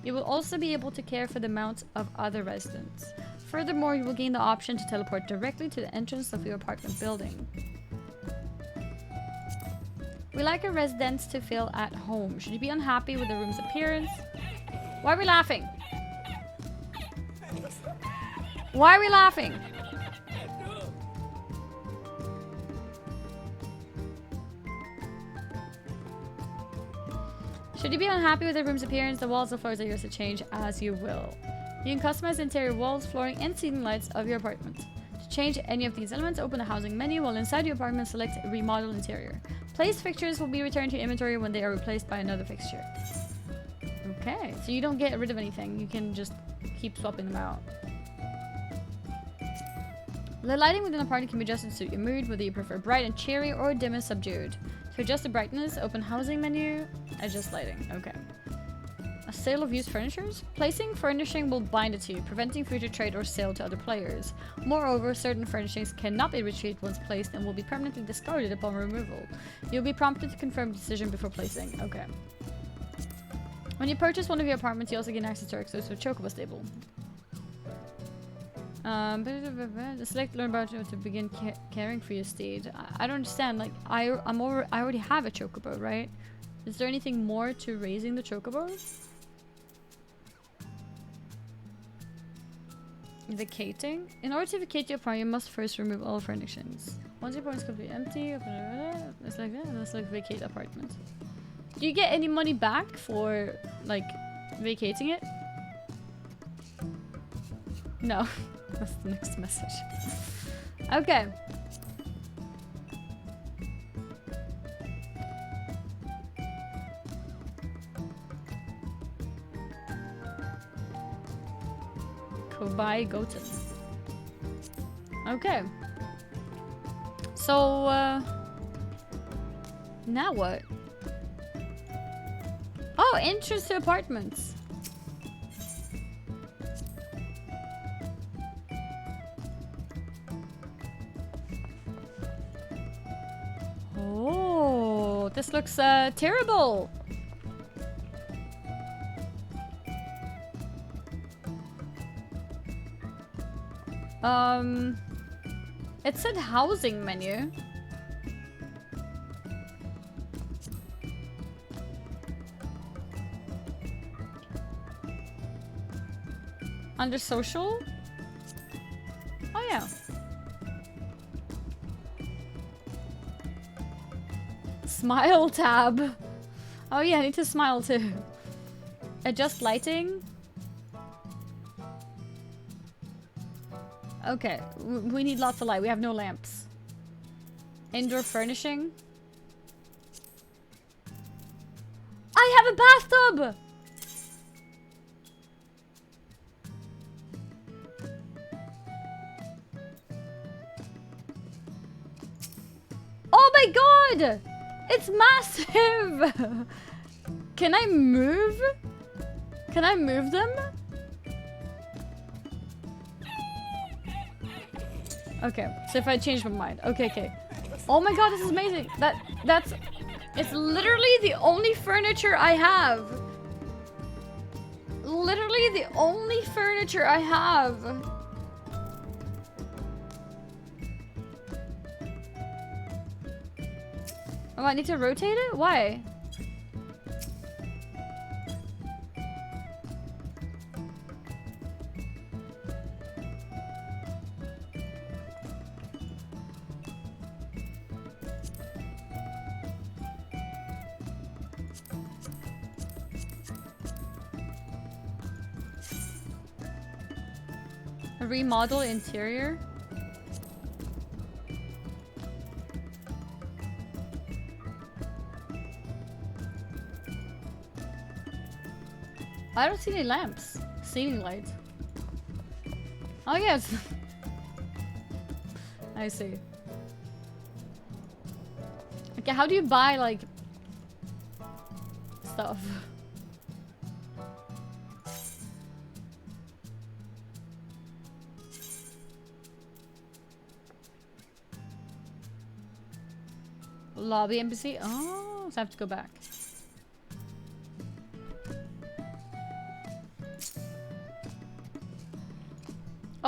You will also be able to care for the mounts of other residents. Furthermore, you will gain the option to teleport directly to the entrance of your apartment building. We like our residents to feel at home. Should you be unhappy with the room's appearance? Why are we laughing? Why are we laughing? Should you be unhappy with the room's appearance, the walls and floors are yours to change as you will. You can customize the interior walls, flooring, and ceiling lights of your apartment. To change any of these elements, open the housing menu while inside your apartment, select remodel interior. Placed fixtures will be returned to your inventory when they are replaced by another fixture. Okay, so you don't get rid of anything, you can just keep swapping them out. The lighting within the apartment can be adjusted to suit your mood, whether you prefer bright and cheery or dim and subdued. To adjust the brightness, open housing menu, adjust lighting. Okay. A sale of used furnitures? Placing furnishing will bind it to you, preventing future trade or sale to other players. Moreover, certain furnishings cannot be retrieved once placed and will be permanently discarded upon removal. You'll be prompted to confirm the decision before placing. Okay. When you purchase one of your apartments, you also gain access to our exclusive Chocobo stable. Select learn about to begin caring for your steed. I don't understand. Like I already have a chocobo, right? Is there anything more to raising the chocobo? Vacating. In order to vacate your apartment, you must first remove all furnishings. Once your apartment is completely empty, it's like that. Let's like vacate apartment. Do you get any money back for like vacating it? No. That's the next message. Okay. Kobai Goten. Okay. So, now what? Oh, entrance to apartments. Oh, this looks terrible. It said housing menu. Under social? Oh yeah. Smile tab. Oh yeah, I need to smile too. Adjust lighting. Okay, we need lots of light. We have no lamps. Indoor furnishing. I have a bathtub! Oh my god! It's massive! Can I move? Can I move them? Okay, so if I change my mind. Okay. Oh my god, this is amazing. It's literally the only furniture I have. Literally the only furniture I have. Oh, I need to rotate it? Why? A remodel interior? I don't see any lamps. Ceiling lights. Oh yes. I see. Okay, how do you buy like stuff? Lobby NPC? Oh, so I have to go back.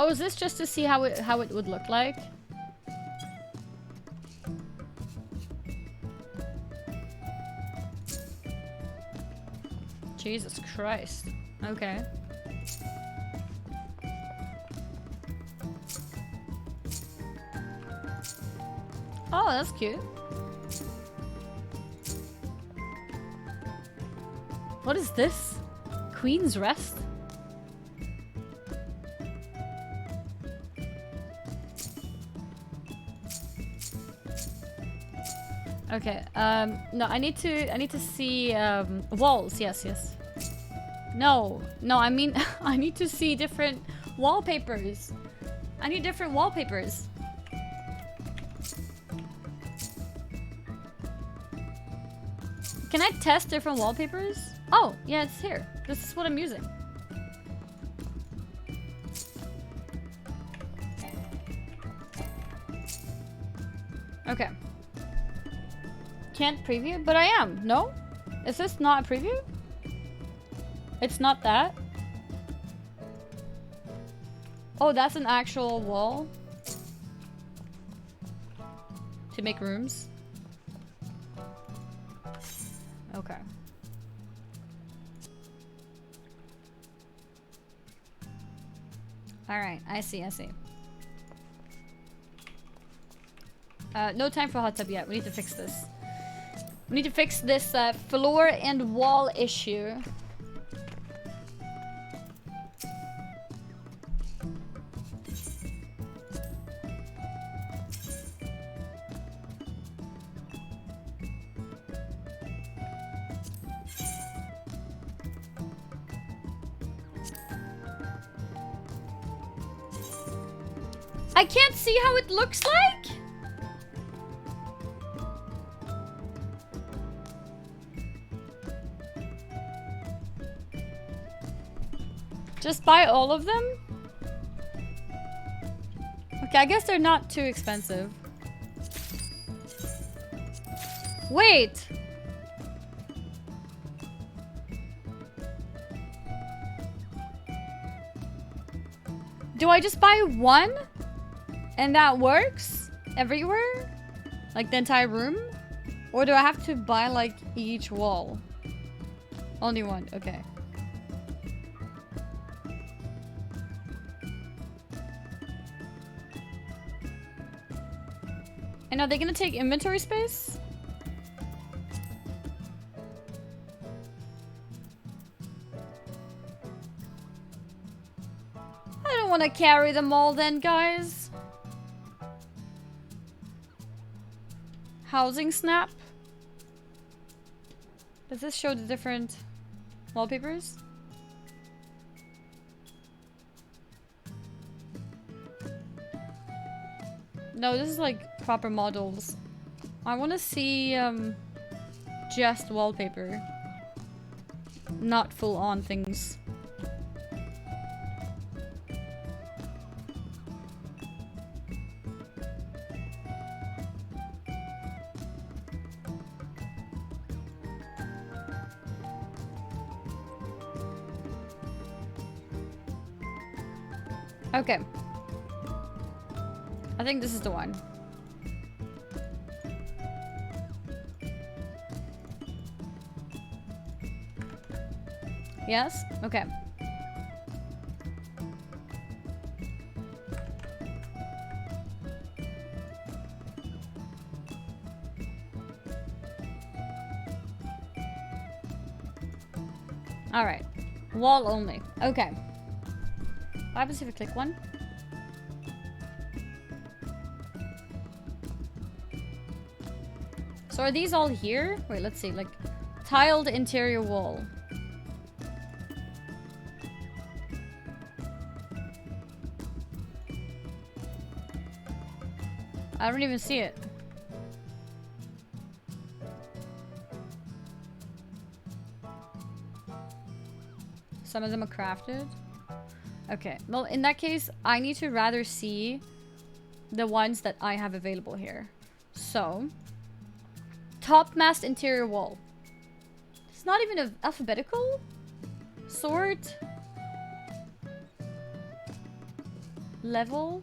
Oh, is this just to see how it would look like? Jesus Christ. Okay. Oh, that's cute. What is this? Queen's Rest? Okay, no, I need to see, walls, yes. No, I mean, I need to see different wallpapers. I need different wallpapers. Can I test different wallpapers? Oh, yeah, it's here. This is what I'm using. Okay. Can't preview, but I am. No? Is this not a preview? It's not that? Oh, that's an actual wall? To make rooms? Okay. Alright, I see. No time for hot tub yet. We need to fix this. We need to fix this floor and wall issue. I can't see how it looks like? Just buy all of them? Okay, I guess they're not too expensive. Wait! Do I just buy one? And that works? Everywhere? Like the entire room? Or do I have to buy like each wall? Only one, okay. And are they gonna take inventory space? I don't want to carry them all then, guys. Housing snap. Does this show the different wallpapers? No, this is like proper models. I want to see just wallpaper, not full on things. Okay. I think this is the one. Yes? Okay. Alright. Wall only. Okay. What happens if I click one? So are these all here? Wait, let's see. Like, tiled interior wall. I don't even see it. Some of them are crafted. Okay, well, in that case, I need to rather see the ones that I have available here. So, topmast interior wall. It's not even alphabetical? Sort. level.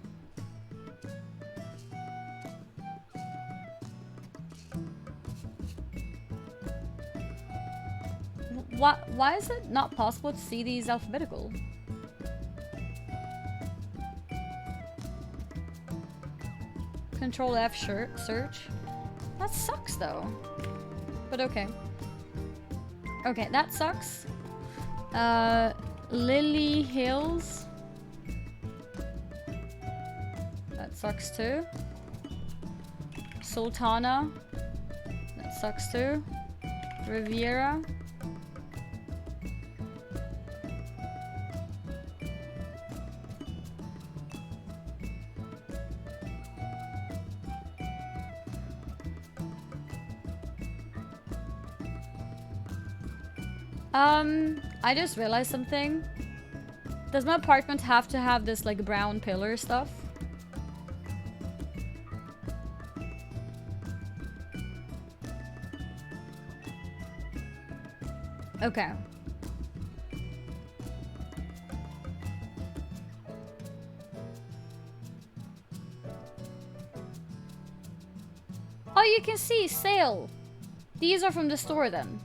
Why is it not possible to see these alphabetical? Control F search. That sucks though. But okay. Okay, that sucks. Lily Hills. That sucks too. Sultana. That sucks too. Riviera. I just realized something. Does my apartment have to have this like brown pillar stuff? Okay. Oh, you can see sale. These are from the store then.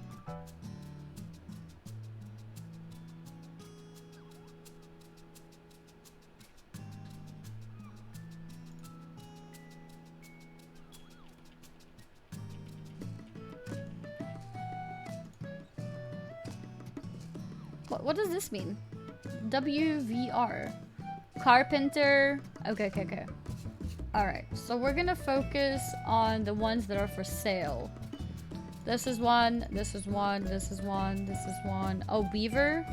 What does this mean? WVR. Carpenter. Okay. Alright, so we're gonna focus on the ones that are for sale. This is one, this is one, this is one, this is one. Oh, beaver.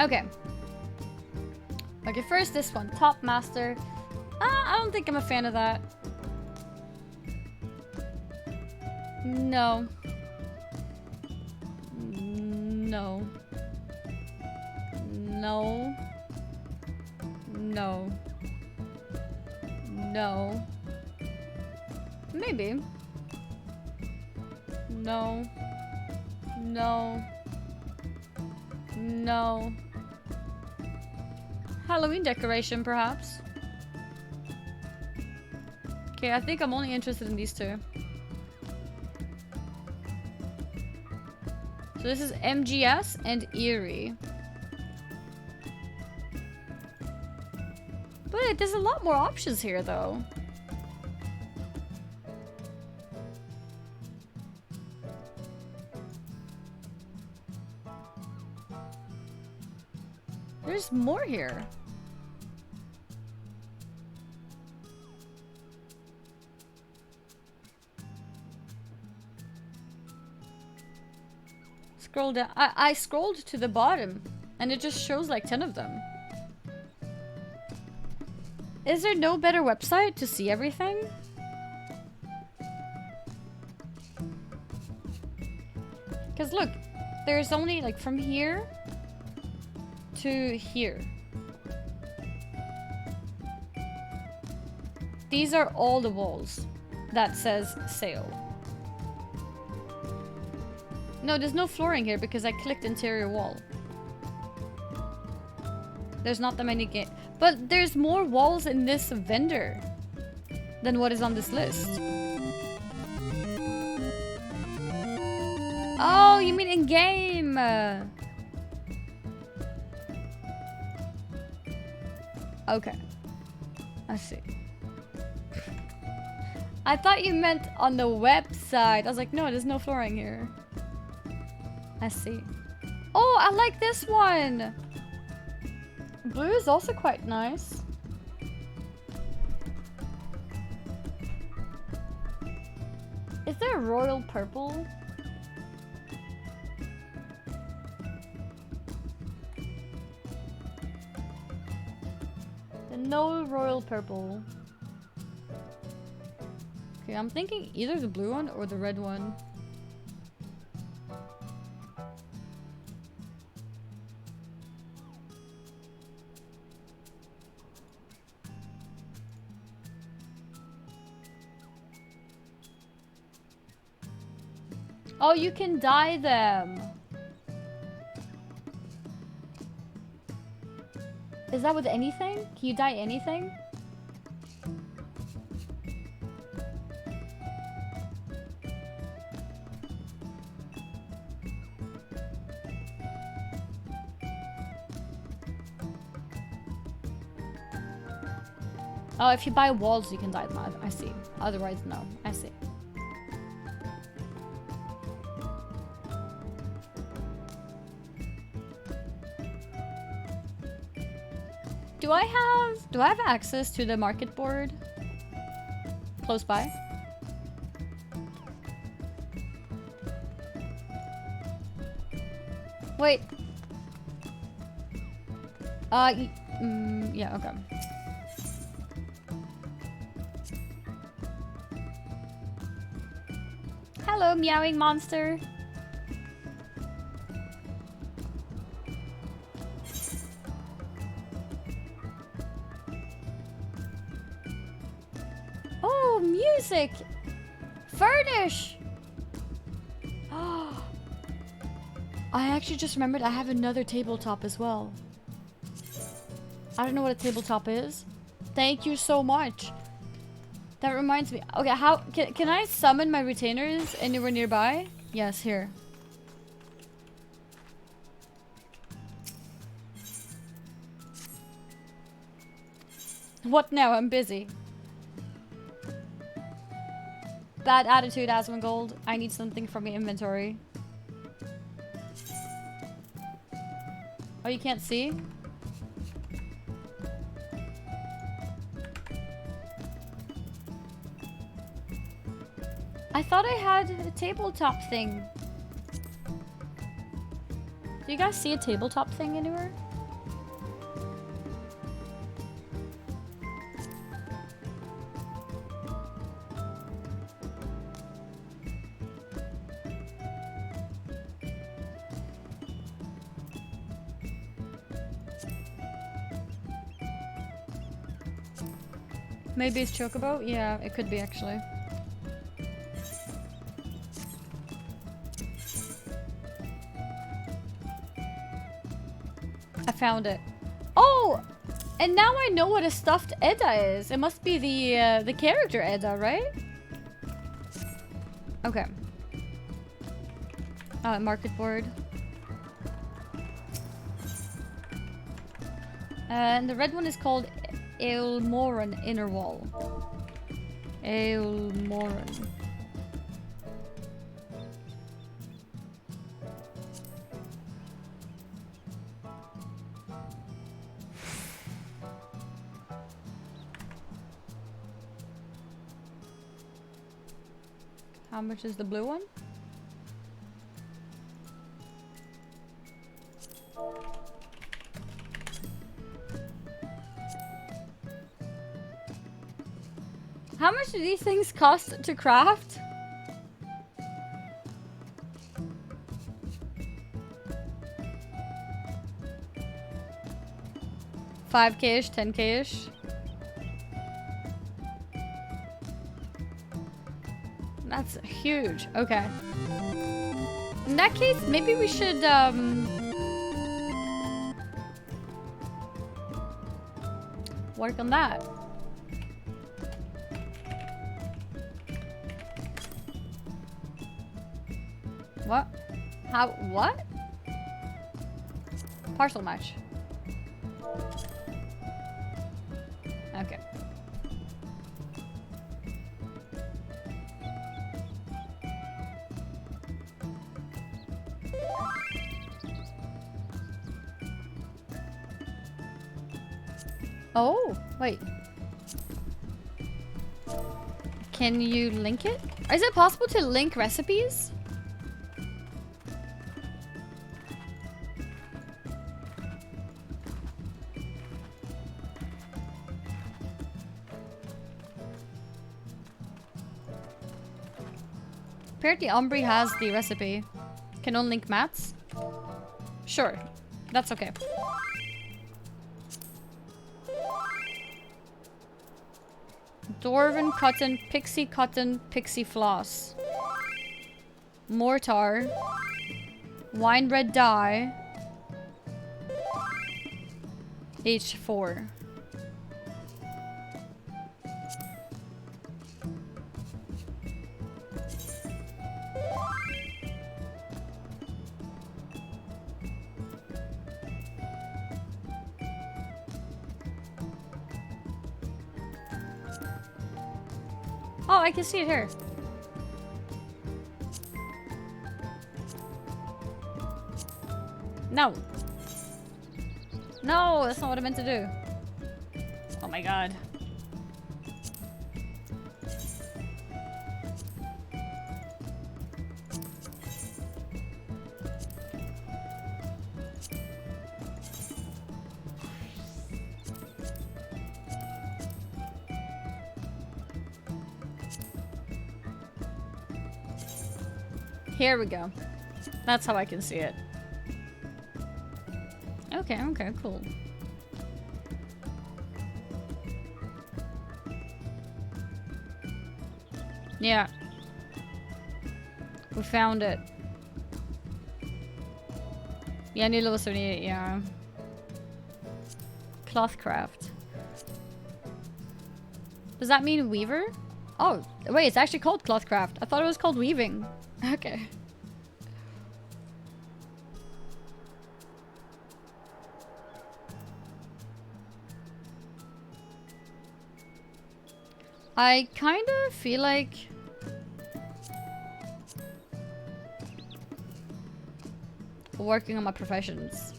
Okay. Okay, first this one. Top Master. I don't think I'm a fan of that. No. No. No. No. No. Maybe. No. No. No. Halloween decoration, perhaps. Okay, I think I'm only interested in these two. So this is MGS and Erie. But there's a lot more options here, though. There's more here. Scroll down. I scrolled to the bottom and it just shows like 10 of them. Is there no better website to see everything? Because look, there's only like from here to here. These are all the walls that says sale. No, there's no flooring here because I clicked interior wall. There's not that many games. But there's more walls in this vendor than what is on this list. Oh, you mean in-game? Okay. I see. I thought you meant on the website. I was like, no, there's no flooring here. I see. Oh, I like this one. Blue is also quite nice. Is there a royal purple? No royal purple. Okay, I'm thinking either the blue one or the red one. Oh, you can dye them. Is that with anything? Can you dye anything? Oh, if you buy walls, you can dye them. I see. Otherwise, no. I see. Do I have access to the market board close by? Wait. Yeah, okay. Hello, meowing monster. Oh, music! Furnish! Oh, I actually just remembered I have another tabletop as well. I don't know what a tabletop is. Thank you so much. That reminds me. Okay, how can I summon my retainers anywhere nearby? Yes, here. What now? I'm busy. Bad attitude, Asmongold. I need something from your inventory. Oh, you can't see? I thought I had a tabletop thing. Do you guys see a tabletop thing anywhere? Maybe it's Chocobo? Yeah, it could be actually. I found it. Oh! And now I know what a stuffed Edda is. It must be the character Edda, right? Okay. Market board. And the red one is called Aelmoran Inner Wall. Aelmoran. How much is the blue one? How much do these things cost to craft? $5K-ish, $10K-ish. That's huge. Okay. In that case, maybe we should, work on that. What? How? What? Parcel match. Okay. Oh, wait. Can you link it? Is it possible to link recipes? Apparently Umbri has the recipe. Can unlink mats? Sure. That's okay. Dwarven cotton, pixie floss. Mortar. Wine red dye. H4. Oh, I can see it here. No. No, that's not what I meant to do. Oh my god. Here we go. That's how I can see it. Okay, okay, cool. Yeah. We found it. Yeah, new level 78, yeah. Clothcraft. Does that mean weaver? Oh, wait, it's actually called clothcraft. I thought it was called weaving. Okay. I kind of feel like working on my professions.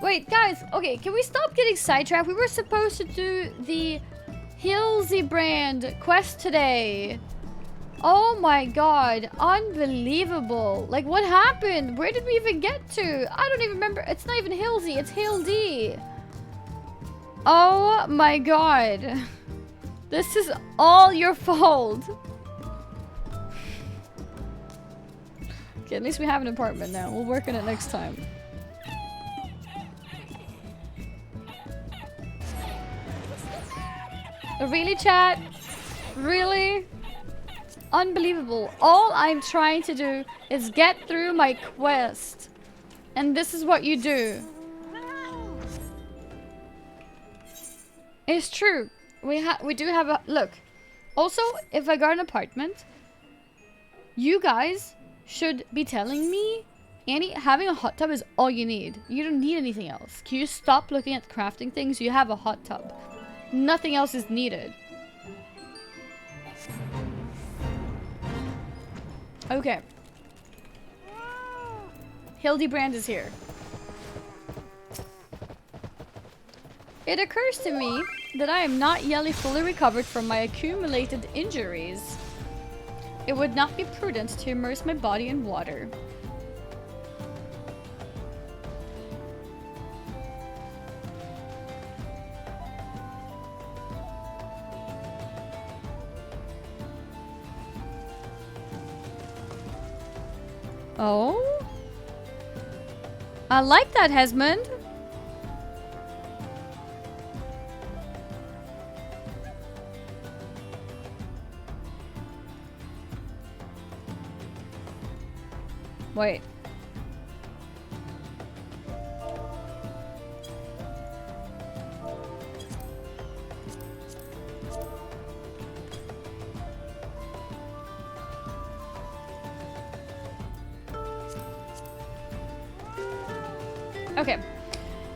Wait, guys, okay, can we stop getting sidetracked? We were supposed to do the Hildebrand quest today. Oh my god, unbelievable. Like, what happened? Where did we even get to? I don't even remember. It's not even Hilsey, it's Hildy. Oh my god. This is all your fault. Okay, at least we have an apartment now. We'll work on it next time. Really, chat? Really? Unbelievable. All I'm trying to do is get through my quest. And this is what you do. It's true. We do have a... Look. Also, if I got an apartment, you guys should be telling me, Annie, having a hot tub is all you need. You don't need anything else. Can you stop looking at crafting things? You have a hot tub. Nothing else is needed. Okay. Hildebrand is here. It occurs to me that I am not yet fully recovered from my accumulated injuries. It would not be prudent to immerse my body in water. Oh? I like that, Hesmond. Wait. Okay.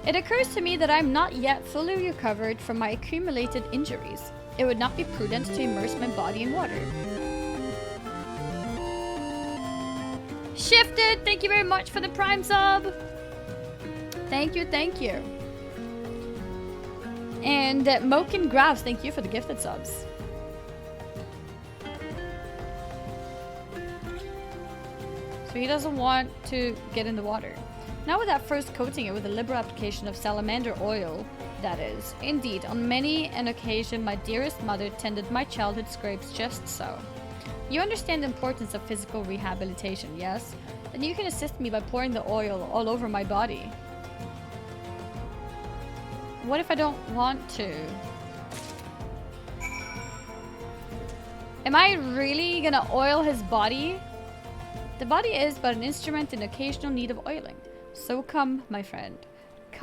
It occurs to me that I'm not yet fully recovered from my accumulated injuries. It would not be prudent to immerse my body in water. Shifted, thank you very much for the Prime sub. Thank you, thank you. And Moken Grabs, thank you for the gifted subs. So he doesn't want to get in the water. Now without first coating it with a liberal application of salamander oil, that is. Indeed, on many an occasion my dearest mother tended my childhood scrapes just so. You understand the importance of physical rehabilitation, yes? Then you can assist me by pouring the oil all over my body. What if I don't want to? Am I really gonna oil his body? The body is but an instrument in occasional need of oiling. So come, my friend.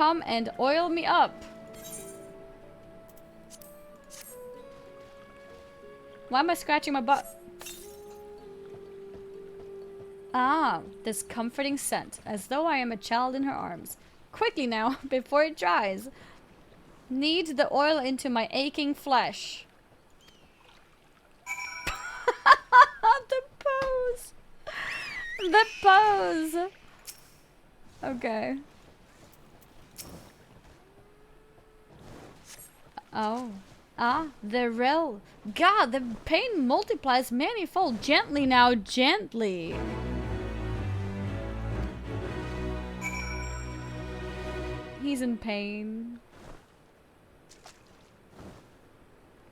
come and oil me up. Why am I scratching my butt? Ah, this comforting scent, as though I am a child in her arms. Quickly now, before it dries. Knead the oil into my aching flesh. The pose! The pose! Okay. Oh. Ah, the rill. God, the pain multiplies manifold. Gently now, gently. He's in pain.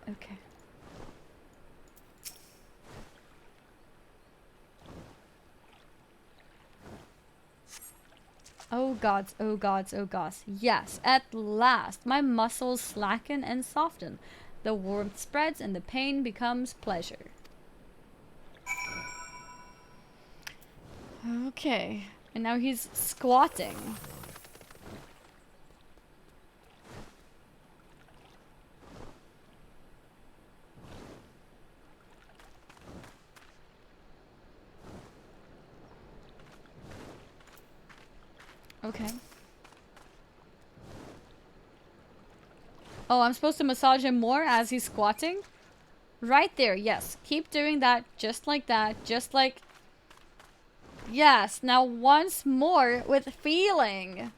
Okay. Oh gods, oh gods, oh gods. Yes, at last. My muscles slacken and soften. The warmth spreads and the pain becomes pleasure. Okay. And now he's squatting. Okay. Oh, I'm supposed to massage him more as he's squatting? Right there, yes. Keep doing that, just like that, just like... Yes, now once more with feeling.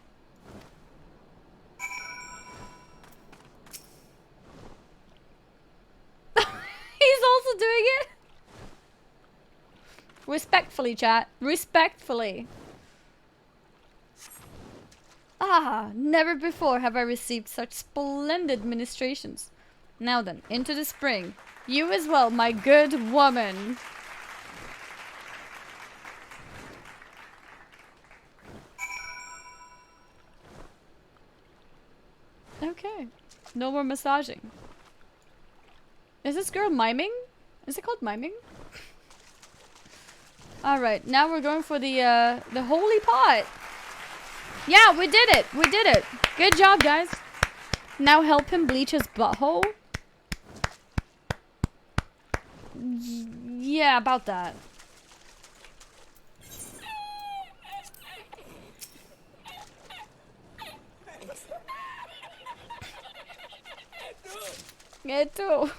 He's also doing it? Respectfully, chat. Respectfully. Ah, never before have I received such splendid ministrations. Now then, into the spring. You as well, my good woman. Okay. No more massaging. Is this girl miming? Is it called miming? Alright, now we're going for the holy pot. Yeah, we did it! We did it! Good job, guys. Now help him bleach his butthole. Yeah, about that. Me too.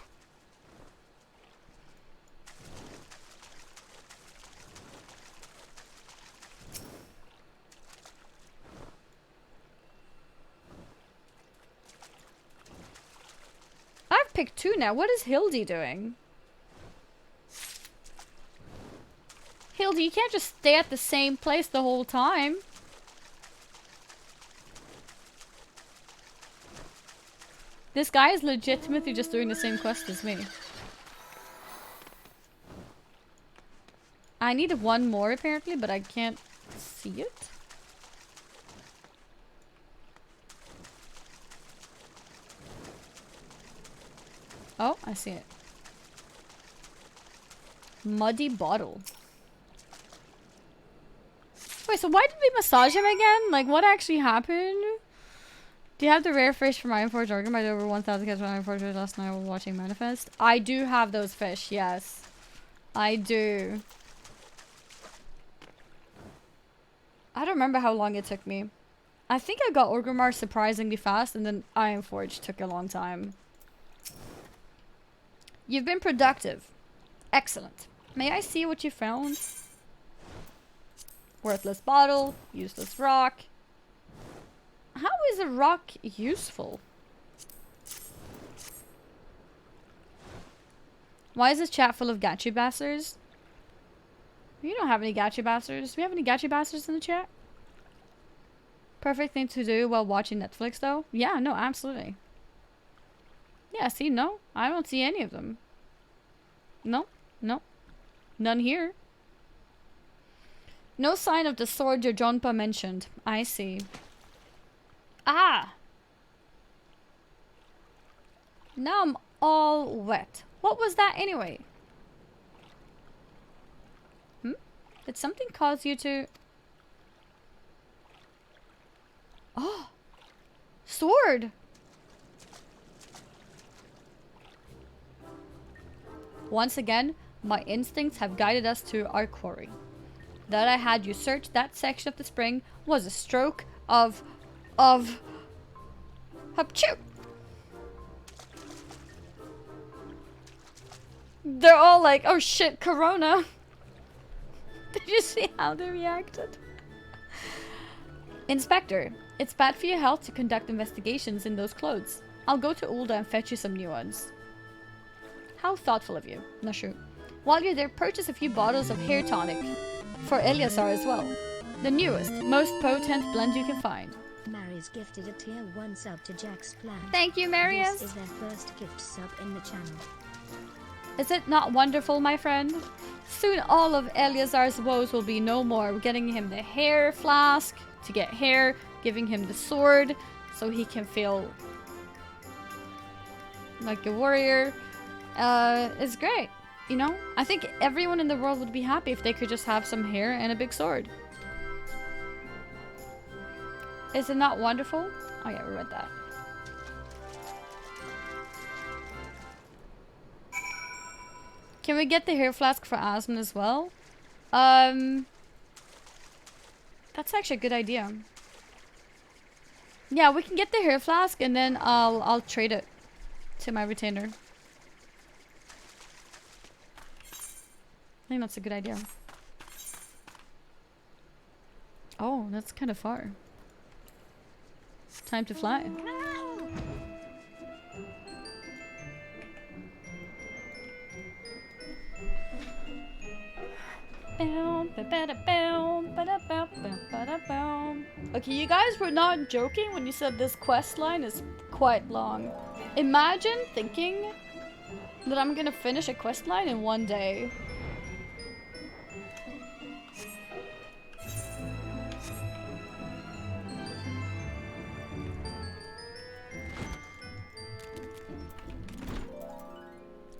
I've picked two now. What is Hildy doing? Hildy, you can't just stay at the same place the whole time. This guy is legitimately just doing the same quest as me. I need one more apparently, but I can't see it. Oh, I see it. Muddy bottle. Wait, so why did we massage him again? Like, what actually happened? Do you have the rare fish from Iron Forge Organ? I did over 1,000 catch from Iron Forge last night while watching Manifest. I do have those fish, yes. I do. I don't remember how long it took me. I think I got Orgrimmar surprisingly fast, and then Iron Forge took a long time. You've been productive. Excellent. May I see what you found? Worthless bottle. Useless rock. How is a rock useful? Why is this chat full of gacha bastards? We don't have any gacha bastards. Do we have any gacha bastards in the chat? Perfect thing to do while watching Netflix though. Yeah, no, absolutely. Yeah, see, no. I don't see any of them. No, no. None here. No sign of the sword your Jonpa mentioned. I see. Ah! Now I'm all wet. What was that anyway? Hmm? Did something cause you to... Oh! Sword! Once again, my instincts have guided us to our quarry. That I had you search that section of the spring was a stroke of Hupchoo! They're all like, oh shit, Corona. Did you see how they reacted? Inspector, it's bad for your health to conduct investigations in those clothes. I'll go to Ulda and fetch you some new ones. How thoughtful of you, Nashu. While you're there, purchase a few bottles of hair tonic. For Eleazar as well. The newest, most potent blend you can find. Marius gifted a tier 1 sub to Jack's Plan. Thank you, Marius. This is their first gift sub in the channel. Is it not wonderful, my friend? Soon all of Eleazar's woes will be no more. We're getting him the hair flask to get hair, giving him the sword so he can feel like a warrior. It's great. You know, I think everyone in the world would be happy if they could just have some hair and a big sword. Is it not wonderful? Oh yeah, we read that. Can we get the hair flask for Asmund as well? That's actually a good idea. Yeah, we can get the hair flask and then I'll trade it to my retainer. I think that's a good idea. Oh, that's kind of far. Time to fly. Okay, you guys were not joking when you said this quest line is quite long. Imagine thinking that I'm gonna finish a quest line in one day.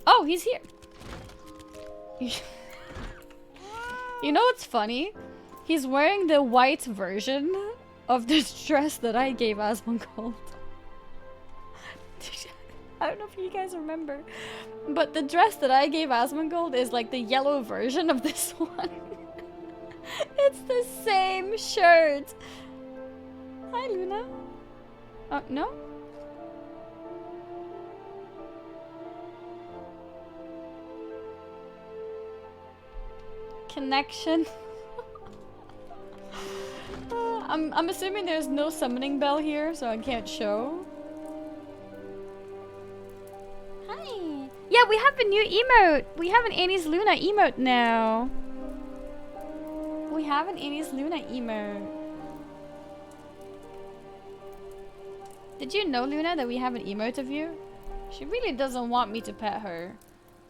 Oh, he's here. You know what's funny? He's wearing the white version of this dress that I gave Asmongold. I don't know if you guys remember, but the dress that I gave Asmongold is like the yellow version of this one. It's the same shirt. Hi, Luna. Oh, no? Connection. I'm assuming there's no summoning bell here, so I can't show. Hi. Yeah, we have a new emote. We have an Annie's Luna emote now. We have an Annie's Luna emote. Did you know, Luna, that we have an emote of you? She really doesn't want me to pet her.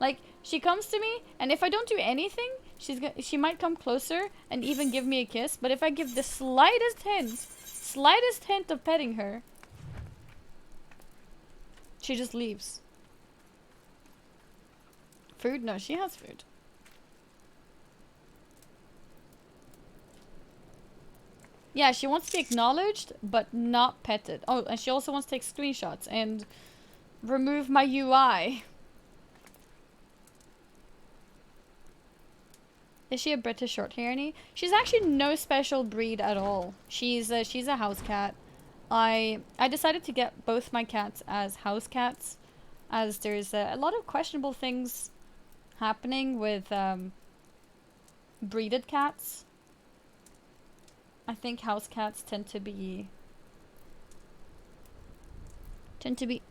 Like, she comes to me, and if I don't do anything, she might come closer and even give me a kiss. But if I give the slightest hint of petting her, she just leaves. Food? No, she has food. Yeah, she wants to be acknowledged, but not petted. Oh, and she also wants to take screenshots and remove my UI. Is she a British short hair Annie? She's actually no special breed at all. She's a house cat. I decided to get both my cats as house cats, as there's a lot of questionable things happening with breeded cats. I think house cats tend to be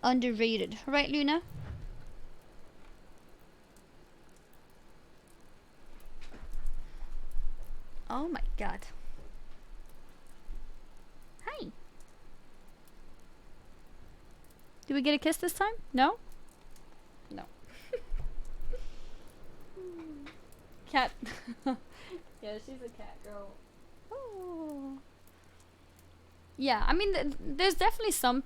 underrated, right, Luna? Oh my god. Hi. Did we get a kiss this time? No? No. Cat. Yeah, she's a cat girl. Oh. Yeah, I mean, there's definitely some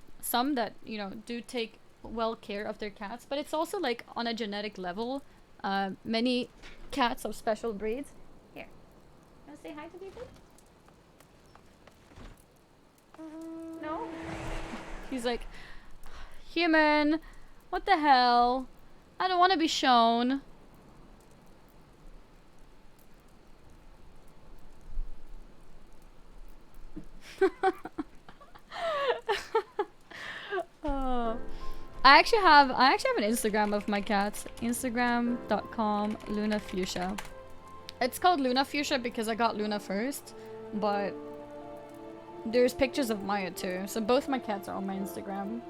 that, you know, do take well care of their cats, but it's also like on a genetic level. Many cats of special breeds. Here. Want to say hi to people? No? He's like, human, what the hell? I don't want to be shown. Oh. I actually have an Instagram of my cats. Instagram.com Luna Fuchsia. It's called Luna Fuchsia because I got Luna first, but there's pictures of Maya too. So both my cats are on my Instagram.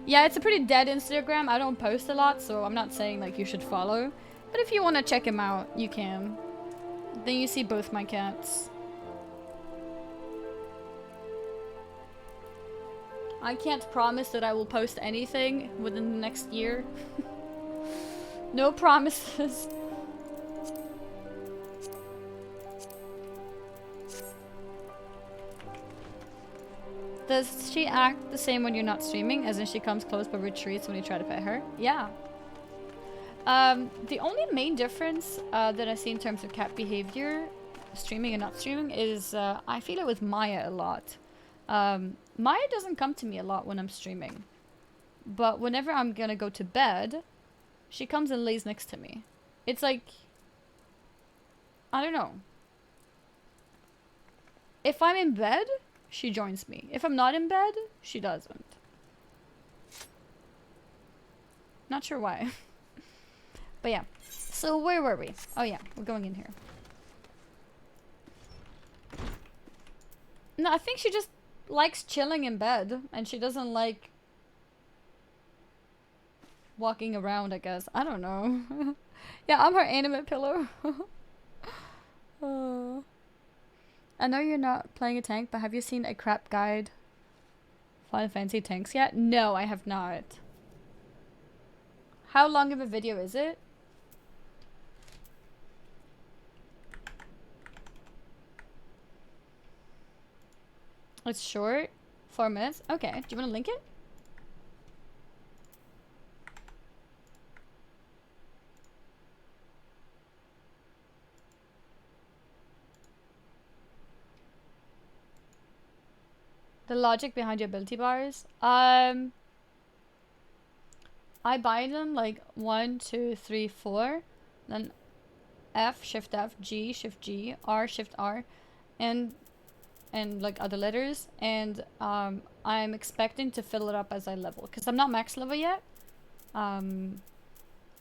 Yeah, it's a pretty dead Instagram. I don't post a lot, so I'm not saying like you should follow. But if you want to check him out, you can. Then you see both my cats. I can't promise that I will post anything within the next year. No promises. Does she act the same when you're not streaming? As in she comes close but retreats when you try to pet her? Yeah. The only main difference that I see in terms of cat behavior, streaming and not streaming, is I feel it with Maya a lot. Maya doesn't come to me a lot when I'm streaming. But whenever I'm gonna go to bed, she comes and lays next to me. It's like, I don't know. If I'm in bed, she joins me. If I'm not in bed, she doesn't. Not sure why. But yeah. So where were we? Oh yeah, we're going in here. No, I think she just likes chilling in bed, and she doesn't like walking around, I guess. I don't know. Yeah, I'm her animate pillow. Oh. I know you're not playing a tank, but have you seen a crap guide Final Fantasy tanks yet? No, I have not. How long of a video is it? It's short. 4 minutes. Okay. Do you want to link it? The logic behind your ability bars. I buy them like 1, 2, 3, 4. Then F, Shift F, G, Shift G, R, Shift R, and like other letters, and I'm expecting to fill it up as I level because I'm not max level yet.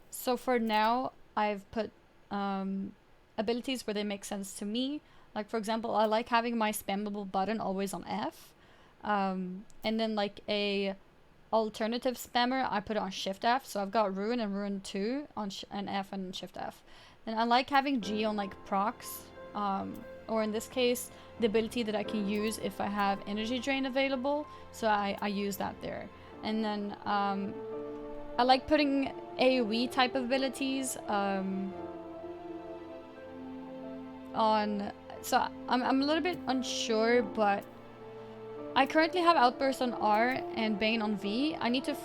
So for now I've put abilities where they make sense to me. Like for example, I like having my spammable button always on F, and then like a alternative spammer I put it on Shift F. So I've got Ruin and Ruin 2 on and F and Shift F, and I like having G on like procs, or in this case the ability that I can use if I have energy drain available, so I use that there. And then I like putting AoE type of abilities on, so I'm a little bit unsure, but I currently have Outburst on R and Bane on V. I need to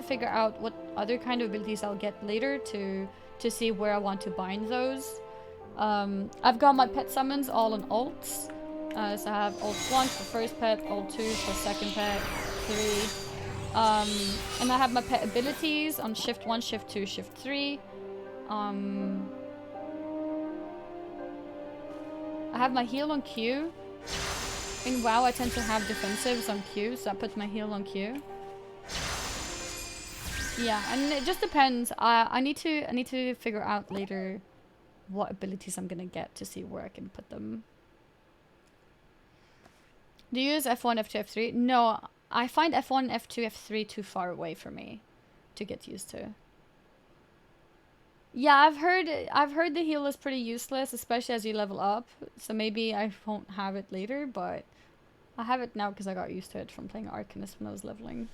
figure out what other kind of abilities I'll get later to see where I want to bind those. I've got my pet summons all on alts. So I have alt 1 for first pet, alt 2 for second pet, 3. And I have my pet abilities on Shift 1, Shift 2, Shift 3. I have my heal on Q. In WoW, I tend to have defensives on Q, so I put my heal on Q. Yeah, and it just depends. I need to figure out later what abilities I'm gonna get to see where I can put them. Do you use F1, F2, F3? No, I find F1, F2, F3 too far away for me to get used to. Yeah, I've heard the heal is pretty useless, especially as you level up. So maybe I won't have it later, but I have it now because I got used to it from playing Arcanist when I was leveling.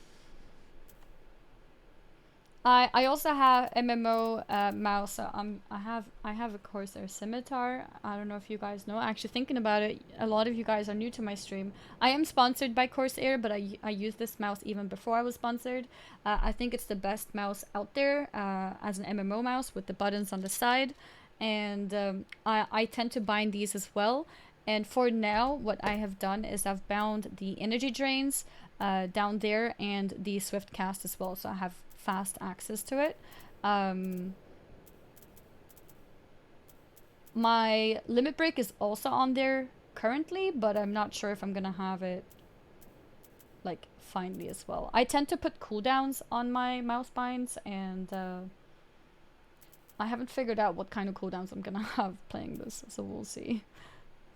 I also have MMO mouse. So I have a Corsair Scimitar. I don't know if you guys know. Actually, thinking about it, a lot of you guys are new to my stream. I am sponsored by Corsair, but I used this mouse even before I was sponsored. I think it's the best mouse out there as an MMO mouse with the buttons on the side, and I tend to bind these as well. And for now, what I have done is I've bound the energy drains down there, and the Swift cast as well, so I have fast access to it. My limit break is also on there currently, but I'm not sure if I'm gonna have it like finally as well. I tend to put cooldowns on my mouse binds, and I haven't figured out what kind of cooldowns I'm gonna have playing this, so we'll see.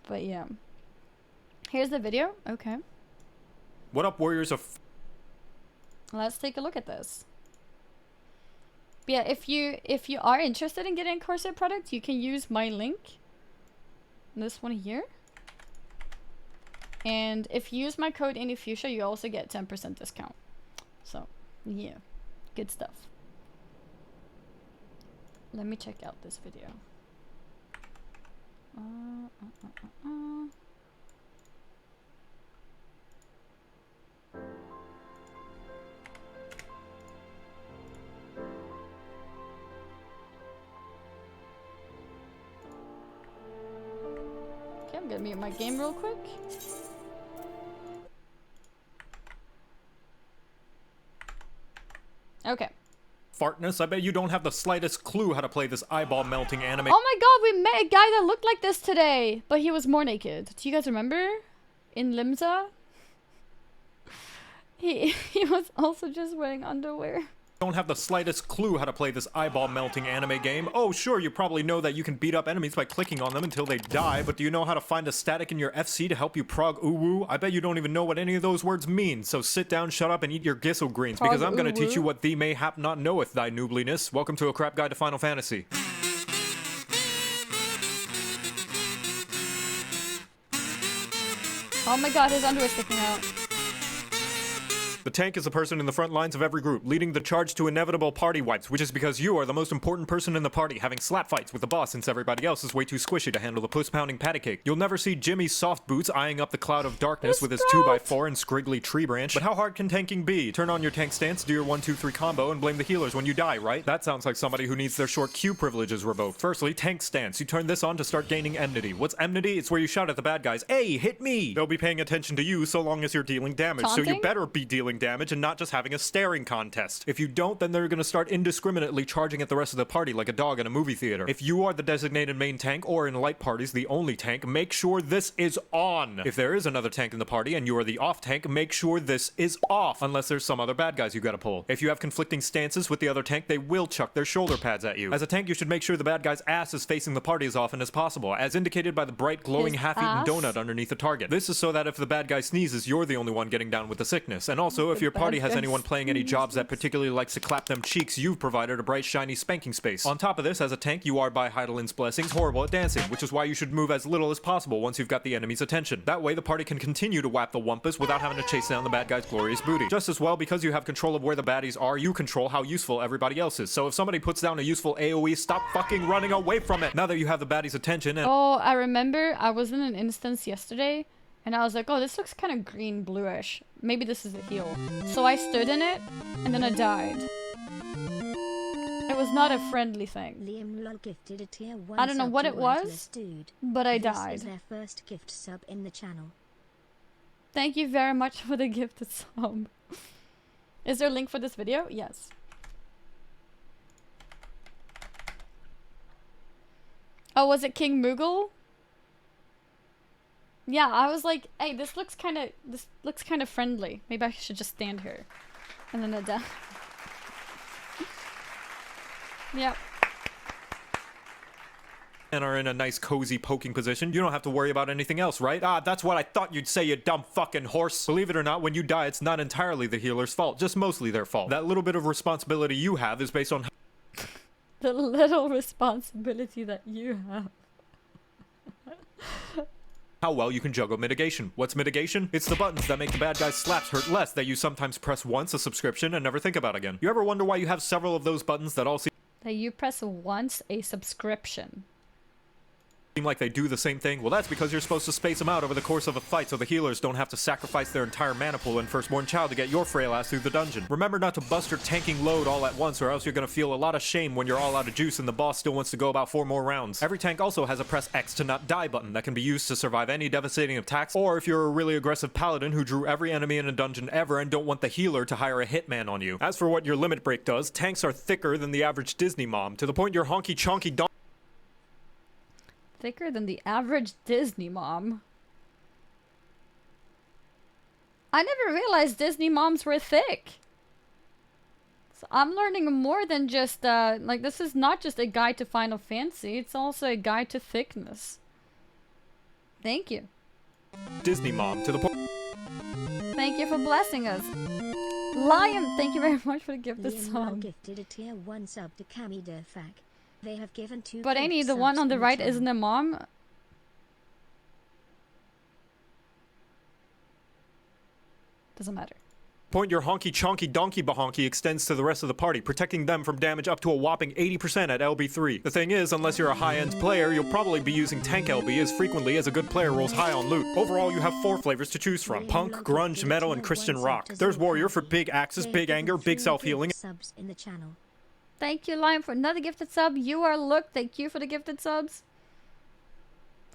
But yeah, here's the video. Okay, What up, Warriors of... let's take a look at this. But yeah, if you are interested in getting Corsair products, you can use my link, this one here. And if you use my code INDIEFUCHSIA, you also get 10% discount. So yeah, good stuff. Let me check out this video. Okay, I'm gonna mute my game real quick. Okay. Fartness, I bet you don't have the slightest clue how to play this eyeball-melting anime. Oh my god, we met a guy that looked like this today, but he was more naked. Do you guys remember? In Limsa? He was also just wearing underwear. Don't have the slightest clue how to play this eyeball-melting anime game. Oh, sure, you probably know that you can beat up enemies by clicking on them until they die, but do you know how to find a static in your FC to help you prog uwu? I bet you don't even know what any of those words mean, so sit down, shut up, and eat your gissel greens, because I'm gonna teach you what thee mayhap not knoweth, thy noobliness. Welcome to A Crap Guide to Final Fantasy. Oh my god, his underwear's sticking out. The tank is the person in the front lines of every group, leading the charge to inevitable party wipes, which is because you are the most important person in the party, having slap fights with the boss since everybody else is way too squishy to handle the puss-pounding patty cake. You'll never see Jimmy's soft boots eyeing up the cloud of darkness with his 2x4 and scriggly tree branch. But how hard can tanking be? Turn on your tank stance, do your 1-2-3 combo, and blame the healers when you die, right? That sounds like somebody who needs their short Q privileges revoked. Firstly, tank stance. You turn this on to start gaining enmity. What's enmity? It's where you shout at the bad guys, "Hey, hit me!" They'll be paying attention to you so long as you're dealing damage, so you better be dealing damage and not just having a staring contest. If you don't, then they're gonna start indiscriminately charging at the rest of the party like a dog in a movie theater. If you are the designated main tank, or in light parties, the only tank, make sure this is on. If there is another tank in the party and you are the off tank, make sure this is off, unless there's some other bad guys you gotta pull. If you have conflicting stances with the other tank, they will chuck their shoulder pads at you. As a tank, you should make sure the bad guy's ass is facing the party as often as possible, as indicated by the bright, glowing, half-eaten donut underneath the target. This is so that if the bad guy sneezes, you're the only one getting down with the sickness. And also, if your party has anyone playing any jobs that particularly likes to clap them cheeks, you've provided a bright, shiny spanking space. On top of this, as a tank, you are, by Heidelin's blessings, horrible at dancing, which is why you should move as little as possible once you've got the enemy's attention. That way, the party can continue to whap the wumpus without having to chase down the bad guy's glorious booty. Just as well, because you have control of where the baddies are, you control how useful everybody else is. So if somebody puts down a useful AoE, stop fucking running away from it! Now that you have the baddie's attention and— Oh, I remember I was in an instance yesterday, and I was like, oh, this looks kind of green bluish. Maybe this is a heal. So I stood in it, and then I died. It was not a friendly thing. Liam Lol gifted a tier 1 I don't know sub what to it was, Worthless Dude. but I This died. is their first gift sub in the channel. Thank you very much for the gifted sub. Is there a link for this video? Yes. Oh, was it King Moogle? Yeah, I was like, hey, this looks kind of friendly. Maybe I should just stand here. And then I died. Yep. and are in a nice cozy poking position, you don't have to worry about anything else, right? Ah, that's what I thought you'd say, you dumb fucking horse. Believe it or not, when you die, it's not entirely the healer's fault, just mostly their fault. That little bit of responsibility you have is based on the little responsibility that you have. how well you can juggle mitigation. What's mitigation? It's the buttons that make the bad guy's slaps hurt less that you sometimes press once a subscription and never think about again. You ever wonder why you have several of those buttons that all seem That you press once a subscription. seem like they do the same thing? Well, that's because you're supposed to space them out over the course of a fight so the healers don't have to sacrifice their entire mana pool and firstborn child to get your frail ass through the dungeon. Remember not to bust your tanking load all at once, or else you're gonna feel a lot of shame when you're all out of juice and the boss still wants to go about 4 more rounds. Every tank also has a press X to not die button that can be used to survive any devastating attacks, or if you're a really aggressive paladin who drew every enemy in a dungeon ever and don't want the healer to hire a hitman on you. As for what your limit break does, tanks are thicker than the average Disney mom, to the point your honky chonky Thicker than the average Disney mom. I never realized Disney moms were thick. So I'm learning more than just, like, this is not just a guide to Final Fantasy, it's also a guide to thickness. Thank you. Disney mom, to the point. Thank you for blessing us. Liam, thank you very much for the gifted Liam sub. gifted a tier 1 sub to Cami Defak. They have given 2 But Annie, the one on the right isn't a mom. Doesn't matter. Point your honky chonky donkey bahonky extends to the rest of the party, protecting them from damage up to a whopping 80% at LB3. The thing is, unless you're a high-end player, you'll probably be using tank LB as frequently as a good player rolls high on loot. Overall, you have 4 flavors to choose from: punk, grunge, metal, and Christian rock. There's warrior for big axes, big anger, big self-healing. Subs in the channel. Thank you, Lion, for another gifted sub. You are Look. Thank you for the gifted subs.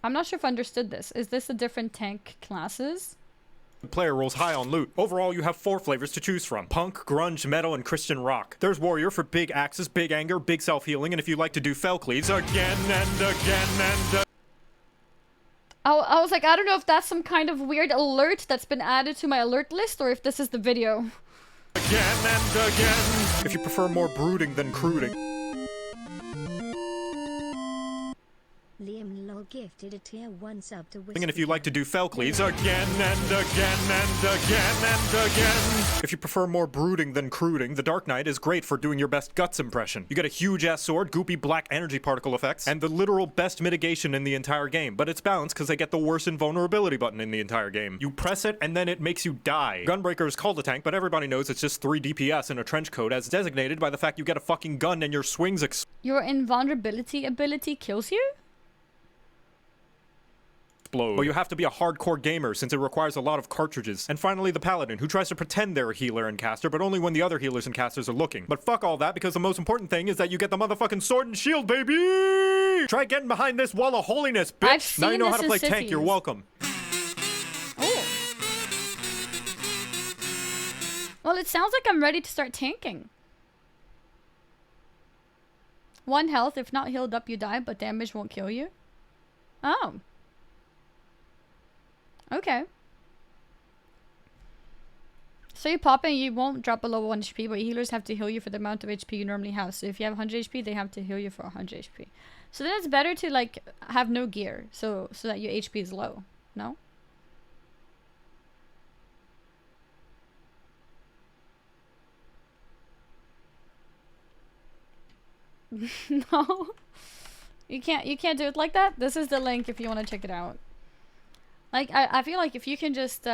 I'm not sure if I understood this. Is this the different tank classes? Player rolls high on loot. Overall, you have 4 flavors to choose from: punk, grunge, metal, and Christian rock. There's warrior for big axes, big anger, big self-healing, and if you like to do fell cleaves again and again and I was like, I don't know if that's some kind of weird alert that's been added to my alert list or if this is the video. again and again. If you prefer more brooding than cruding. Liam Lol gifted a tier 1 sub to And if you like to do fell cleaves again and again and again and again. If you prefer more brooding than cruding, the Dark Knight is great for doing your best guts impression. You get a huge ass sword, goopy black energy particle effects, and the literal best mitigation in the entire game. But it's balanced because they get the worst invulnerability button in the entire game. You press it and then it makes you die. Gunbreaker is called a tank, but everybody knows it's just 3 DPS in a trench coat, as designated by the fact you get a fucking gun and your swings Your invulnerability ability kills you? explode. But you have to be a hardcore gamer since it requires a lot of cartridges. And finally, the Paladin, who tries to pretend they're a healer and caster, but only when the other healers and casters are looking. But fuck all that, because the most important thing is that you get the motherfucking sword and shield, baby! Try getting behind this wall of holiness, bitch! I've seen now you know how this to in play tank, you're cities. welcome. Oh. Well, it sounds like I'm ready to start tanking. 1 health, if not healed up, you die, but damage won't kill you. Oh. Okay. So you pop and you won't drop below 1 HP, but healers have to heal you for the amount of HP you normally have. So if you have 100 HP, they have to heal you for 100 HP. So then it's better to like have no gear, so that your HP is low. No? No. You can't do it like that. This is the link if you want to check it out. Like I feel like if you can just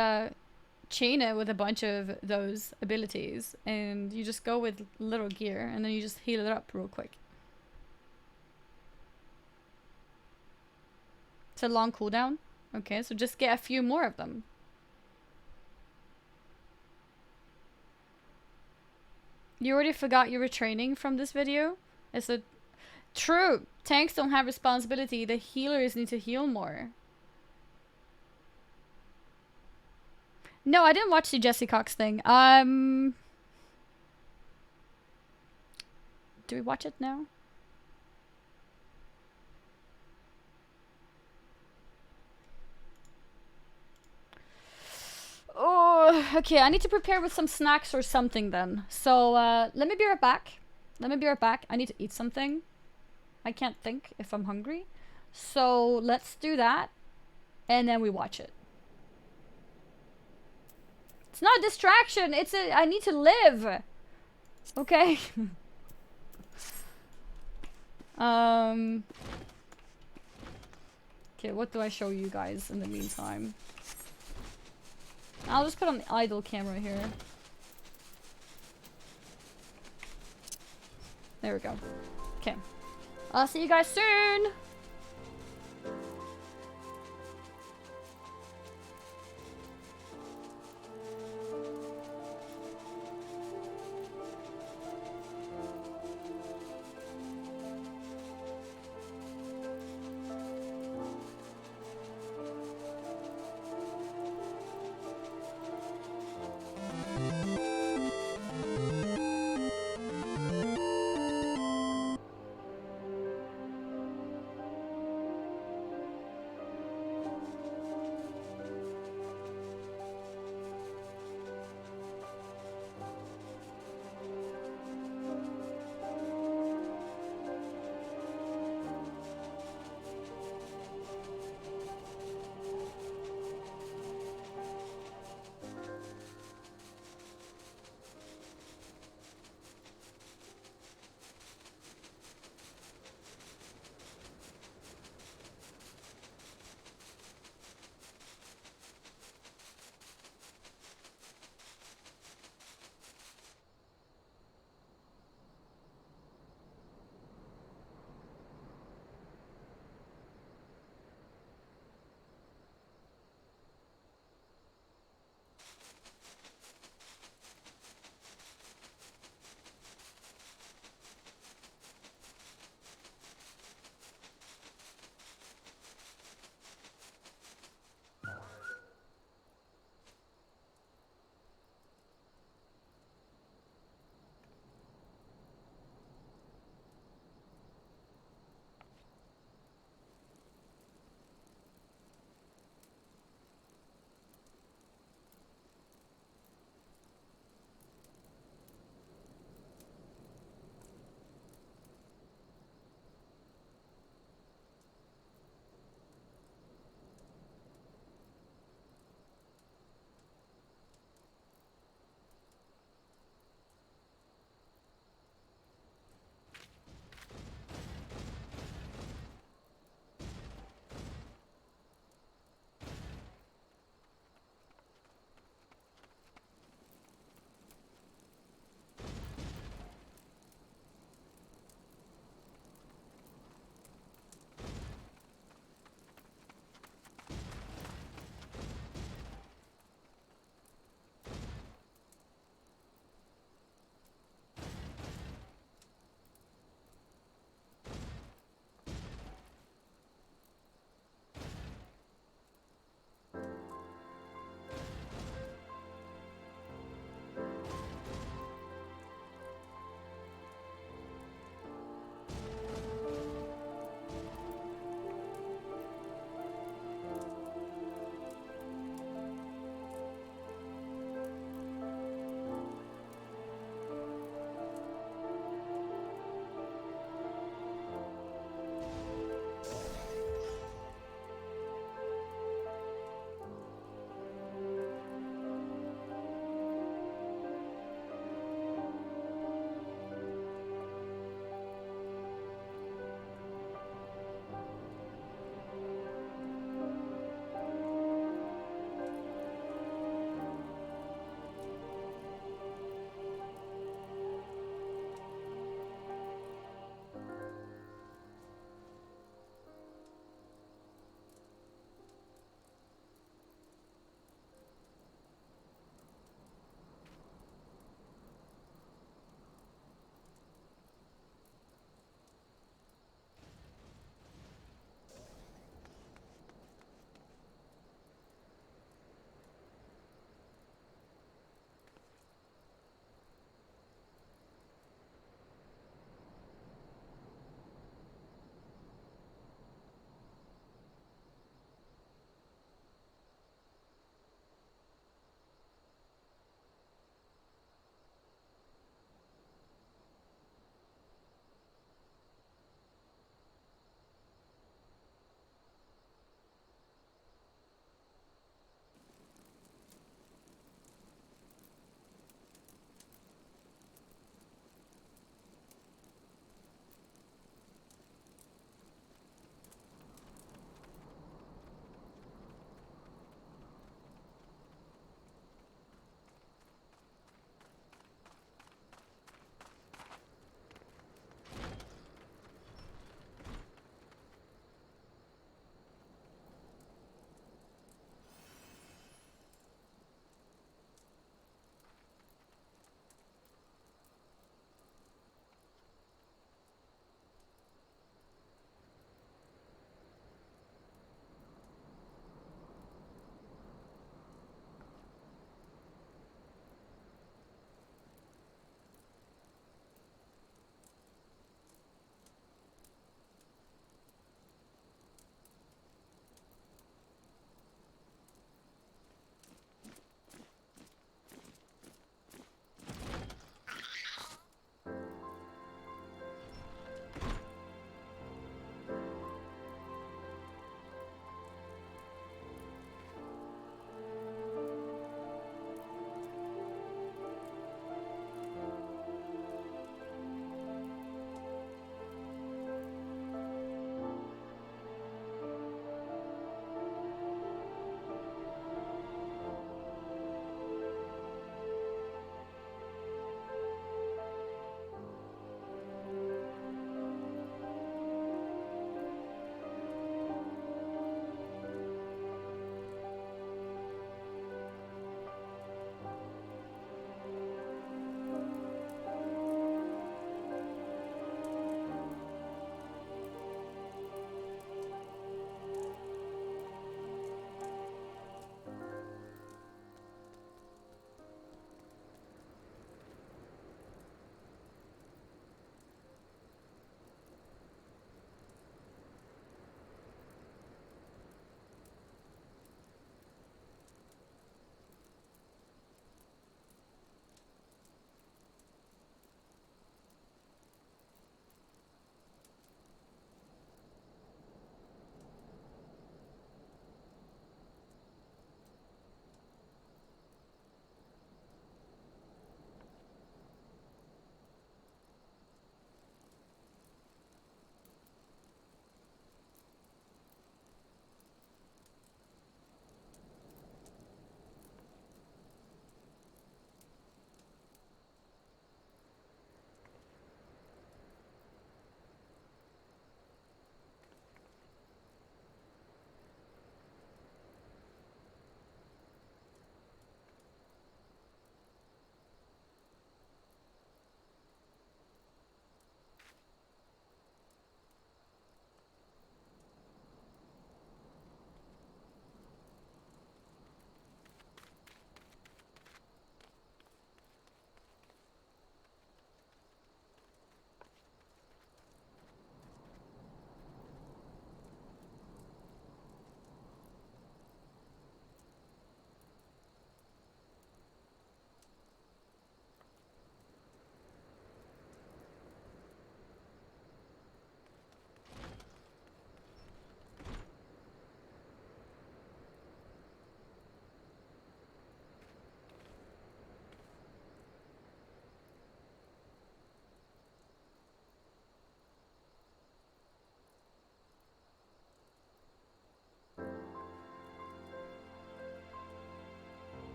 chain it with a bunch of those abilities and you just go with little gear and then you just heal it up real quick. It's a long cooldown. Okay, so just get a few more of them. You already forgot you were training from this video? Is it true? Tanks don't have responsibility. The healers need to heal more. No, I didn't watch the Jesse Cox thing. Do we watch it now? Oh, okay. I need to prepare with some snacks or something then. So, let me be right back. Let me be right back. I need to eat something. I can't think if I'm hungry. So, let's do that. And then we watch it. It's not a distraction. It's a... I need to live. Okay? Okay, what do I show you guys in the meantime? I'll just put on the idle camera here. There we go. Okay. I'll see you guys soon!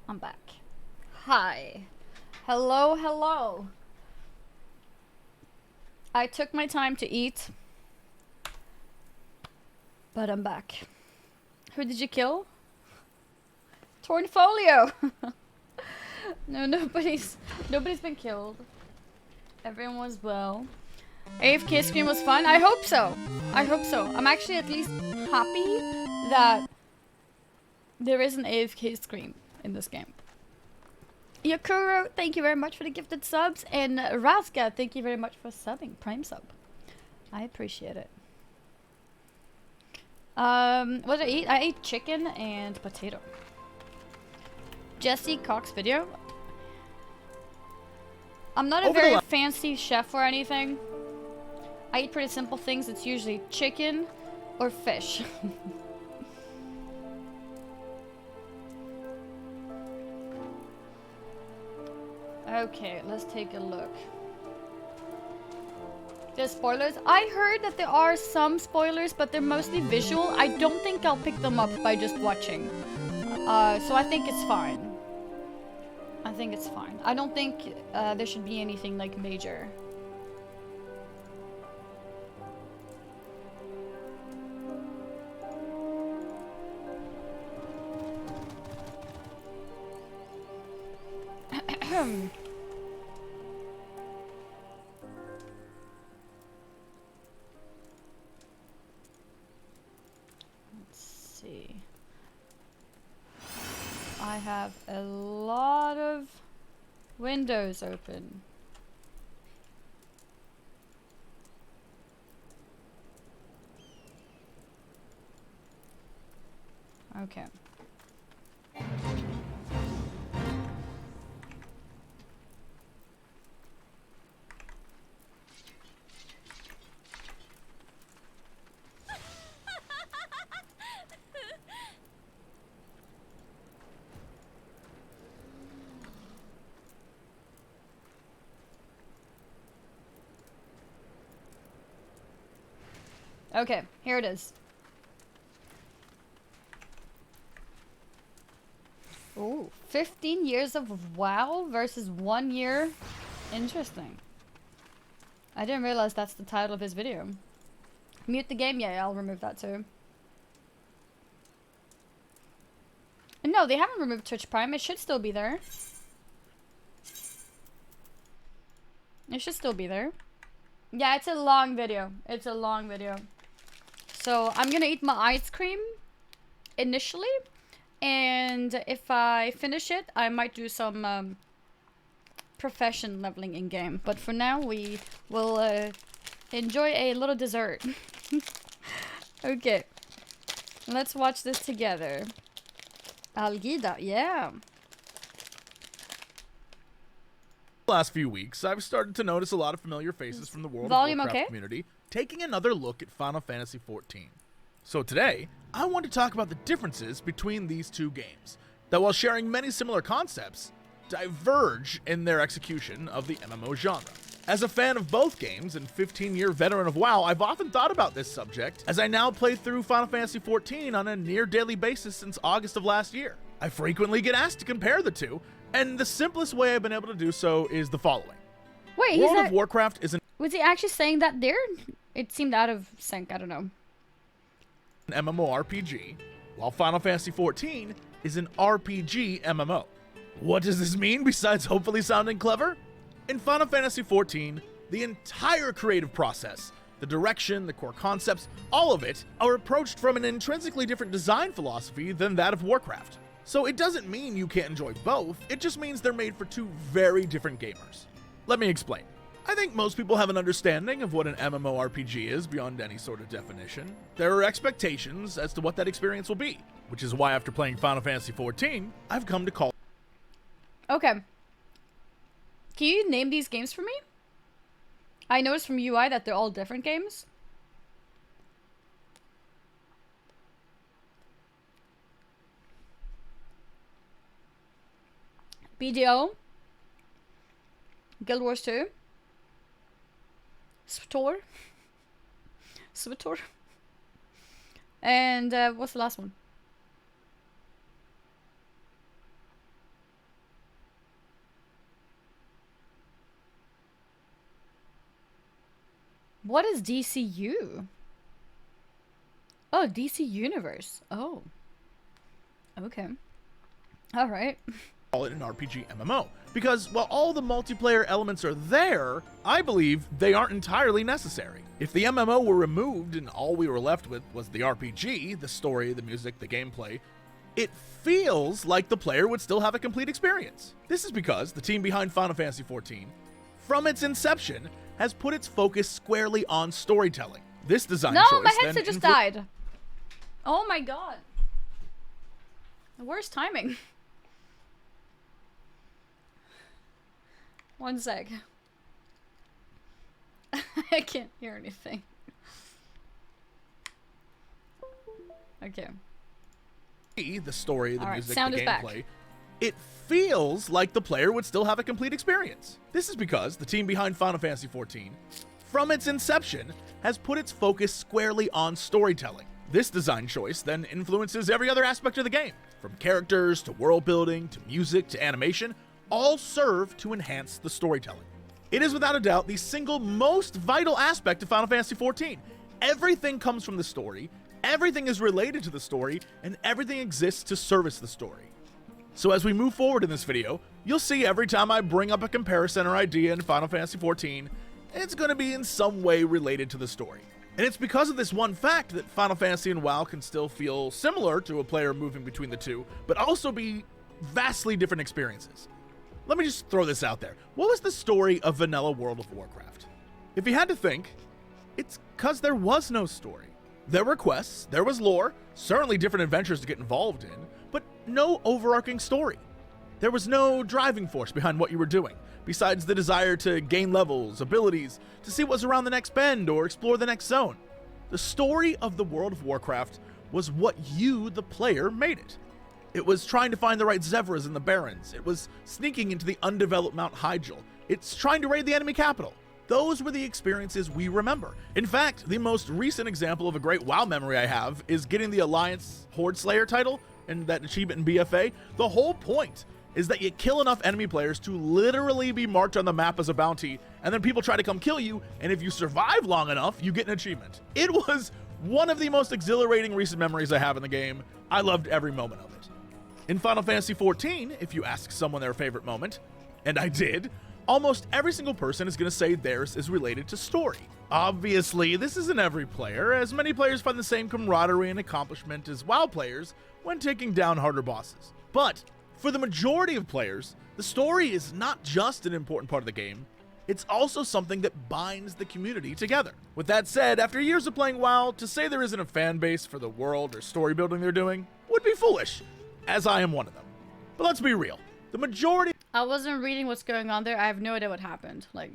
I'm back. Hi. Hello, hello. I took my time to eat, but I'm back. Who did you kill? Tornfolio. No, nobody's been killed. Everyone was well. AFK scream was fun. I hope so. I hope so. I'm actually at least happy that there is an AFK scream in this game. Yakuro, thank you very much for the gifted subs. And Raska, thank you very much for subbing. Prime sub. I appreciate it. What did I eat? I ate chicken and potato. Jesse Cox video. I'm not a very fancy chef or anything. I eat pretty simple things. It's usually chicken or fish. Okay, let's take a look. There's spoilers. I heard that there are some spoilers, but they're mostly visual. I don't think I'll pick them up by just watching. So I think it's fine. I think it's fine. I don't think there should be anything like major. Let's see. I have a lot of windows open. Okay. Okay, here it is. Ooh, 15 years of WoW versus 1 year. Interesting. I didn't realize that's the title of his video. Mute the game? Yeah, I'll remove that too. No, they haven't removed Twitch Prime. It should still be there. It should still be there. Yeah, it's a long video. It's a long video. So I'm gonna eat my ice cream initially, and if I finish it, I might do some profession leveling in game. But for now, we will enjoy a little dessert. Okay, let's watch this together. Algida, yeah. Last few weeks, I've started to notice a lot of familiar faces from the World Volume of Warcraft okay? community taking another look at Final Fantasy XIV. So today, I want to talk about the differences between these two games, that while sharing many similar concepts, diverge in their execution of the MMO genre. As a fan of both games and 15-year veteran of WoW, I've often thought about this subject as I now play through Final Fantasy XIV on a near-daily basis since August of last year. I frequently get asked to compare the two, and the simplest way I've been able to do so is the following. Wait, World of Warcraft is an was he actually saying that there? It seemed out of sync. I don't know. MMORPG, while Final Fantasy XIV is an RPG MMO. What does this mean besides hopefully sounding clever? In Final Fantasy XIV, the entire creative process, the direction, the core concepts, all of it are approached from an intrinsically different design philosophy than that of Warcraft. So it doesn't mean you can't enjoy both, it just means they're made for two very different gamers. Let me explain. I think most people have an understanding of what an MMORPG is beyond any sort of definition. There are expectations as to what that experience will be, which is why after playing Final Fantasy XIV, I've come to call. Okay. Can you name these games for me? I noticed from UI that they're all different games. BDO. Guild Wars 2. SWTOR. SWTOR. And what's the last one? What is DCU? Oh, DC Universe. Oh. Okay. Alright. Call it an RPG MMO. Because while all the multiplayer elements are there, I believe they aren't entirely necessary. If the MMO were removed and all we were left with was the RPG, the story, the music, the gameplay, it feels like the player would still have a complete experience. This is because the team behind Final Fantasy XIV, from its inception, has put its focus squarely on storytelling. This design choice No, my headset just died. Oh my god. The worst timing. One sec. I can't hear anything. Okay. The story, the music, sound the is back. gameplay, it feels like the player would still have a complete experience. This is because the team behind Final Fantasy XIV, from its inception, has put its focus squarely on storytelling. This design choice then influences every other aspect of the game, from characters to world building to music to animation, all serve to enhance the storytelling. It is without a doubt the single most vital aspect of Final Fantasy XIV. Everything comes from the story, everything is related to the story, and everything exists to service the story. So as we move forward in this video, you'll see every time I bring up a comparison or idea in Final Fantasy XIV, it's going to be in some way related to the story. And it's because of this one fact that Final Fantasy and WoW can still feel similar to a player moving between the two, but also be vastly different experiences. Let me just throw this out there. What was the story of vanilla World of Warcraft? If you had to think, it's because there was no story. There were quests, there was lore, certainly different adventures to get involved in, but no overarching story. There was no driving force behind what you were doing, besides the desire to gain levels, abilities, to see what's around the next bend or explore the next zone. The story of the World of Warcraft was what you, the player, made it. It was trying to find the right Zevras in the Barrens. It was sneaking into the undeveloped Mount Hyjal. It's trying to raid the enemy capital. Those were the experiences we remember. In fact, the most recent example of a great WoW memory I have is getting the Alliance Horde Slayer title and that achievement in BFA. The whole point is that you kill enough enemy players to literally be marked on the map as a bounty, and then people try to come kill you, and if you survive long enough, you get an achievement. It was one of the most exhilarating recent memories I have in the game. I loved every moment of it. In Final Fantasy XIV, if you ask someone their favorite moment, and I did, almost every single person is going to say theirs is related to story. Obviously, this isn't every player, as many players find the same camaraderie and accomplishment as WoW players when taking down harder bosses. But for the majority of players, the story is not just an important part of the game, it's also something that binds the community together. With that said, after years of playing WoW, to say there isn't a fan base for the world or story building they're doing would be foolish, as I am one of them. But let's be real, the majority I wasn't reading what's going on there. I have no idea what happened. Like,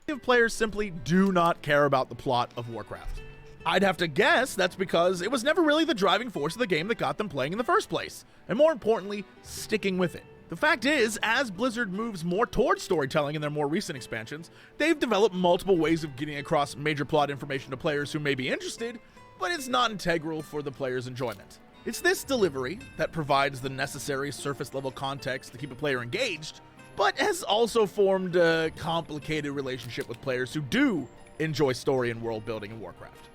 of players simply do not care about the plot of Warcraft. I'd have to guess that's because it was never really the driving force of the game that got them playing in the first place, and more importantly, sticking with it. The fact is, as Blizzard moves more towards storytelling in their more recent expansions, they've developed multiple ways of getting across major plot information to players who may be interested, but it's not integral for the player's enjoyment. It's this delivery that provides the necessary surface-level context to keep a player engaged, but has also formed a complicated relationship with players who do enjoy story and world building in Warcraft.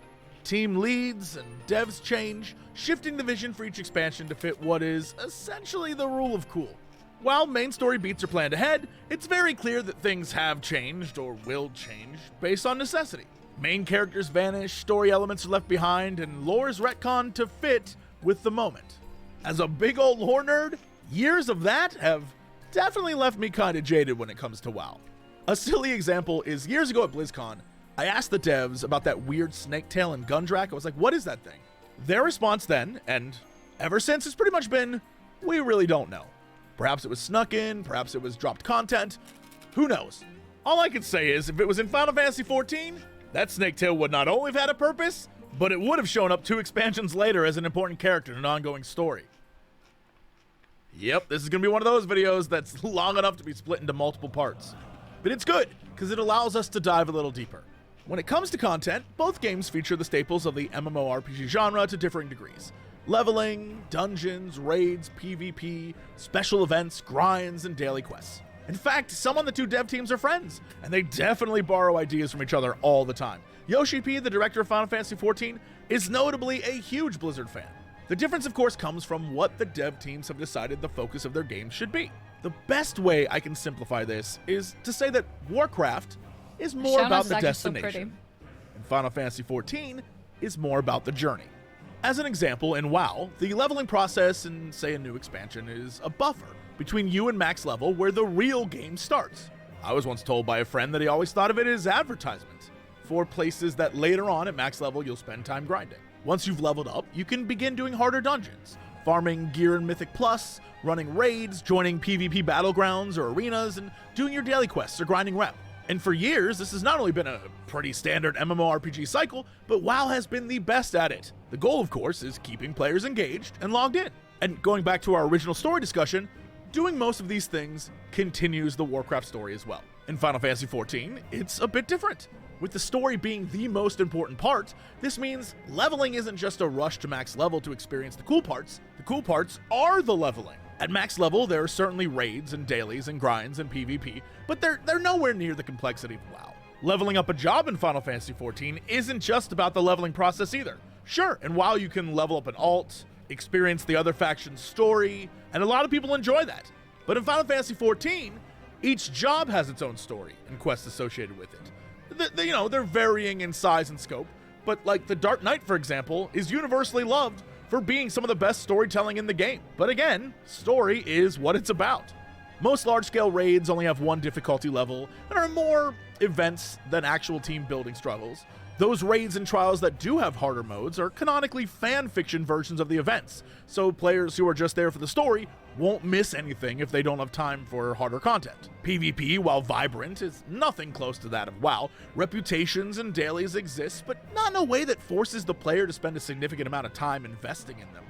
Team leads and devs change, shifting the vision for each expansion to fit what is essentially the rule of cool. While main story beats are planned ahead, it's very clear that things have changed or will change based on necessity. Main characters vanish, story elements are left behind, and lore is retconned to fit with the moment. As a big old lore nerd, years of that have definitely left me kinda jaded when it comes to WoW. A silly example is years ago at BlizzCon, I asked the devs about that weird snake tail in Gundrak. I was like, what is that thing? Their response then, and ever since, has pretty much been, we really don't know. Perhaps it was snuck in, perhaps it was dropped content, who knows? All I can say is, if it was in Final Fantasy XIV, that snake tail would not only have had a purpose, but it would have shown up 2 expansions later as an important character in an ongoing story. Yep, this is going to be one of those videos that's long enough to be split into multiple parts. But it's good, because it allows us to dive a little deeper. When it comes to content, both games feature the staples of the MMORPG genre to differing degrees. Leveling, dungeons, raids, PvP, special events, grinds, and daily quests. In fact, some on the two dev teams are friends, and they definitely borrow ideas from each other all the time. Yoshi P, the director of Final Fantasy XIV, is notably a huge Blizzard fan. The difference, of course, comes from what the dev teams have decided the focus of their games should be. The best way I can simplify this is to say that Warcraft is more about the destination, and Final Fantasy XIV is more about the journey. As an example, in WoW, the leveling process in, say, a new expansion is a buffer between you and max level where the real game starts. I was once told by a friend that he always thought of it as advertisement for places that later on at max level you'll spend time grinding. Once you've leveled up, you can begin doing harder dungeons, farming gear in Mythic Plus, running raids, joining PvP battlegrounds or arenas, and doing your daily quests or grinding rep. And for years, this has not only been a pretty standard MMORPG cycle, but WoW has been the best at it. The goal, of course, is keeping players engaged and logged in. And going back to our original story discussion, doing most of these things continues the Warcraft story as well. In Final Fantasy XIV, it's a bit different. With the story being the most important part, this means leveling isn't just a rush to max level to experience the cool parts. The cool parts are the leveling. At max level, there are certainly raids and dailies and grinds and PvP, but they're nowhere near the complexity of WoW. Leveling up a job in Final Fantasy XIV isn't just about the leveling process either. Sure, in WoW you can level up an alt, experience the other faction's story, and a lot of people enjoy that. But in Final Fantasy XIV, each job has its own story and quests associated with it. They're varying in size and scope, but like the Dark Knight, for example, is universally loved for being some of the best storytelling in the game. But again, story is what it's about. Most large-scale raids only have one difficulty level and are more events than actual team building struggles. Those raids and trials that do have harder modes are canonically fan fiction versions of the events, so players who are just there for the story won't miss anything if they don't have time for harder content. PvP, while vibrant, is nothing close to that of WoW. Reputations and dailies exist, but not in a way that forces the player to spend a significant amount of time investing in them.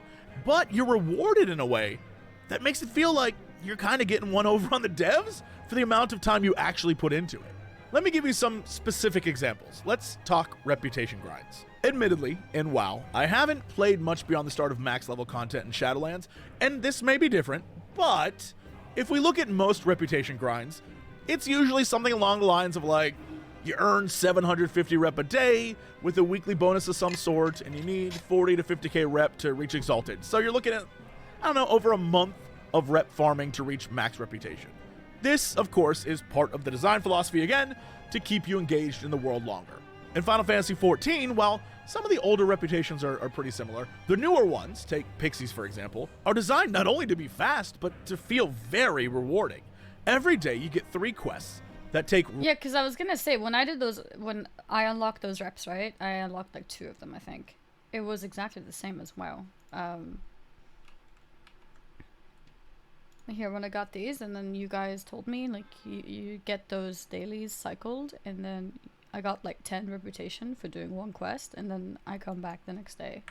But you're rewarded in a way that makes it feel like you're kind of getting one over on the devs for the amount of time you actually put into it. Let me give you some specific examples. Let's talk reputation grinds. Admittedly, in WoW, I haven't played much beyond the start of max level content in Shadowlands, and this may be different, but if we look at most reputation grinds, it's usually something along the lines of like, you earn 750 rep a day with a weekly bonus of some sort, and you need 40 to 50k rep to reach Exalted. So you're looking at, over a month of rep farming to reach max reputation. This, of course, is part of the design philosophy again, to keep you engaged in the world longer. In Final Fantasy XIV, while some of the older reputations are pretty similar, the newer ones, take Pixies for example, are designed not only to be fast, but to feel very rewarding. Every day you get 3 quests that take... Yeah, because I was gonna say, when I unlocked those reps, right? I unlocked like 2 of them, I think. It was exactly the same as WoW. Here, when I got these, and then you guys told me, like, you get those dailies cycled, and then I got like 10 reputation for doing 1 quest, and then I come back the next day.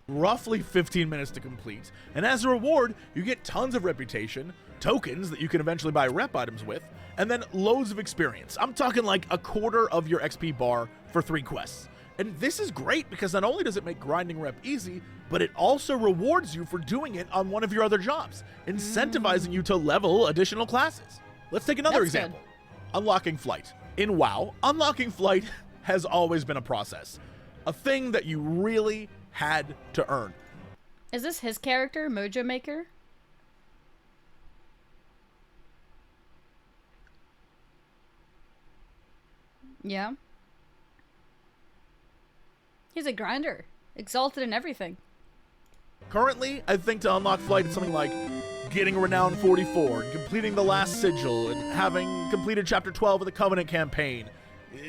Roughly 15 minutes to complete, and as a reward, you get tons of reputation, tokens that you can eventually buy rep items with, and then loads of experience. I'm talking like a quarter of your XP bar for 3 quests. And this is great because not only does it make grinding rep easy, but it also rewards you for doing it on one of your other jobs, incentivizing you to level additional classes. Let's take another example. Unlocking Flight. In WoW, unlocking Flight has always been a process. A thing that you really had to earn. Is this his character, Mojo Maker? Yeah. He's a grinder. Exalted in everything. Currently, I think to unlock Flight, it's something like getting Renown 44, and completing the last sigil, and having completed Chapter 12 of the Covenant campaign,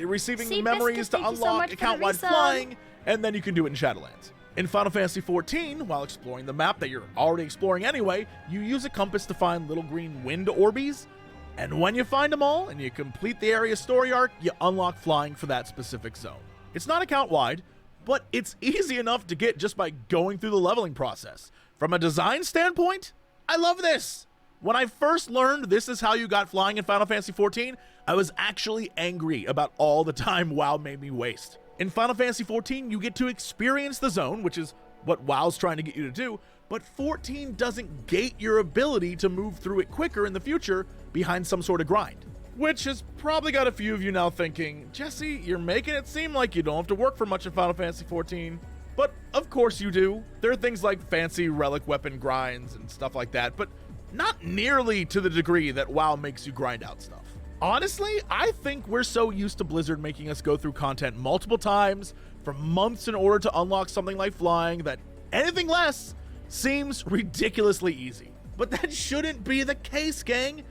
receiving memories to unlock account-wide flying, and then you can do it in Shadowlands. In Final Fantasy XIV, while exploring the map that you're already exploring anyway, you use a compass to find little green wind orbies, and when you find them all, and you complete the area's story arc, you unlock flying for that specific zone. It's not account-wide, but it's easy enough to get just by going through the leveling process. From a design standpoint, I love this. When I first learned this is how you got flying in Final Fantasy XIV, I was actually angry about all the time WoW made me waste. In Final Fantasy XIV, you get to experience the zone, which is what WoW's trying to get you to do, but 14 doesn't gate your ability to move through it quicker in the future behind some sort of grind. Which has probably got a few of you now thinking, Jesse, you're making it seem like you don't have to work for much in Final Fantasy XIV. But of course you do. There are things like fancy relic weapon grinds and stuff like that, but not nearly to the degree that WoW makes you grind out stuff. Honestly, I think we're so used to Blizzard making us go through content multiple times for months in order to unlock something like flying that anything less seems ridiculously easy. But that shouldn't be the case, gang.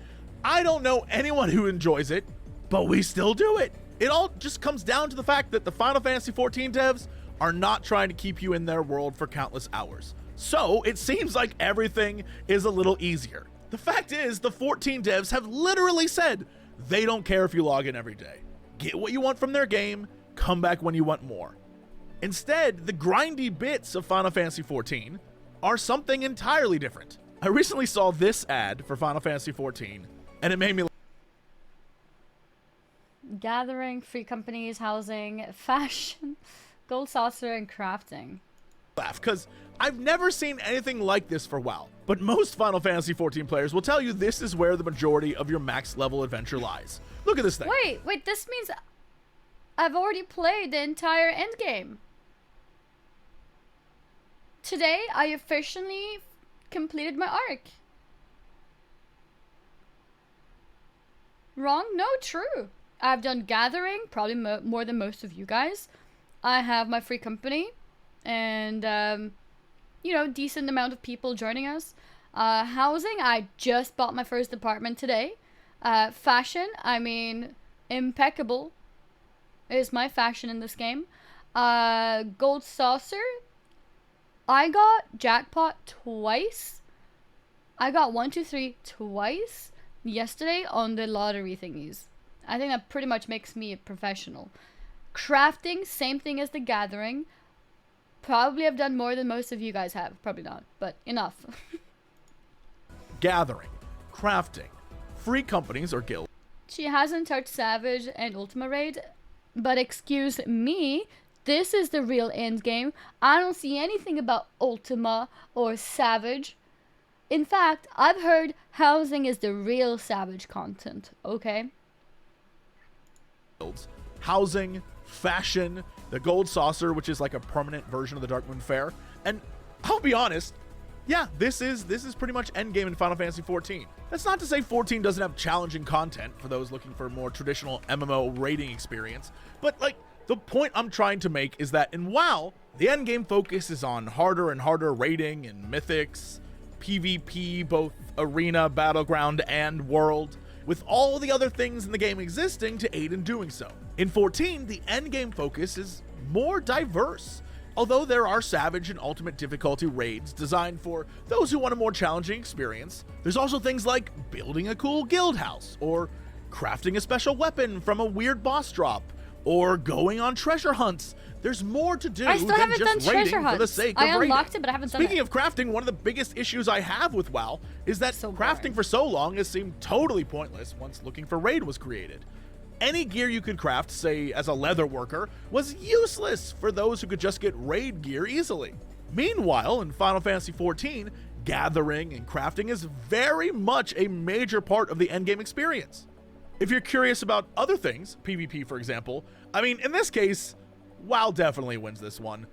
I don't know anyone who enjoys it, but we still do it. It all just comes down to the fact that the Final Fantasy XIV devs are not trying to keep you in their world for countless hours. So it seems like everything is a little easier. The fact is, the 14 devs have literally said they don't care if you log in every day. Get what you want from their game, come back when you want more. Instead, the grindy bits of Final Fantasy XIV are something entirely different. I recently saw this ad for Final Fantasy XIV, and it made me Gathering, free companies, housing, fashion, gold saucer, and crafting. laugh, because I've never seen anything like this for WoW. But most Final Fantasy XIV players will tell you this is where the majority of your max level adventure lies. Look at this thing. Wait, this means I've already played the entire endgame. Today, I officially completed my arc. Wrong? No, true. I've done gathering, probably more than most of you guys. I have my free company, and you know, decent amount of people joining us. Housing, I just bought my first apartment today. Fashion, I mean, impeccable is my fashion in this game. Gold saucer, I got jackpot twice. I got 1, 2, 3 twice yesterday on the lottery thingies. I think that pretty much makes me a professional. Crafting, same thing as the gathering. Probably have done more than most of you guys have. Probably not, but enough. Gathering, crafting, free companies or guilds. She hasn't touched Savage and Ultima Raid, but excuse me, this is the real end game. I don't see anything about Ultima or Savage. In fact, I've heard housing is the real Savage content, okay? Housing, fashion, the gold saucer, which is like a permanent version of the Darkmoon Fair. And I'll be honest, yeah, this is pretty much endgame in Final Fantasy XIV. That's not to say 14 doesn't have challenging content for those looking for a more traditional MMO raiding experience, but like, the point I'm trying to make is that in WoW, the endgame focus is on harder and harder raiding and mythics, PvP, both arena, battleground, and world, with all the other things in the game existing to aid in doing so. In 14, the endgame focus is more diverse. Although there are Savage and Ultimate difficulty raids designed for those who want a more challenging experience, there's also things like building a cool guild house, or crafting a special weapon from a weird boss drop, or going on treasure hunts. There's more to do I still than haven't done just raiding treasure for the hunts. sake of I raiding. unlocked it, but I haven't done it. Speaking of crafting, one of the biggest issues I have with WoW is that So crafting boring. for so long has seemed totally pointless once Looking for Raid was created. Any gear you could craft, say as a leather worker, was useless for those who could just get raid gear easily. Meanwhile, in Final Fantasy XIV, gathering and crafting is very much a major part of the endgame experience. If you're curious about other things, PvP for example, I mean, in this case, WoW definitely wins this one.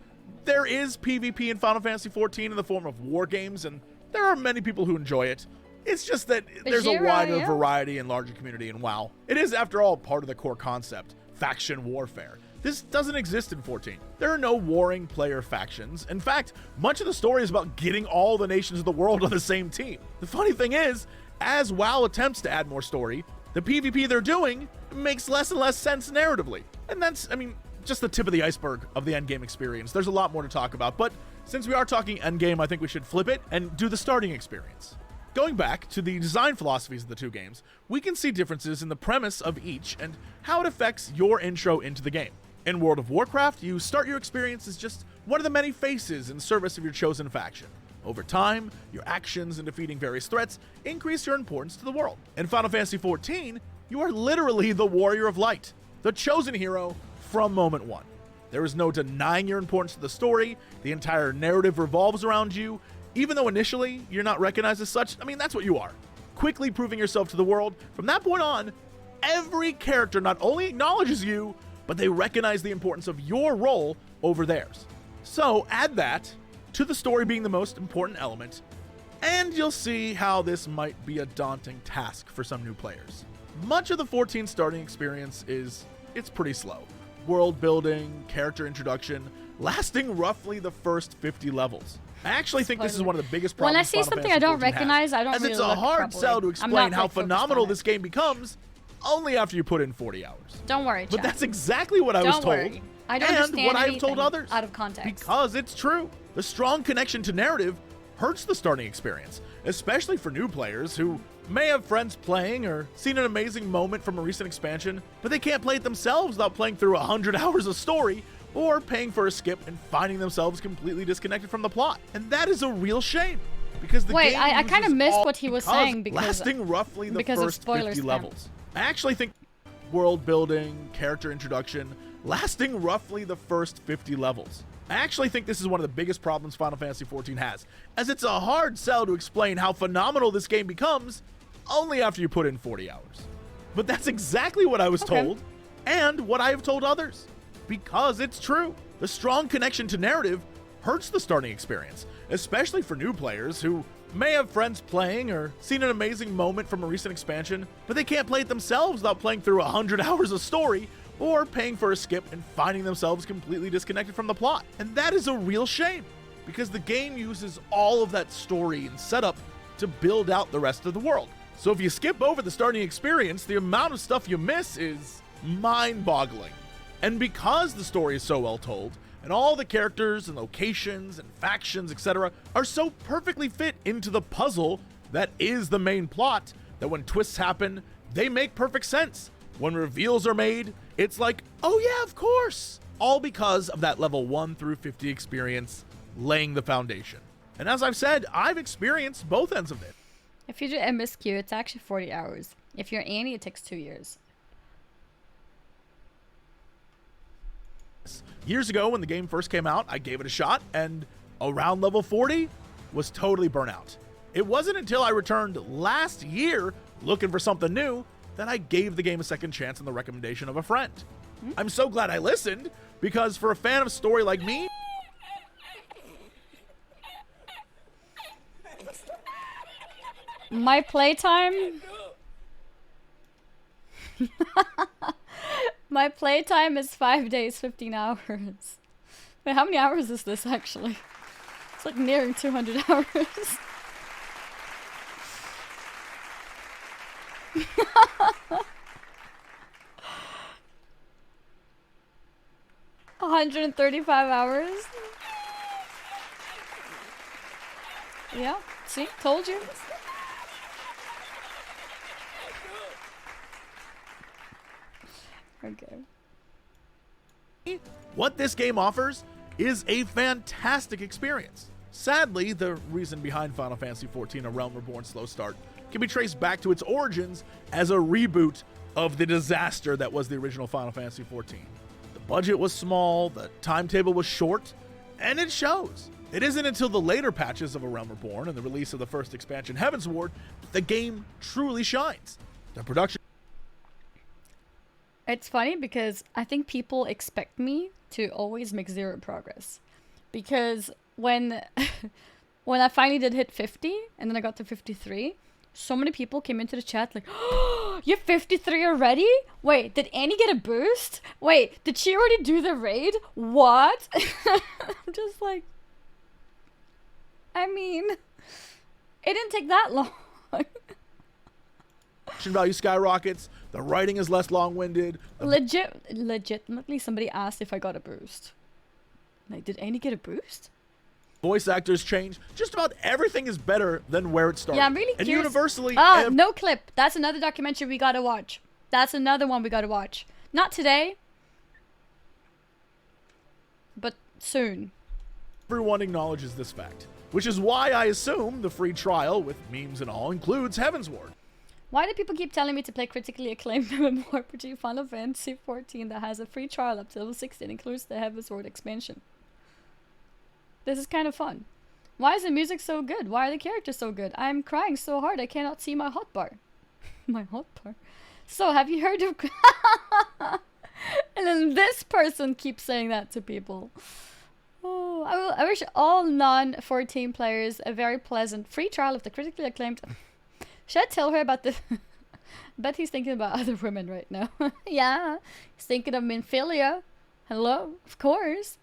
There is PvP in Final Fantasy XIV in the form of war games, and there are many people who enjoy it. It's just that there's a Zero, wider yeah. variety and larger community in WoW. It is, after all, part of the core concept, faction warfare. This doesn't exist in 14. There are no warring player factions. In fact, much of the story is about getting all the nations of the world on the same team. The funny thing is, as WoW attempts to add more story, the PvP they're doing makes less and less sense narratively. And that's, I mean, just the tip of the iceberg of the endgame experience. There's a lot more to talk about, but since we are talking endgame, I think we should flip it and do the starting experience. Going back to the design philosophies of the two games, we can see differences in the premise of each and how it affects your intro into the game. In World of Warcraft, you start your experience as just one of the many faces in service of your chosen faction. Over time, your actions in defeating various threats increase your importance to the world. In Final Fantasy XIV, you are literally the Warrior of Light, the chosen hero from moment one. There is no denying your importance to the story. The entire narrative revolves around you. Even though initially you're not recognized as such, I mean, that's what you are. Quickly proving yourself to the world. From that point on, every character not only acknowledges you, but they recognize the importance of your role over theirs. So add that to the story being the most important element, and you'll see how this might be a daunting task for some new players. Much of the 14 starting experience it's pretty slow. World building, character introduction, lasting roughly the first 50 levels. I actually think this is one of the biggest problems when I see Final something Fantasy I don't 14 recognize, has, I don't as really it's a look hard properly. sell to I'm explain not, how like, focused phenomenal on this it. game becomes only after you put in 40 hours. Don't worry, But chat. that's exactly what I was Don't told. worry. I don't and understand what I've anything told others. out of context. Because it's true. The strong connection to narrative hurts the starting experience, especially for new players who may have friends playing or seen an amazing moment from a recent expansion, but they can't play it themselves without playing through 100 hours of story or paying for a skip and finding themselves completely disconnected from the plot. And that is a real shame. Because the Wait, game I kind of uses missed all- what he was because saying because lasting roughly the because of first spoilers 50 spam. levels. I actually think world building, character introduction, lasting roughly the first 50 levels. I actually think this is one of the biggest problems Final Fantasy XIV has, as it's a hard sell to explain how phenomenal this game becomes only after you put in 40 hours. But that's exactly what I was told, and what I have told others. Because it's true. The strong connection to narrative hurts the starting experience, especially for new players who may have friends playing or seen an amazing moment from a recent expansion, but they can't play it themselves without playing through 100 hours of story or paying for a skip and finding themselves completely disconnected from the plot. And that is a real shame, because the game uses all of that story and setup to build out the rest of the world. So if you skip over the starting experience, the amount of stuff you miss is mind-boggling. And because the story is so well told, and all the characters and locations and factions, etc., are so perfectly fit into the puzzle that is the main plot, that when twists happen, they make perfect sense. When reveals are made, it's like, oh yeah, of course! All because of that level 1 through 50 experience laying the foundation. And as I've said, I've experienced both ends of it. if you do MSQ, it's actually 40 hours. If you're Annie, it takes 2 years. Years ago, when the game first came out, I gave it a shot, and around level 40 was totally burnt out. It wasn't until I returned last year looking for something new that I gave the game a second chance on the recommendation of a friend. I'm so glad I listened, because for a fan of story like me, My playtime... My playtime is 5 days, 15 hours. Wait, how many hours is this actually? It's like nearing 200 hours. $135 hours. Yeah, see, told you. Okay. what this game offers is a fantastic experience. Sadly, the reason behind Final Fantasy XIV: A Realm Reborn's slow start can be traced back to its origins as a reboot of the disaster that was the original Final Fantasy XIV. The budget was small, the timetable was short, and it shows. It isn't until the later patches of A Realm Reborn and the release of the first expansion, Heavensward, that the game truly shines. The production... It's funny because I think people expect me to always make zero progress. Because when when I finally did hit 50 and then I got to 53, so many people came into the chat like, oh, you're 53 already? Wait, did Annie get a boost? Wait, did she already do the raid? What? I'm just like, I mean, it didn't take that long. value skyrockets, the writing is less long-winded. Legitimately, somebody asked if I got a boost. Like, did Annie get a boost? Voice actors change. Just about everything is better than where it started. Yeah, I'm really and curious. universally... No clip. That's another documentary we gotta watch. That's another one we gotta watch. Not today, but soon. Everyone acknowledges this fact, which is why I assume the free trial, with memes and all, includes Heavensward. Why do people keep telling me to play critically acclaimed MMORPG Final Fantasy 14 that has a free trial up to level 16, includes the Heaven Sword expansion? This is kind of fun. Why is the music so good? Why are the characters so good? I'm crying so hard I cannot see my hotbar. My hotbar? So, have you heard of... And then this person keeps saying that to people. Oh, I wish all non-14 players a very pleasant free trial of the critically acclaimed... Should I tell her about the... Bet he's thinking about other women right now. Yeah, he's thinking of Minfilia. Hello, of course.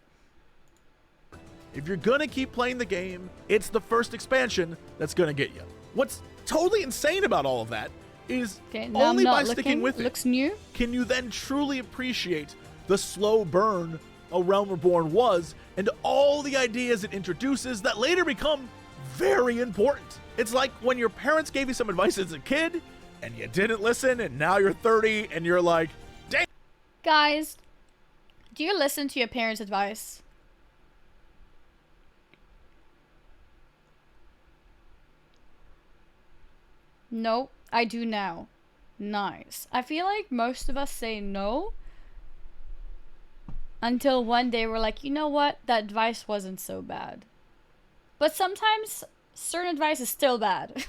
If you're gonna keep playing the game, it's the first expansion that's gonna get you. What's totally insane about all of that is only by sticking with it looks new. can you then truly appreciate the slow burn A Realm Reborn was and all the ideas it introduces that later become very important. It's like when your parents gave you some advice as a kid and you didn't listen, and now you're 30 and you're like, dang. Guys, do you listen to your parents' advice? No, I do now. Nice. I feel like most of us say no until one day we're like, you know what? That advice wasn't so bad. But sometimes certain advice is still bad.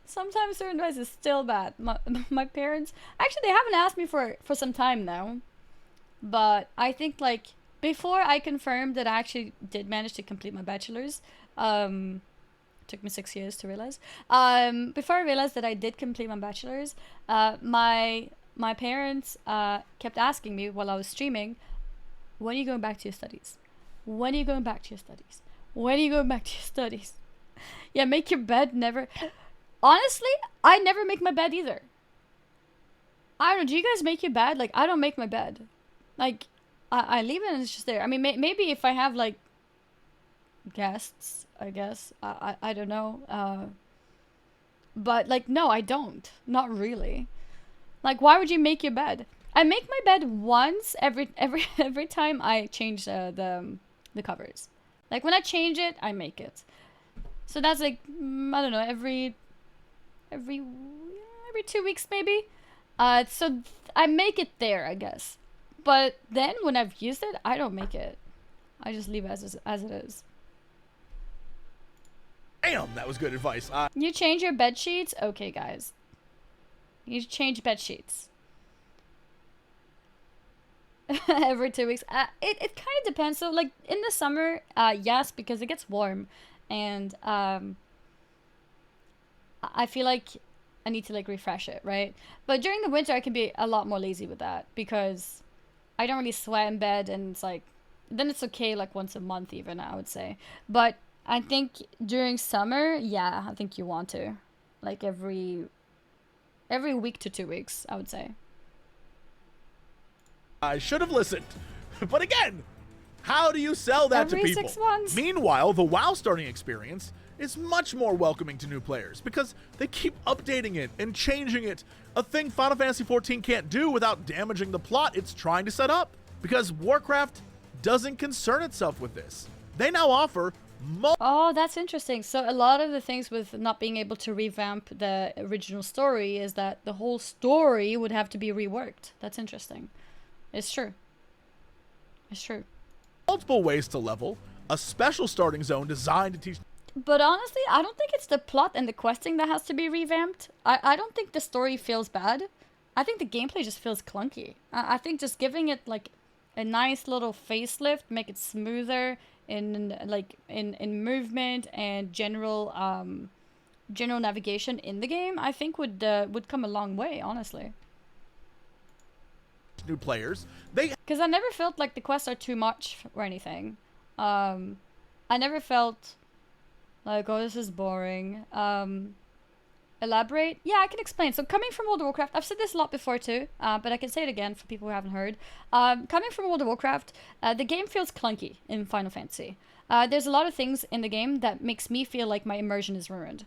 Sometimes certain advice is still bad. My parents, actually, they haven't asked me for some time now. But I think, like, before I confirmed that I actually did manage to complete my bachelor's, took me 6 years to realize. Before I realized that I did complete my bachelor's, my parents kept asking me while I was streaming, when are you going back to your studies? When are you going back to your studies? When are you going back to your studies? Yeah, make your bed, never... Honestly, I never make my bed either. I don't know, do you guys make your bed? Like, I don't make my bed. Like, I leave it and it's just there. I mean, maybe if I have, like, guests, I guess. I don't know. But, like, no, I don't. Not really. Like, why would you make your bed? I make my bed once every time I change the covers. Like, when I change it, I make it. So that's like, I don't know, every 2 weeks maybe. So I make it there, I guess. But then when I've used it, I don't make it. I just leave it as it is. Damn, that was good advice. You change your bed sheets? Okay, guys. You change bed sheets. Every 2 weeks. It kind of depends. So, like, in the summer, yes, because it gets warm. And I feel like I need to, like, refresh it, right? But during the winter, I can be a lot more lazy with that. Because I don't really sweat in bed. And it's like, then it's okay, like, once a month even, I would say. But I think during summer, yeah, I think you want to. Like, every week to 2 weeks, I would say. I should have listened. But again, how do you sell that to Every people? 6 months. Meanwhile, the WoW starting experience is much more welcoming to new players because they keep updating it and changing it. A thing Final Fantasy XIV can't do without damaging the plot it's trying to set up. Because Warcraft doesn't concern itself with this. They now offer Oh, that's interesting. So a lot of the things with not being able to revamp the original story is that the whole story would have to be reworked. That's interesting. It's true. It's true. multiple ways to level, a special starting zone designed to teach. But honestly, I don't think it's the plot and the questing that has to be revamped. I don't think the story feels bad. I think the gameplay just feels clunky. I think just giving it like a nice little facelift, make it smoother in movement and general navigation in the game, I think would come a long way, honestly. New players, because I never felt like the quests are too much or anything. I never felt like, oh, this is boring. Elaborate? Yeah, I can explain. So coming from World of Warcraft, I've said this a lot before too, but I can say it again for people who haven't heard. Coming from World of Warcraft, the game feels clunky in Final Fantasy. There's a lot of things in the game that makes me feel like my immersion is ruined.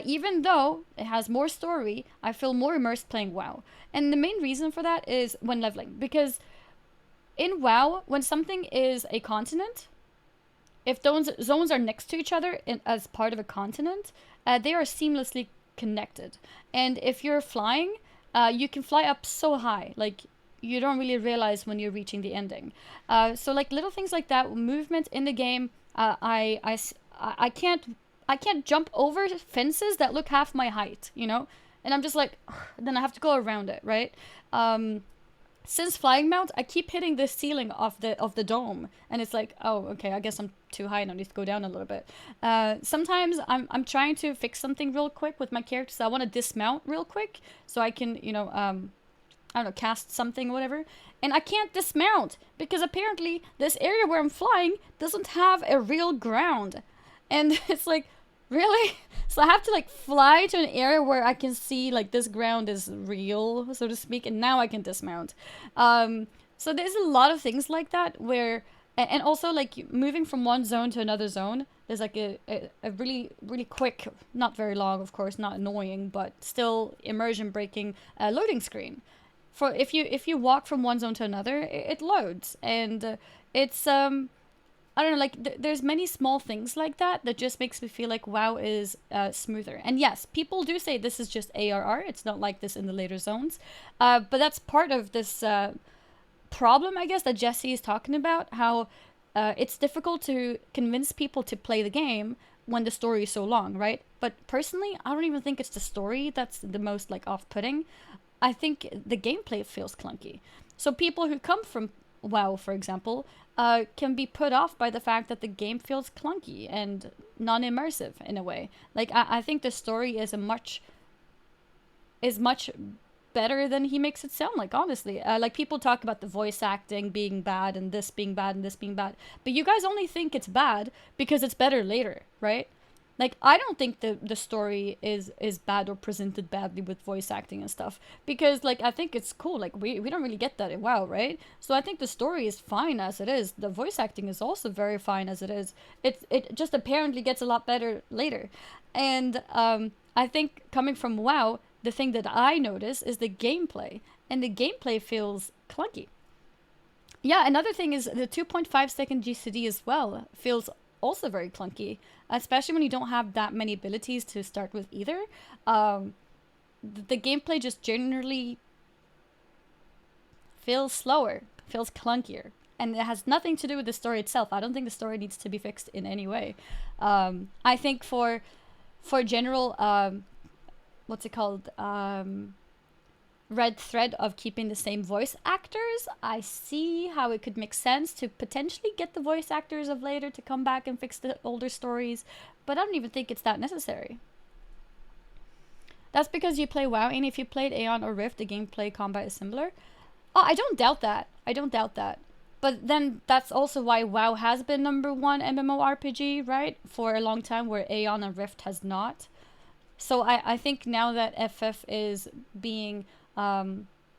Even though it has more story, I feel more immersed playing WoW. And the main reason for that is when leveling. Because in WoW, when something is a continent, if those zones are next to each other as part of a continent, they are seamlessly connected. And if you're flying, you can fly up so high, like you don't really realize when you're reaching the ending. So like little things like that, movement in the game. I can't jump over fences that look half my height, you know, and I'm just like, then I have to go around it, right? Since flying mount, I keep hitting the ceiling of the dome, and it's like, oh, okay, I guess I'm too high and I need to go down a little bit. Sometimes I'm trying to fix something real quick with my character, so I want to dismount real quick so I can, you know, I don't know, cast something or whatever, and I can't dismount because apparently this area where I'm flying doesn't have a real ground, and it's like, really? So I have to like fly to an area where I can see like this ground is real, so to speak, and now I can dismount. So there's a lot of things like that where, and also like moving from one zone to another zone, there's like a really, really quick, not very long, of course, not annoying, but still immersion breaking loading screen. For if you walk from one zone to another, it loads, and it's I don't know, like, there's many small things like that that just makes me feel like WoW is smoother. And yes, people do say this is just ARR. It's not like this in the later zones. But that's part of this problem, I guess, that Jesse is talking about, how it's difficult to convince people to play the game when the story is so long, right? But personally, I don't even think it's the story that's the most, like, off-putting. I think the gameplay feels clunky. So people who come from WoW, for example, can be put off by the fact that the game feels clunky and non-immersive in a way. Like, I think the story is much better than he makes it sound like, honestly. Like, people talk about the voice acting being bad and this being bad and this being bad, but you guys only think it's bad because it's better later, right? Like, I don't think the story is bad or presented badly with voice acting and stuff. Because, like, I think it's cool. Like, we don't really get that in WoW, right? So I think the story is fine as it is. The voice acting is also very fine as it is. It just apparently gets a lot better later. And I think coming from WoW, the thing that I notice is the gameplay. And the gameplay feels clunky. Yeah, another thing is the 2.5 second GCD as well feels also very clunky, especially when you don't have that many abilities to start with either. The gameplay just generally feels slower, feels clunkier, and it has nothing to do with the story itself. I don't think the story needs to be fixed in any way. I think for general, what's it called? Red thread of keeping the same voice actors, I see how it could make sense to potentially get the voice actors of later to come back and fix the older stories, but I don't even think it's that necessary. That's because you play WoW, and if you played Aeon or Rift, the gameplay combat is similar. Oh, I don't doubt that. I don't doubt that. But then that's also why WoW has been #1 MMORPG, right? For a long time, where Aeon and Rift has not. So I think now that FF is being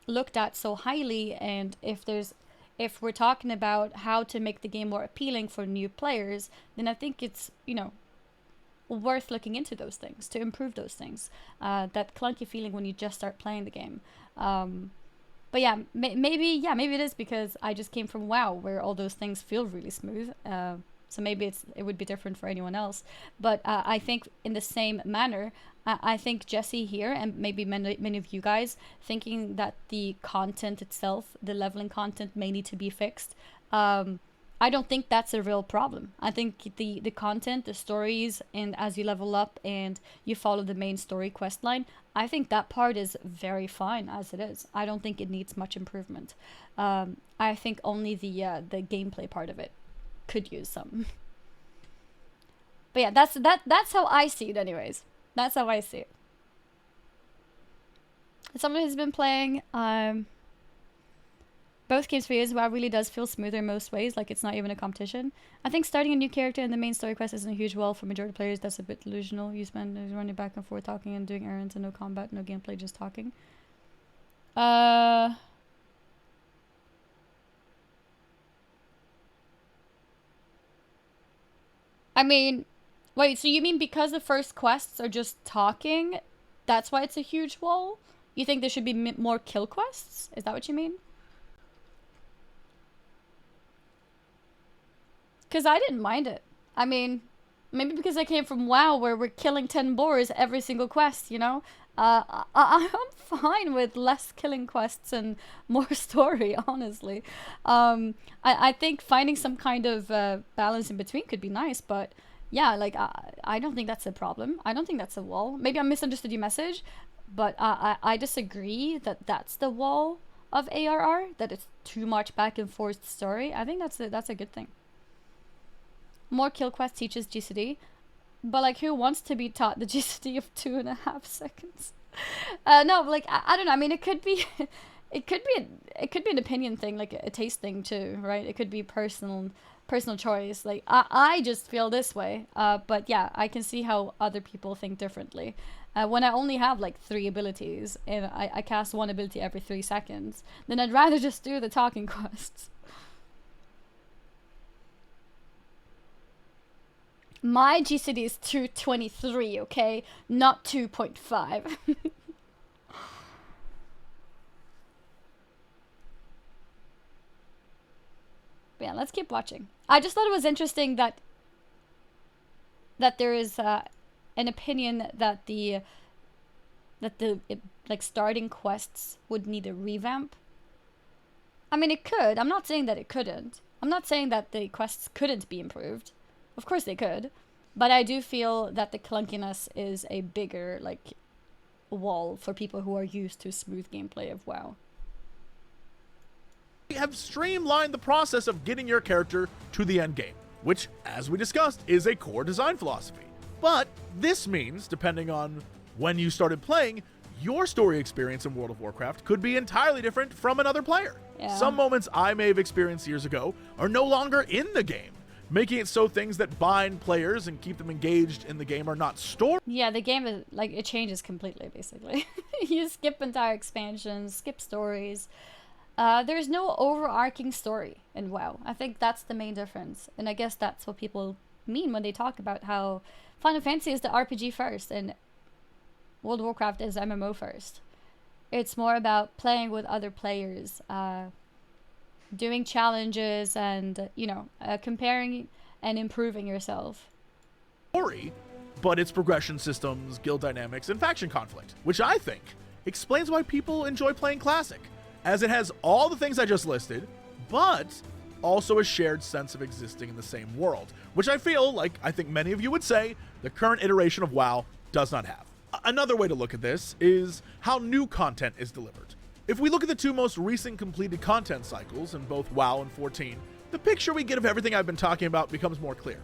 looked at so highly, and if we're talking about how to make the game more appealing for new players, then I think it's, you know, worth looking into those things to improve those things. That clunky feeling when you just start playing the game. But yeah, maybe it is because I just came from WoW, where all those things feel really smooth. So maybe it would be different for anyone else. But I think in the same manner, I think Jesse here, and maybe many of you guys, thinking that the content itself, the leveling content, may need to be fixed. I don't think that's a real problem. I think the content, the stories, and as you level up and you follow the main story quest line, I think that part is very fine as it is. I don't think it needs much improvement. I think only the gameplay part of it could use some. But yeah, that's how I see it anyways. That's how I see it. Someone who's been playing both games for years, WoW really does feel smoother in most ways, like it's not even a competition. I think starting a new character in the main story quest isn't a huge wall for majority of players. That's a bit delusional. You spend running back and forth talking and doing errands and no combat, no gameplay, just talking. I mean, wait, so you mean because the first quests are just talking, that's why it's a huge wall? You think there should be more kill quests? Is that what you mean? Because I didn't mind it. I mean, Maybe because I came from WoW, where we're killing 10 boars every single quest, you know? I'm fine with less killing quests and more story, honestly. I think finding some kind of balance in between could be nice, but yeah, like, I don't think that's a problem. I don't think that's a wall. Maybe I misunderstood your message, but I disagree that that's the wall of ARR, that it's too much back and forth story. I think that's a good thing. More kill quest teaches GCD, but like, who wants to be taught the GCD of 2.5 seconds? No, like, I don't know. I mean, it could be, it could be an opinion thing, like a taste thing too, right? It could be personal choice. Like, I just feel this way. But yeah, I can see how other people think differently. When I only have like 3 abilities and I cast 1 ability every 3 seconds, then I'd rather just do the talking quests. My GCD is 223, okay? Not 2.5. But yeah, let's keep watching. I just thought it was interesting that there is an opinion that the like starting quests would need a revamp. I mean, it could. I'm not saying that it couldn't. I'm not saying that the quests couldn't be improved. Of course they could, but I do feel that the clunkiness is a bigger like wall for people who are used to smooth gameplay of WoW. We have streamlined the process of getting your character to the end game, which, as we discussed, is a core design philosophy. But this means, depending on when you started playing, your story experience in World of Warcraft could be entirely different from another player. Yeah. Some moments I may have experienced years ago are no longer in the game, making it so things that bind players and keep them engaged in the game are not stored. Yeah, the game is like, it changes completely, basically. You skip entire expansions, skip stories. There's no overarching story in WoW. I think that's the main difference. And I guess that's what people mean when they talk about how Final Fantasy is the RPG first and World of Warcraft is MMO first. It's more about playing with other players, doing challenges and, you know, comparing and improving yourself. Story, but its progression systems, guild dynamics, and faction conflict, which I think explains why people enjoy playing Classic, as it has all the things I just listed, but also a shared sense of existing in the same world, which I feel like, I think many of you would say, the current iteration of WoW does not have. Another way to look at this is how new content is delivered. If we look at the 2 most recent completed content cycles in both WoW and 14, the picture we get of everything I've been talking about becomes more clear.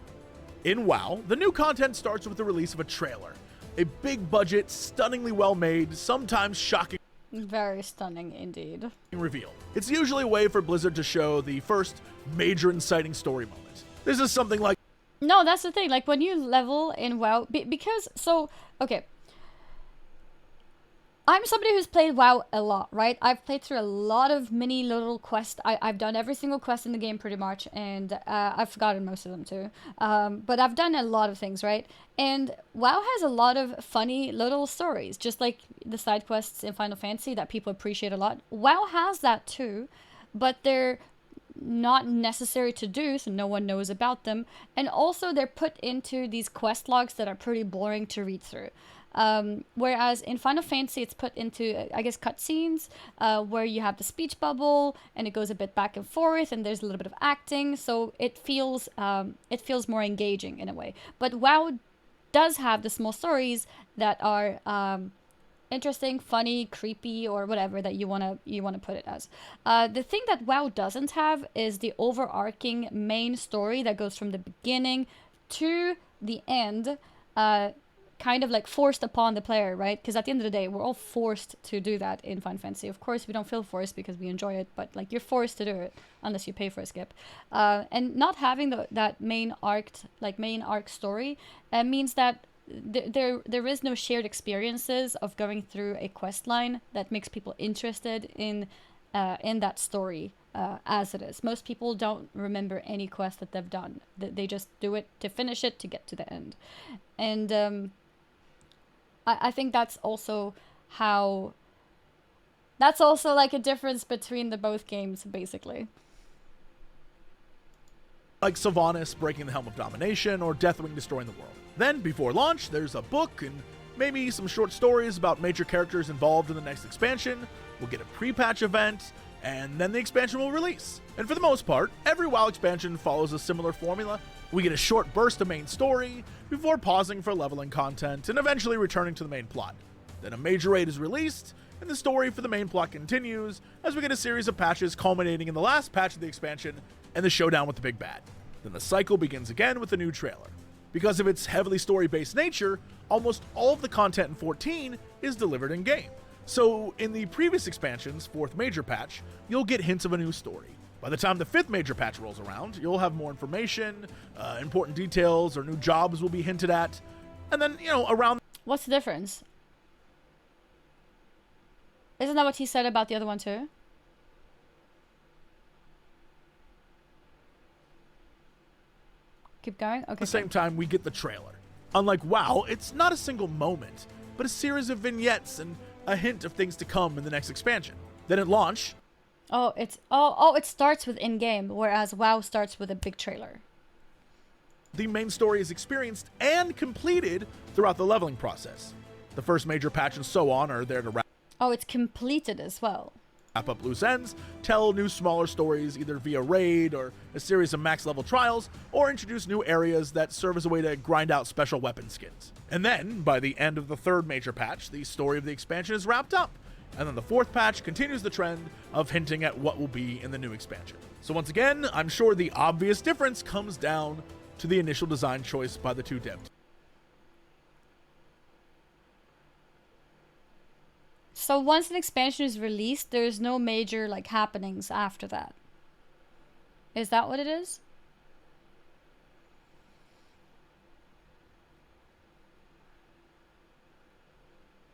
In WoW, the new content starts with the release of a trailer, a big budget, stunningly well made, sometimes shocking Very stunning indeed. reveal. It's usually a way for Blizzard to show the first major inciting story moment. This is something like, No, that's the thing. Like, when you level in WoW, because, so, okay. I'm somebody who's played WoW a lot, right? I've played through a lot of mini little quests. I've done every single quest in the game pretty much, and I've forgotten most of them too. But I've done a lot of things, right? And WoW has a lot of funny little stories, just like the side quests in Final Fantasy that people appreciate a lot. WoW has that too, but they're not necessary to do, so no one knows about them. And also they're put into these quest logs that are pretty boring to read through. Whereas in Final Fantasy, it's put into, I guess, cutscenes, where you have the speech bubble and it goes a bit back and forth and there's a little bit of acting. So it feels more engaging in a way. But WoW does have the small stories that are, interesting, funny, creepy, or whatever that you wanna put it as. The thing that WoW doesn't have is the overarching main story that goes from the beginning to the end, kind of like forced upon the player, right? Because at the end of the day, we're all forced to do that in Final Fantasy. Of course, we don't feel forced because we enjoy it, but like, you're forced to do it unless you pay for a skip. And not having that main arc story means that there is no shared experiences of going through a quest line that makes people interested in that story as it is. Most people don't remember any quest that they've done. They just do it to finish it, to get to the end. And I think that's also like a difference between the both games, basically. like Sylvanas breaking the Helm of Domination or Deathwing destroying the world. Then, before launch, there's a book and maybe some short stories about major characters involved in the next expansion. We'll get a pre-patch event, and then the expansion will release. And for the most part, every WoW expansion follows a similar formula. We get a short burst of main story before pausing for leveling content and eventually returning to the main plot. Then a major raid is released, and the story for the main plot continues as we get a series of patches culminating in the last patch of the expansion and the showdown with the big bad. Then the cycle begins again with a new trailer. Because of its heavily story-based nature, almost all of the content in 14 is delivered in-game. So in the previous expansion's 4th major patch, you'll get hints of a new story. By the time the 5th major patch rolls around, you'll have more information, important details or new jobs will be hinted at, and then, around... What's the difference? Isn't that what he said about the other one too? Keep going? Okay. At the same time, we get the trailer. Unlike WoW, it's not a single moment, but a series of vignettes and a hint of things to come in the next expansion. Then at launch... Oh, it starts with in-game, whereas WoW starts with a big trailer. The main story is experienced and completed throughout the leveling process. The first major patch and so on are there to wrap it's completed as well. Up loose ends, tell new smaller stories either via raid or a series of max level trials, or introduce new areas that serve as a way to grind out special weapon skins. And then, by the end of the 3rd major patch, the story of the expansion is wrapped up. And then the 4th patch continues the trend of hinting at what will be in the new expansion. So once again, I'm sure the obvious difference comes down to the initial design choice by the two dev teams. So once an expansion is released, there's no major happenings after that. Is that what it is?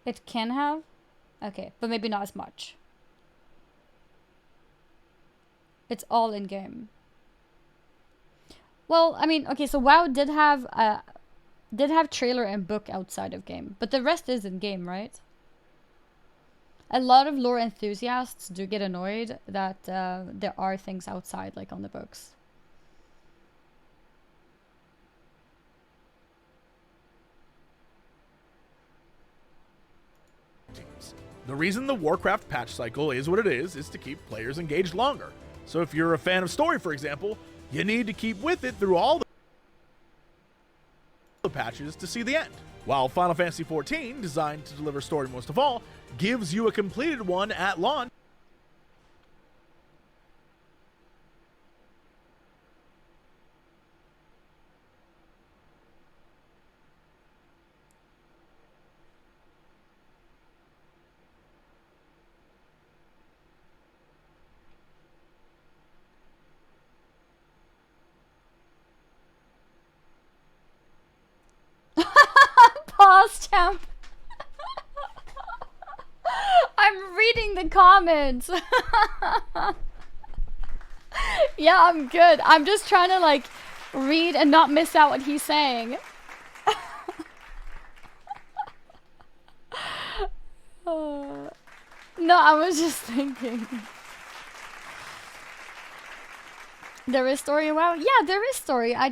It can have? Okay, but maybe not as much. It's all in game. Well, I mean, okay, so WoW did have trailer and book outside of game, but the rest is in game, right? A lot of lore enthusiasts do get annoyed that there are things outside, on the books. The reason the Warcraft patch cycle is what it is to keep players engaged longer. So if you're a fan of story, for example, you need to keep with it through all the patches to see the end. While Final Fantasy XIV, designed to deliver story most of all, gives you a completed one at launch. Pause, champ. I'm reading the comments. Yeah, I'm good. I'm just trying to read and not miss out what he's saying. No, I was just thinking. There is story in WoW? Yeah, there is story. I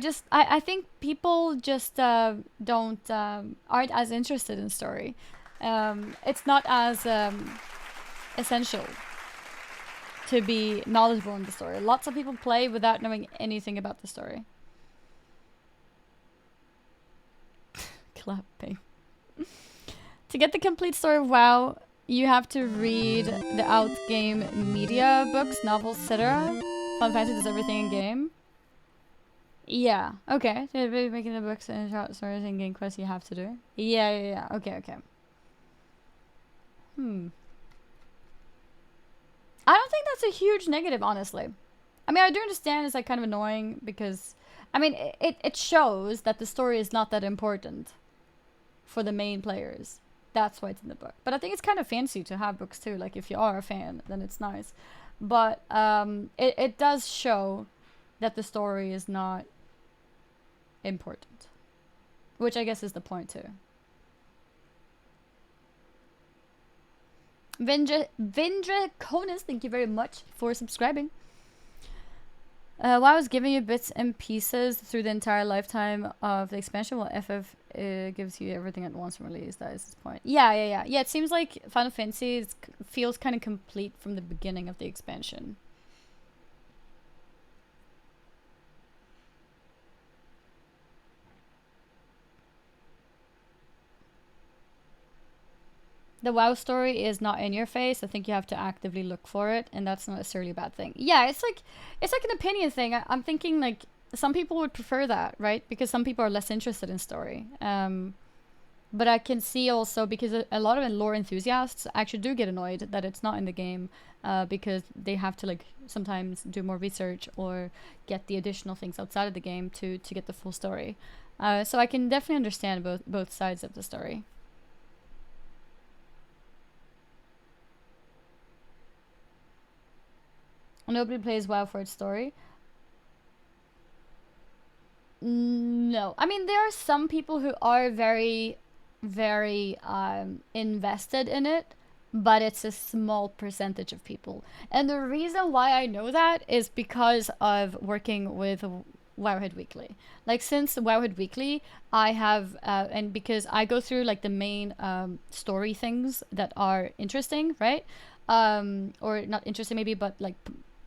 think people just aren't as interested in story. It's not as essential to be knowledgeable in the story. Lots of people play without knowing anything about the story. Clapping. To get the complete story of WoW, you have to read the out-game media books, novels, etc. Final Fantasy does everything in game. Yeah, okay. So making the books and short stories and game quests you have to do. Yeah. Okay. I don't think that's a huge negative, honestly. I mean, I do understand it's kind of annoying because, I mean, it shows that the story is not that important for the main players. That's why it's in the book. But I think it's kind of fancy to have books too. If you are a fan, then it's nice. But it does show that the story is not important, which I guess is the point too. Vindra Conus, thank you very much for subscribing. WoW is giving you bits and pieces through the entire lifetime of the expansion, while FF gives you everything at once from release. That is his point. Yeah. It seems like Final Fantasy feels kind of complete from the beginning of the expansion. The WoW story is not in your face. I think you have to actively look for it, and that's not necessarily a bad thing. Yeah, it's like an opinion thing. I'm thinking like some people would prefer that, right? Because some people are less interested in story. But I can see also, because a lot of lore enthusiasts actually do get annoyed that it's not in the game, because they have to like sometimes do more research or get the additional things outside of the game to get the full story. So I can definitely understand both sides of the story. Nobody plays WoW for its story. No. I mean, there are some people who are very, very invested in it, but it's a small percentage of people. And the reason why I know that is because of working with Wowhead Weekly. Like, since Wowhead Weekly, I have, and because I go through like the main story things that are interesting, right? Or not interesting maybe, but like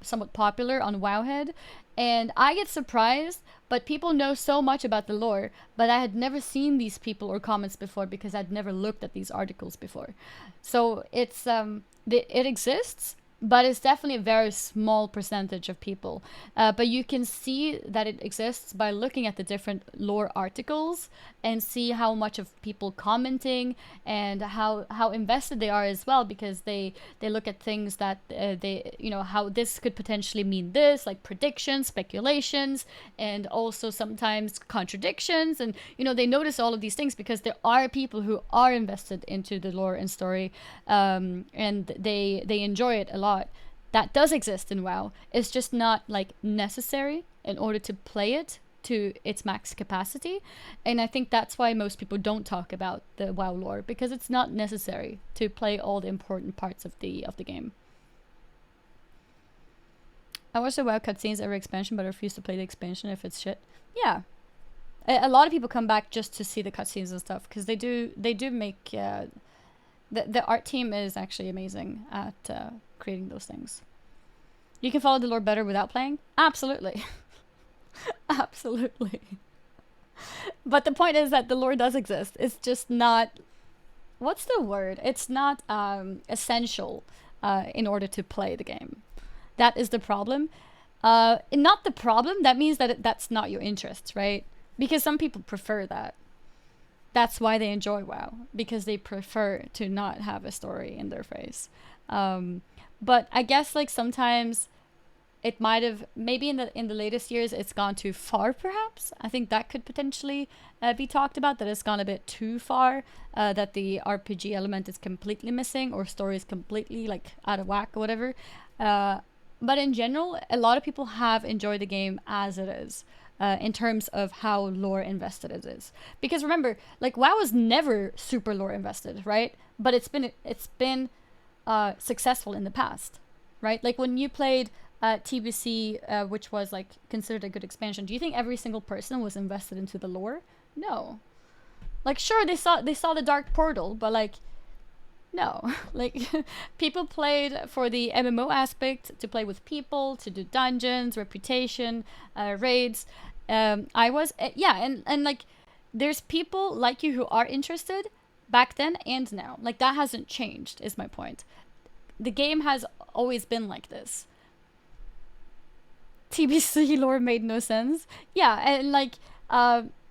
somewhat popular on Wowhead, and I get surprised, but people know so much about the lore, but I had never seen these people or comments before because I'd never looked at these articles before. So it's it exists, but it's definitely a very small percentage of people. But you can see that it exists by looking at the different lore articles and see how much of people commenting and how invested they are as well, because they look at things that they, you know, how this could potentially mean this, like predictions, speculations, and also sometimes contradictions. And, you know, they notice all of these things because there are people who are invested into the lore and story, and they enjoy it a lot. That does exist in WoW. It's just not like necessary in order to play it to its max capacity, and I think that's why most people don't talk about the WoW lore, because it's not necessary to play all the important parts of the game. I watch the WoW cutscenes every expansion, but I refuse to play the expansion if it's shit. Yeah, a lot of people come back just to see the cutscenes and stuff, because they do make the art team is actually amazing at creating those things. You can follow the lore better without playing? Absolutely. Absolutely. But the point is that the lore does exist. It's just not, what's the word? It's not essential in order to play the game. That is the problem. Not the problem, that means that that's not your interest, right? Because some people prefer that. That's why they enjoy WoW, because they prefer to not have a story in their face. But I guess like sometimes it might have, maybe in the latest years, it's gone too far, perhaps. I think that could potentially be talked about, that it's gone a bit too far, that the RPG element is completely missing, or story is completely like out of whack or whatever. But in general, a lot of people have enjoyed the game as it is, in terms of how lore invested it is. Because remember, like WoW was never super lore invested, right? But it's been successful in the past, right? Like when you played TBC, which was like considered a good expansion, do you think every single person was invested into the lore? No. Like sure, they saw the Dark Portal, but like no. Like people played for the MMO aspect, to play with people, to do dungeons, reputation, raids. I was and like there's people like you who are interested back then and now. Like that hasn't changed, is my point. The game has always been like this. TBC lore made no sense. Yeah, and like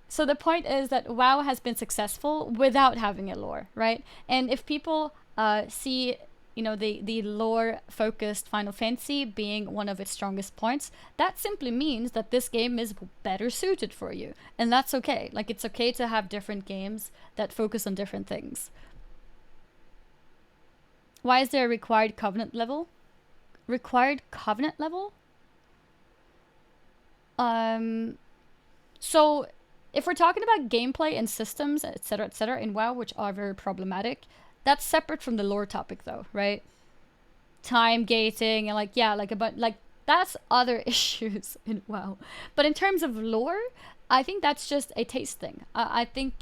so the point is that WoW has been successful without having a lore, right? And if people see, you know, the lore focused Final Fantasy being one of its strongest points, that simply means that this game is better suited for you, and that's okay. Like it's okay to have different games that focus on different things. Why is there a required covenant level? Required covenant level? So if we're talking about gameplay and systems, etc., in WoW, which are very problematic, that's separate from the lore topic, though, right? Time gating and like that's other issues in WoW. But in terms of lore, I think that's just a taste thing. I think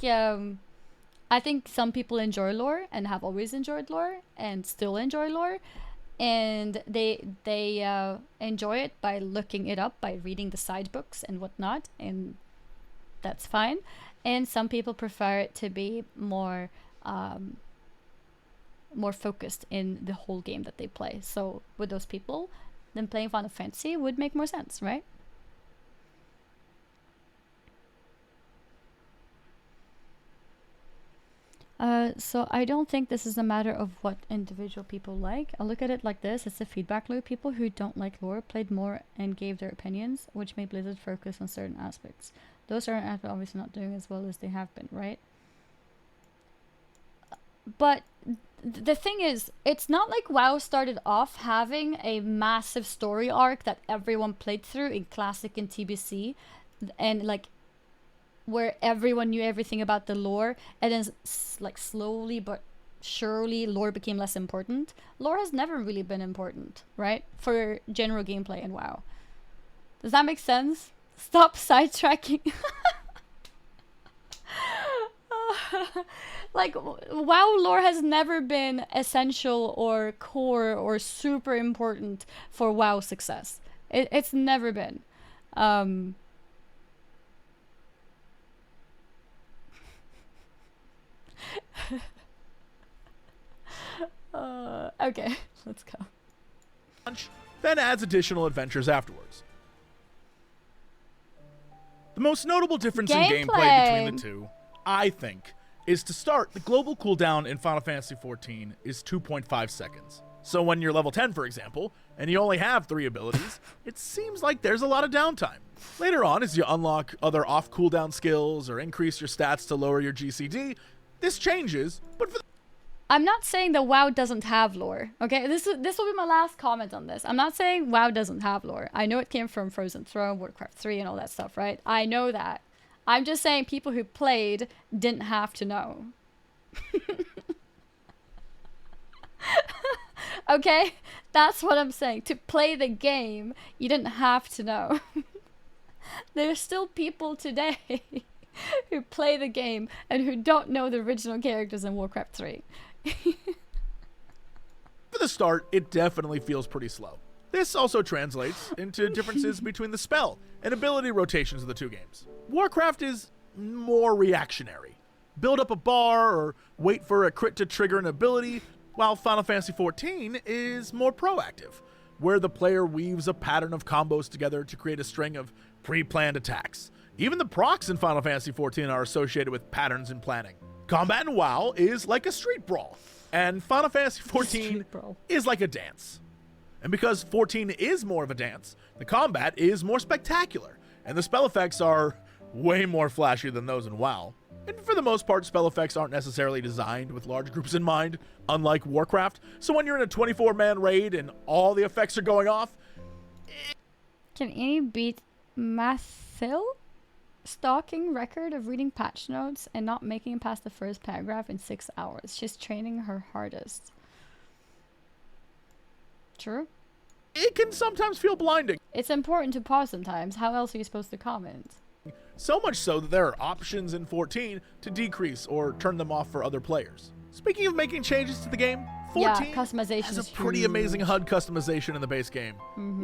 some people enjoy lore and have always enjoyed lore and still enjoy lore, and they enjoy it by looking it up, by reading the side books and whatnot, and that's fine. And some people prefer it to be more more focused in the whole game that they play. So with those people, then playing Final Fantasy would make more sense, right? So I don't think this is a matter of what individual people like. I look at it like this. It's a feedback loop. People who don't like lore played more and gave their opinions, which made Blizzard focus on certain aspects. Those are obviously not doing as well as they have been, right? But the thing is, it's not like WoW started off having a massive story arc that everyone played through in Classic and TBC, and like where everyone knew everything about the lore, and then like slowly but surely lore became less important. Lore has never really been important, right, for general gameplay in WoW. Does that make sense? Stop sidetracking. Like, WoW lore has never been essential or core or super important for WoW success. It's never been. Okay, let's go. Then adds additional adventures afterwards. The most notable difference in gameplay between the two, I think, is to start, the global cooldown in Final Fantasy XIV is 2.5 seconds. So when you're level 10, for example, and you only have 3 abilities, it seems like there's a lot of downtime. Later on, as you unlock other off-cooldown skills or increase your stats to lower your GCD, this changes, but for I'm not saying that WoW doesn't have lore, okay? This will be my last comment on this. I'm not saying WoW doesn't have lore. I know it came from Frozen Throne, Warcraft 3, and all that stuff, right? I know that. I'm just saying people who played didn't have to know. Okay? That's what I'm saying. To play the game, you didn't have to know. There's still people today who play the game and who don't know the original characters in Warcraft 3. For the start, it definitely feels pretty slow. This also translates into differences between the spell and ability rotations of the two games. Warcraft is more reactionary. Build up a bar or wait for a crit to trigger an ability, while Final Fantasy XIV is more proactive, where the player weaves a pattern of combos together to create a string of pre-planned attacks. Even the procs in Final Fantasy XIV are associated with patterns and planning. Combat in WoW is like a street brawl, and Final Fantasy XIV is like a dance. And because 14 is more of a dance, the combat is more spectacular, and the spell effects are way more flashy than those in WoW. And for the most part, spell effects aren't necessarily designed with large groups in mind, unlike Warcraft. So when you're in a 24-man raid and all the effects are going off... Can Annie beat Mathil? Stalking record of reading patch notes and not making it past the first paragraph in 6 hours. She's training her hardest. True. It can sometimes feel blinding. It's important to pause sometimes. How else are you supposed to comment? So much so that there are options in 14 to decrease or turn them off for other players. Speaking of making changes to the game, 14 customization has a is pretty huge. amazing HUD customization in the base game.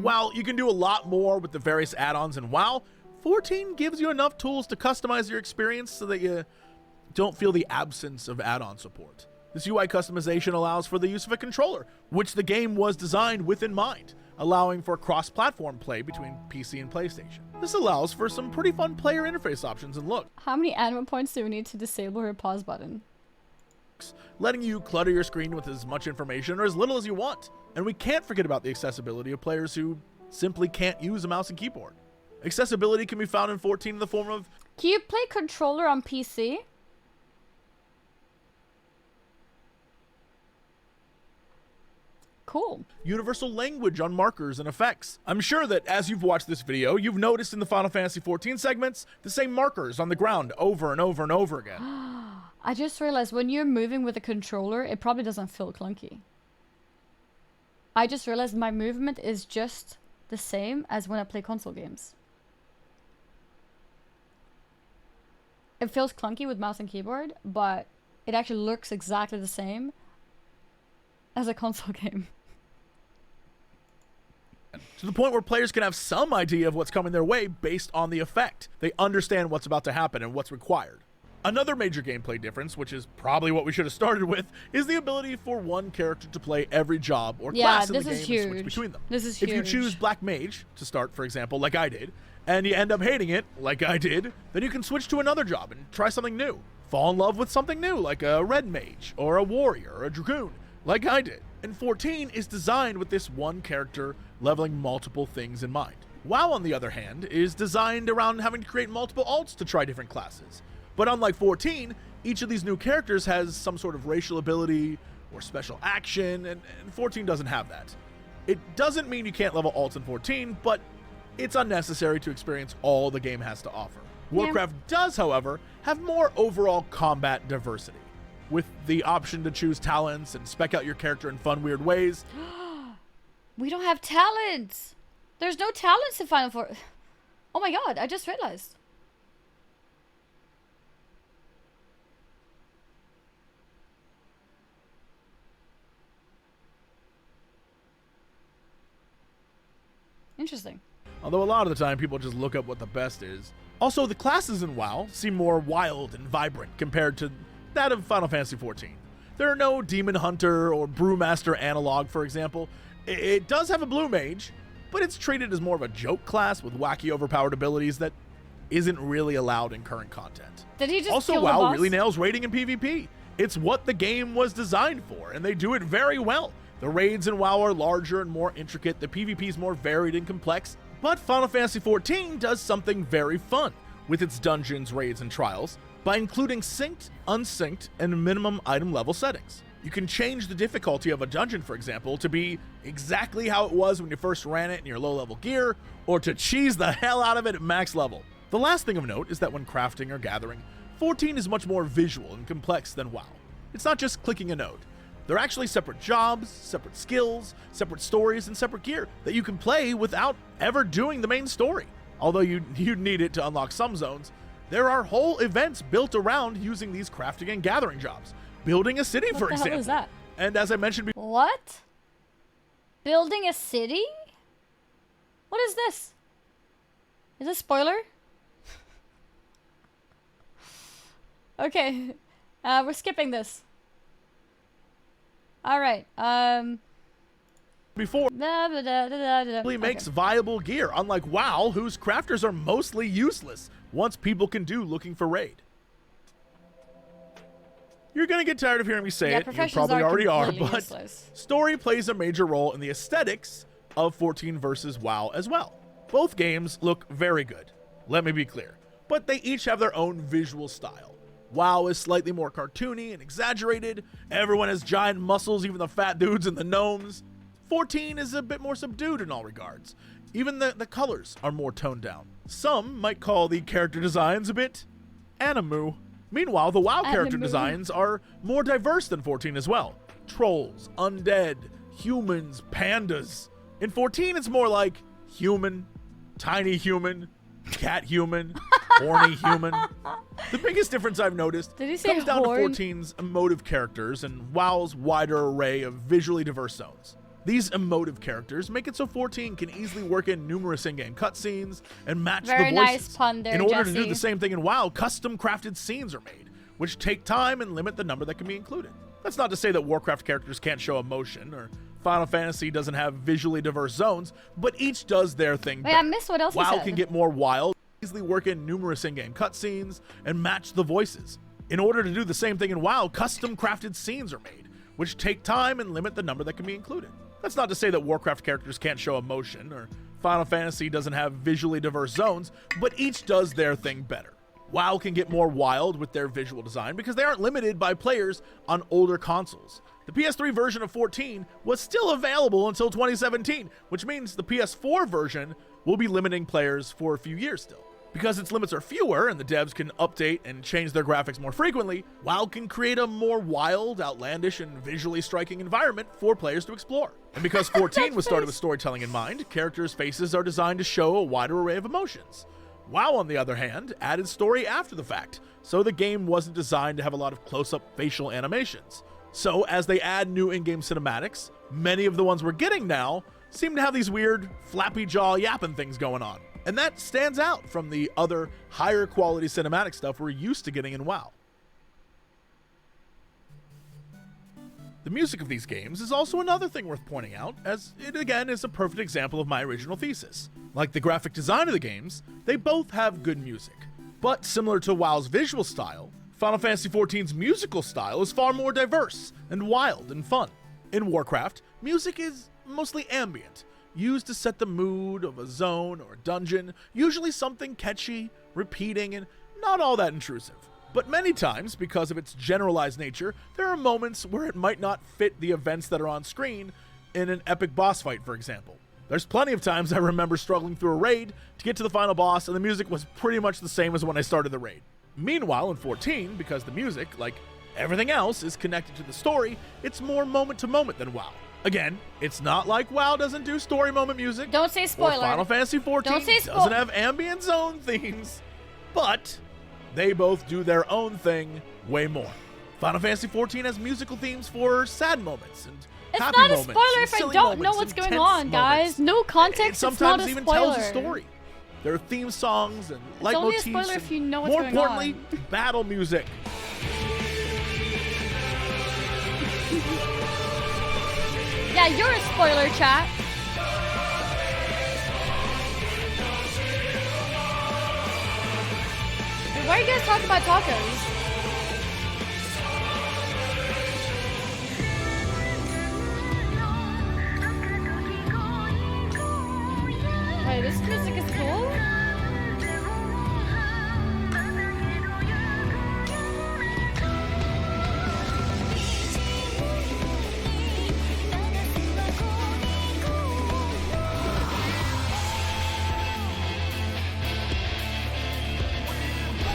While you can do a lot more with the various add-ons in WoW, 14 gives you enough tools to customize your experience so that you don't feel the absence of add-on support. This UI customization allows for the use of a controller, which the game was designed with in mind, allowing for cross-platform play between PC and PlayStation. This allows for some pretty fun player interface options and look. How many anima points do we need to disable her pause button? Letting you clutter your screen with as much information or as little as you want. And we can't forget about the accessibility of players who simply can't use a mouse and keyboard. Accessibility can be found in 14 in the form of... Can you play controller on PC? Cool. Universal language on markers and effects. I'm sure that as you've watched this video, you've noticed in the Final Fantasy XIV segments the same markers on the ground over and over and over again. I just realized when you're moving with a controller, it probably doesn't feel clunky. I just realized my movement is just the same as when I play console games. It feels clunky with mouse and keyboard, but it actually looks exactly the same as a console game. To the point where players can have some idea of what's coming their way based on the effect. They understand what's about to happen and what's required. Another major gameplay difference, which is probably what we should have started with, is the ability for one character to play every job or class in the game and switch between them. This is If huge. you choose Black Mage to start, for example, like I did, and you end up hating it, like I did, then you can switch to another job and try something new. Fall in love with something new, like a Red Mage, or a Warrior, or a Dragoon, like I did. And 14 is designed with this one character leveling multiple things in mind. WoW, on the other hand, is designed around having to create multiple alts to try different classes. But unlike 14, each of these new characters has some sort of racial ability or special action, and 14 doesn't have that. It doesn't mean you can't level alts in 14, but it's unnecessary to experience all the game has to offer. Warcraft does, however, have more overall combat diversity, with the option to choose talents and spec out your character in fun, weird ways. We don't have talents. There's no talents in Final Four. Oh my god, I just realized. Interesting. Although a lot of the time people just look up what the best is. Also, the classes in WoW seem more wild and vibrant compared to that of Final Fantasy XIV. There are no Demon Hunter or Brewmaster analog, for example. It does have a Blue Mage, but it's treated as more of a joke class with wacky overpowered abilities that isn't really allowed in current content. Did he just Also, kill the WoW boss? really nails raiding and PvP. It's what the game was designed for, and they do it very well. The raids in WoW are larger and more intricate, the PvP is more varied and complex, but Final Fantasy XIV does something very fun with its dungeons, raids, and trials by including synced, unsynced, and minimum item level settings. You can change the difficulty of a dungeon, for example, to be exactly how it was when you first ran it in your low-level gear, or to cheese the hell out of it at max level. The last thing of note is that when crafting or gathering, 14 is much more visual and complex than WoW. It's not just clicking a node. They're actually separate jobs, separate skills, separate stories, and separate gear that you can play without ever doing the main story. Although you'd need it to unlock some zones, there are whole events built around using these crafting and gathering jobs. Building a city, for example. What the hell is that? And as I mentioned before... What? Building a city? What is this? Is this spoiler? Okay. We're skipping this. Alright, Before really makes viable gear, unlike WoW, whose crafters are mostly useless once people can do looking for raid. You're gonna get tired of hearing me say it, you probably already are, but useless. story plays a major role in the aesthetics of 14 versus WoW as well. Both games look very good, let me be clear, but they each have their own visual style. WoW is slightly more cartoony and exaggerated, everyone has giant muscles, even the fat dudes and the gnomes. 14 is a bit more subdued in all regards. Even the colors are more toned down. Some might call the character designs a bit anime. Meanwhile, the WoW character designs are more diverse than 14 as well. Trolls, undead, humans, pandas. In 14, it's more like human, tiny human, cat human, horny human. The biggest difference I've noticed comes down to 14's emotive characters and WoW's wider array of visually diverse zones. These emotive characters make it so 14 can easily work in numerous in-game cutscenes and match the voices. Nice pun there, in order Jesse. to do the same thing in WoW, custom-crafted scenes are made, which take time and limit the number that can be included. That's not to say that Warcraft characters can't show emotion, or Final Fantasy doesn't have visually diverse zones, but each does their thing Wait, I missed what else he WoW said. can get more wild, easily work in numerous in-game cutscenes, and match the voices. In order to do the same thing in WoW, custom-crafted scenes are made, which take time and limit the number that can be included. That's not to say that Warcraft characters can't show emotion, or Final Fantasy doesn't have visually diverse zones, but each does their thing better. WoW can get more wild with their visual design because they aren't limited by players on older consoles. The PS3 version of 14 was still available until 2017, which means the PS4 version will be limiting players for a few years still. Because its limits are fewer and the devs can update and change their graphics more frequently, WoW can create a more wild, outlandish, and visually striking environment for players to explore. And because 14 was started with storytelling in mind, characters' faces are designed to show a wider array of emotions. WoW, on the other hand, added story after the fact, so the game wasn't designed to have a lot of close-up facial animations. So as they add new in-game cinematics, many of the ones we're getting now seem to have these weird, flappy jaw yapping things going on. And that stands out from the other higher quality cinematic stuff we're used to getting in WoW. The music of these games is also another thing worth pointing out, as it again is a perfect example of my original thesis. Like the graphic design of the games, they both have good music. But similar to WoW's visual style, Final Fantasy XIV's musical style is far more diverse and wild and fun. In Warcraft, music is mostly ambient, used to set the mood of a zone or dungeon, usually something catchy, repeating, and not all that intrusive. But many times, because of its generalized nature, there are moments where it might not fit the events that are on screen in an epic boss fight, for example. There's plenty of times I remember struggling through a raid to get to the final boss, and the music was pretty much the same as when I started the raid. Meanwhile, in 14, because the music, like everything else, is connected to the story, it's more moment-to-moment than WoW. Again, it's not like WoW doesn't do story moment music. Don't say spoiler. Or Final Fantasy XIV doesn't have ambient zone themes, but they both do their own thing way more. Final Fantasy XIV has musical themes for sad moments and happy moments. It's not a spoiler if I don't know what's going on, guys. No context, it's not a spoiler. It sometimes even tells a story. There are theme songs and leitmotifs. It's only a spoiler if you know what's going on. More importantly, battle music. Yeah, you're a spoiler, chat. Why are you guys talking about tacos? Wait, this music is cool?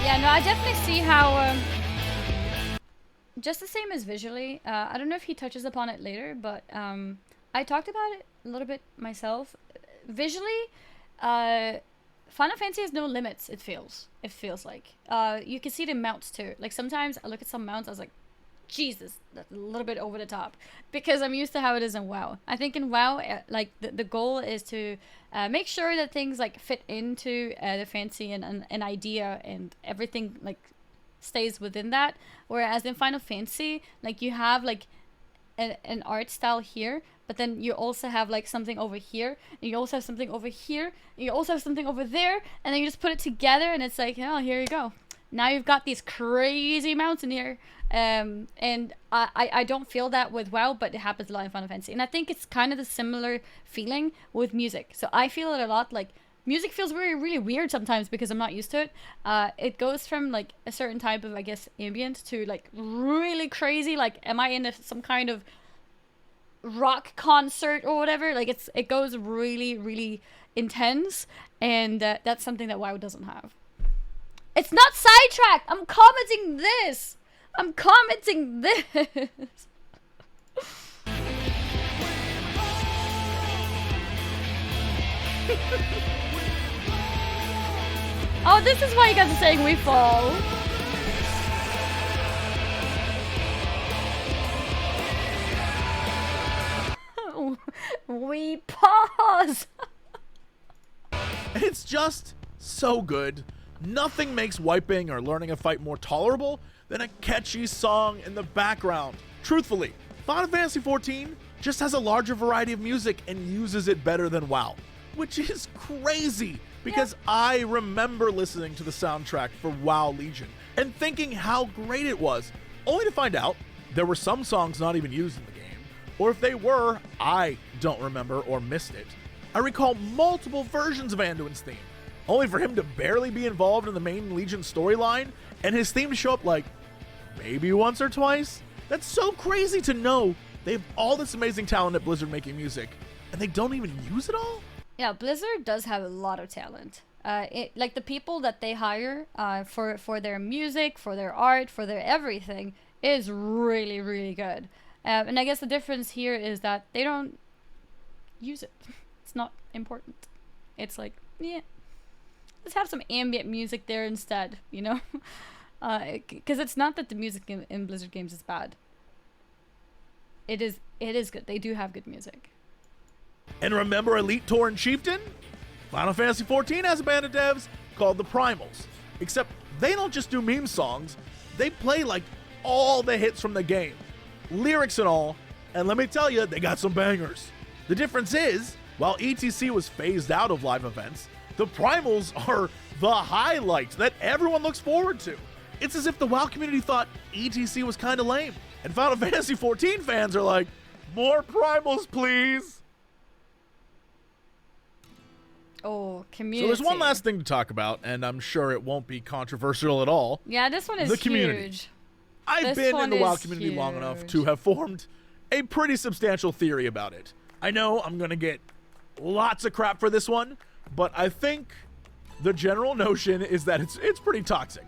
Yeah, no, I definitely see how, just the same as visually, I don't know if he touches upon it later, but I talked about it a little bit myself. Visually, Final Fantasy has no limits, it feels like. You can see the mounts too. Like sometimes I look at some mounts, I was like, Jesus, that's a little bit over the top. Because I'm used to how it is in WoW. I think in WoW, like the goal is to make sure that things like fit into the fantasy and an idea and everything like stays within that. Whereas in Final Fantasy, like you have like an art style here, but then you also have like something over here, and you also have something over here, and you also have something over there, and then you just put it together and it's like, oh, here you go. Now you've got these crazy mounts in here. And I don't feel that with WoW, but it happens a lot in Final Fantasy. And I think it's kind of the similar feeling with music. So I feel it a lot, like music feels really, really weird sometimes because I'm not used to it. It goes from like a certain type of, I guess, ambient to like really crazy. Like, am I in some kind of rock concert or whatever? Like it goes really, really intense. And that's something that WoW doesn't have. It's not sidetracked. I'm commenting this. Oh, this is why you guys are saying we fall. We pause. It's just so good. Nothing makes wiping or learning a fight more tolerable than a catchy song in the background. Truthfully, Final Fantasy XIV just has a larger variety of music and uses it better than WoW, which is crazy because I remember listening to the soundtrack for WoW Legion and thinking how great it was, only to find out there were some songs not even used in the game, or if they were, I don't remember or missed it. I recall multiple versions of Anduin's theme, only for him to barely be involved in the main Legion storyline, and his theme to show up like maybe once or twice. That's so crazy to know they have all this amazing talent at Blizzard making music, and they don't even use it all? Yeah, Blizzard does have a lot of talent. like the people that they hire for their music, for their art, for their everything is really, really good. And I guess the difference here is that they don't use it. It's not important. It's like, yeah, let's have some ambient music there instead, you know? Because it's not that the music in Blizzard games is bad. It is good. They do have good music. And remember Elite Tour and Chieftain? Final Fantasy XIV has a band of devs called the Primals. Except they don't just do meme songs, they play like all the hits from the game. Lyrics and all, and let me tell you, they got some bangers. The difference is, while ETC was phased out of live events, the Primals are the highlights that everyone looks forward to. It's as if the WoW community thought ETC was kinda lame, and Final Fantasy XIV fans are like, more Primals please! Oh, community. So there's one last thing to talk about, and I'm sure it won't be controversial at all. Yeah, this one is the community. huge. I've been in the WoW community long enough to have formed a pretty substantial theory about it. I know I'm going to get lots of crap for this one, but I think the general notion is that it's pretty toxic.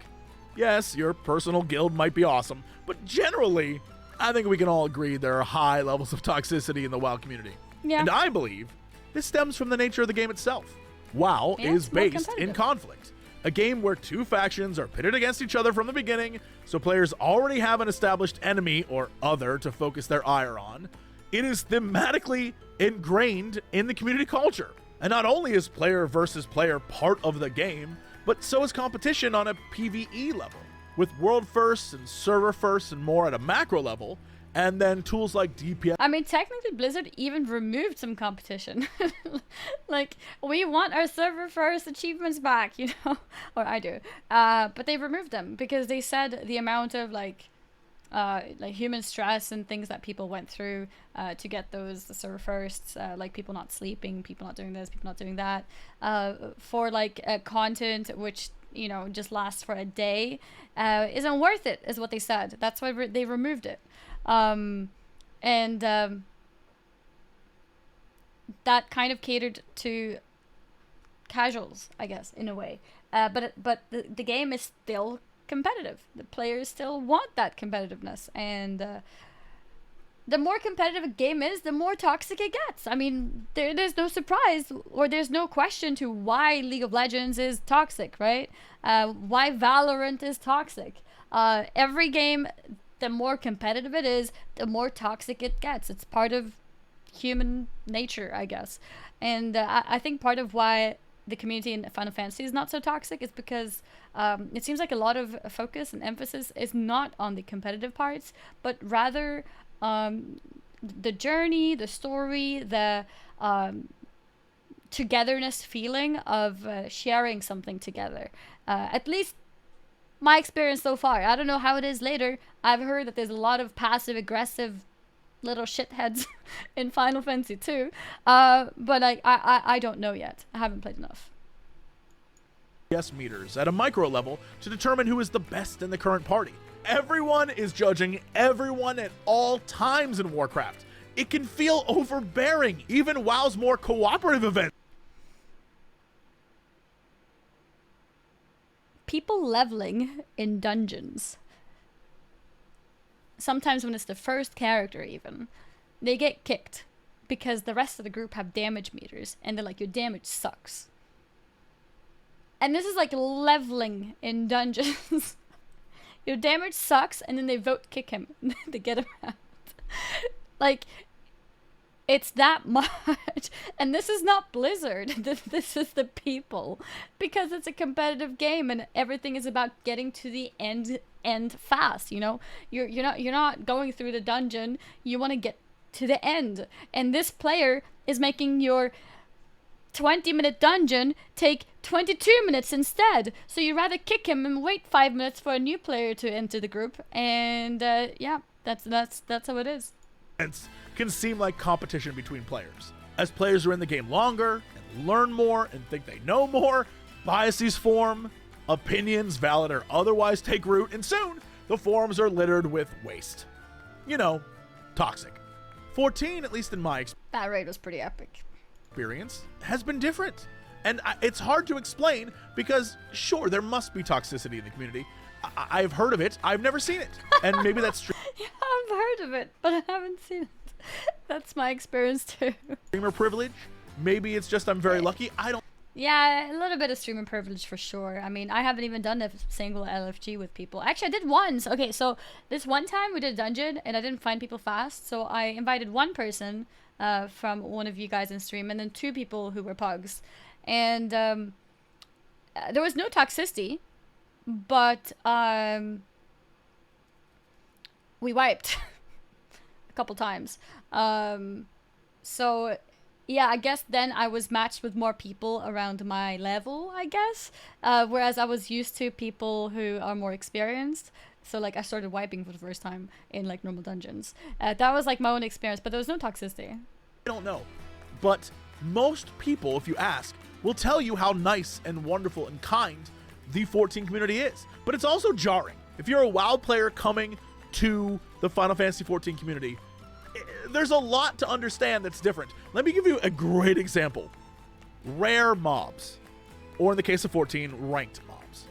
Yes, your personal guild might be awesome, but generally, I think we can all agree there are high levels of toxicity in the WoW community. Yeah. And I believe this stems from the nature of the game itself. WoW is based in conflict. A game where two factions are pitted against each other from the beginning, so players already have an established enemy or other to focus their ire on. It is thematically ingrained in the community culture. And not only is player versus player part of the game, but so is competition on a PvE level, with world firsts and server firsts and more at a macro level, and then tools like DPS. I mean, technically Blizzard even removed some competition. Like, we want our server first achievements back, you know? Or I do. But they removed them because they said the amount of like human stress and things that people went through to get the server firsts, like people not sleeping, people not doing this, people not doing that, for like content which, you know, just lasts for a day, isn't worth it, is what they said. That's why they removed it. That kind of catered to casuals, I guess, in a way. But the game is still competitive. The players still want that competitiveness, and the more competitive a game is, the more toxic it gets. I mean, there's no surprise, or there's no question to why League of Legends is toxic, right? Why Valorant is toxic. Every game, the more competitive it is, the more toxic it gets. It's part of human nature, I guess. And I think part of why the community in Final Fantasy is not so toxic is because it seems like a lot of focus and emphasis is not on the competitive parts, but rather the journey, the story, the togetherness feeling of sharing something together. At least my experience so far. I don't know how it is later. I've heard that there's a lot of passive aggressive little shitheads in Final Fantasy 2, but I don't know yet. I haven't played enough. Yes, meters at a micro level to determine who is the best in the current party. Everyone is judging everyone at all times in Warcraft. It can feel overbearing, even WoW's more cooperative events. People leveling in dungeons. Sometimes when it's the first character even, they get kicked because the rest of the group have damage meters and they're like, your damage sucks. And this is like leveling in dungeons. Your damage sucks, and then they vote kick him to get him out. Like, it's that much. And this is not Blizzard. This is the people. Because it's a competitive game and everything is about getting to the end fast, you know? You're not going through the dungeon. You want to get to the end. And this player is making your 20-minute dungeon take 22 minutes instead. So you rather kick him and wait 5 minutes for a new player to enter the group. And yeah, that's how it is. Can seem like competition between players. As players are in the game longer and learn more and think they know more, biases form, opinions, valid or otherwise, take root, and soon the forums are littered with waste. You know, toxic. 14, at least in my that raid was pretty epic. experience, has been different. And it's hard to explain because, sure, there must be toxicity in the community. I've heard of it. I've never seen it. And maybe that's true. Yeah, I've heard of it, but I haven't seen it. That's my experience too. Streamer privilege. Maybe it's just I'm very lucky. I don't. Yeah, a little bit of streamer privilege for sure. I mean, I haven't even done a single LFG with people. Actually, I did once. Okay, so this one time we did a dungeon and I didn't find people fast. So I invited one person from one of you guys in stream and then 2 people who were pugs. And there was no toxicity, but we wiped a couple times. So yeah, I guess then I was matched with more people around my level, I guess. Whereas I was used to people who are more experienced. So like I started wiping for the first time in like normal dungeons. That was like my own experience, but there was no toxicity. I don't know. But most people, if you ask, will tell you how nice and wonderful and kind the 14 community is. But it's also jarring. If you're a WoW player coming to the Final Fantasy 14 community, there's a lot to understand that's different. Let me give you a great example. Rare mobs, or in the case of 14, ranked mobs.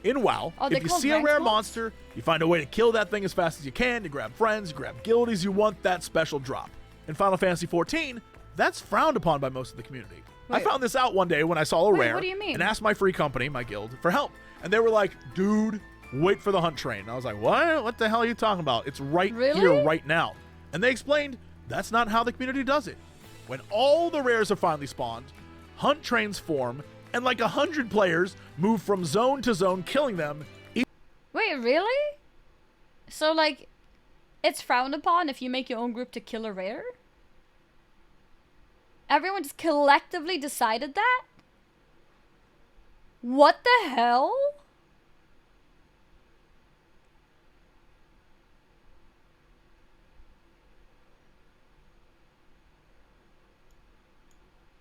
In WoW, if you see a rare monster, you find a way to kill that thing as fast as you can, you grab friends, you grab guildies, you want that special drop. In Final Fantasy 14, that's frowned upon by most of the community. Wait. I found this out one day when I saw a rare what do you mean? and asked my free company, my guild, for help. And they were like, dude, wait for the hunt train. And I was like, what? What the hell are you talking about? It's right here, right now. And they explained, that's not how the community does it. When all the rares are finally spawned, hunt trains form, and like 100 players move from zone to zone, killing them. Wait, really? So like, it's frowned upon if you make your own group to kill a rare? Everyone just collectively decided that? What the hell?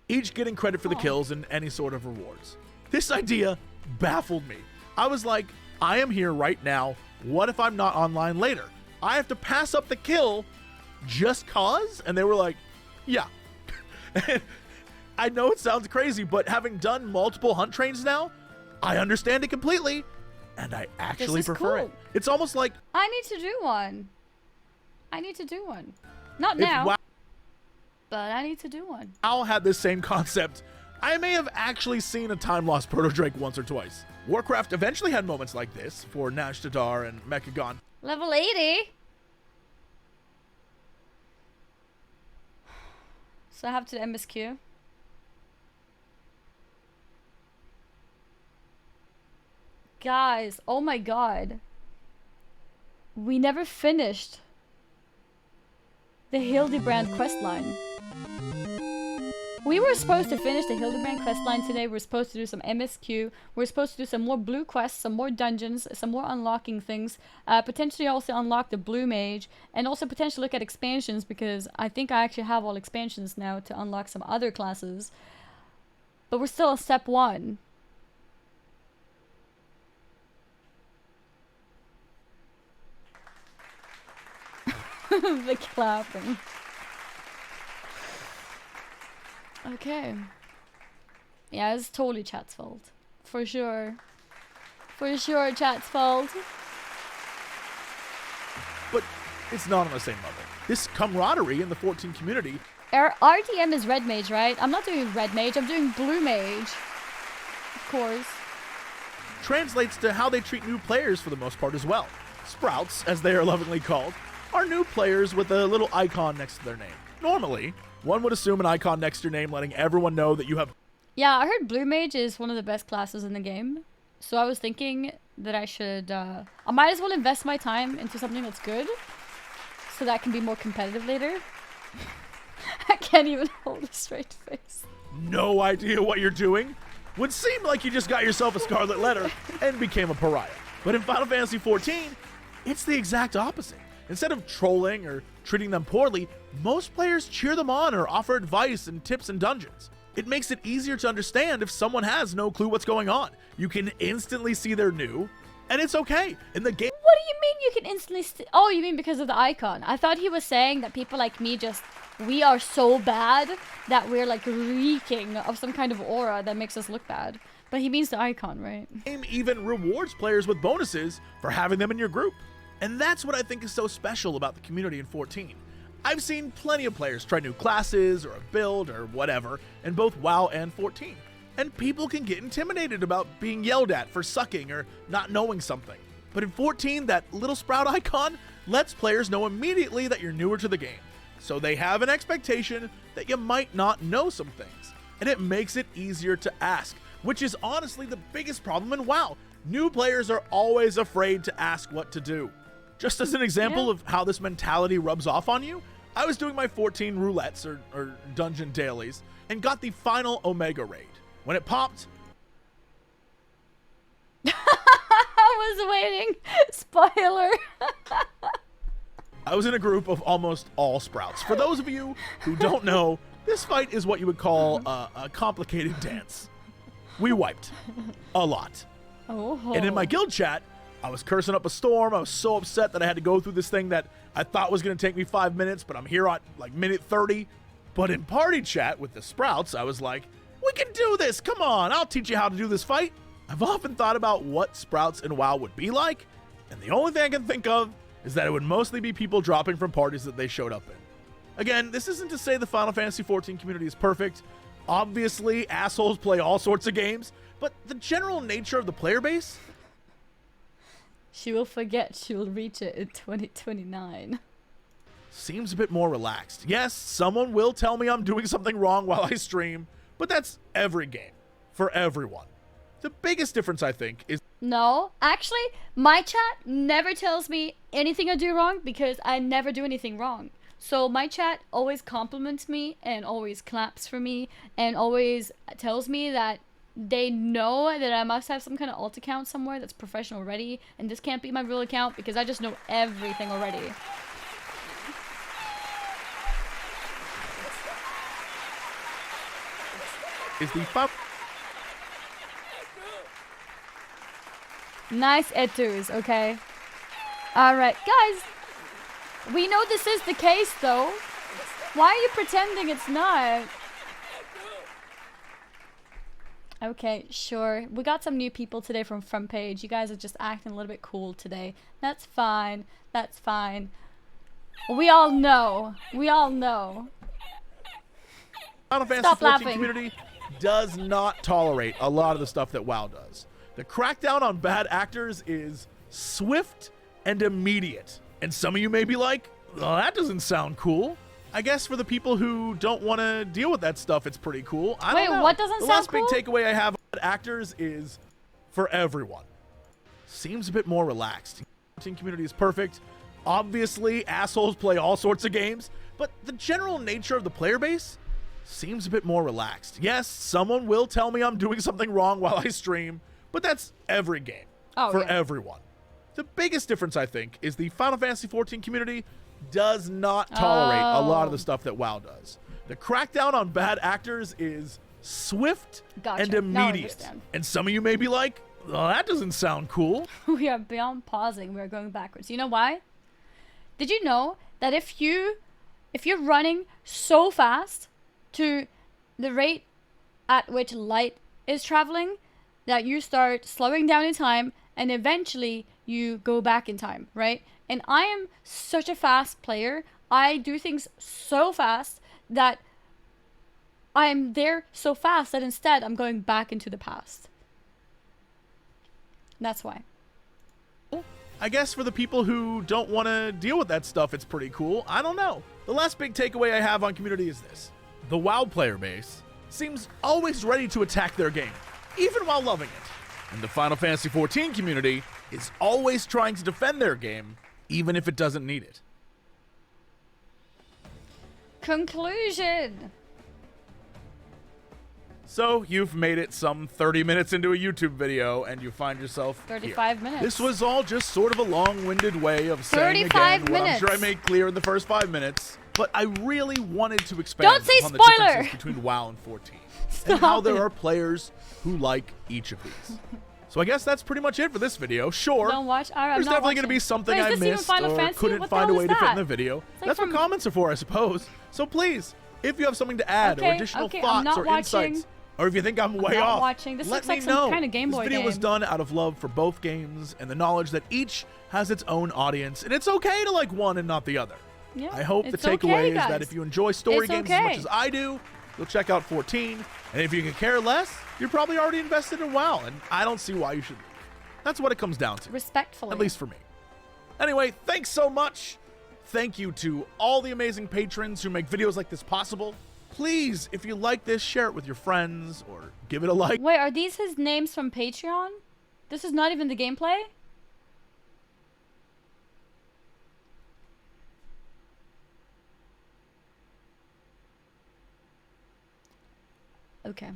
Each getting credit for the kills and any sort of rewards. This idea baffled me. I was like, I am here right now. What if I'm not online later? I have to pass up the kill just cause? And they were like, yeah. I know it sounds crazy, but having done multiple hunt trains now, I understand it completely, and I actually prefer it. It's almost like I need to do one. I need to do one. Not now. But I need to do one. WoW had this same concept. I may have actually seen a time lost Proto Drake once or twice. Warcraft eventually had moments like this for Nash Tadar and Mechagon. Level 80? So I have to MSQ. Guys, oh my god. We never finished the Hildebrand questline. We were supposed to finish the Hildebrand questline today. We're supposed to do some MSQ. We're supposed to do some more blue quests, some more dungeons, some more unlocking things. Potentially also unlock the blue mage. And also potentially look at expansions, because I think I actually have all expansions now to unlock some other classes. But we're still at step 1. The clapping. Okay. Yeah, it's totally chat's fault. For sure. For sure, chat's fault. But it's not on the same level. This camaraderie in the 14 community. Our RTM is red mage, right? I'm not doing red mage, I'm doing blue mage. Of course. Translates to how they treat new players for the most part as well. Sprouts, as they are lovingly called, are new players with a little icon next to their name. Normally, one would assume an icon next to your name letting everyone know that you have... Yeah, I heard blue mage is one of the best classes in the game. So I was thinking that I should... I might as well invest my time into something that's good. So that I can be more competitive later. I can't even hold a straight face. No idea what you're doing? Would seem like you just got yourself a scarlet letter and became a pariah. But in Final Fantasy XIV, it's the exact opposite. Instead of trolling or treating them poorly, most players cheer them on or offer advice and tips in dungeons. It makes it easier to understand if someone has no clue what's going on. You can instantly see they're new, And it's okay. In the game, What do you mean you can instantly oh, you mean because of the icon? I thought he was saying that people like me we are so bad that we're like reeking of some kind of aura that makes us look bad. But he means the icon, right? game even rewards players with bonuses for having them in your group. And that's what I think is so special about the community in 14. I've seen plenty of players try new classes or a build or whatever in both WoW and 14. And people can get intimidated about being yelled at for sucking or not knowing something. But in 14, that little sprout icon lets players know immediately that you're newer to the game. So they have an expectation that you might not know some things. And it makes it easier to ask, which is honestly the biggest problem in WoW. New players are always afraid to ask what to do. Just as an example of how this mentality rubs off on you, I was doing my 14 roulettes or dungeon dailies and got the final Omega raid. When it popped, I was waiting. Spoiler. I was in a group of almost all sprouts. For those of you who don't know, this fight is what you would call a complicated dance. We wiped a lot. Oh. And in my guild chat, I was cursing up a storm. I was so upset that I had to go through this thing that I thought was going to take me 5 minutes, but I'm here at like minute 30. But in party chat with the sprouts, I was like, we can do this. Come on, I'll teach you how to do this fight. I've often thought about what sprouts in WoW would be like, and the only thing I can think of is that it would mostly be people dropping from parties that they showed up in. Again, this isn't to say the Final Fantasy XIV community is perfect. Obviously, assholes play all sorts of games, but the general nature of the player base... She will forget she will reach it in 2029. seems a bit more relaxed. Yes, someone will tell me I'm doing something wrong while I stream, but that's every game, for everyone. The biggest difference, I think, is... No, actually, my chat never tells me anything I do wrong because I never do anything wrong. So my chat always compliments me and always claps for me and always tells me that they know that I must have some kind of alt account somewhere that's professional already, and this can't be my real account because I just know everything already. Is the fun... Nice etus, okay? Alright, guys. We know this is the case, though. Why are you pretending it's not? Okay, sure. We got some new people today from Front Page. You guys are just acting a little bit cool today. That's fine. That's fine. We all know. We all know. Final Fantasy XIV community does not tolerate a lot of the stuff that WoW does. The crackdown on bad actors is swift and immediate. And some of you may be like, well, that doesn't sound cool. I guess for the people who don't want to deal with that stuff, it's pretty cool. I don't know. What doesn't the sound last cool? big takeaway I have on bad actors is for everyone. Seems a bit more relaxed. The community is perfect. Obviously, assholes play all sorts of games, but the general nature of the player base seems a bit more relaxed. Yes, someone will tell me I'm doing something wrong while I stream, but that's every game for everyone. The biggest difference, I think, is the Final Fantasy XIV community does not tolerate a lot of the stuff that WoW does. The crackdown on bad actors is swift and immediate. And some of you may be like, well, that doesn't sound cool. We are beyond pausing. We are going backwards. You know why? Did you know that if you're running so fast to the rate at which light is traveling, that you start slowing down in time and eventually you go back in time, right? And I am such a fast player. I do things so fast that I'm there so fast that instead I'm going back into the past. That's why. I guess for the people who don't want to deal with that stuff, it's pretty cool. I don't know. The last big takeaway I have on community is this. The WoW player base seems always ready to attack their game, even while loving it. And the Final Fantasy XIV community is always trying to defend their game, even if it doesn't need it. Conclusion. So, you've made it some 30 minutes into a YouTube video, and you find yourself 35 here. minutes. This was all just sort of a long-winded way of saying 35 again what I'm minutes. sure I made clear in the first 5 minutes. But I really wanted to expand Don't say upon the spoiler! differences between WoW and 14. And how there are players who like each of these. So I guess that's pretty much it for this video. Sure, Don't watch. All right, there's I'm not definitely going to watching. be something Wait, is I this even missed Final or Fantasy? couldn't What the find a hell way is to fit in that? the video. like That's from- what comments are for, I suppose. So please, if you have something to add or Okay, additional okay, I'm thoughts not or watching. insights, or if you think I'm way not off, watching. This let looks me like some know. kind of Game Boy This video was game. done out of love for both games and the knowledge that each has its own audience, and it's okay to like one and not the other. Yeah, I hope the it's takeaway okay, is that guys. if you enjoy story It's games as much okay. as I do, you'll check out 14. And if you can care less, you're probably already invested in WoW, and I don't see why you should leave. That's what it comes down to, Respectfully. at least for me. Anyway, thanks so much. Thank you to all the amazing patrons who make videos like this possible. Please, if you like this, share it with your friends or give it a like. Wait, are these his names from Patreon? This is not even the gameplay? Okay.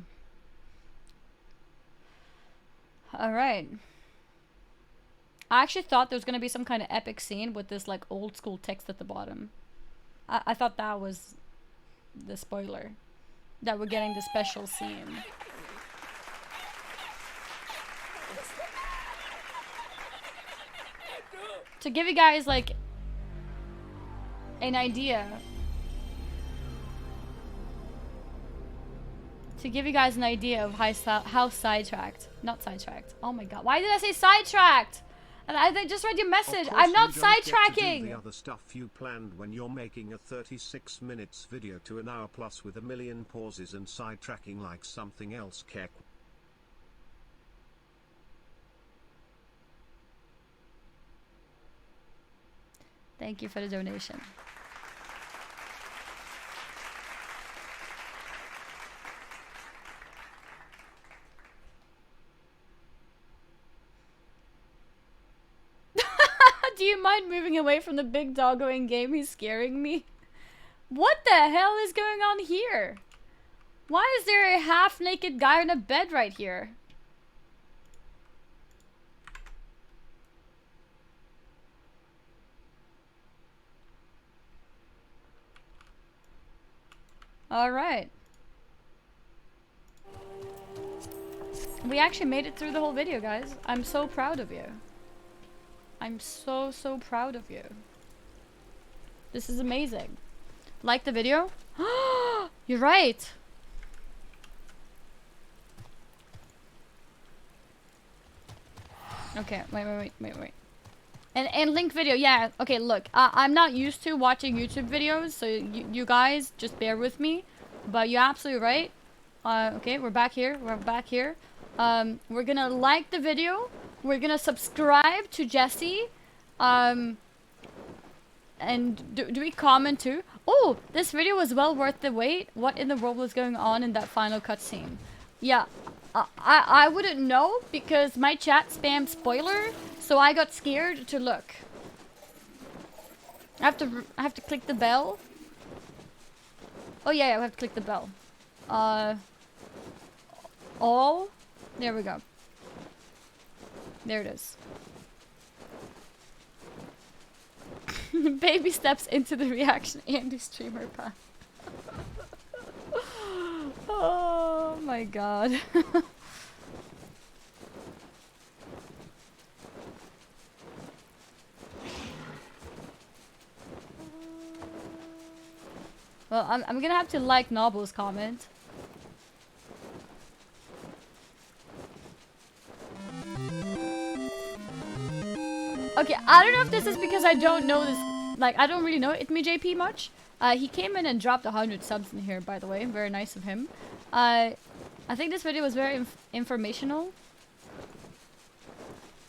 Alright. I actually thought there was gonna be some kind of epic scene with this like old school text at the bottom. I thought that was the spoiler. That we're getting the special scene. To give you guys like an idea. To give you guys an idea of how sidetracked. Not sidetracked. Oh my god. Why did I say sidetracked? And I just read your message. Of course I'm not you don't get to do sidetracking. the other stuff you planned when you're making a 36 minutes video to an hour plus with a million pauses and sidetracking like something else. Kek. Thank you for the donation. Do you mind moving away from the big doggo in game? He's scaring me. What the hell is going on here? Why is there a half-naked guy in a bed right here? Alright. We actually made it through the whole video, guys. I'm so proud of you. I'm so proud of you. This is amazing. Like the video? You're right. Okay, wait. And link video, yeah. Okay, look, I'm not used to watching YouTube videos, so you guys just bear with me. But you're absolutely right. Okay, we're back here. We're gonna like the video. We're gonna subscribe to Jesse. And do we comment too? Oh, this video was well worth the wait. What in the world was going on in that final cutscene? Yeah, I wouldn't know because my chat spammed spoiler, so I got scared to look. I have to click the bell. Oh yeah, I have to click the bell. All. There we go. There it is. Baby steps into the reaction Andy streamer path. Oh my god. Well, I'm gonna have to like Noble's comment. Okay, I don't know if this is because I don't know this, like, I don't really know Itme JP much. He came in and dropped 100 subs in here, by the way. Very nice of him. I think this video was very informational.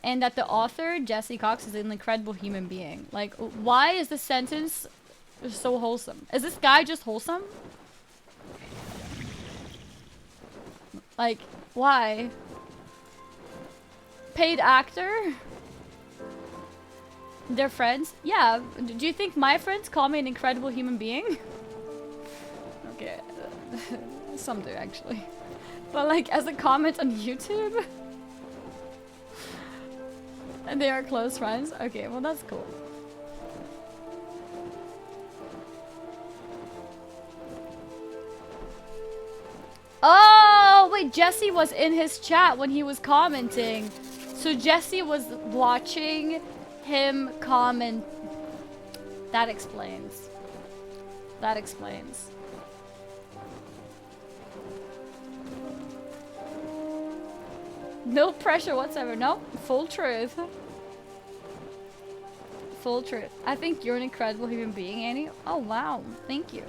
And that the author, Jesse Cox, is an incredible human being. Like, why is this sentence so wholesome? Is this guy just wholesome? Like, why? Paid actor? They're friends? Yeah. Do you think my friends call me an incredible human being? Okay. Some do, actually. But, like, as a comment on YouTube? And they are close friends? Okay, well, that's cool. Oh, wait, Jesse was in his chat when he was commenting. So Jesse was watching him comment. That explains. That explains. No pressure whatsoever. No, full truth. Full truth. I think you're an incredible human being, Annie. Oh, wow. Thank you.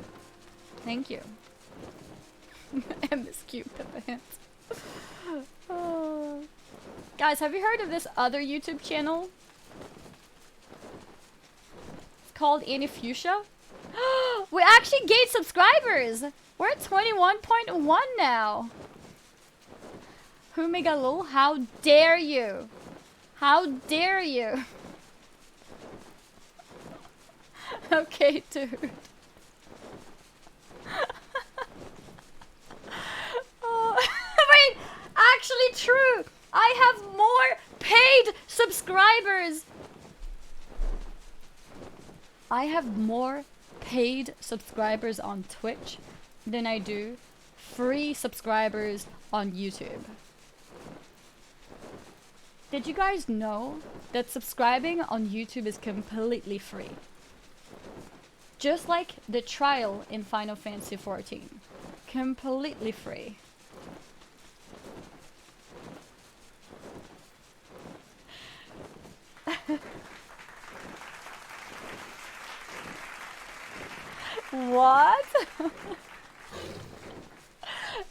Thank you. MSQ pants. Oh. Guys, have you heard of this other YouTube channel? It's called Annie Fuchsia. We actually gained subscribers. We're at 21.1 now. Humigalul, how dare you? How dare you? Okay, dude. Oh, wait, actually true. I have more paid subscribers. I have more paid subscribers on Twitch than I do free subscribers on YouTube. Did you guys know that subscribing on YouTube is completely free? Just like the trial in Final Fantasy XIV. Completely free. What?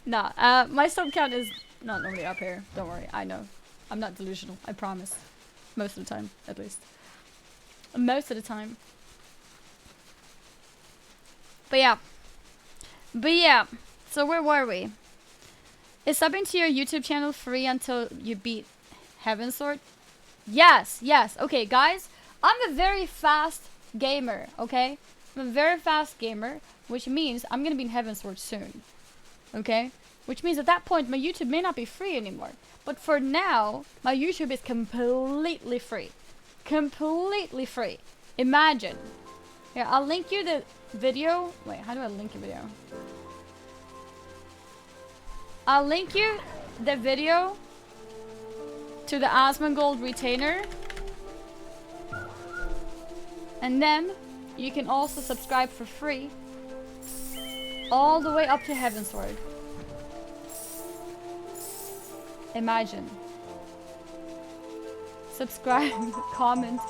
Nah, my sub count is not normally up here. Don't worry, I know. I'm not delusional, I promise. Most of the time, at least. Most of the time. But yeah. So where were we? Is subbing to your YouTube channel free until you beat Heaven's Sword? Yes. Okay, guys. I'm a very fast gamer, okay? I'm a very fast gamer, which means I'm gonna be in Heaven's Sword soon. Okay? Which means at that point, my YouTube may not be free anymore. But for now, my YouTube is completely free. Completely free. Imagine. Here, I'll link you the video. Wait, how do I link a video? I'll link you the video to the Asmongold retainer. And then you can also subscribe for free all the way up to Heaven's Sword. Imagine. Subscribe, comment,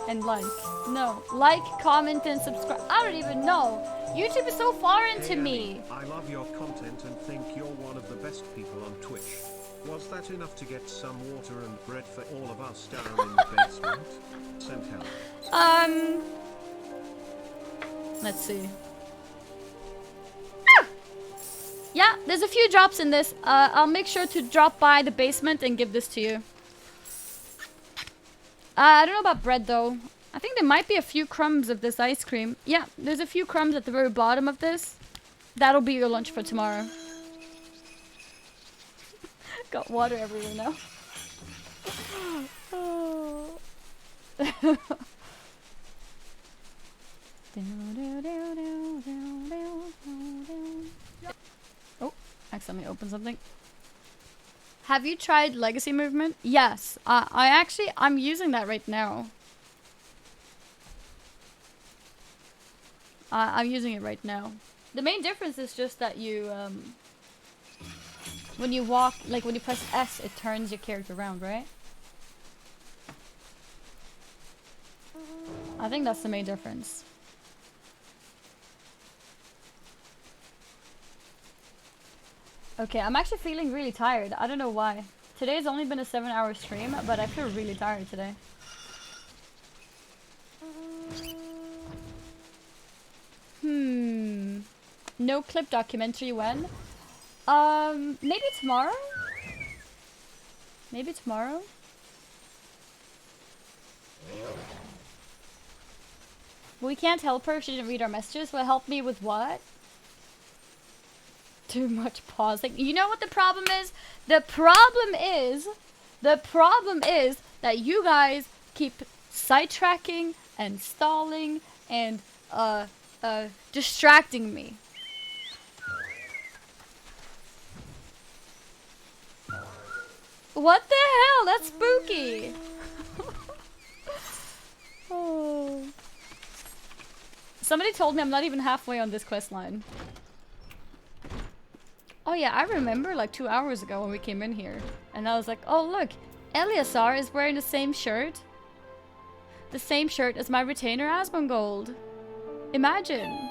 and like. No, like, comment, and subscribe. I don't even know. YouTube is so foreign to me. I love your content and think you're one of the best people on Twitch. Was that enough to get some water and bread for all of us down in the basement? Send help. Let's see. Yeah, there's a few drops in this. I'll make sure to drop by the basement and give this to you. I don't know about bread though. I think there might be a few crumbs of this ice cream. Yeah, there's a few crumbs at the very bottom of this. That'll be your lunch for tomorrow. Got water everywhere now. Oh, accidentally opened something. Have you tried legacy movement? Yes, I'm using that right now. I'm using it right now. The main difference is just that you, when you walk, like when you press S, it turns your character around, right? I think that's the main difference. Okay, I'm actually feeling really tired. I don't know why. Today's only been a 7-hour stream, but I feel really tired today. No clip documentary when? Maybe tomorrow? Maybe tomorrow? We can't help her if she didn't read our messages. Well, help me with what? Too much pausing. You know what the problem is? The problem is that you guys keep sidetracking and stalling and distracting me. What the hell? That's spooky. Oh. Somebody told me I'm not even halfway on this quest line. Oh yeah, I remember like 2 hours ago when we came in here. And I was like, oh look, Eleazar is wearing the same shirt. The same shirt as my retainer Asmongold. Imagine.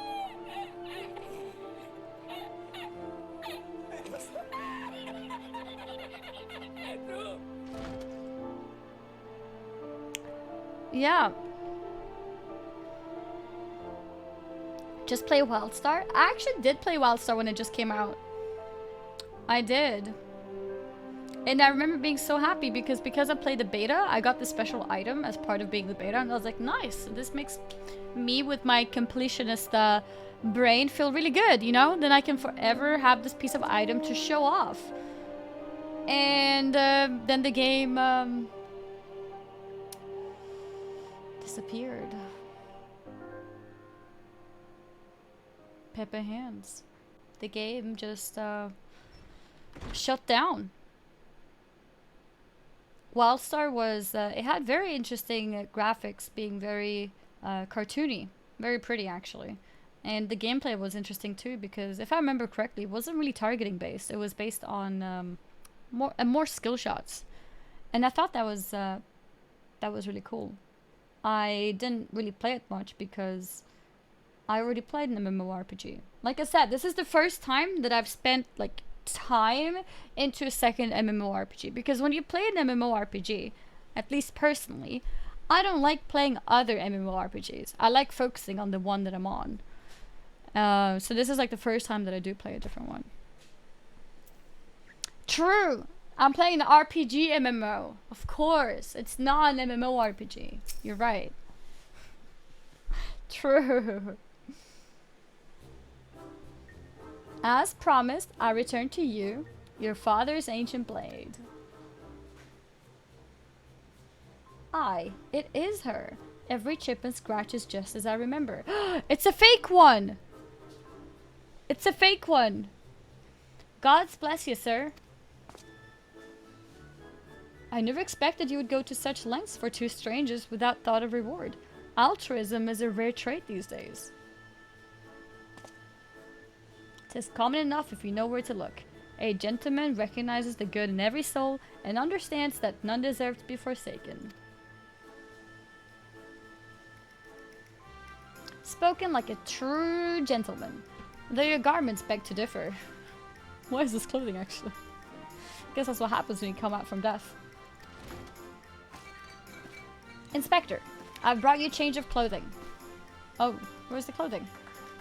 Yeah. Just play Wildstar? I actually did play Wildstar when it just came out. I did. And I remember being so happy because I played the beta, I got the special item as part of being the beta, and I was like, nice, this makes me with my completionist brain feel really good, you know? Then I can forever have this piece of item to show off. And then the game disappeared. Pepe hands. The game just shut down. Wildstar was, it had very interesting graphics, being very cartoony. Very pretty, actually. And the gameplay was interesting too, because if I remember correctly, it wasn't really targeting based. It was based on more skill shots. And I thought that was really cool. I didn't really play it much because I already played an MMORPG. Like I said, this is the first time that I've spent like time into a second MMORPG, because when you play an MMORPG, at least personally, I don't like playing other MMORPGs. I like focusing on the one that I'm on. So this is like the first time that I do play a different one. True! I'm playing an RPG MMO. Of course, it's not an MMORPG. You're right. True. As promised, I return to you, your father's ancient blade. Aye, it is her. Every chip and scratch is just as I remember. It's a fake one! It's a fake one! God's bless you, sir. I never expected you would go to such lengths for two strangers without thought of reward. Altruism is a rare trait these days. 'Tis common enough if you know where to look. A gentleman recognizes the good in every soul and understands that none deserve to be forsaken. Spoken like a true gentleman, though your garments beg to differ. What is this clothing, actually? I guess that's what happens when you come out from death. Inspector, I've brought you a change of clothing. Oh, where's the clothing?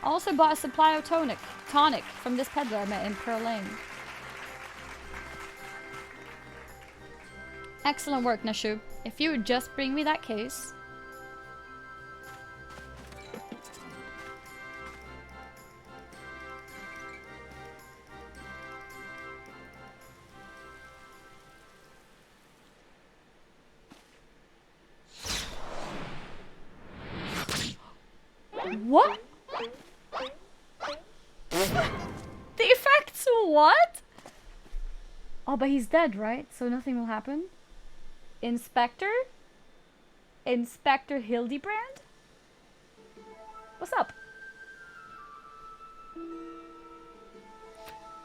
I also bought a supply of tonic from this peddler I met in Pearl Lane. Excellent work, Nashub. If you would just bring me that case. What? The effects, what? Oh, but he's dead, right? So nothing will happen? Inspector? Inspector Hildebrand? What's up?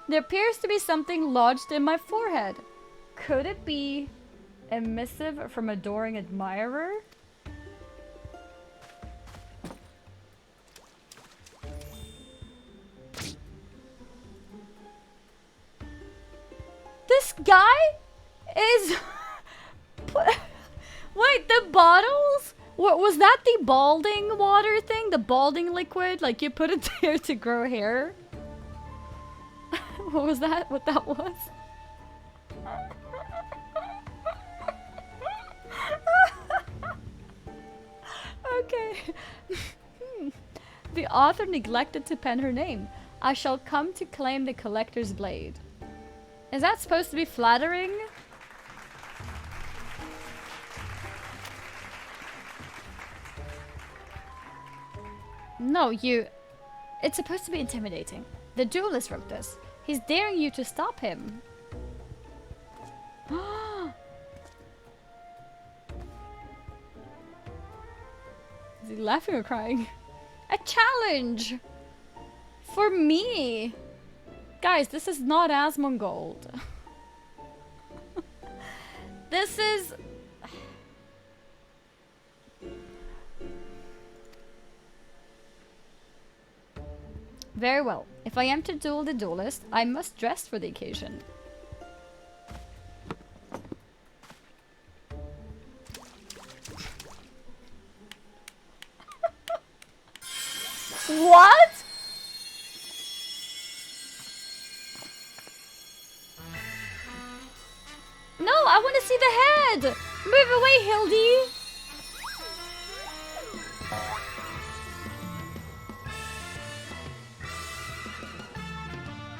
There appears to be something lodged in my forehead. Could it be a missive from a adoring admirer? This guy is... Wait, the bottles? What was that, the balding water thing? The balding liquid? Like you put it there to grow hair? What was that? What that was? Okay. The author neglected to pen her name. I shall come to claim the collector's blade. Is that supposed to be flattering? No, you... It's supposed to be intimidating. The duelist wrote this. He's daring you to stop him. Is he laughing or crying? A challenge! For me! Guys, this is not Asmongold. This is... Very well. If I am to duel the duelist, I must dress for the occasion. What? No, I want to see the head! Move away, Hildy!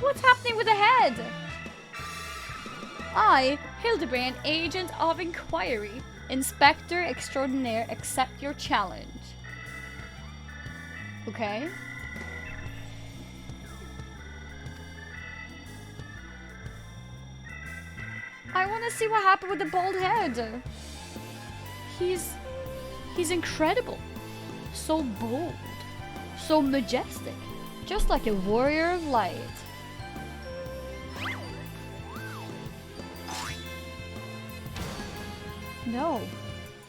What's happening with the head? I, Hildebrand, Agent of Inquiry, Inspector Extraordinaire, accept your challenge. Okay. I want to see what happened with the bald head. He's incredible. So bold. So majestic. Just like a warrior of light. No.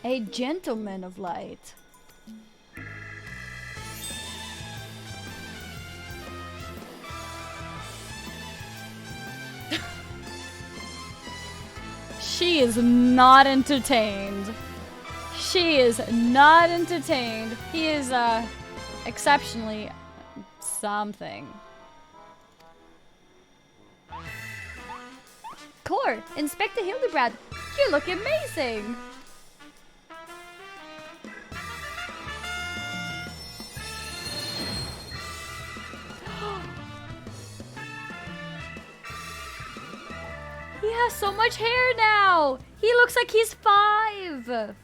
A gentleman of light. She is not entertained. She is not entertained. He is, exceptionally something. Core, Inspector Hildebrand, you look amazing. He has so much hair now! He looks like he's 5!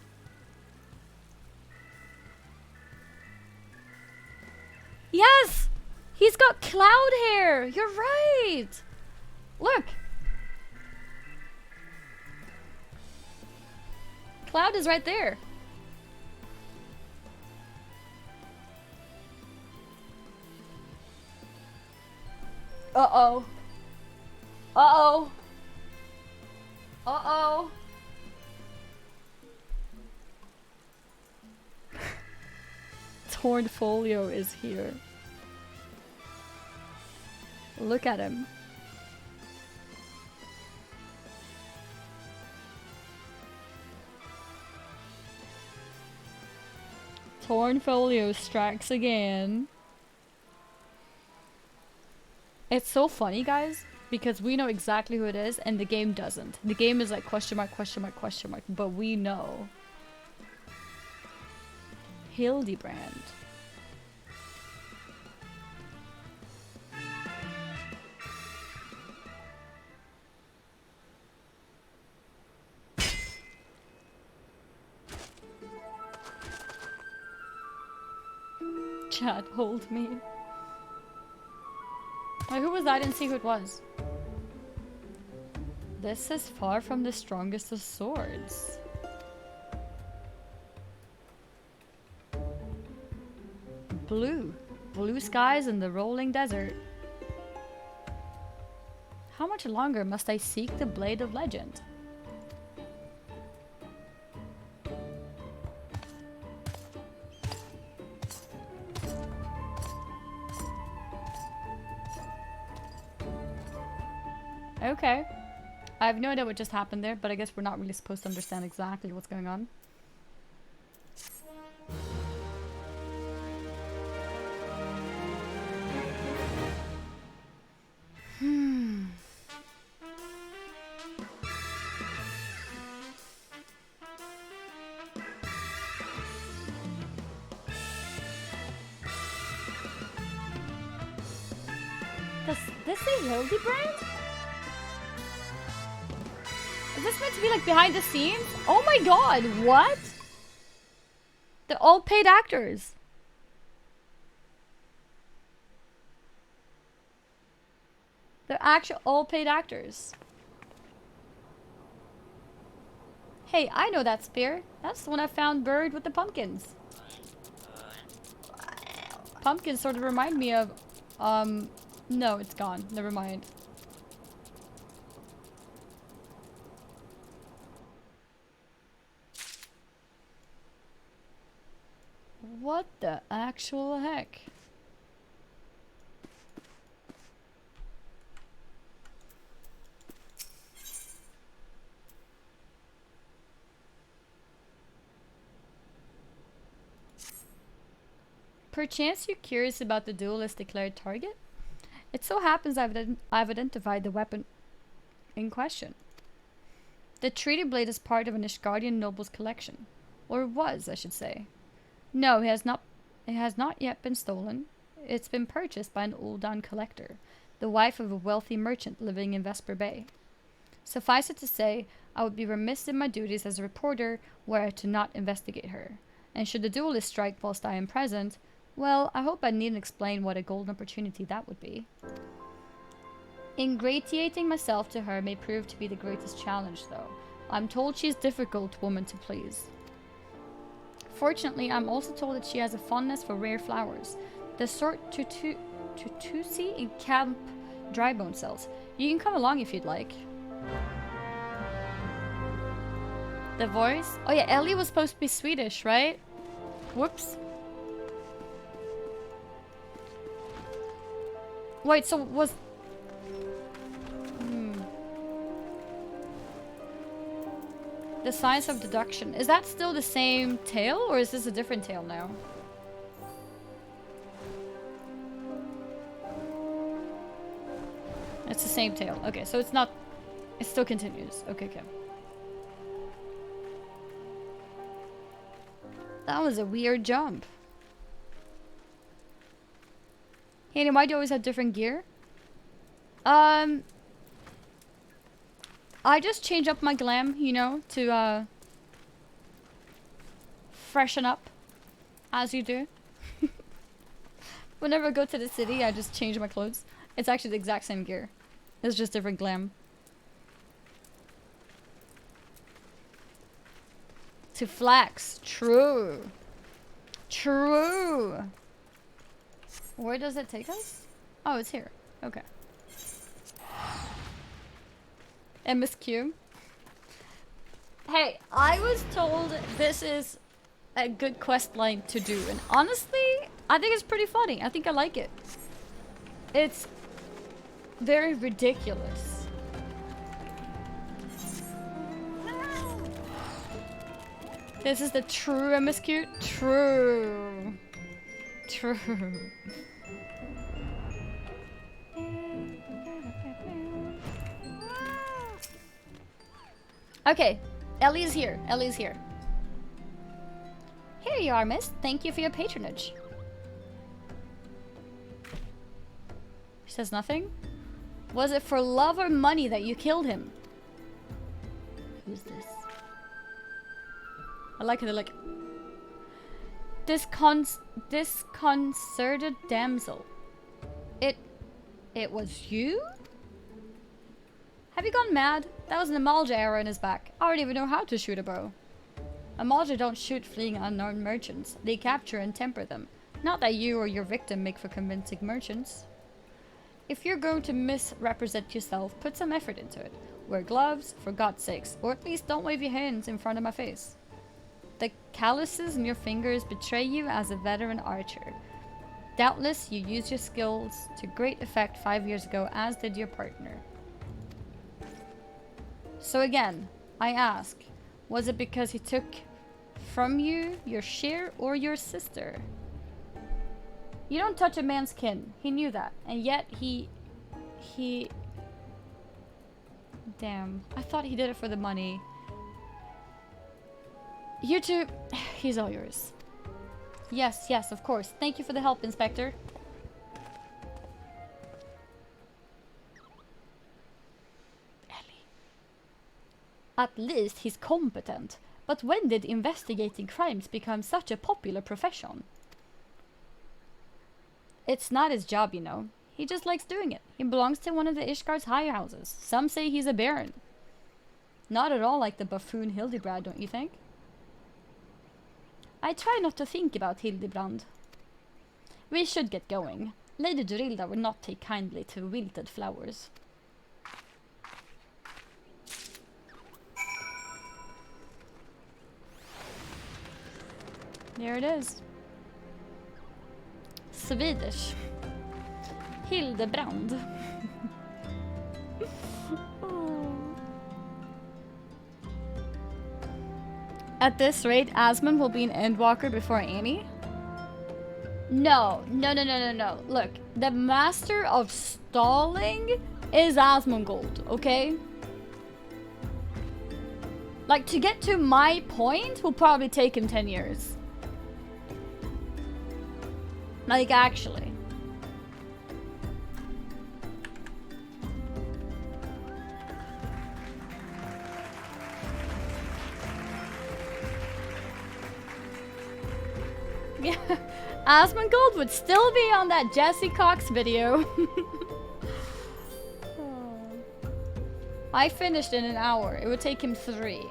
Yes! He's got cloud hair! You're right! Look! Cloud is right there. Uh-oh. Uh-oh. Uh-oh. Torn Folio is here. Look at him. Torn Folio strikes again. It's so funny, guys, because we know exactly who it is and the game doesn't. The game is like question mark, question mark, question mark, but we know. Hildebrand. Chat, hold me. Wait, who was that? I didn't see who it was. This is far from the strongest of swords. Blue. Blue skies in the rolling desert. How much longer must I seek the Blade of Legend? Okay. I have no idea what just happened there, but I guess we're not really supposed to understand exactly what's going on. Does this say Hildebrand? Is this meant to be like behind the scenes? Oh my god, what? They're all paid actors. They're actually all paid actors. Hey, I know that spear. That's the one I found buried with the pumpkins. pumpkins sort of remind me of, no, it's gone. Never mind. What the actual heck? Perchance you're curious about the duelist's declared target? It so happens I've identified the weapon in question. The treaty blade is part of an Ishgardian noble's collection. Or was, I should say. No, it has not yet been stolen. It's been purchased by an Uldan collector, the wife of a wealthy merchant living in Vesper Bay. Suffice it to say, I would be remiss in my duties as a reporter were I to not investigate her. And should the duelist strike whilst I am present, well, I hope I needn't explain what a golden opportunity that would be. Ingratiating myself to her may prove to be the greatest challenge, though. I'm told she's a difficult woman to please. Fortunately, I'm also told that she has a fondness for rare flowers, the sort to see in Camp Drybone sells. You can come along if you'd like. The voice? Oh yeah, Ellie was supposed to be Swedish, right? Whoops. Wait, so was... The science of deduction. Is that still the same tale, or is this a different tale now? It's the same tale. Okay, so it's not... It still continues. Okay, okay. That was a weird jump. Hey, why do you always have different gear? I just change up my glam, you know, to freshen up, as you do. Whenever I go to the city, I just change my clothes. It's actually the exact same gear. It's just different glam. To flex. True. True. Where does it take us? Oh, it's here. Okay. MSQ. Hey, I was told this is a good quest line to do, and honestly, I think it's pretty funny. I think I like it. It's very ridiculous. This is the true MSQ? True. True. Okay, Ellie's here. Ellie's here. Here you are, miss. Thank you for your patronage. She says nothing? Was it for love or money that you killed him? Who's this? I like it. They're like... Disconcerted damsel. It was you? Have you gone mad? That was an Amalja arrow in his back. I don't even know how to shoot a bow. Amalja don't shoot fleeing unarmed merchants. They capture and temper them. Not that you or your victim make for convincing merchants. If you're going to misrepresent yourself, put some effort into it. Wear gloves, for God's sakes, or at least don't wave your hands in front of my face. The calluses in your fingers betray you as a veteran archer. Doubtless you used your skills to great effect 5 years ago, as did your partner. So again, I ask, was it because he took from you your share or your sister? You don't touch a man's kin. He knew that. And yet he... Damn. I thought he did it for the money. You two, he's all yours. Yes, yes, of course. Thank you for the help, Inspector. Ellie. At least he's competent. But when did investigating crimes become such a popular profession? It's not his job, you know. He just likes doing it. He belongs to one of the Ishgard's high houses. Some say he's a baron. Not at all like the buffoon Hildebrand, don't you think? I try not to think about Hildebrand. We should get going. Lady Dorilda would not take kindly to wilted flowers. There it is. Swedish. Hildebrand. At this rate, Asmund will be an Endwalker before Annie? No. Look, the master of stalling is Asmongold, okay? Like, to get to my point will probably take him 10 years. Like, actually. Yeah, Asmongold would still be on that Jesse Cox video. I finished in an hour. It would take him 3.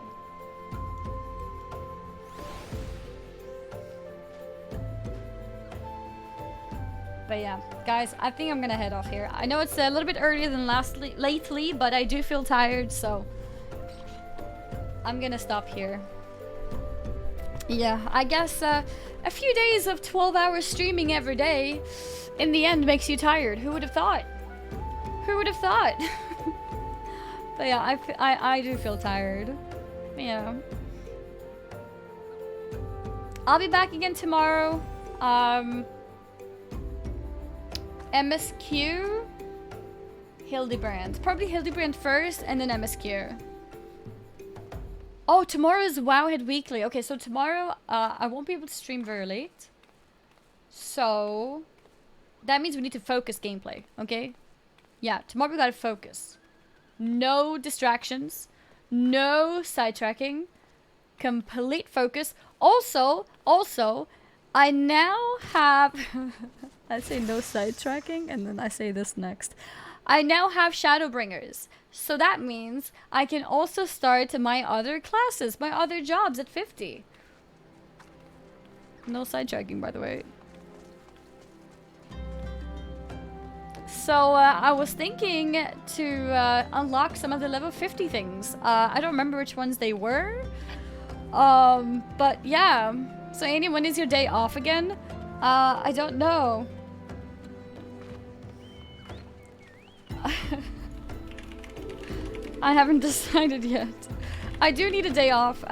But yeah, guys, I think I'm gonna head off here. I know it's a little bit earlier than lately, but I do feel tired, so I'm gonna stop here. Yeah, I guess a few days of 12 hours streaming every day in the end makes you tired. Who would have thought? Who would have thought? But yeah, I do feel tired. Yeah. I'll be back again tomorrow. MSQ, Hildebrand. Probably Hildebrand first and then MSQ. Oh, tomorrow is Wowhead Weekly. Okay, so tomorrow I won't be able to stream very late. So that means we need to focus gameplay, okay? Yeah, tomorrow we gotta focus. No distractions, no sidetracking, complete focus. Also, I now have... I say no sidetracking, and then I say this next. I now have Shadowbringers. So that means I can also start my other classes, my other jobs at 50. No sidetracking, by the way. So I was thinking to unlock some of the level 50 things. I don't remember which ones they were. But yeah. So Annie, when is your day off again? I don't know. I haven't decided yet. I do need a day off,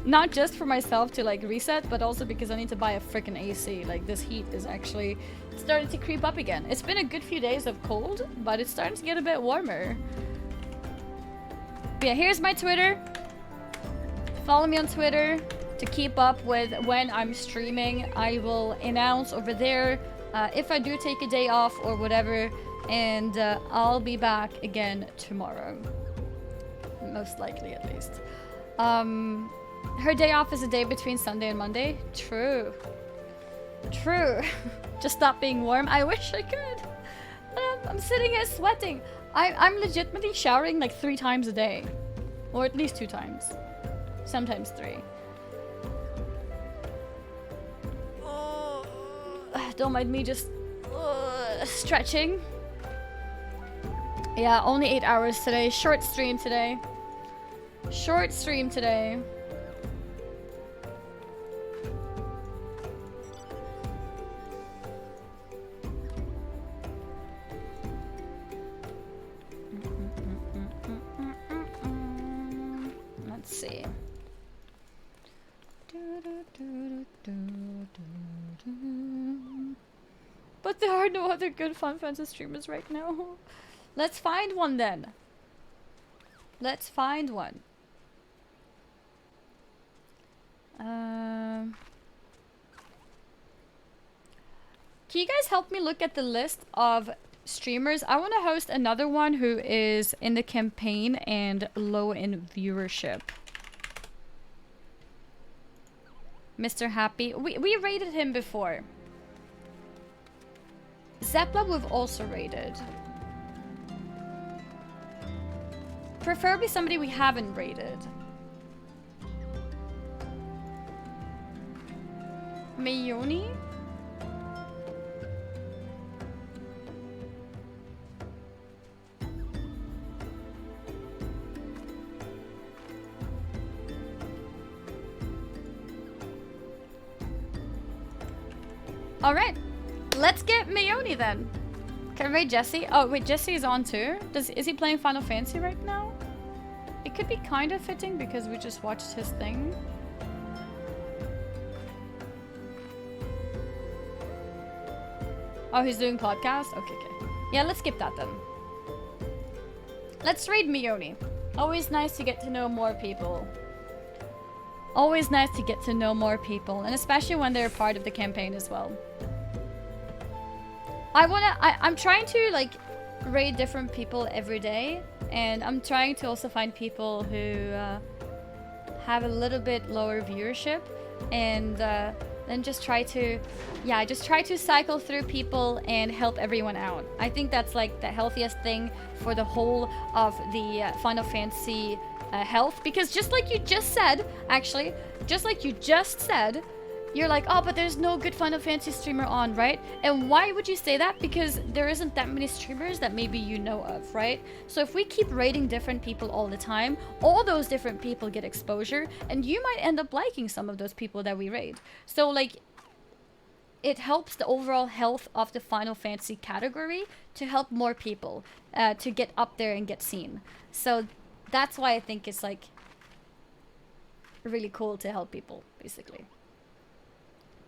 not just for myself to like reset, but also because I need to buy a freaking AC. Like, this heat is actually starting to creep up again. It's been a good few days of cold, but it's starting to get a bit warmer. But yeah, here's my Twitter. Follow me on Twitter to keep up with when I'm streaming. I will announce over there if I do take a day off or whatever, and I'll be back again tomorrow. Most likely, at least. Her day off is a day between Sunday and Monday. True. True. Just stop being warm. I wish I could. I'm sitting here sweating. I'm legitimately showering like 3 times a day. Or at least 2 times. Sometimes 3. Don't mind me just stretching. Yeah, only 8 hours today. Short stream today. Short stream today. Let's see. But there are no other good Fun Fantasy streamers right now. Let's find one then. Let's find one. Can you guys help me look at the list of streamers? I want to host another one who is in the campaign and low in viewership. Mr. Happy. We rated him before. Zeppla we've also rated. Preferably somebody we haven't rated. Mayoni? Alright. Let's get Mayoni then. Can I raid Jesse? Oh, wait, Jesse is on too? Is he playing Final Fantasy right now? It could be kind of fitting because we just watched his thing. Oh, he's doing podcast? Okay, okay. Yeah, let's skip that then. Let's raid Mayoni. Always nice to get to know more people. Always nice to get to know more people, and especially when they're part of the campaign as well. I'm trying to like raid different people every day, and I'm trying to also find people who have a little bit lower viewership, and then just try to cycle through people and help everyone out. I think that's like the healthiest thing for the whole of the Final Fantasy health, because just like you just said, actually, just like you just said, you're like, oh, but there's no good Final Fantasy streamer on, right? And why would you say that? Because there isn't that many streamers that maybe you know of, right? So if we keep raiding different people all the time, all those different people get exposure, and you might end up liking some of those people that we raid. So like, it helps the overall health of the Final Fantasy category to help more people to get up there and get seen. So that's why I think it's like really cool to help people, basically.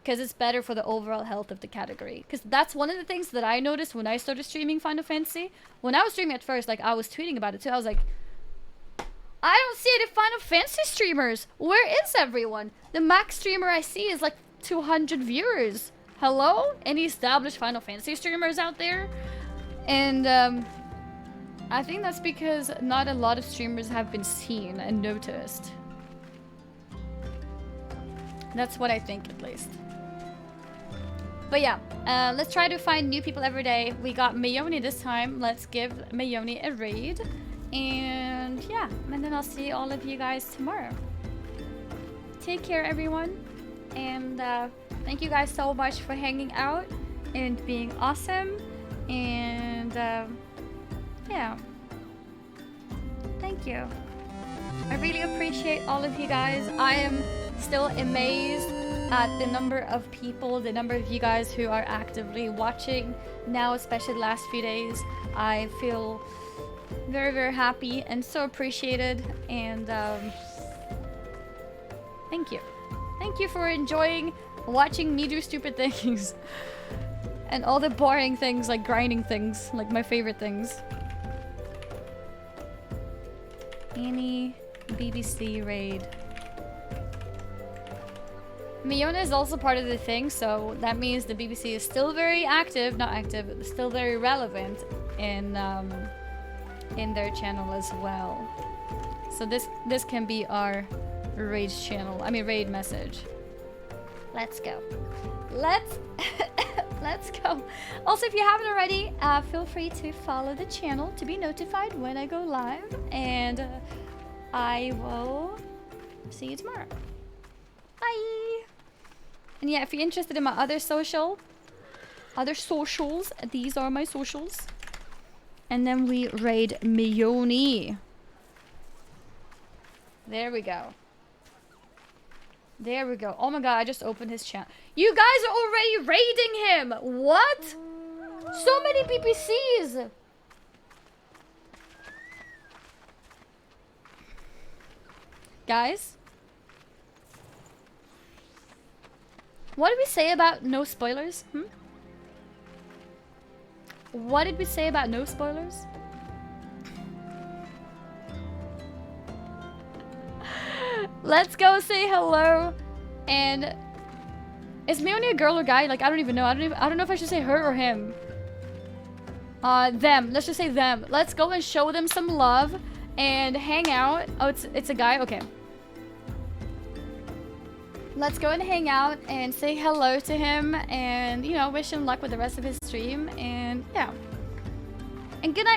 Because it's better for the overall health of the category. Because that's one of the things that I noticed when I started streaming Final Fantasy. When I was streaming at first, like, I was tweeting about it too. I was like, I don't see any Final Fantasy streamers. Where is everyone? The max streamer I see is like 200 viewers. Hello? Any established Final Fantasy streamers out there? And I think that's because not a lot of streamers have been seen and noticed. That's what I think, at least. But yeah, let's try to find new people every day. We got Mayoni this time. Let's give Mayoni a raid. And yeah, and then I'll see all of you guys tomorrow. Take care, everyone. And thank you guys so much for hanging out and being awesome. And yeah, thank you. I really appreciate all of you guys. I am still amazed at the number of people, the number of you guys who are actively watching now, especially the last few days. I feel very, very happy and so appreciated, and thank you. Thank you for enjoying watching me do stupid things and all the boring things like grinding things, like my favorite things. Any BBC raid. Miona is also part of the thing, so that means the BBC is still very active, not active, but still very relevant in their channel as well. So this can be our raid channel. I mean raid message. Let's go. Let's go. Also, if you haven't already, feel free to follow the channel to be notified when I go live, and I will see you tomorrow. Bye. And yeah, if you're interested in my other socials, these are my socials. And then we raid Mayoni. There we go. There we go. Oh my god, I just opened his chat. You guys are already raiding him! What? So many PPCs! Guys? What did we say about no spoilers? What did we say about no spoilers? Let's go say hello. And is Mayoni a girl or guy? Like, I don't even know. I don't know if I should say her or him. Them. Let's just say them. Let's go and show them some love and hang out. Oh, it's a guy. Okay. Let's go and hang out and say hello to him and, you know, wish him luck with the rest of his stream. And yeah. And good night.